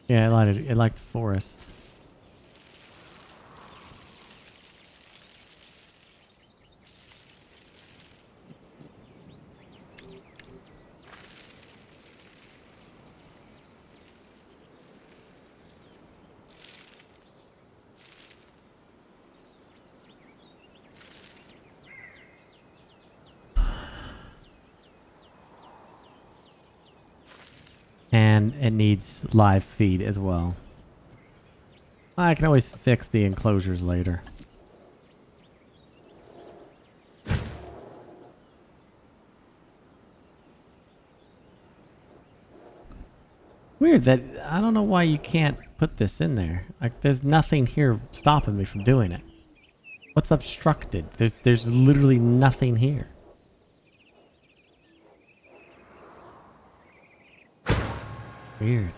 Yeah, it liked the forest. And it needs live feed as well. I can always fix the enclosures later. Weird that I don't know why you can't put this in there. Like there's nothing here stopping me from doing it. What's obstructed? There's literally nothing here. Weird.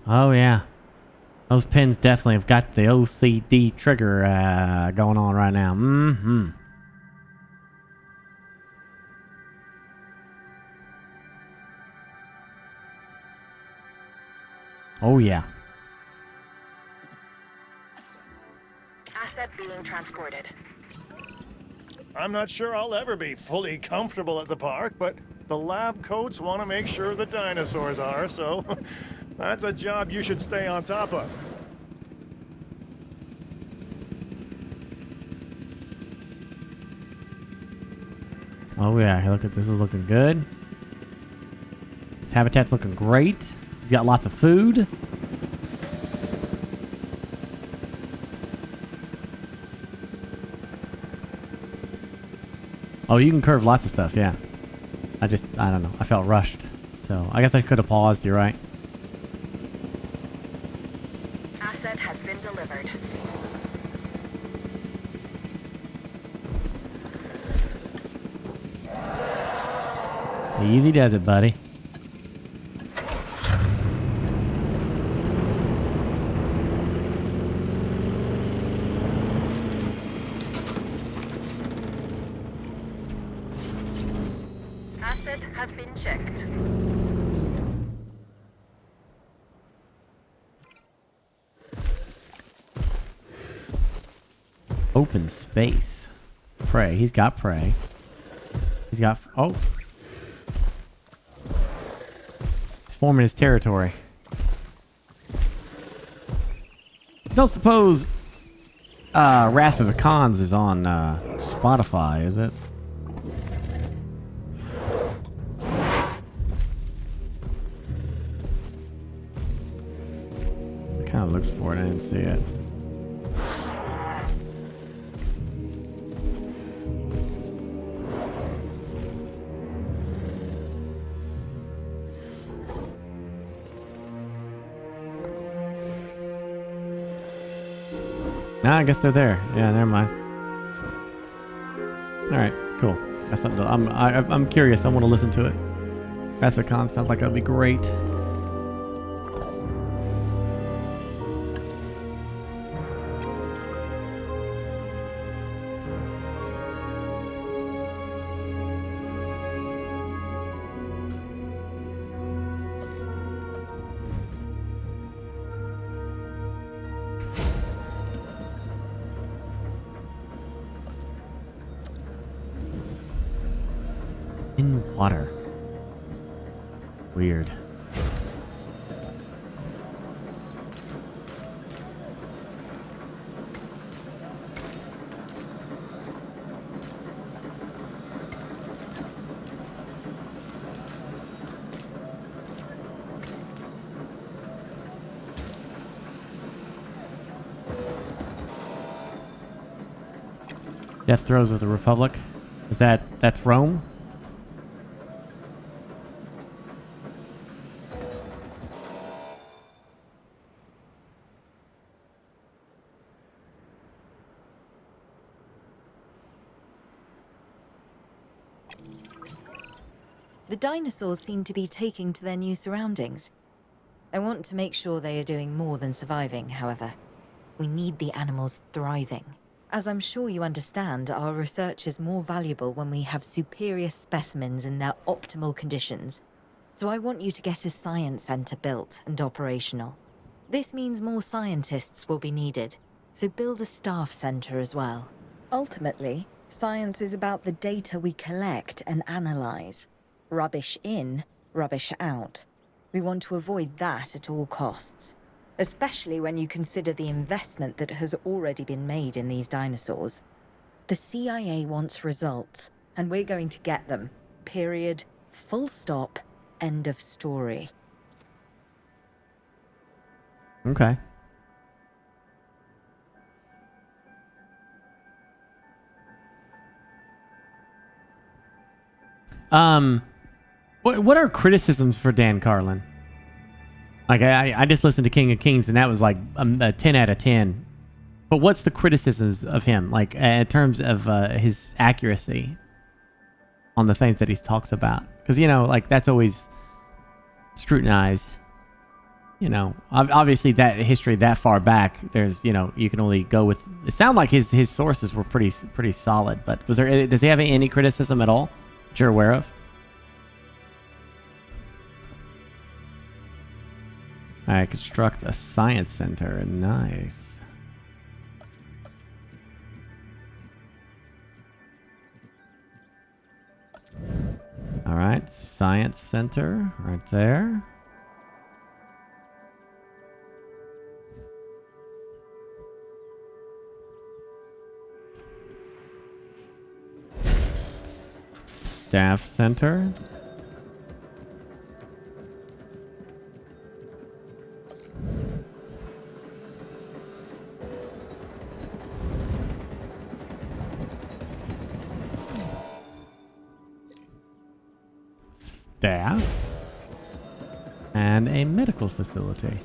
Oh yeah. Those pins definitely have got the OCD trigger going on right now. Mm-hmm. Oh yeah. Asset being transported. I'm not sure I'll ever be fully comfortable at the park, but the lab coats want to make sure the dinosaurs are, so that's a job you should stay on top of. Oh yeah, look at this, is looking good. This habitat's looking great. He's got lots of food. Oh, you can curve lots of stuff, yeah. I don't know. I felt rushed. So, I guess I could have paused, you're right. Asset has been delivered. Easy does it, buddy. Asset has been checked. Open space. Prey. He's got prey. He's got... Oh. It's forming his territory. Don't suppose Wrath of the Khans is on Spotify, is it? I kind of looked for it. I didn't see it. Nah, I guess they're there. Yeah, never mind. All right, cool. That's something. I'm curious. I want to listen to it. Ethicon sounds like that'd be great. In water. Weird. Death throes of the Republic. That's Rome? The dinosaurs seem to be taking to their new surroundings. I want to make sure they are doing more than surviving, however. We need the animals thriving. As I'm sure you understand, our research is more valuable when we have superior specimens in their optimal conditions. So I want you to get a science center built and operational. This means more scientists will be needed, so build a staff center as well. Ultimately, science is about the data we collect and analyze. Rubbish in, rubbish out. We want to avoid that at all costs, especially when you consider the investment that has already been made in these dinosaurs. The CIA wants results, and we're going to get them. Period. Full stop. End of story. Okay. What are criticisms for Dan Carlin? Like I just listened to King of Kings and that was like a 10 out of 10. But what's the criticisms of him, like in terms of his accuracy on the things that he talks about? Because like that's always scrutinized. Obviously that history that far back, there's you can only go with. It sounded like his sources were pretty solid. But does he have any criticism at all that you're aware of? I construct a science center. Nice. All right, science center right there. Staff center. Staff, and a medical facility.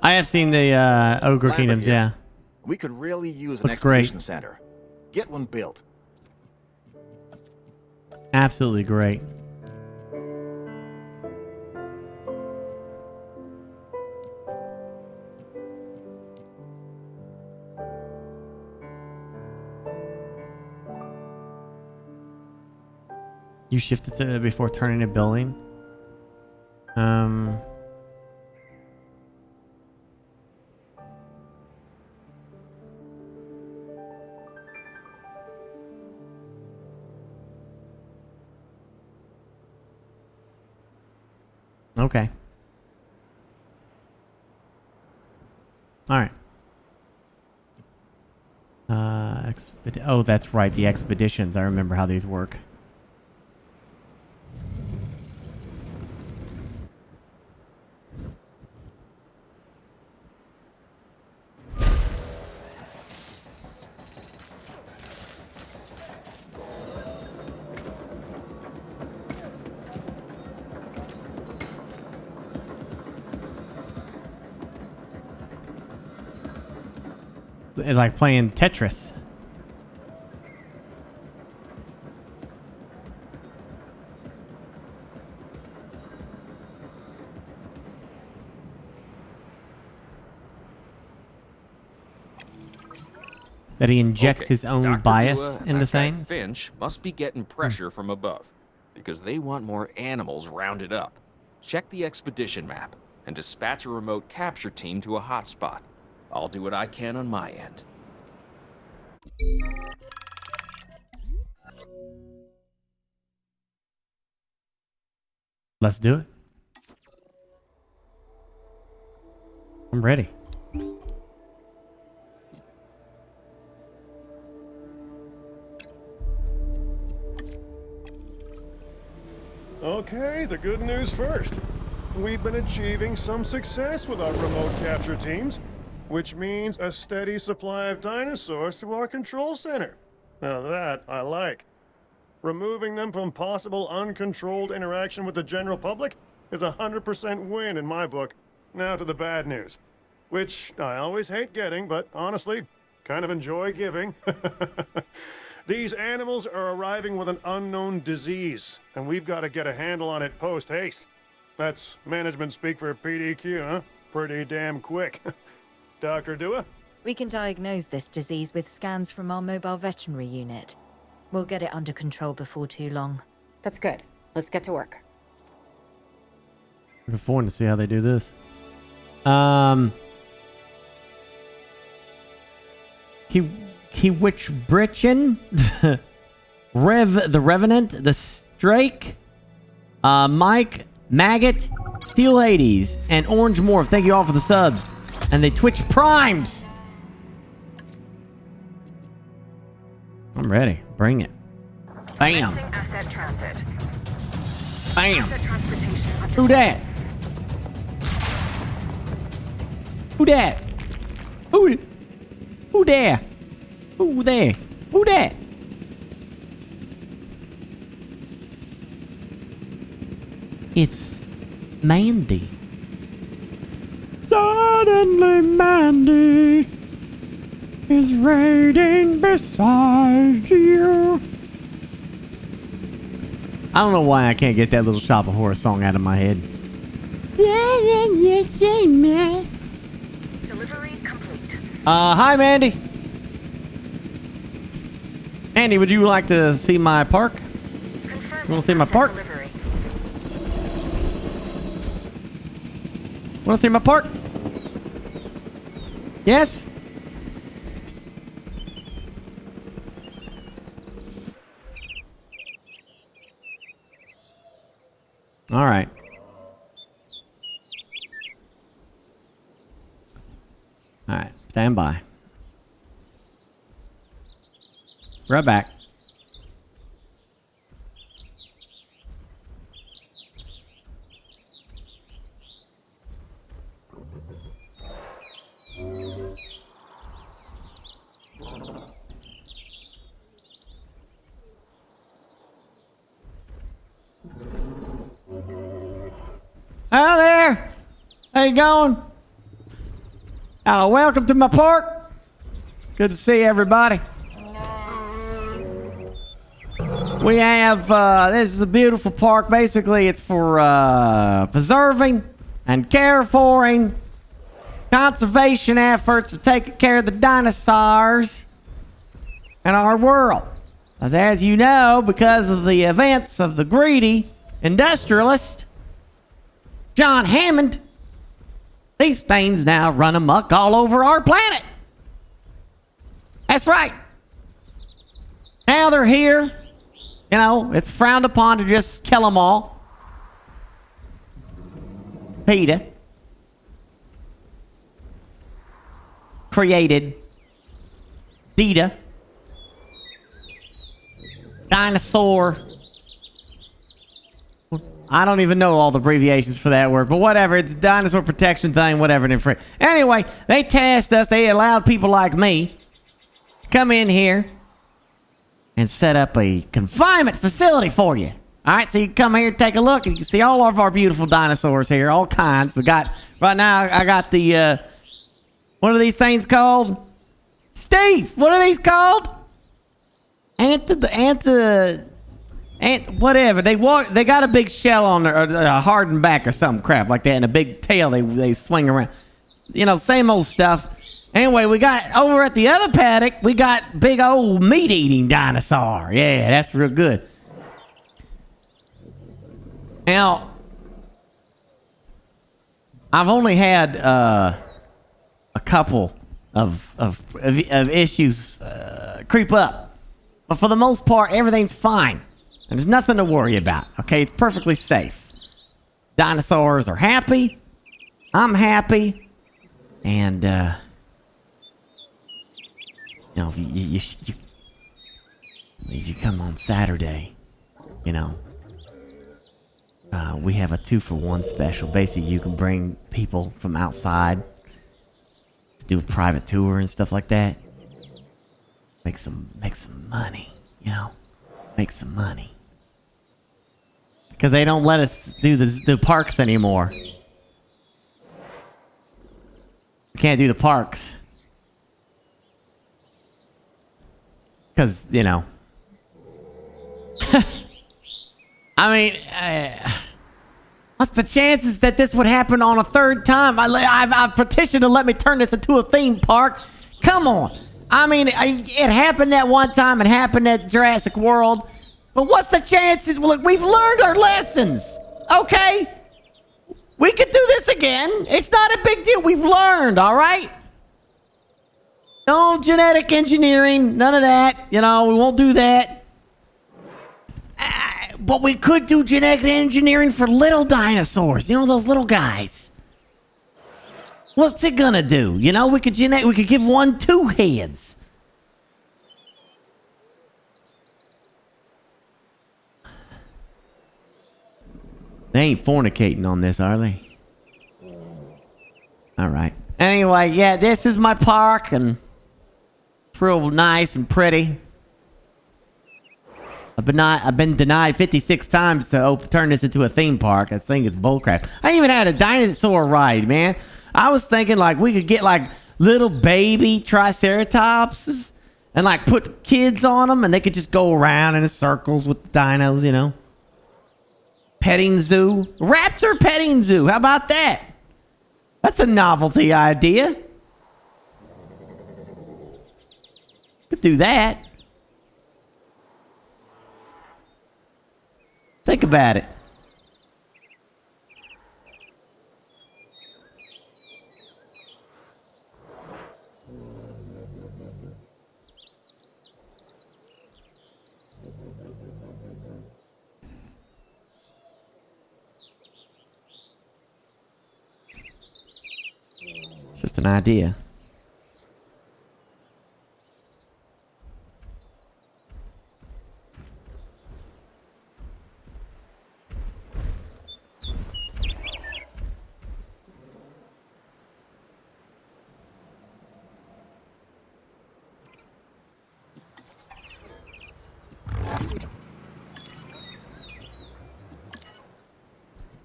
I have seen the Ogre Kingdoms, yeah. We could really use an Looks great. expedition center. Get one built. Absolutely great. You shifted to before turning to building. Okay. All right. Oh, that's right. The expeditions. I remember how these work. It's like playing Tetris. That he injects his own Dr. bias Dua and into that guy things. Finch must be getting pressure from above because they want more animals rounded up. Check the expedition map and dispatch a remote capture team to a hotspot. I'll do what I can on my end. Let's do it. I'm ready. Okay, the good news first. We've been achieving some success with our remote capture teams, which means a steady supply of dinosaurs to our control center. Now that I like. Removing them from possible uncontrolled interaction with the general public is a 100% win in my book. Now to the bad news, which I always hate getting, but honestly, kind of enjoy giving. These animals are arriving with an unknown disease, and we've got to get a handle on it post-haste. That's management speak for PDQ, huh? Pretty damn quick. Dr. Dua? We can diagnose this disease with scans from our mobile veterinary unit. We'll get it under control before too long. That's good. Let's get to work. Looking forward to see how they do this. Which Britchin, the Revenant, the Strake, Mike, Maggot, Steel Hades, and Orange Morph. Thank you all for the subs and the Twitch Primes. I'm ready. Bring it. Bam. Asset transit. Bam. Asset transportation. Who that? Who that? Who there? Who there? Who that? It's Mandy. Suddenly Mandy is raiding beside you. I don't know why I can't get that little Shop of Horror song out of my head. Yeah, man. Delivery complete. Hi, Mandy. Andy, would you like to see my park? You want to see my park? Want to see my park? Yes? All right. All right. Stand by. Right back. Hi there. How you going? Welcome to my park. Good to see everybody. We have, this is a beautiful park. Basically, it's for preserving and care for conservation efforts of taking care of the dinosaurs in our world. As you know, because of the events of the greedy industrialist, John Hammond, these things now run amok all over our planet. That's right. Now they're here. You know, it's frowned upon to just kill them all. PETA created DETA, dinosaur. I don't even know all the abbreviations for that word, but whatever. It's dinosaur protection thing, whatever. Anyway, they tasked us. They allowed people like me to come in here and set up a confinement facility for you. All right, so you can come here and take a look, and you can see all of our beautiful dinosaurs here, all kinds. We got, right now, I got the, what are these things called? Steve, what are these called? Whatever. They got a big shell on their, or a hardened back or some crap like that, and a big tail they swing around. You know, same old stuff. Anyway, we got, over at the other paddock, we got big old meat-eating dinosaur. Yeah, that's real good. Now, I've only had a couple of issues creep up, but for the most part, everything's fine, and there's nothing to worry about. Okay, it's perfectly safe. Dinosaurs are happy. I'm happy, and you know, if you come on Saturday, you know. We have a 2-for-1 special. Basically, you can bring people from outside to do a private tour and stuff like that. Make some money, you know? Make some money. Because they don't let us do the parks anymore. We can't do the parks. Because, you know. I mean, what's the chances that this would happen on a third time? I've petitioned to let me turn this into a theme park. Come on. I mean, it happened that one time. It happened at Jurassic World. But what's the chances? Well, look, we've learned our lessons. Okay? We could do this again. It's not a big deal. We've learned, all right? No genetic engineering. None of that. You know, we won't do that. But we could do genetic engineering for little dinosaurs. You know, those little guys. What's it gonna do? You know, we could give one 2 heads. They ain't fornicating on this, are they? All right. Anyway, yeah, this is my park, and it's real nice and pretty. I've been denied 56 times to turn this into a theme park. I think it's bullcrap. I even had a dinosaur ride, man. I was thinking like we could get like little baby triceratopses and like put kids on them, and they could just go around in circles with the dinos, you know. Petting zoo, raptor petting zoo. How about that? That's a novelty idea. Could do that. Think about it. It's just an idea.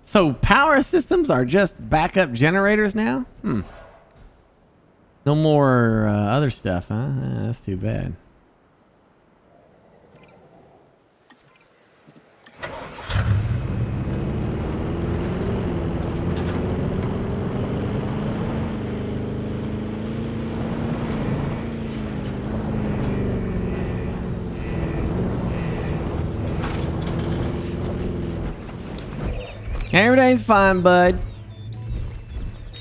So power systems are just backup generators now? No more other stuff, huh? That's too bad. Everything's fine, bud.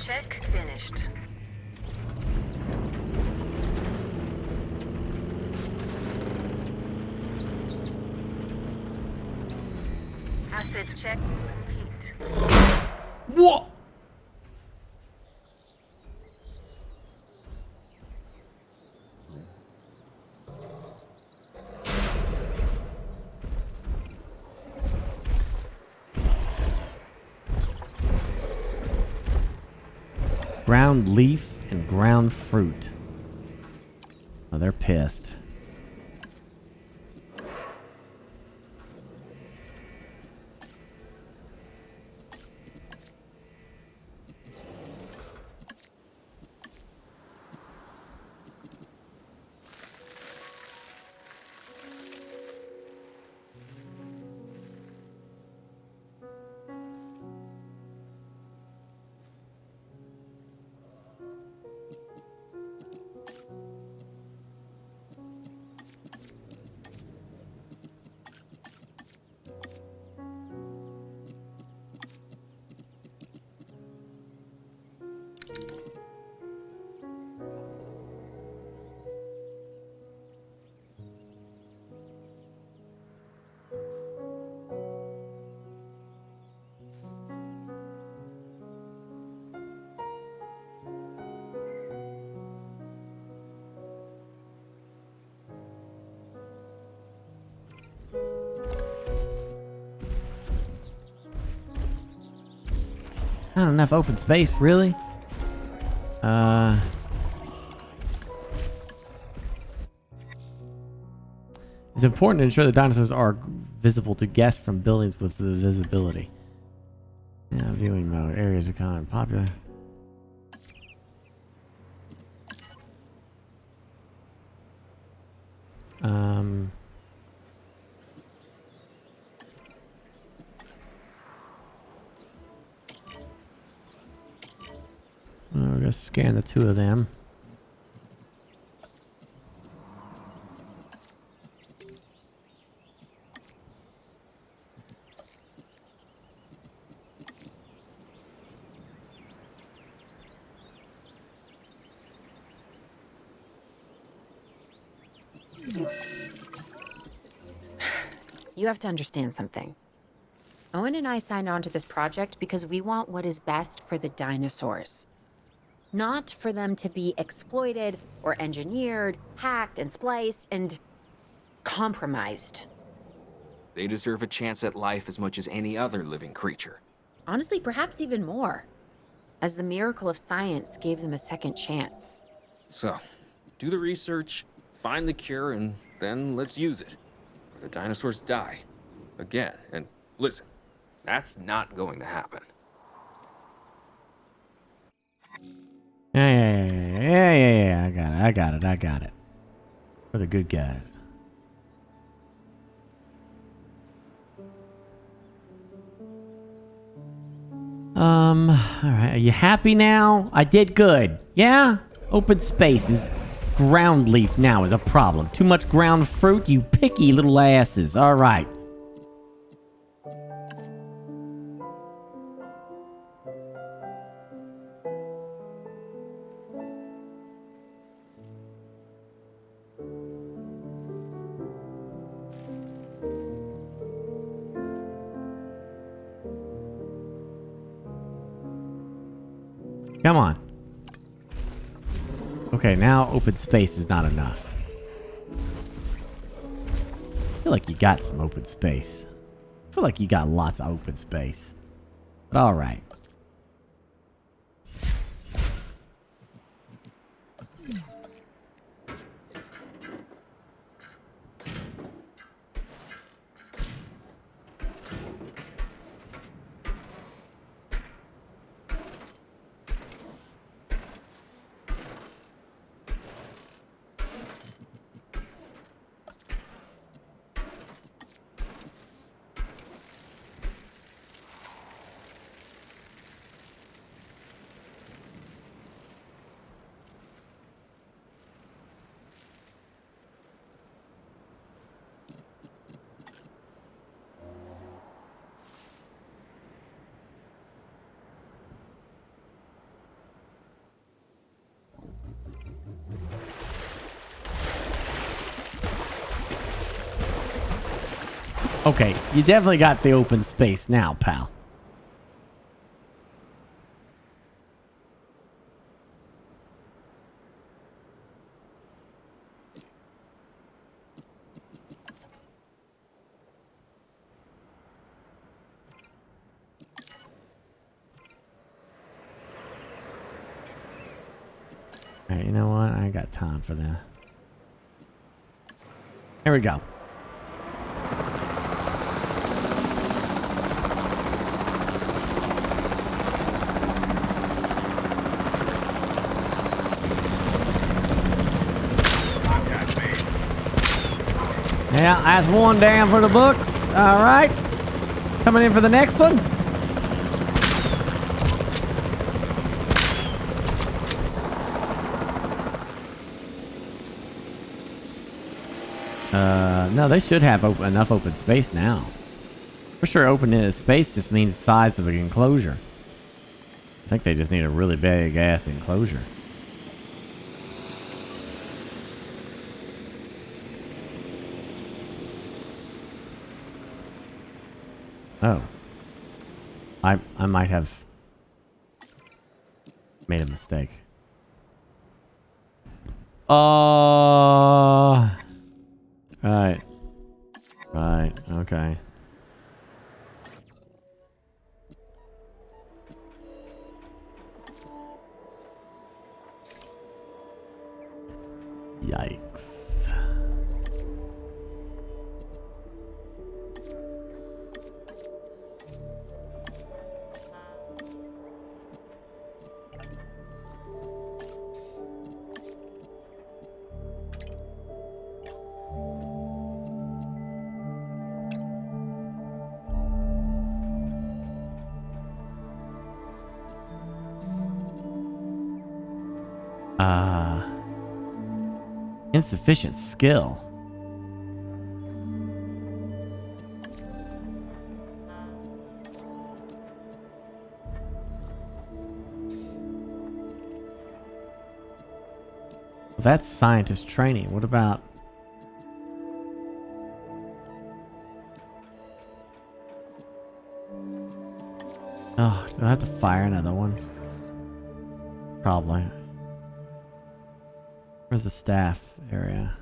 Check finished. Acid check complete. What? Ground leaf and ground fruit. Oh, they're pissed. Not enough open space, really? It's important to ensure the dinosaurs are visible to guests from buildings with the visibility. Yeah, viewing mode. Areas are kind of popular. We're gonna scan the two of them. You have to understand something. Owen and I signed on to this project because we want what is best for the dinosaurs. Not for them to be exploited or engineered, hacked and spliced and compromised. They deserve a chance at life as much as any other living creature. Honestly, perhaps even more, as the miracle of science gave them a second chance. So, do the research, find the cure, and then let's use it. Or the dinosaurs die. Again. And listen, that's not going to happen. Yeah. I got it. For the good guys. Alright. Are you happy now? I did good. Yeah? Open spaces. Ground leaf now is a problem. Too much ground fruit, you picky little asses. Alright. Come on. Okay, now open space is not enough. I feel like you got some open space. I feel like you got lots of open space. But alright. Okay, you definitely got the open space now, pal. Alright, you know what? I ain't got time for that. Here we go. Yeah, that's one down for the books. All right. Coming in for the next one. No, they should have enough open space now. For sure, open space just means the size of the enclosure. I think they just need a really big ass enclosure. Oh. I might have made a mistake. Right. Right, okay. Yikes. Insufficient skill. Well, that's scientist training. What about... Oh, do I have to fire another one? Probably. Where's the staff area?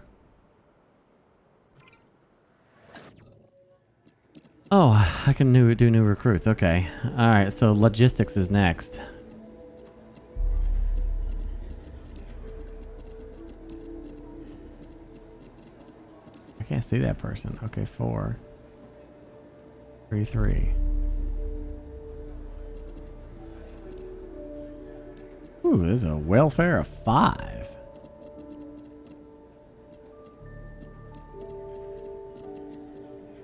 Oh, I can do new recruits. Okay. Alright, so logistics is next. I can't see that person. Okay, 4. 3, 3. Ooh, there's a welfare of 5.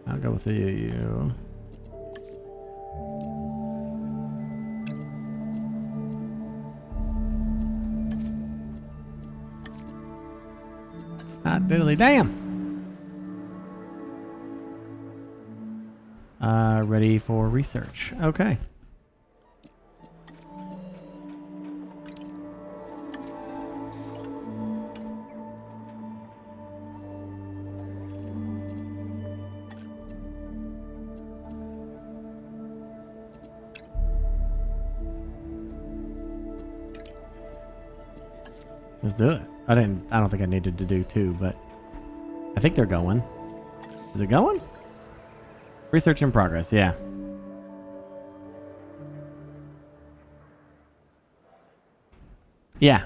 I'll go with you. Hot diddly damn. Ready for research. Okay. Let's do it. I don't think I needed to do 2, but I think they're going. Is it going? Research in progress, yeah. Yeah.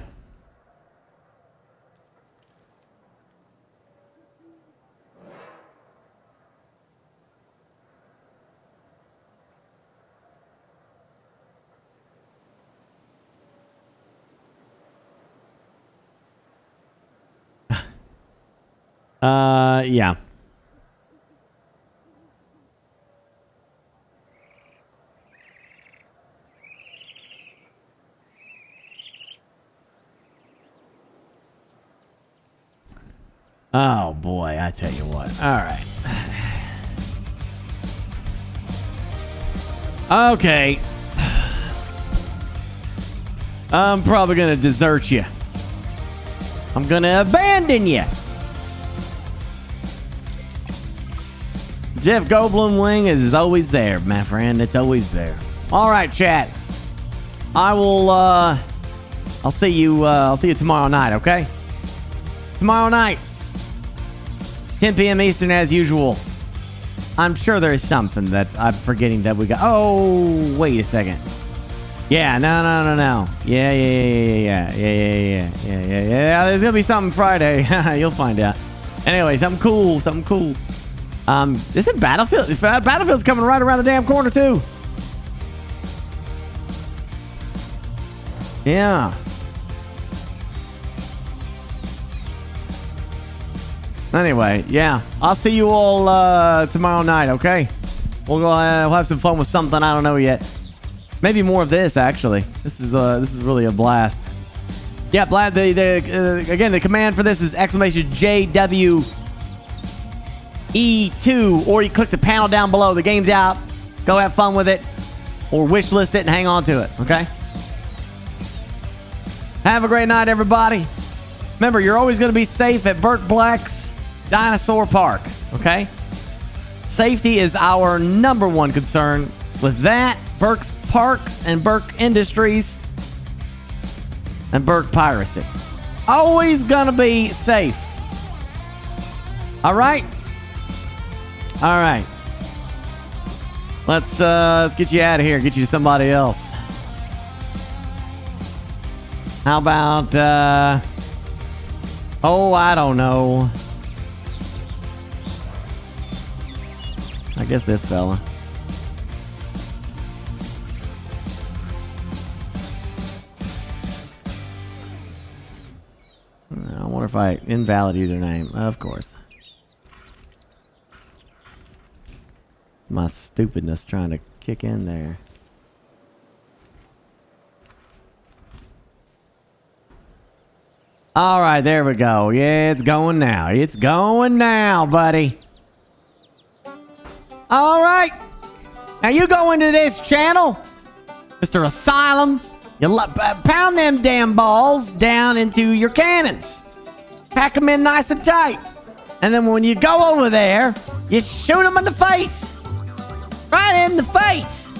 Yeah. Oh boy, I tell you what. All right. Okay. I'm probably gonna desert you. I'm gonna abandon you. Jeff Goldblum wing is always there, my friend. It's always there. All right, chat. I will. I'll see you tomorrow night. Okay. Tomorrow night, 10 p.m. Eastern, as usual. I'm sure there is something that I'm forgetting that we got. Oh, wait a second. Yeah, no. Yeah. There's gonna be something Friday. You'll find out. Anyway, something cool. This is Battlefield. Battlefield's coming right around the damn corner too. Yeah. Anyway, yeah. I'll see you all tomorrow night. Okay. We'll go. We'll have some fun with something I don't know yet. Maybe more of this, actually. This is really a blast. Yeah, Blad, again, the command for this is !JWE2, or you click the panel down below. The game's out. Go have fun with it, or wish list it and hang on to it, okay? Have a great night, everybody. Remember, you're always going to be safe at BurkeBlack's Dinosaur Park, okay? Safety is our #1 concern. With that, Burke's Parks and Burke Industries and Burke Piracy. Always gonna be safe. All right? All right. Let's get you out of here. Get you to somebody else. How about, oh, I don't know. I guess this fella. I wonder if I invalid username. Of course. My stupidness trying to kick in there. All right, there we go. Yeah, it's going now. It's going now, buddy. All right. Now you go into this channel, Mr. Asylum. You pound them damn balls down into your cannons. Pack them in nice and tight. And then when you go over there, you shoot them in the face. Right in the face.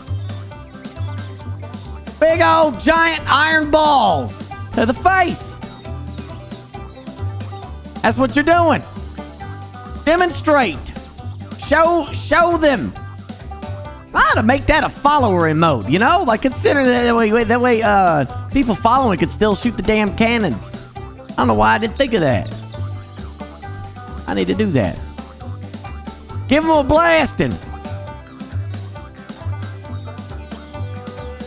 Big old giant iron balls to the face. That's what you're doing. Demonstrate. Show them. I ought to make that a follower emote, you know? Like, consider that way people following could still shoot the damn cannons. I don't know why I didn't think of that. I need to do that. Give them a blasting.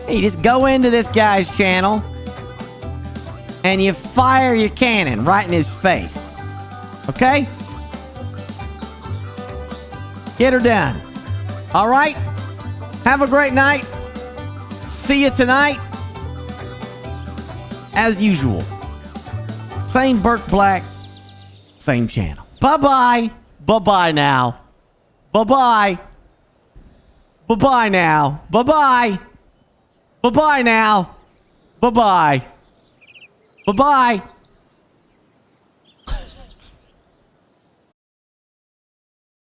Hey, you just go into this guy's channel and you fire your cannon right in his face. Okay? Get her done. All right? Have a great night. See you tonight. As usual. Same BurkeBlack, same channel. Bye-bye. Bye-bye now. Bye-bye. Bye-bye now. Bye-bye. Bye-bye now. Bye-bye. Bye-bye.